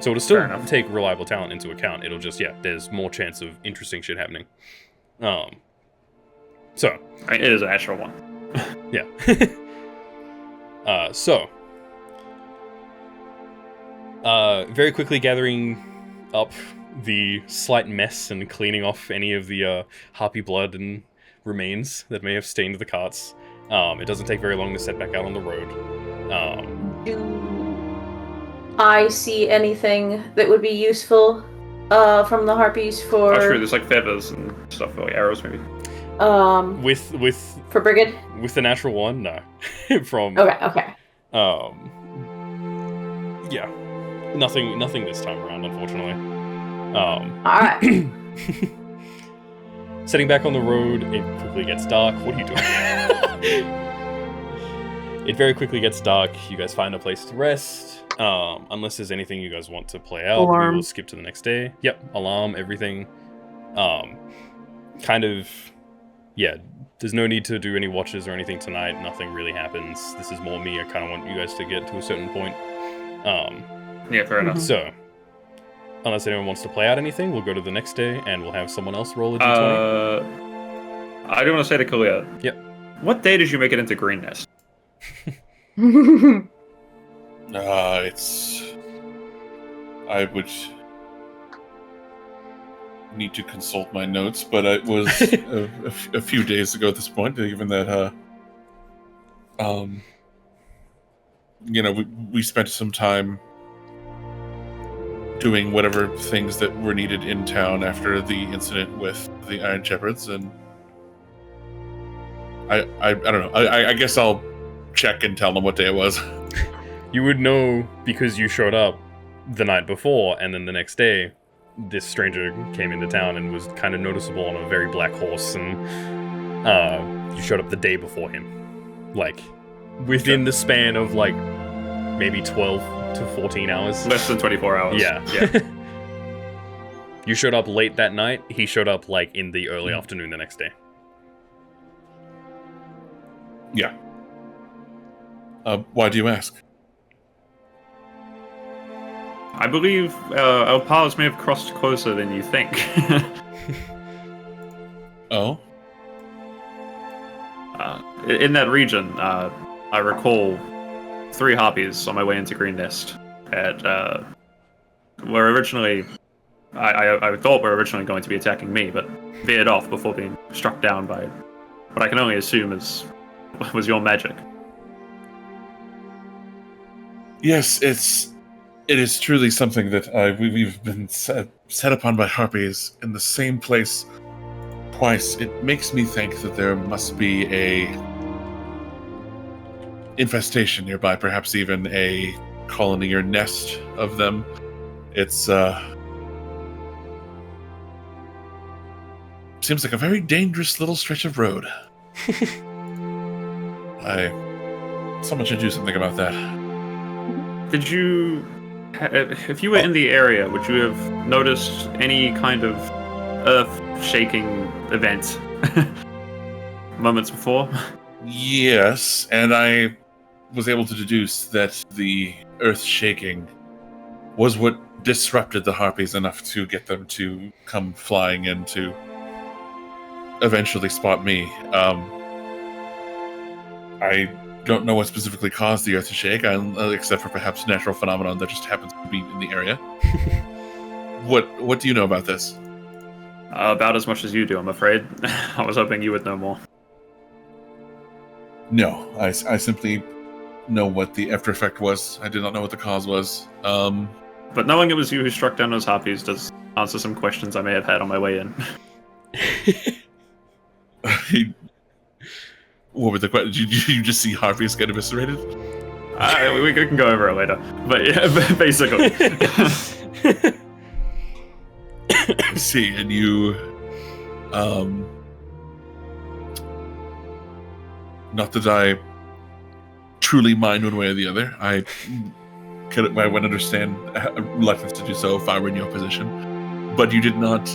So it'll still Fair enough. take reliable talent into account. It'll just there's more chance of interesting shit happening. So I mean, it is an extra 1. yeah. Very quickly gathering up the slight mess and cleaning off any of the harpy blood and remains that may have stained the carts. It doesn't take very long to set back out on the road. Do I see anything that would be useful from the harpies for? Oh, sure, there's like feathers and stuff, like arrows maybe. With For Brigid? with the natural one, no. From Okay. yeah, nothing this time around, unfortunately. Alright. Setting back on the road, it quickly gets dark. What are you doing? It very quickly gets dark. You guys find a place to rest. Unless there's anything you guys want to play out, Alarm. we will skip to the next day. Yep, alarm, everything. Kind of, yeah, there's no need to do any watches or anything tonight. Nothing really happens. This is more me. I kind of want you guys to get to a certain point. Yeah, fair enough. So, unless anyone wants to play out anything, we'll go to the next day and we'll have someone else roll a d20. I do want to say to Kalia. Yep. What day did you make it into Green Nest? I would need to consult my notes, but it was a few days ago at this point, given that, we spent some time doing whatever things that were needed in town after the incident with the Iron Shepherds, and I don't know. I guess I'll check and tell them what day it was. You would know because you showed up the night before, and then the next day, this stranger came into town and was kind of noticeable on a very black horse, and you showed up the day before him. Like, within the span of, like, maybe 12 to 14 hours. Less than 24 hours. Yeah. You showed up late that night, he showed up, like, in the early afternoon the next day. Yeah. Why do you ask? I believe our paths may have crossed closer than you think. Oh? In that region, I recall 3 harpies on my way into Green Nest at were originally I thought were originally going to be attacking me, but veered off before being struck down by what I can only assume was your magic. Yes, it is truly something that we've been set upon by harpies in the same place twice. It makes me think that there must be a infestation nearby, perhaps even a colony or nest of them. It's seems like a very dangerous little stretch of road. Someone should do something about that. Did you, if you were in the area, would you have noticed any kind of earth-shaking event moments before? Yes, and I was able to deduce that the earth shaking was what disrupted the harpies enough to get them to come flying in to eventually spot me. I don't know what specifically caused the earth to shake, except for perhaps natural phenomenon that just happens to be in the area. What do you know about this? About as much as you do, I'm afraid. I was hoping you would know more. No, I simply know what the after effect was. I did not know what the cause was. But knowing it was you who struck down those harpies does answer some questions I may have had on my way in. What were the questions? Did you just see harpies get eviscerated? We can go over it later. But yeah, basically. I see, and you... Not that I truly mind one way or the other. I would understand a reluctance to do so if I were in your position. But you did not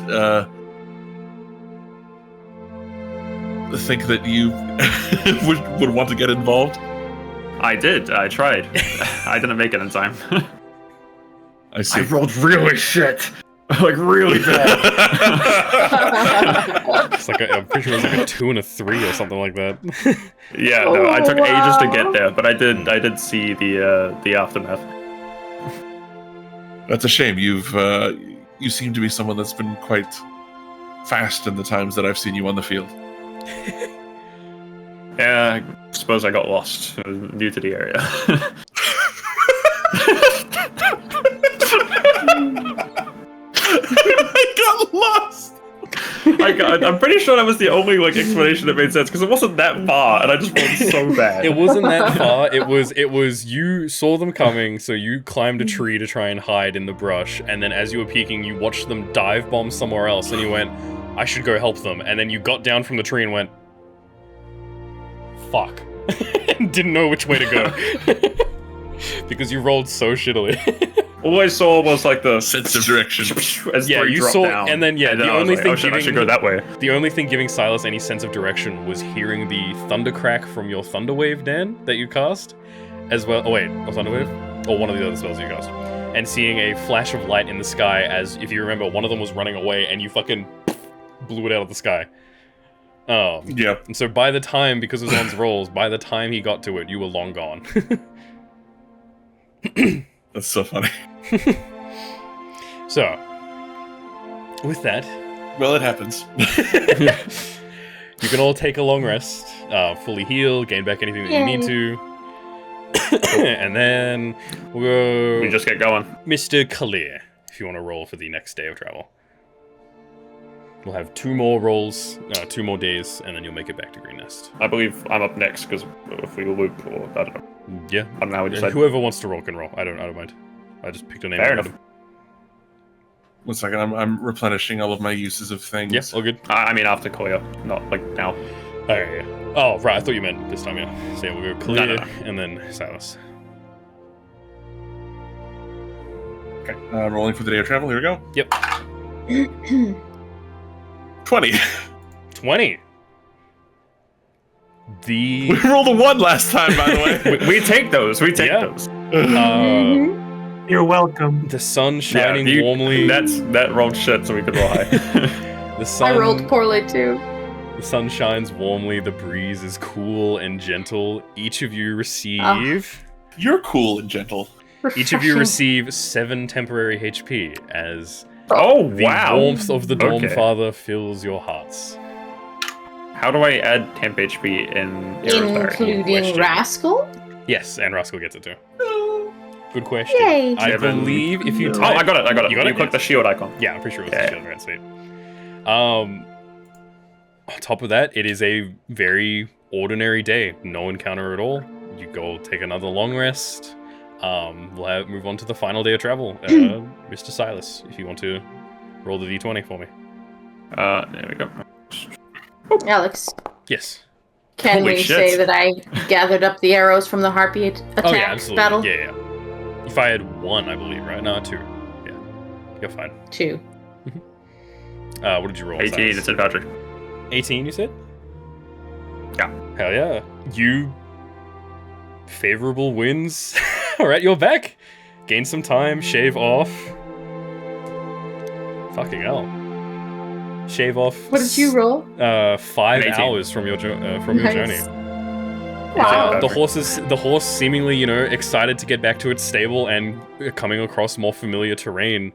think that you would want to get involved? I did. I tried. I didn't make it in time. I see. I rolled really shit. Like, really bad. It's like I'm pretty sure it was like a 2 and a 3 or something like that. Yeah, no, I took ages to get there, but I did see the aftermath. That's a shame. You seem to be someone that's been quite fast in the times that I've seen you on the field. Yeah, I suppose I got lost. I was new to the area. I got lost. I'm pretty sure that was the only explanation that made sense because it wasn't that far, and I just rolled so bad. It wasn't that far. It was you saw them coming, so you climbed a tree to try and hide in the brush, and then as you were peeking, you watched them dive bomb somewhere else, and you went, I should go help them, and then you got down from the tree and went, fuck. And didn't know which way to go. Because you rolled so shittily. All I saw was the sense of direction. As yeah, you saw, down. And then the only thing I should go that way. The only thing giving Silas any sense of direction was hearing the thunder crack from your thunder wave, Dan, that you cast, as well. Oh wait, a thunder wave, or one of the other spells you cast, and seeing a flash of light in the sky. As if you remember, one of them was running away, and you fucking blew it out of the sky. Yeah. And so by the time, because of Zhon's rolls, by the time he got to it, you were long gone. That's so funny. So, with that, well, it happens. You can all take a long rest, fully heal, gain back anything that you need to, and then we'll go. We just get going. Mr. Kalir, if you want to roll for the next day of travel. We'll have 2 more rolls, 2 more days, and then you'll make it back to Green Nest. I believe I'm up next because if we loop, or I don't know. Yeah. I don't know how we decide. Whoever wants to roll can roll. I don't mind. I just picked a name. Fair enough. 1 second, I'm replenishing all of my uses of things. Yes, all good. I mean after Cleo, not now. Oh, yeah. Oh, right, I thought you meant this time, yeah. So yeah, we'll go Kalir, and then Silas. Okay, rolling for the day of travel, here we go. Yep. 20. 20. We rolled a 1 last time, by the way. we take those. We take those. You're welcome. The sun shining warmly. That rolled shit, so we could roll high. The sun. I rolled poorly too. The sun shines warmly. The breeze is cool and gentle. Each of you receive. You're cool and gentle. Each of you receive 7 temporary HP as the warmth of the Dawn Father fills your hearts. How do I add temp HP in including Rascal? Yes, and Rascal gets it too. Good question. Yay. I believe if you type... I got it. You got it? click the shield icon. Yeah, I'm pretty sure it was the shield, right? Sweet. On top of that, it is a very ordinary day. No encounter at all. You go take another long rest. We'll move on to the final day of travel. Mr. Silas, if you want to roll the d20 for me. There we go. Alex, Yes. can Holy we shit. say that I gathered up the arrows from the Harpy attack Oh, yeah, absolutely. battle? Yeah. You fired 1, I believe, right? No, 2. Yeah. You're fine. 2. What did you roll? 18, Silas? it's in Patrick. 18, you said? Yeah. Hell yeah. You... Favorable winds are at your back. Gain some time, shave off. Fucking hell. Shave off. What did you roll? 5 18. hours from your journey. Wow. The horse seemingly, excited to get back to its stable and coming across more familiar terrain,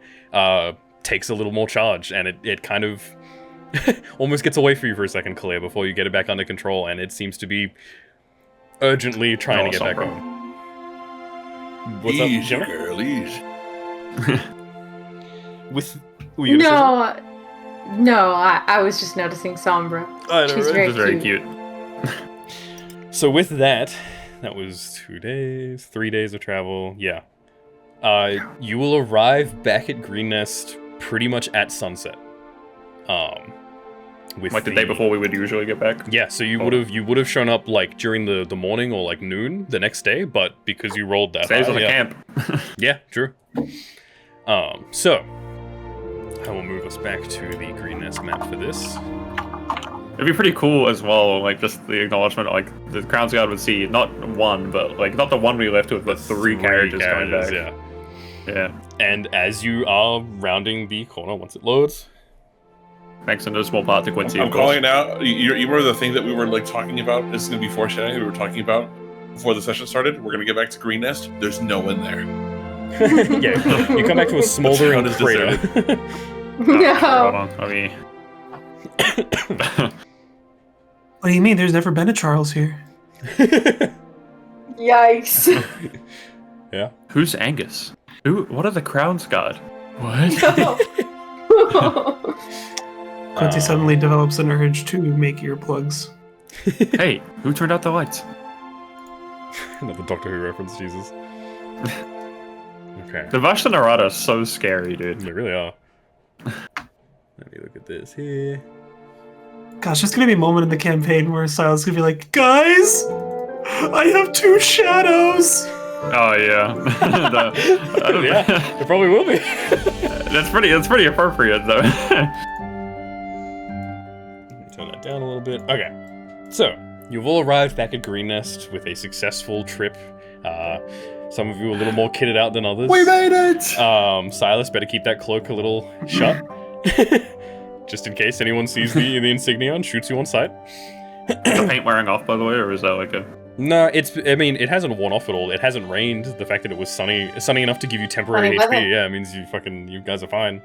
takes a little more charge, and it kind of almost gets away from you for a second, Kalir, before you get it back under control, and it seems to be urgently trying to get back home. What's up, Gemma? Girl, easy. Were you gonna say No, I was just noticing Sombra. something? She's very It's very cute. cute. So with that was 2 days, 3 days of travel. Yeah. You will arrive back at Green Nest pretty much at sunset. with Like the day before we would usually get back. Yeah, so you Oh. would have shown up like during the morning or like noon the next day, but because you rolled that Stays high, on the yeah. camp. Yeah, true. So I will move us back to the Green Nest map for this. It'd be pretty cool as well, like just the acknowledgement, like the Crown's Guard would see not one, but like not the one we left with, but three carriages coming back. Yeah. Yeah. And as you are rounding the corner, once it loads, Thanks in no small part to Quincy. I'm of course. calling it out. You remember the thing that we were like talking about? This is gonna be foreshadowing. We were talking about before the session started. We're gonna get back to Green Nest. There's no one there. yeah, you come back to a smoldering town is crater. Hold No. on, let me. What do you mean? There's never been a Charles here. Yikes. Yeah. Who's Angus? Who? What are the Crown's Guard? What? Quincy suddenly develops an urge to make earplugs. Hey, who turned out the lights? Another Doctor Who reference, Jesus. Okay. The Vashta Narada is so scary, dude. They really are. Let me look at this here. Gosh, there's gonna be a moment in the campaign where Silas is gonna be like, guys, I have two shadows. Oh yeah. Yeah, it probably will be. That's pretty appropriate though. Turn that down a little bit. Okay. So, you've all arrived back at Green Nest with a successful trip. Some of you a little more kitted out than others. We made it! Silas, better keep that cloak a little shut. Just in case anyone sees the insignia and shoots you on sight. Is the paint wearing off, by the way, or is that like a... No, it hasn't worn off at all. It hasn't rained. The fact that it was sunny enough to give you temporary Sunny HP, weather. yeah, it means you guys are fine.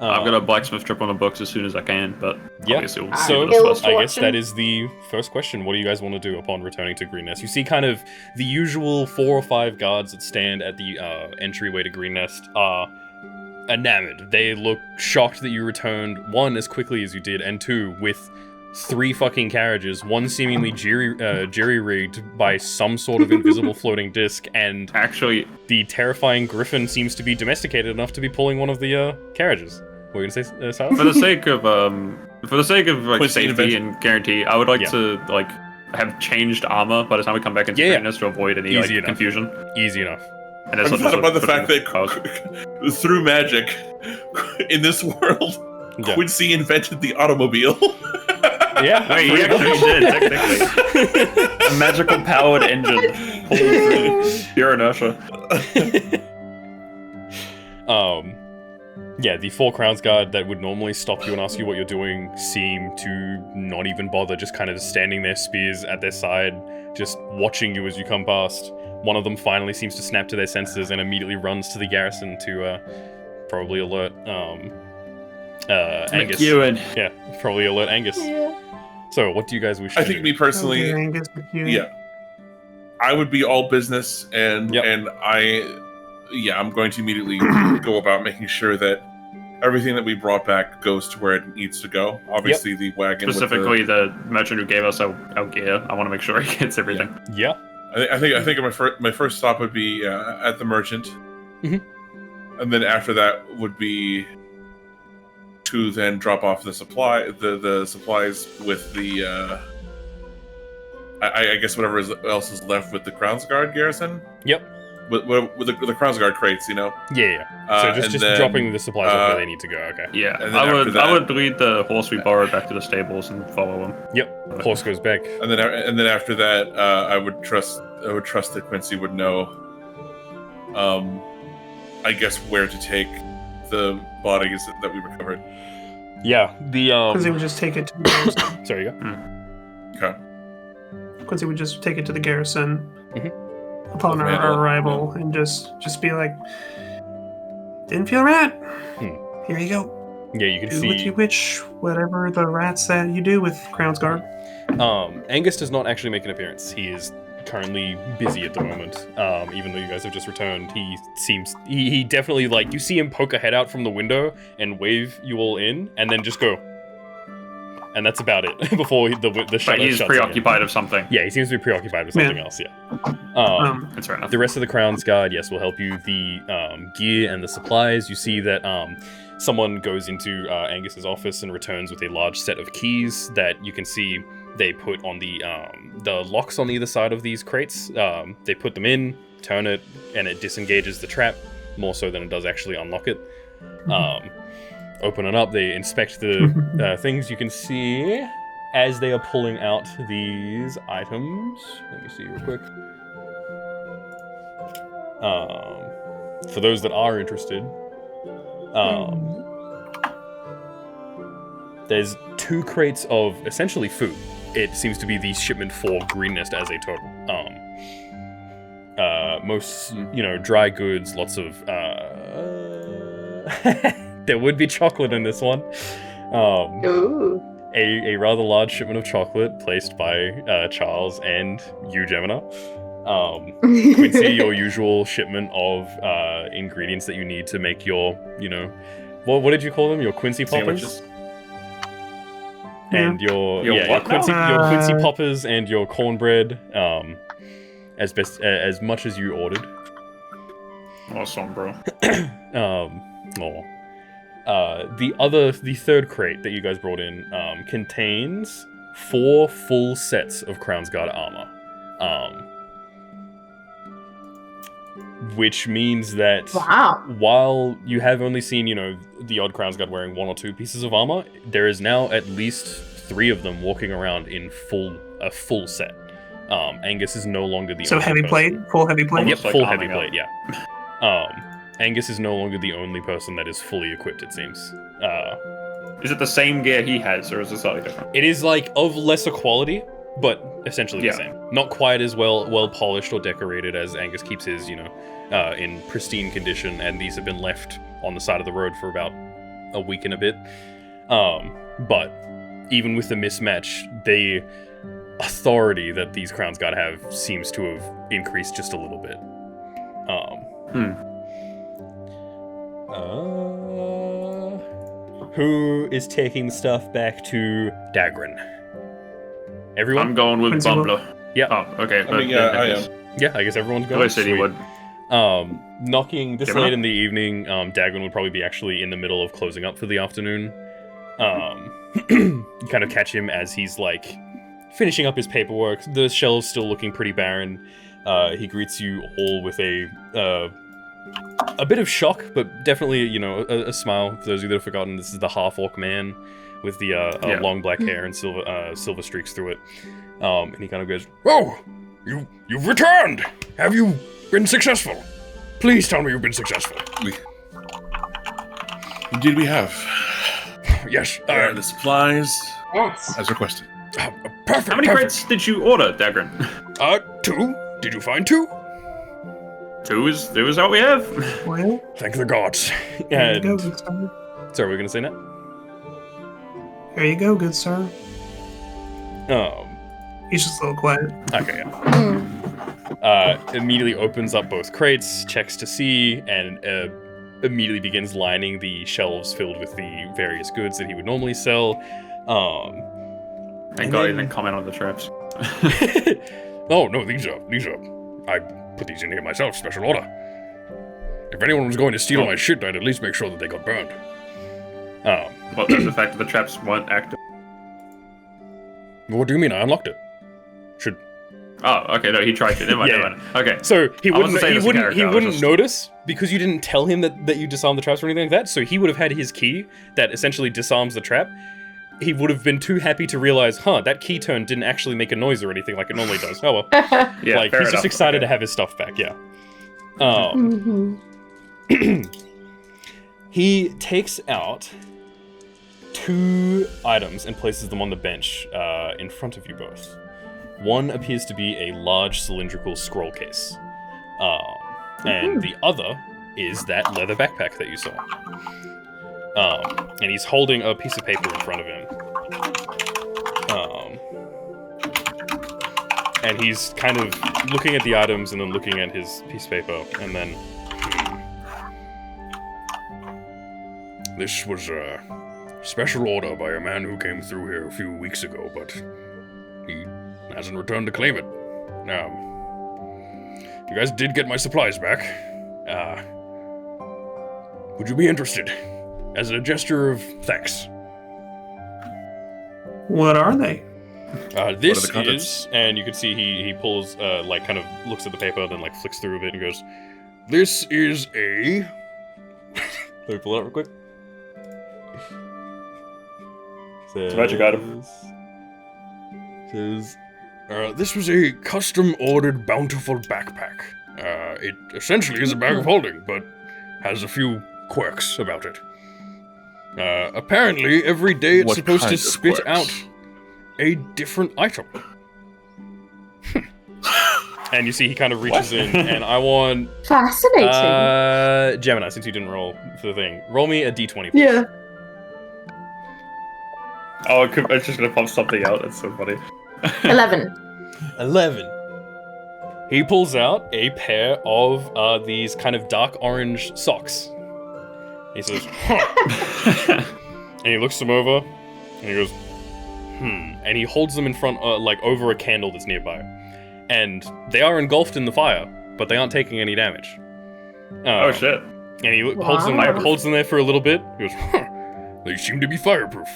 I've got a blacksmith trip on the books as soon as I can, but Yeah, obviously we'll so do this first. I guess that is the first question. What do you guys want to do upon returning to Green Nest? You see kind of the usual 4 or 5 guards that stand at the entryway to Green Nest are enamored. They look shocked that you returned, 1, as quickly as you did, and 2, with 3 fucking carriages, 1 seemingly jerry-rigged by some sort of invisible floating disc, and Actually, the terrifying griffin seems to be domesticated enough to be pulling one of the carriages. What were you gonna say, Silas? for the sake of like Quincy safety intervention. and guarantee, I would like Yeah. to like have changed armor by the time we come back into Yeah, yeah. Green Nest to avoid any Easy like, enough. confusion. Easy enough. And I'm it's thought about the fact that Pause. through magic, in this world, Yeah. Quincy invented the automobile. Yeah. Wait, he actually did, technically. A magical powered engine pulling through pure inertia. Yeah, the 4 Crowns Guard that would normally stop you and ask you what you're doing seem to not even bother, just kind of standing there, spears at their side, just watching you as you come past. One of them finally seems to snap to their senses and immediately runs to the garrison to probably alert Angus. McEwen. Yeah, probably alert Angus. Yeah. So, what do you guys wish I to think do? me personally, Okay, Angus, McEwen. yeah, I would be all business, and Yep. I'm going to immediately go about making sure that everything that we brought back goes to where it needs to go. Obviously, the wagon, Specifically, the merchant who gave us our gear. I want to make sure he gets everything. Yeah. I think my first stop would be at the merchant, Mhm. and then after that would be to then drop off the supplies with the I guess whatever else is left with the Crown's Guard garrison. Yep. With the Crown's Guard crates, you know. Yeah. So And just then, dropping the supplies off where they need to go. Okay. Yeah, And then I after would that- lead the horse we borrowed back to the stables and follow him. Yep. Horse goes back. And then after that, I would trust that Quincy would know. I guess where to take the bodies that we recovered. Yeah. The Quincy would just take it to the garrison. Sorry. You go. Okay. Quincy would just take it to the garrison upon With Randall, our arrival and just be like, didn't feel right. Here you go. Yeah, you can Do see. what you wish, whatever the rats that you do with Crown's Guard. Angus does not actually make an appearance. He is currently busy at the moment. Even though you guys have just returned, he definitely, like, you see him poke a head out from the window and wave you all in, and then just go. and that's about it before the But shutter he's shuts preoccupied of something. again. Yeah, he seems to be preoccupied with something else. Yeah. That's fair enough. The rest of the Crown's Guard, yes, will help you. The gear and the supplies. You see that someone goes into Angus's office and returns with a large set of keys that you can see they put on the locks on either side of these crates. They put them in, turn it, and it disengages the trap more so than it does actually unlock it. Open it up, they inspect the things. You can see as they are pulling out these items. Let me see real quick. For those that are interested, there's 2 crates of essentially food. It seems to be the shipment for Green Nest as a total. Most, dry goods, lots of, there would be chocolate in this one. Ooh. A rather large shipment of chocolate placed by Charles and you, Gemina. Quincy, your usual shipment of ingredients that you need to make your, what did you call them? Your Quincy poppers? Sandwiches. And your what Quincy, now? your Quincy poppers and your cornbread, as much as you ordered. Awesome, bro. The third crate that you guys brought in contains 4 full sets of Crown's Guard armor. Which means that while you have only seen, the odd Crown's Guard wearing 1 or 2 pieces of armor, there is now at least 3 of them walking around in a full set. Angus is no longer the So only heavy person. plate, full heavy plate. Yep, Like full arming heavy plate, yeah. Angus is no longer the only person that is fully equipped, it seems. Is it the same gear he has, or is it slightly different? It is of lesser quality, but essentially Yeah. the same. Not quite as well polished or decorated as Angus keeps his, in pristine condition, and these have been left on the side of the road for about a week and a bit. But even with the mismatch, the authority that these Crown's Guard have seems to have increased just a little bit. Who is taking stuff back to Dagran? Everyone? I'm going with Quincy will. Bumbler. Yeah. Oh, okay. I mean, yeah, I am. Yeah, I guess everyone's going. I said he Sweet. would. Knocking this Give it late up. in the evening, Dagran would probably be actually in the middle of closing up for the afternoon. You kind of catch him as he's finishing up his paperwork. The shelves still looking pretty barren. He greets you all with a bit of shock, but definitely, a smile. For those of you that have forgotten, this is the half-orc man with the long black hair and silver streaks through it. And he kind of goes, "Oh, you've returned! Have you been successful? Please tell me you've been successful." Indeed, we have. Yes. There are the supplies Yes. as requested. Perfect. How many perfect. crates did you order, Dagran? 2. Did you find 2? 2 is all we have. Well, Thank the gods. there you go, And good sir. sorry, we're gonna say that. There you go, good sir. He's just a little quiet. Okay. Yeah. Immediately opens up both crates, checks to see, and immediately begins lining the shelves filled with the various goods that he would normally sell. Thank God he didn't comment on the traps. Oh no, these are. I put these in here myself, special order. If anyone was going to steal my shit, I'd at least make sure that they got burned. Well, the fact that the traps weren't active. What do you mean? I unlocked it. Should. Oh, okay, no, he tried to. Never mind, Yeah. never mind. Okay. So he I wasn't wouldn't. saying He this in wouldn't. character, He I was wouldn't just- notice because you didn't tell him that you disarmed the traps or anything like that. So he would have had his key that essentially disarms the trap. He would have been too happy to realize, that key turn didn't actually make a noise or anything like it normally does. Oh well. Yeah, He's fair just enough. excited Okay. to have his stuff back. Yeah. Mhm. He takes out 2 items and places them on the bench in front of you both. One appears to be a large cylindrical scroll case, and the other is that leather backpack that you saw. And he's holding a piece of paper in front of him. And he's kind of looking at the items and then looking at his piece of paper, and then... This was special order by a man who came through here a few weeks ago, but he hasn't returned to claim it. You guys did get my supplies back. Would you be interested? As a gesture of thanks. What are they? This What are the contents? is, and you can see he pulls, like, kind of looks at the paper, then, like, flicks through a bit and goes, this is a... Let me pull it out real quick. It's a magic item. Says, this was a custom-ordered bountiful backpack. It essentially is a bag of holding, but has a few quirks about it. Apparently, every day it's What supposed to kind of spit quirks? out a different item. And you see he kind of reaches in, and I want... Fascinating. Gemini, since you didn't roll for the thing, roll me a d20, please. Yeah. Oh, it's just gonna pump something out. That's so funny. 11. 11. He pulls out a pair of these kind of dark orange socks. He says, huh. And he looks them over, and he goes, and he holds them in front, like over a candle that's nearby. And they are engulfed in the fire, but they aren't taking any damage. Oh shit. And he holds them there for a little bit. He goes, huh, they seem to be fireproof.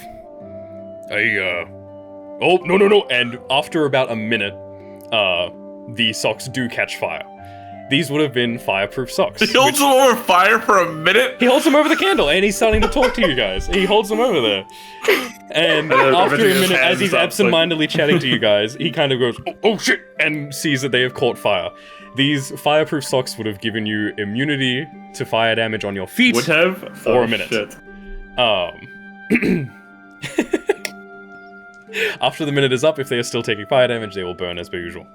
Oh, no. And after about a minute, the socks do catch fire. These would have been fireproof socks. He holds them over fire for a minute? He holds them over the candle, and he's starting to talk to you guys. He holds them over there. And after a minute, as he's absentmindedly chatting to you guys, he kind of goes, oh shit, and sees that they have caught fire. These fireproof socks would have given you immunity to fire damage on your feet Would have? for a minute. Shit. After the minute is up, if they are still taking fire damage, they will burn as per usual.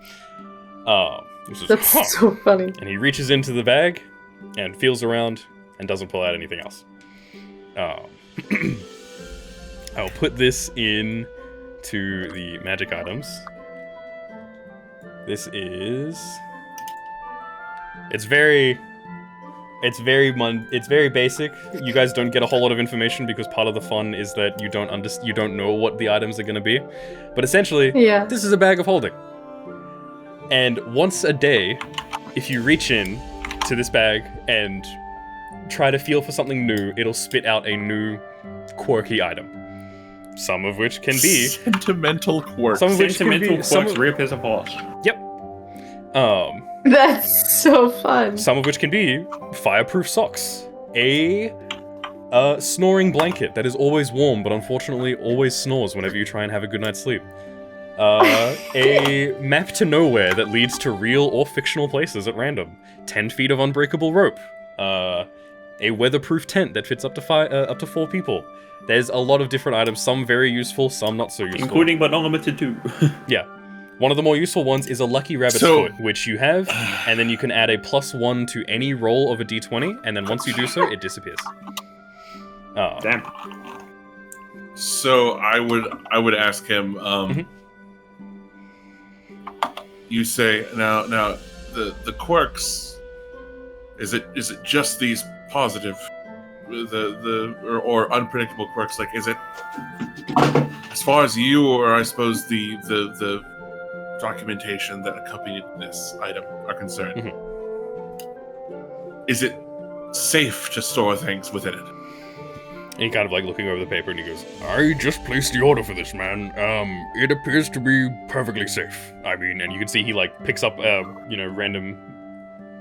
He says, That's huh. so funny. And he reaches into the bag and feels around and doesn't pull out anything else. I'll put this in to the magic items. This is... It's very basic. You guys don't get a whole lot of information because part of the fun is that you don't know what the items are going to be. But essentially, Yeah. this is a bag of holding. And once a day, if you reach in to this bag and try to feel for something new, it'll spit out a new quirky item. Some of which can be... Sentimental quirks. Some of which can Sentimental be... Some quirks of, reappears a horse. yep. That's so fun. Some of which can be fireproof socks. A snoring blanket that is always warm, but unfortunately always snores whenever you try and have a good night's sleep. A map to nowhere that leads to real or fictional places at random. 10 feet of unbreakable rope. A weatherproof tent that fits up to 4 people. There's a lot of different items, some very useful, some not so useful. Including but not limited to. Yeah. One of the more useful ones is a lucky rabbit's foot, which you have, and then you can add a +1 to any roll of a d20, and then once you do so, it disappears. Damn. So I would ask him, you say now the quirks, is it just these positive or unpredictable quirks? Like, is it, as far as you, or I suppose the documentation that accompanied this item are concerned, is it safe to store things within it? And he kind of like looking over the paper and he goes, I just placed the order for this, man. It appears to be perfectly safe. I mean, and you can see he like picks up random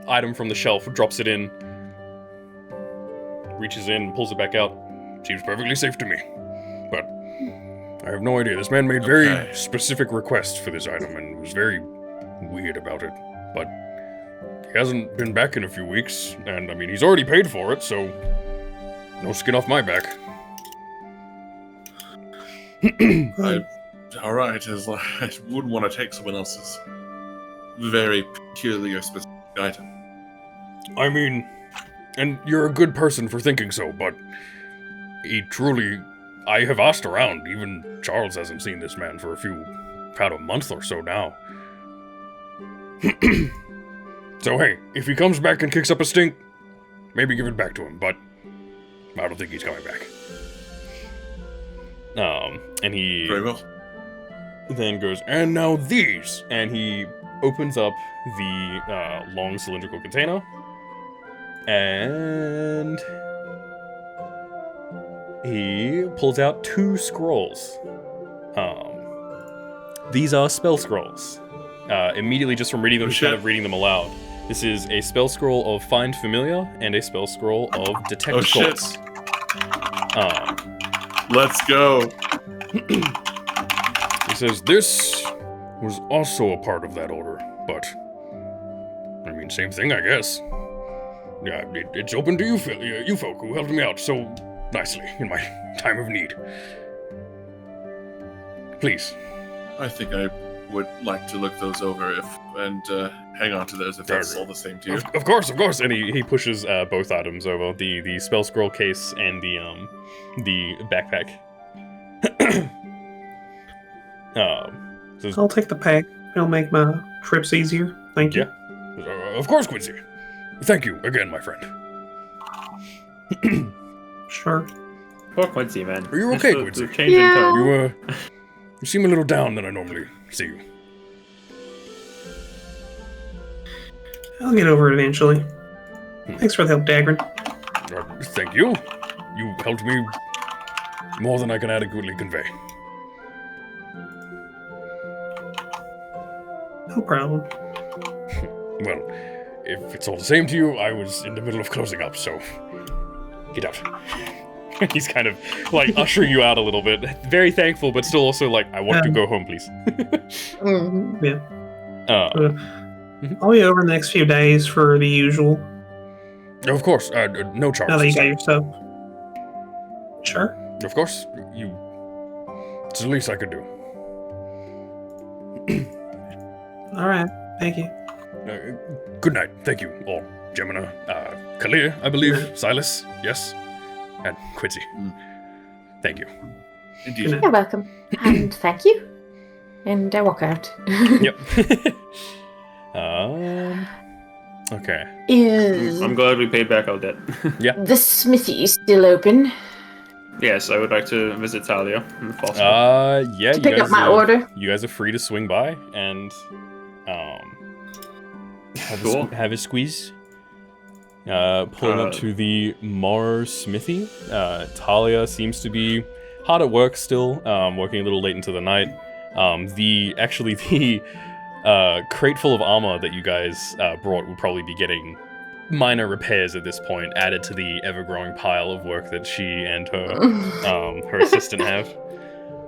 item from the shelf, drops it in, reaches in, pulls it back out. Seems perfectly safe to me. But I have no idea. This man made very specific requests for this item and was very weird about it. But he hasn't been back in a few weeks, and I mean, he's already paid for it, so no skin off my back. All right, I wouldn't want to take someone else's very peculiar specific item. I mean, and you're a good person for thinking so, but I have asked around. Even Charles hasn't seen this man for about a month or so now. So hey, if he comes back and kicks up a stink, maybe give it back to him, but I don't think he's coming back. And he Very well. then goes, and now these, and he opens up the long cylindrical container, and he pulls out 2 scrolls. These are spell scrolls. Immediately, just from reading them, kind of reading them aloud. This is a spell scroll of Find Familiar and a spell scroll of Detect Occult. Let's go. He says, this was also a part of that order, but, I mean, same thing, I guess. Yeah, it's open to you folk who helped me out so nicely in my time of need. Please. I think I would like to look those over and hang on to those if that's all the same to you. Of course. And he pushes both items over, the spell scroll case and the backpack. I'll take the pack. It'll make my trips easier. Thank you. Yeah. Of course, Quincy. Thank you again, my friend. Sure. Poor Quincy, man. Are you okay, Quincy? Change in tone. You seem a little down than I normally see you. I'll get over it eventually. Thanks for the help, Dagrin. Thank you. You helped me more than I can adequately convey. No problem. Well, if it's all the same to you, I was in the middle of closing up, so get out. He's kind of like ushering you out a little bit. Very thankful, but still also like, I want to go home, please. Yeah. Mhm. I'll be over in the next few days for the usual. Of course, no charge. Now that you got your stuff. Sure. Of course, it's the least I could do. All right. Thank you. Good night. Thank you all. Gemina, Kalia, I believe, Silas, yes, and Quincy. Thank you. Indeed. You're welcome. And thank you. And I walk out. Yep. Okay. Is I'm glad we paid back our debt. the smithy still open? Yes, I would like to visit Talia, if possible. Yeah, To pick up my order? You guys are free to swing by and have a squeeze. Pulling up to the Mar Smithy. Talia seems to be hard at work still, working a little late into the night. The crate full of armor that you guys brought will probably be getting minor repairs at this point, added to the ever-growing pile of work that she and her assistant have.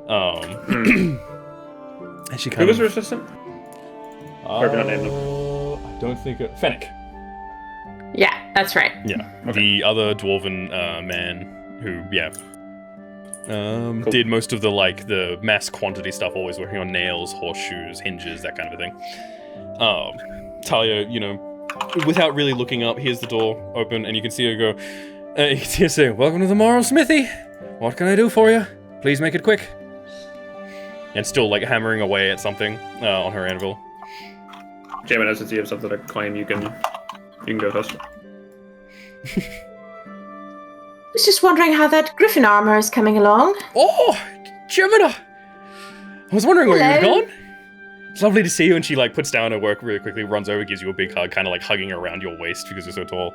And she kind Who was of... her assistant? Or did I name them? I don't think... Fennec. Yeah, that's right. Yeah. Okay. The other dwarven man who, cool. Did most of the mass quantity stuff, always working on nails, horseshoes, hinges, that kind of a thing. Talia, without really looking up, hears the door open, and you can see her go, you can see her say, "Welcome to the Moral Smithy. What can I do for you? Please make it quick." And still, hammering away at something on her anvil. Jamin, since you have something to claim, you can go first. I was just wondering how that griffin armor is coming along. Oh, Gemina! I was wondering where you'd Hello. gone. It's lovely to see you, and she puts down her work really quickly, runs over, gives you a big hug, kind of hugging around your waist because you're so tall.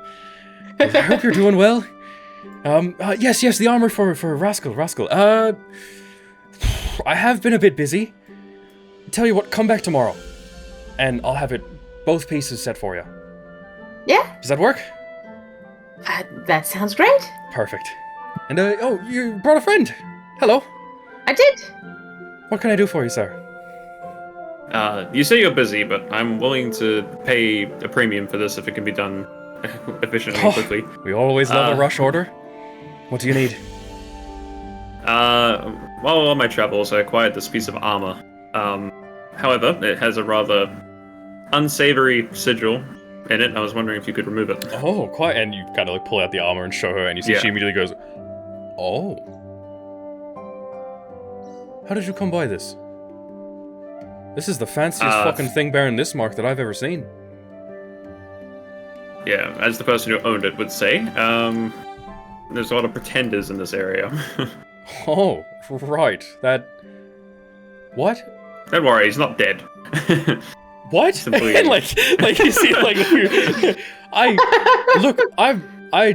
I hope you're doing well. Yes, the armor for Rascal. I have been a bit busy. Tell you what, come back tomorrow, and I'll have both pieces set for you. Yeah, Does that work? that sounds great. Perfect. And you brought a friend. Hello. I did. What can I do for you, sir? You say you're busy, but I'm willing to pay a premium for this if it can be done efficiently and quickly. We always love a rush order. What do you need? While on my travels, I acquired this piece of armor. However, it has a rather unsavory sigil in it. I was wondering if you could remove it. Oh, quite. And you kind of pull out the armor and show her, and you see she immediately goes, "Oh. How did you come by this? This is the fanciest fucking thing bearing this mark that I've ever seen." Yeah, as the person who owned it would say, there's a lot of pretenders in this area. Oh, right. That. What? Don't worry, he's not dead. What? Simply- And like you see, like, I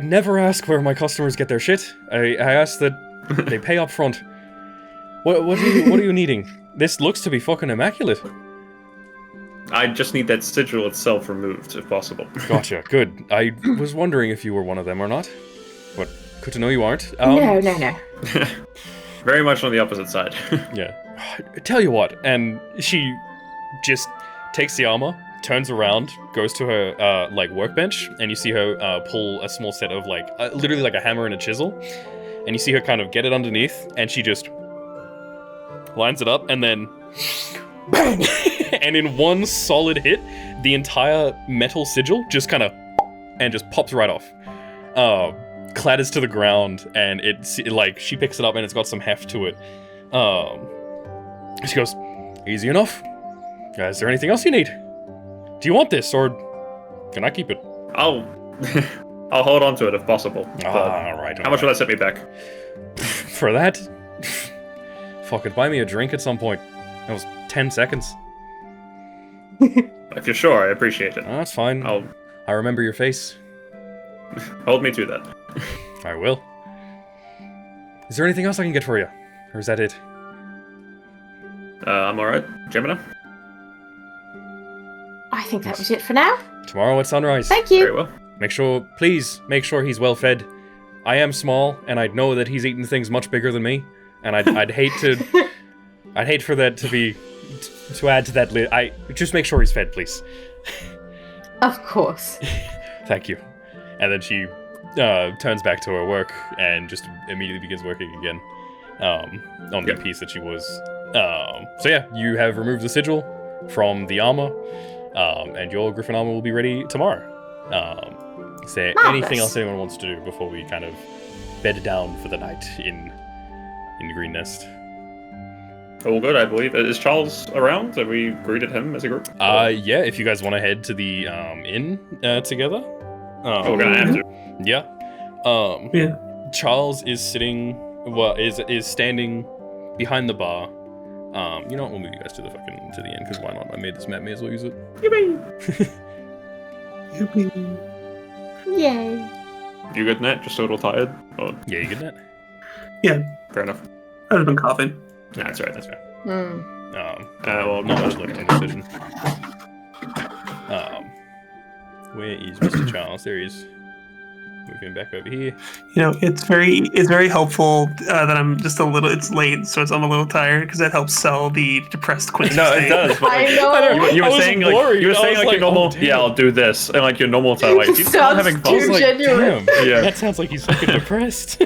never ask where my customers get their shit. I ask that they pay up front. What are you needing? This looks to be fucking immaculate. I just need that sigil itself removed, if possible. Gotcha. Good. I was wondering if you were one of them or not. But good to know you aren't. No. Very much on the opposite side. Yeah. Tell you what, and she just takes the armor, turns around, goes to her like workbench, and you see her pull a small set of like literally like a hammer and a chisel, and you see her kind of get it underneath, and she just lines it up, and then bang, and in one solid hit, the entire metal sigil just kind of and just pops right off. Clatters to the ground, and it's like she picks it up, and it's got some heft to it. She goes, "Easy enough. Is there anything else you need? Do you want this, or can I keep it?" I'll hold on to it if possible. All right. How much will that set me back? For that? Fucking buy me a drink at some point. That was 10 seconds. If you're sure, I appreciate it. That's fine. I'll I remember your face. hold me to that. I will. Is there anything else I can get for you? Or is that it? I'm alright. Gemina? I think that was it for now. Tomorrow at sunrise. Thank Very you. well. Please make sure he's well fed. I am small, and I know that he's eaten things much bigger than me, and I'd hate for that to be to add to that list. Just make sure he's fed, please. Of course. Thank you. And then she turns back to her work and just immediately begins working again on the piece that she was. So yeah, you have removed the sigil from the armor, and your griffin armor will be ready tomorrow. Is there anything else anyone wants to do before we kind of bed down for the night in the Green Nest? All good, I believe. Is Charles around? Have we greeted him as a group? Yeah, if you guys want to head to the inn together. We're gonna have to. Yeah. Yeah. Charles is sitting, is standing behind the bar. You know what? We'll move you guys to the inn, because why not? I made this map, may as well use it. Yay. You good, Nat? Just a little tired? Or... Yeah, you get that? Yeah, Fair enough. I've been coughing. Nah, that's right. That's fair. Hmm. Well, Not much left in the decision. Where is Mr. Charles? There he is. Move him back over here. You know, it's very helpful that I'm just a little. It's late, so I'm a little tired because that helps sell the depressed Quincy. No, it state. does. But, I know. You I were was saying worried. you were I saying was like your like, normal. oh, damn. Yeah, I'll do this, and like your normal time. Like he's not Sounds having fun. too Like, genuine. damn, Yeah. that sounds like he's fucking depressed.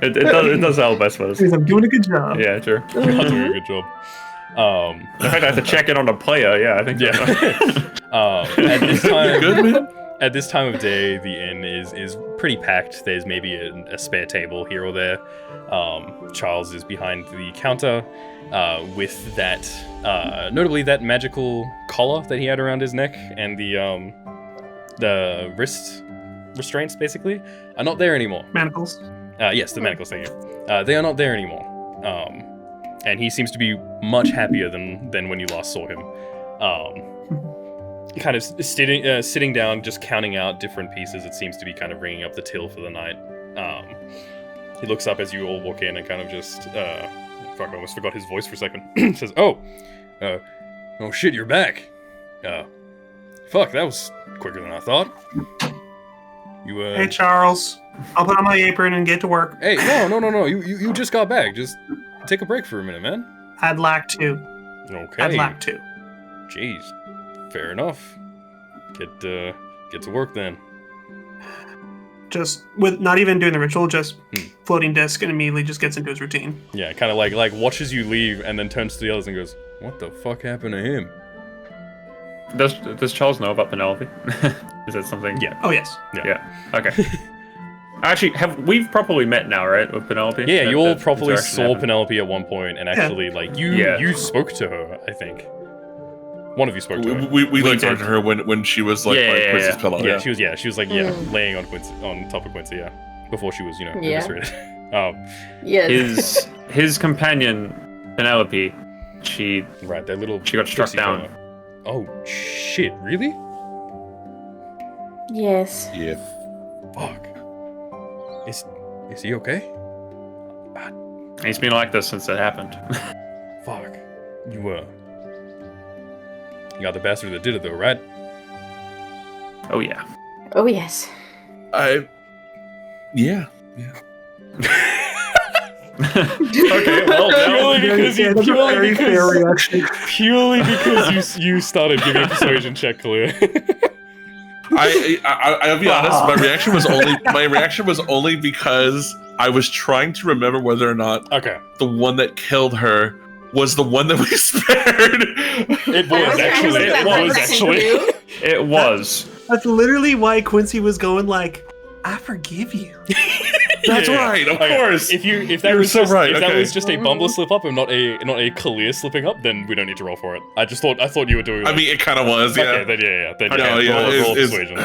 It does help, I suppose. Because I'm doing a good job. Yeah, sure. You're not doing a good job. In fact, I have to check in on the player. Yeah, I think. So. At this time, Good, man? at this time of day, the inn is pretty packed. There's maybe a spare table here or there. Charles is behind the counter with that, notably that magical collar that he had around his neck, and the wrist restraints basically are not there anymore. Manacles. Yes, the manacles, thank you. They are not there anymore. And he seems to be much happier than when you last saw him. Kind of sitting down, just counting out different pieces. It seems to be kind of ringing up the till for the night. He looks up as you all walk in and kind of just, fuck, I almost forgot his voice for a second. Says, oh shit, you're back. Fuck, that was quicker than I thought. You, Hey, Charles. I'll put on my apron and get to work. Hey, no. You just got back. Just take a break for a minute, man. I'd like to. Okay. I'd like to. Jeez. Fair enough. Get to work then. Just with not even doing the ritual, just floating disc and immediately just gets into his routine. Yeah, kind of like watches you leave and then turns to the others and goes, "What the fuck happened to him?" Does Charles know about Penelope? Is that something? Yeah. Oh yes. Yeah. Okay. Actually, we've properly met now, right, with Penelope? Yeah, you all That properly interaction saw happened. Penelope at one point, and actually, like, you spoke to her, I think. One of you spoke to her. We did. talked to her when she was like Yeah, by yeah, Quincy's yeah. pillow. Yeah, she was like laying on top of Quincy, yeah. before she was, Yeah. eviscerated. Yes. His companion Penelope, she Right, that little. got struck pixie down. fella. Oh shit! Really? Yes. Yeah. Fuck. Is he okay? He's been like this since it happened. Fuck. You got the bastard that did it though, right? Oh yeah. Oh, yes. Yeah. Okay, well, Purely because you started giving a persuasion check, Kalia. I'll be honest. My reaction was only because I was trying to remember whether or not Okay. the one that killed her was the one that we spared. It was actually. It was. That's literally why Quincy was going like, I forgive you. That's right, of course. If that You're was so just, right, if that okay. was just a Bumbler slip up and not a Kalia slipping up, then we don't need to roll for it. I thought you were doing. I mean, it kind of was. Yeah. Okay, then No, roll it's- persuasion.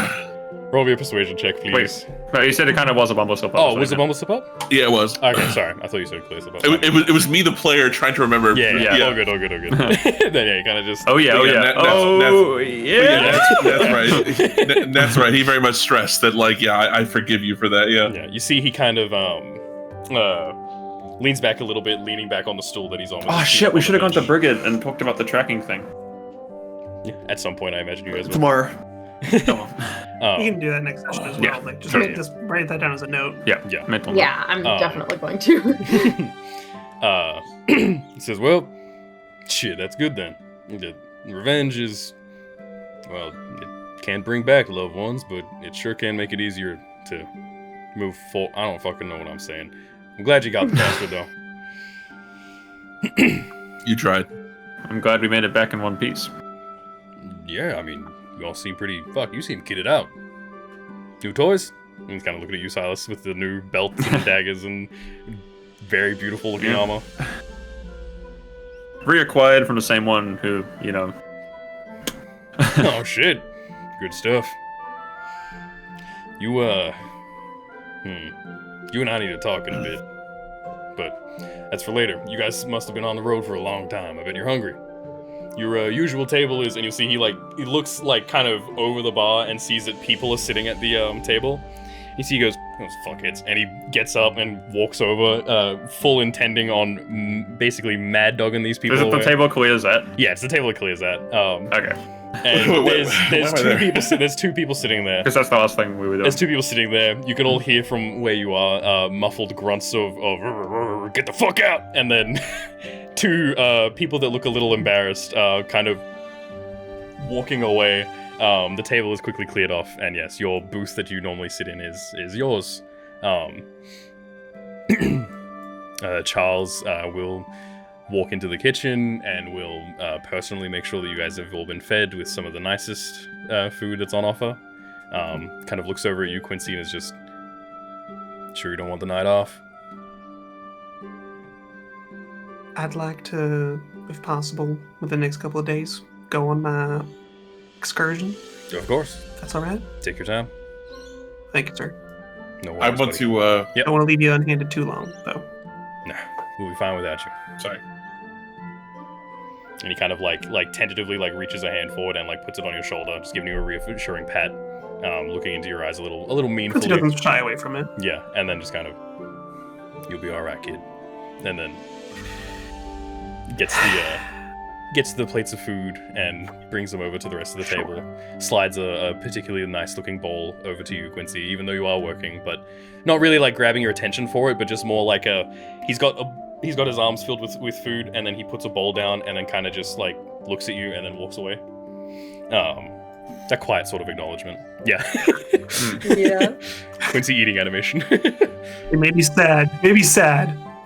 Roll me a persuasion check, please. But you said it kind of was a bumble slip up. Oh, was it Bumbler slip up? Yeah, it was. Okay, sorry. I thought you said Kalia slip up. It was me, the player, trying to remember. Yeah. All good. Then you kind of just. Oh yeah. That's right. That's right. He very much stressed that, like, I forgive you for that. Yeah. Yeah, you see he kind of leans back a little bit, leaning back on the stool that he's on. with Oh his feet shit! We on should have the gone to bench. Brigade and talked about the tracking thing Yeah, at some point, I imagine you guys will. tomorrow. You can do that next session as well. Yeah. Like, just, Sure. just write that down as a note. Yeah. Yeah. Mental. Yeah, I'm definitely going to. He says, well, shit, that's good then. The revenge is, well, it can't bring back loved ones, but it sure can make it easier to move forward. I don't fucking know what I'm saying. I'm glad you got the bastard, though. You tried. I'm glad we made it back in one piece. Yeah, I mean, you all seem pretty, you seem kitted out. New toys? And he's kind of looking at you, Silas, with the new belts and daggers and very beautiful looking armor. Reacquired from the same one who, Oh shit. Good stuff. You and I need to talk in a bit. But that's for later. You guys must have been on the road for a long time. I bet you're hungry. Your usual table is, and you'll see he looks like kind of over the bar and sees that people are sitting at the table. You see he goes, oh, fuckheads, and he gets up and walks over, full intending on basically mad dogging these people. Is it the away. table Kalia's at? Yeah, it's the table that clears that. Okay. And Wait, there's why am I there's two people sitting there. Because that's the last thing we were doing. There's two people sitting there. You can all hear from where you are muffled grunts of "get the fuck out," and then two people that look a little embarrassed, kind of walking away. The table is quickly cleared off, and yes, your booth that you normally sit in is yours. Charles will walk into the kitchen and will personally make sure that you guys have all been fed with some of the nicest food that's on offer. Kind of looks over at you, Quincy, and is just, sure you don't want the night off? I'd like to, if possible, within the next couple of days, go on my excursion. Of course. That's all right. Take your time. Thank you, sir. No worries, I want buddy. to. Yep. I don't want to leave you unhanded too long, though. Nah, we'll be fine without you. Sorry. And he kind of like tentatively reaches a hand forward and puts it on your shoulder, just giving you a reassuring pat, looking into your eyes a little Quincy meaningfully. doesn't shy away from it. Yeah, and then just kind of, you'll be all right, kid. And then gets the plates of food and brings them over to the rest of the table. Slides a particularly nice looking bowl over to you, Quincy, even though you are working, but not really grabbing your attention for it, but just more he's got his arms filled with food, and then he puts a bowl down and then kind of just looks at you and then walks away. That quiet sort of acknowledgement. Yeah. Yeah. Quincy eating animation. He may be sad,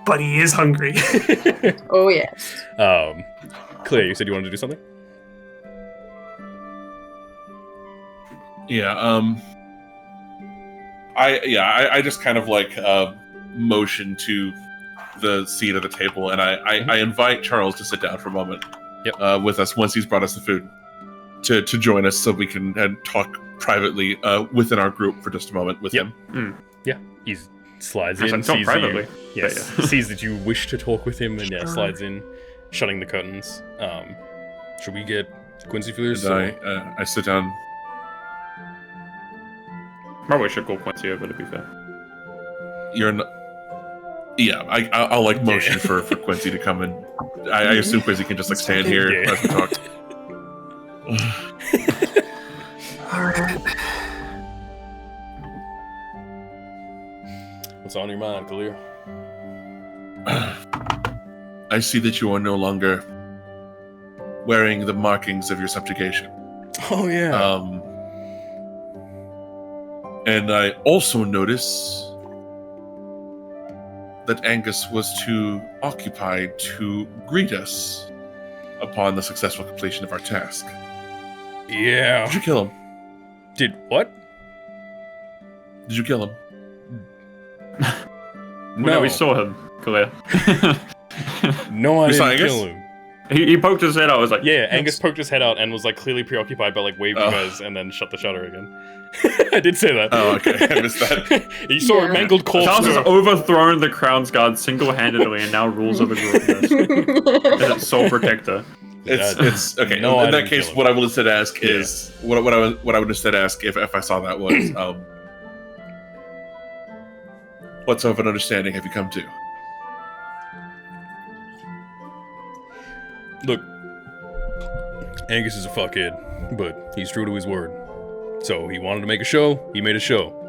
but he is hungry. Oh, yes. Claire, you said you wanted to do something? Yeah. I just kind of motion to the seat of the table, and I invite Charles to sit down for a moment. Yep. With us once he's brought us the food to join us, so we can talk privately within our group for just a moment with him. Yeah. He slides I in, said, "Talk sees privately." you, yes, But, sees that you wish to talk with him, and Sure. slides in, shutting the curtains. Should we get Quincy first? And I sit down. Probably should call Quincy over, to be fair. You're not. Yeah, I'll like motion for Quincy to come in. I assume Quincy can just like stand here Yeah. as we talk. All right. What's on your mind, Kalir? I see that you are no longer wearing the markings of your subjugation. Oh yeah. And I also notice that Angus was too occupied to greet us upon the successful completion of our task. Yeah. Did you kill him? Did what? Did you kill him? No, we saw him, Kalia. No, I You saw didn't Angus? kill him. he poked his head out. I was like, Yeah, Angus poked his head out and was like clearly preoccupied by like waving Oh. guys, and then shut the shutter again. I did say that. Oh, okay. I missed that. He saw a Yeah. mangled corpse. Charles has overthrown the Crown's Guard single-handedly and now rules over Gordon as its sole protector. It's okay. No, I in that didn't case, kill him. what I will instead ask is what I would instead ask if I saw that was what sort of an understanding have you come to? Look, Angus is a fuckhead, but he's true to his word. So he wanted to make a show, he made a show.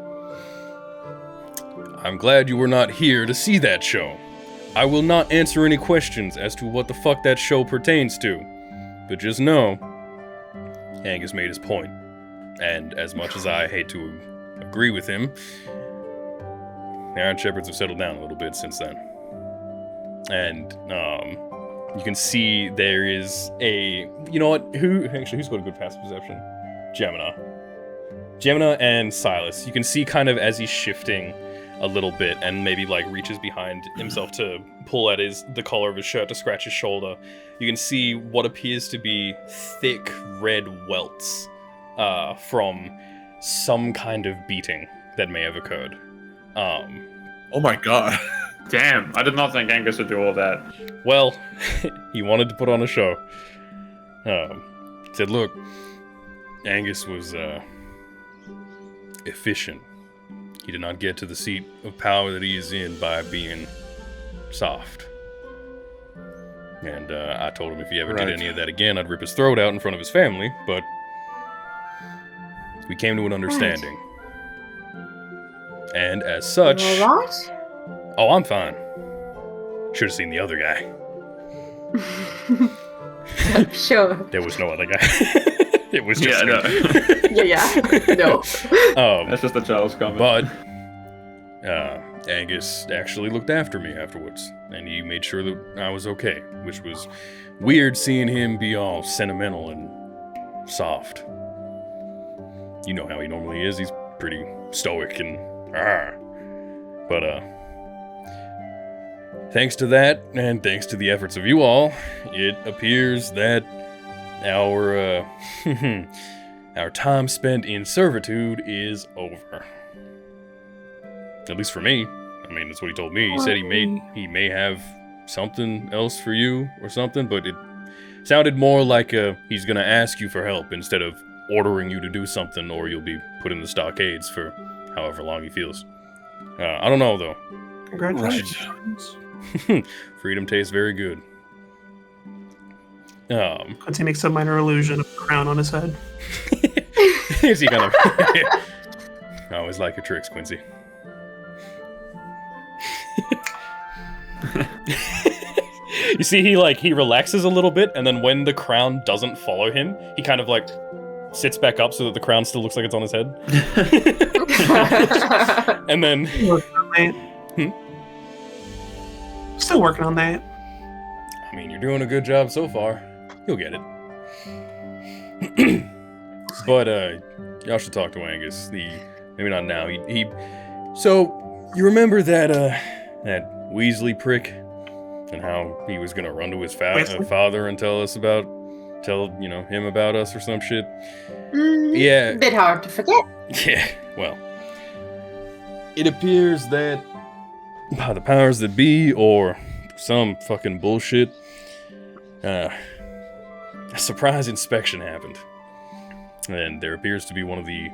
I'm glad you were not here to see that show. I will not answer any questions as to what the fuck that show pertains to. But just know, Angus made his point. And as much as I hate to agree with him, the Iron Shepherds have settled down a little bit since then. And, you can see there is a... You know what? Who's got a good passive perception? Gemina and Silas. You can see kind of as he's shifting a little bit and maybe like reaches behind himself to pull at the collar of his shirt to scratch his shoulder. You can see what appears to be thick red welts from some kind of beating that may have occurred. Oh my god. Damn, I did not think Angus would do all that. Well, he wanted to put on a show. Said, look, Angus was efficient. He did not get to the seat of power that he is in by being soft. And I told him if he ever did Right. any of that again, I'd rip his throat out in front of his family, but we came to an understanding. And as such... You alright? Oh, I'm fine. Should have seen the other guy. Sure. There was no other guy. It was just Yeah, him. no. Yeah. No. That's just the Charles comment. But Angus actually looked after me afterwards, and he made sure that I was okay, which was weird seeing him be all sentimental and soft. You know how he normally is. He's pretty stoic and But thanks to that, and thanks to the efforts of you all, it appears that our our time spent in servitude is over. At least for me. I mean, that's what he told me. He said he may have something else for you or something, but it sounded more like he's gonna ask you for help instead of ordering you to do something, or you'll be put in the stockades for however long he feels. I don't know though. Congratulations. Freedom tastes very good. Quincy makes a minor illusion of a crown on his head. Is he kind of? I always like your tricks, Quincy. You see, he relaxes a little bit, and then when the crown doesn't follow him, he kind of like sits back up so that the crown still looks like it's on his head. And then, Still working on that. I mean, you're doing a good job so far. You'll get it. But y'all should talk to Angus. Maybe not now. So you remember that that Weasley prick, and how he was gonna run to his father and tell him about us or some shit. Yeah. Bit hard to forget. Yeah. Well, It appears that by the powers that be, or some fucking bullshit, a surprise inspection happened. And there appears to be one of the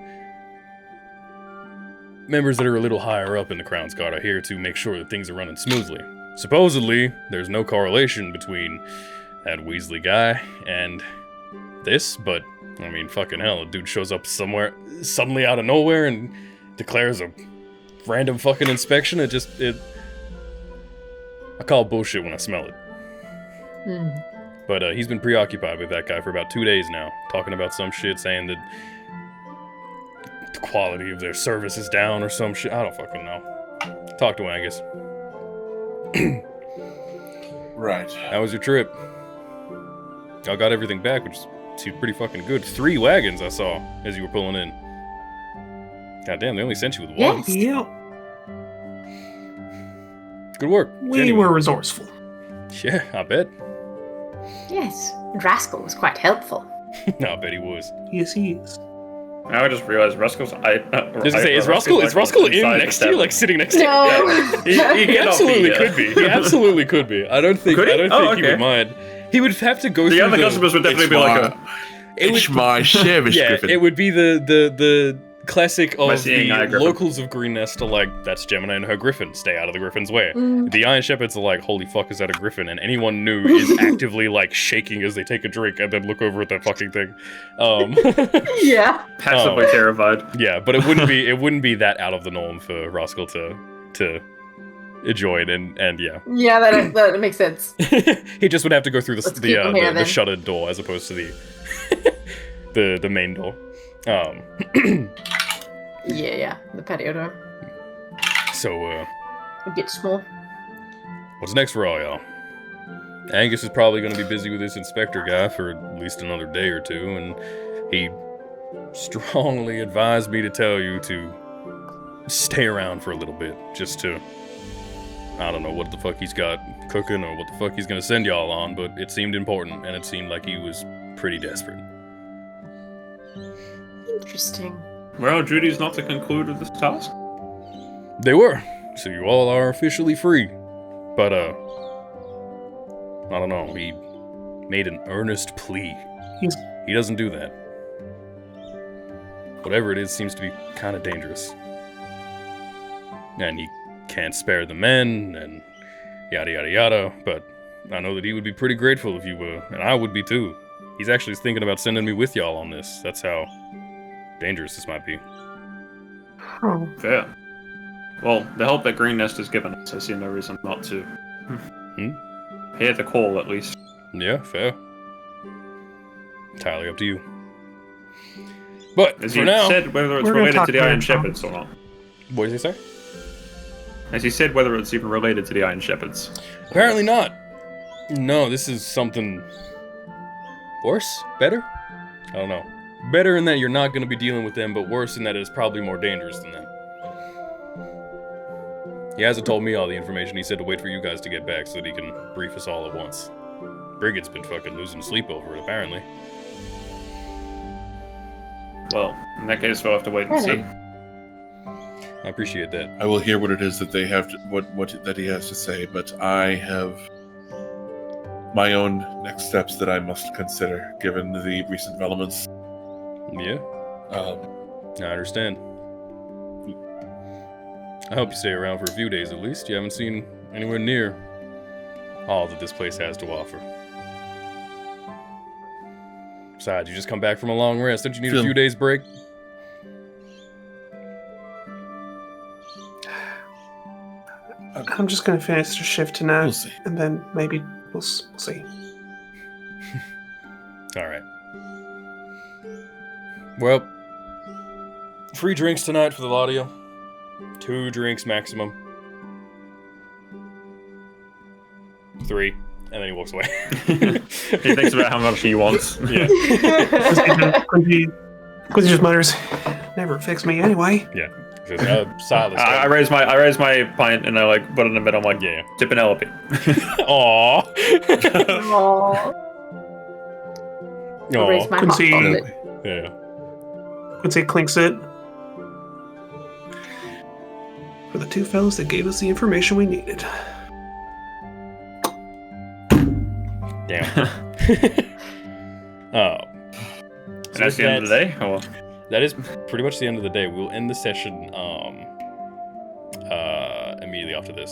members that are a little higher up in the Crown's Guard are here to make sure that things are running smoothly. Supposedly, there's no correlation between that Weasley guy and this, but, I mean, fucking hell, a dude shows up somewhere, suddenly out of nowhere, and declares a random fucking inspection. I call bullshit when I smell it. But he's been preoccupied with that guy for about 2 days now, talking about some shit, saying that the quality of their service is down or some shit. I don't fucking know. Talk to Angus. Right. How was your trip? Y'all got everything back, which seemed pretty fucking good. 3 wagons I saw as you were pulling in. Goddamn, they only sent you with one. Yes. Yep. Good work. We Genuine. were resourceful. Yeah, I bet. Yes. And Rascal was quite helpful. I bet he was. Yes, he is. Now I just realized Rascal's. Does it say, is Rascal in next to you, like sitting next to you? No. He absolutely could be. He absolutely could be. I don't think. Could he? I don't think he would mind. He would have to go The through other customers would definitely be like, It's my service, yeah, Griffin. it would be the classic By of seeing the Eye Griffin. locals of Green Nest are like, that's Gemini and her Griffin. Stay out of the Griffin's way. The Iron Shepherds are like, holy fuck, is that a Griffin? And anyone new is actively like shaking as they take a drink and then look over at that fucking thing. Yeah. passively terrified. Yeah, but it wouldn't be that out of the norm for Rascal to enjoy it, and yeah. Yeah, that makes sense. He just would have to go through Let's keep him here, the then. shuttered door as opposed to the main door. Yeah, the patio door. So It gets small. what's next for all y'all? Angus is probably going to be busy with this inspector guy for at least another day or two, and he strongly advised me to tell you to stay around for a little bit, just to, I don't know what the fuck he's got cooking or what the fuck he's going to send y'all on, but it seemed important, and it seemed like he was pretty desperate. Interesting. Well, duty's not to conclude with this task. They were, so you all are officially free, but I don't know, he made an earnest plea. He's He doesn't do that. Whatever it is seems to be kind of dangerous. And he can't spare the men, and yada yada yada, but I know that he would be pretty grateful if you were, and I would be too. He's actually thinking about sending me with y'all on this. That's how dangerous this might be. oh, Fair. Well, the help that Green Nest has given us, I see no reason not to. Hear the call, at least. Yeah, fair. Entirely up to you. But, As for you now... said, whether it's We're gonna related talk to the about Iron it, Shepherds or not. What did you say? As you said, whether it's even related to the Iron Shepherds. Apparently not. No, this is something... worse? Better? I don't know. Better in that you're not going to be dealing with them, but worse in that it's probably more dangerous than them. He hasn't told me all the information. He said to wait for you guys to get back so that he can brief us all at once. Brigid's been fucking losing sleep over it, apparently. Well, in that case, we'll have to wait and see. I appreciate that. I will hear what it is that they have, what that he has to say, but I have my own next steps that I must consider, given the recent developments. Yeah, I understand. I hope you stay around for a few days at least. You haven't seen anywhere near all that this place has to offer. Besides, you just come back from a long rest. Don't you need a Phil. few days break? I'm just gonna finish the shift tonight, We'll see. and then maybe we'll see. All right. Well, free drinks tonight for the lot of you. 2 drinks maximum. 3, and then he walks away. He thinks about how much he wants. Yeah. Quincy just mutters, "Never fix me anyway." Yeah. He says, Silas. I raise my pint and I like put it in the middle. I'm like, Yeah. Tip Penelope. Aww. Aww. I'll raise my hot Quincy- chocolate. Yeah. Quincy clinks it. two fellows that gave us the information we needed. Damn. And that's the end of the day? Or? That is pretty much the end of the day. We'll end the session immediately after this.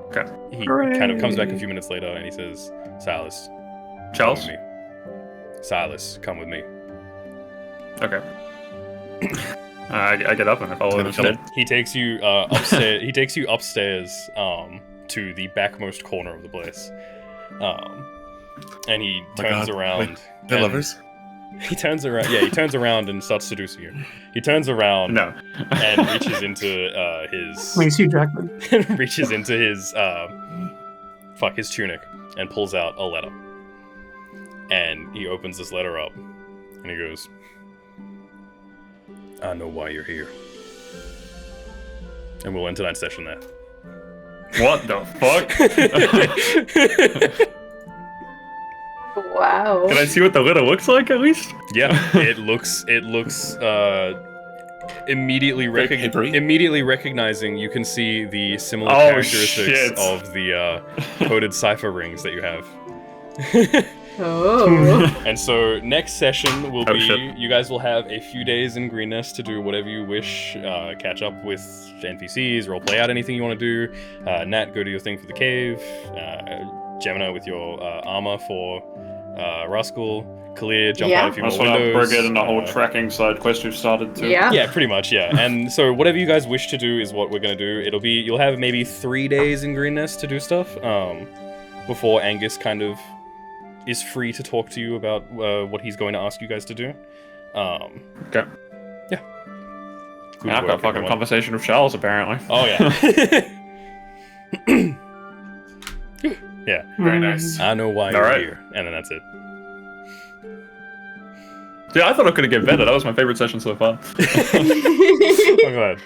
Okay. He Hooray. kind of comes back a few minutes later and he says, Silas, Charles? come with me. Silas, come with me. Okay. I get up and I follow him instead. He takes you upstairs. He takes you upstairs to the backmost corner of the place, and he turns around. Wait, they're lovers? He turns around. Yeah, he turns around and starts seducing you. He turns around No. and reaches into his I mean, Hugh Jackman. reaches into his his tunic and pulls out a letter. And he opens this letter up, and he goes, I know why you're here. And we'll end tonight's session there. What the fuck? Wow. Can I see what the letter looks like at least? Yeah, it looks immediately papery? immediately recognizing. You can see the similar Oh, characteristics shit. of the coded cipher rings that you have. Oh. And so next session will Oh, be, shit. you guys will have a few days in Green Nest to do whatever you wish, catch up with NPCs, role play out anything you want to do. Nat, go do your thing for the cave. Gemina with your armor for Rascal. Khalid, jump Yeah. out a few I just more want to windows. bring in the whole tracking side quest we've started to. Yeah. Yeah, pretty much, yeah. And so whatever you guys wish to do is what we're going to do. It'll be, you'll have maybe 3 days in Green Nest to do stuff, before Angus kind of is free to talk to you about what he's going to ask you guys to do. Okay. Yeah. Good I've got a work, fucking everyone. conversation with Charles, apparently. Oh, yeah. Yeah. Very nice. I know why you're Alright. here. And then that's it. Yeah, I thought it could have get better. That was my favorite session so far. I'm glad.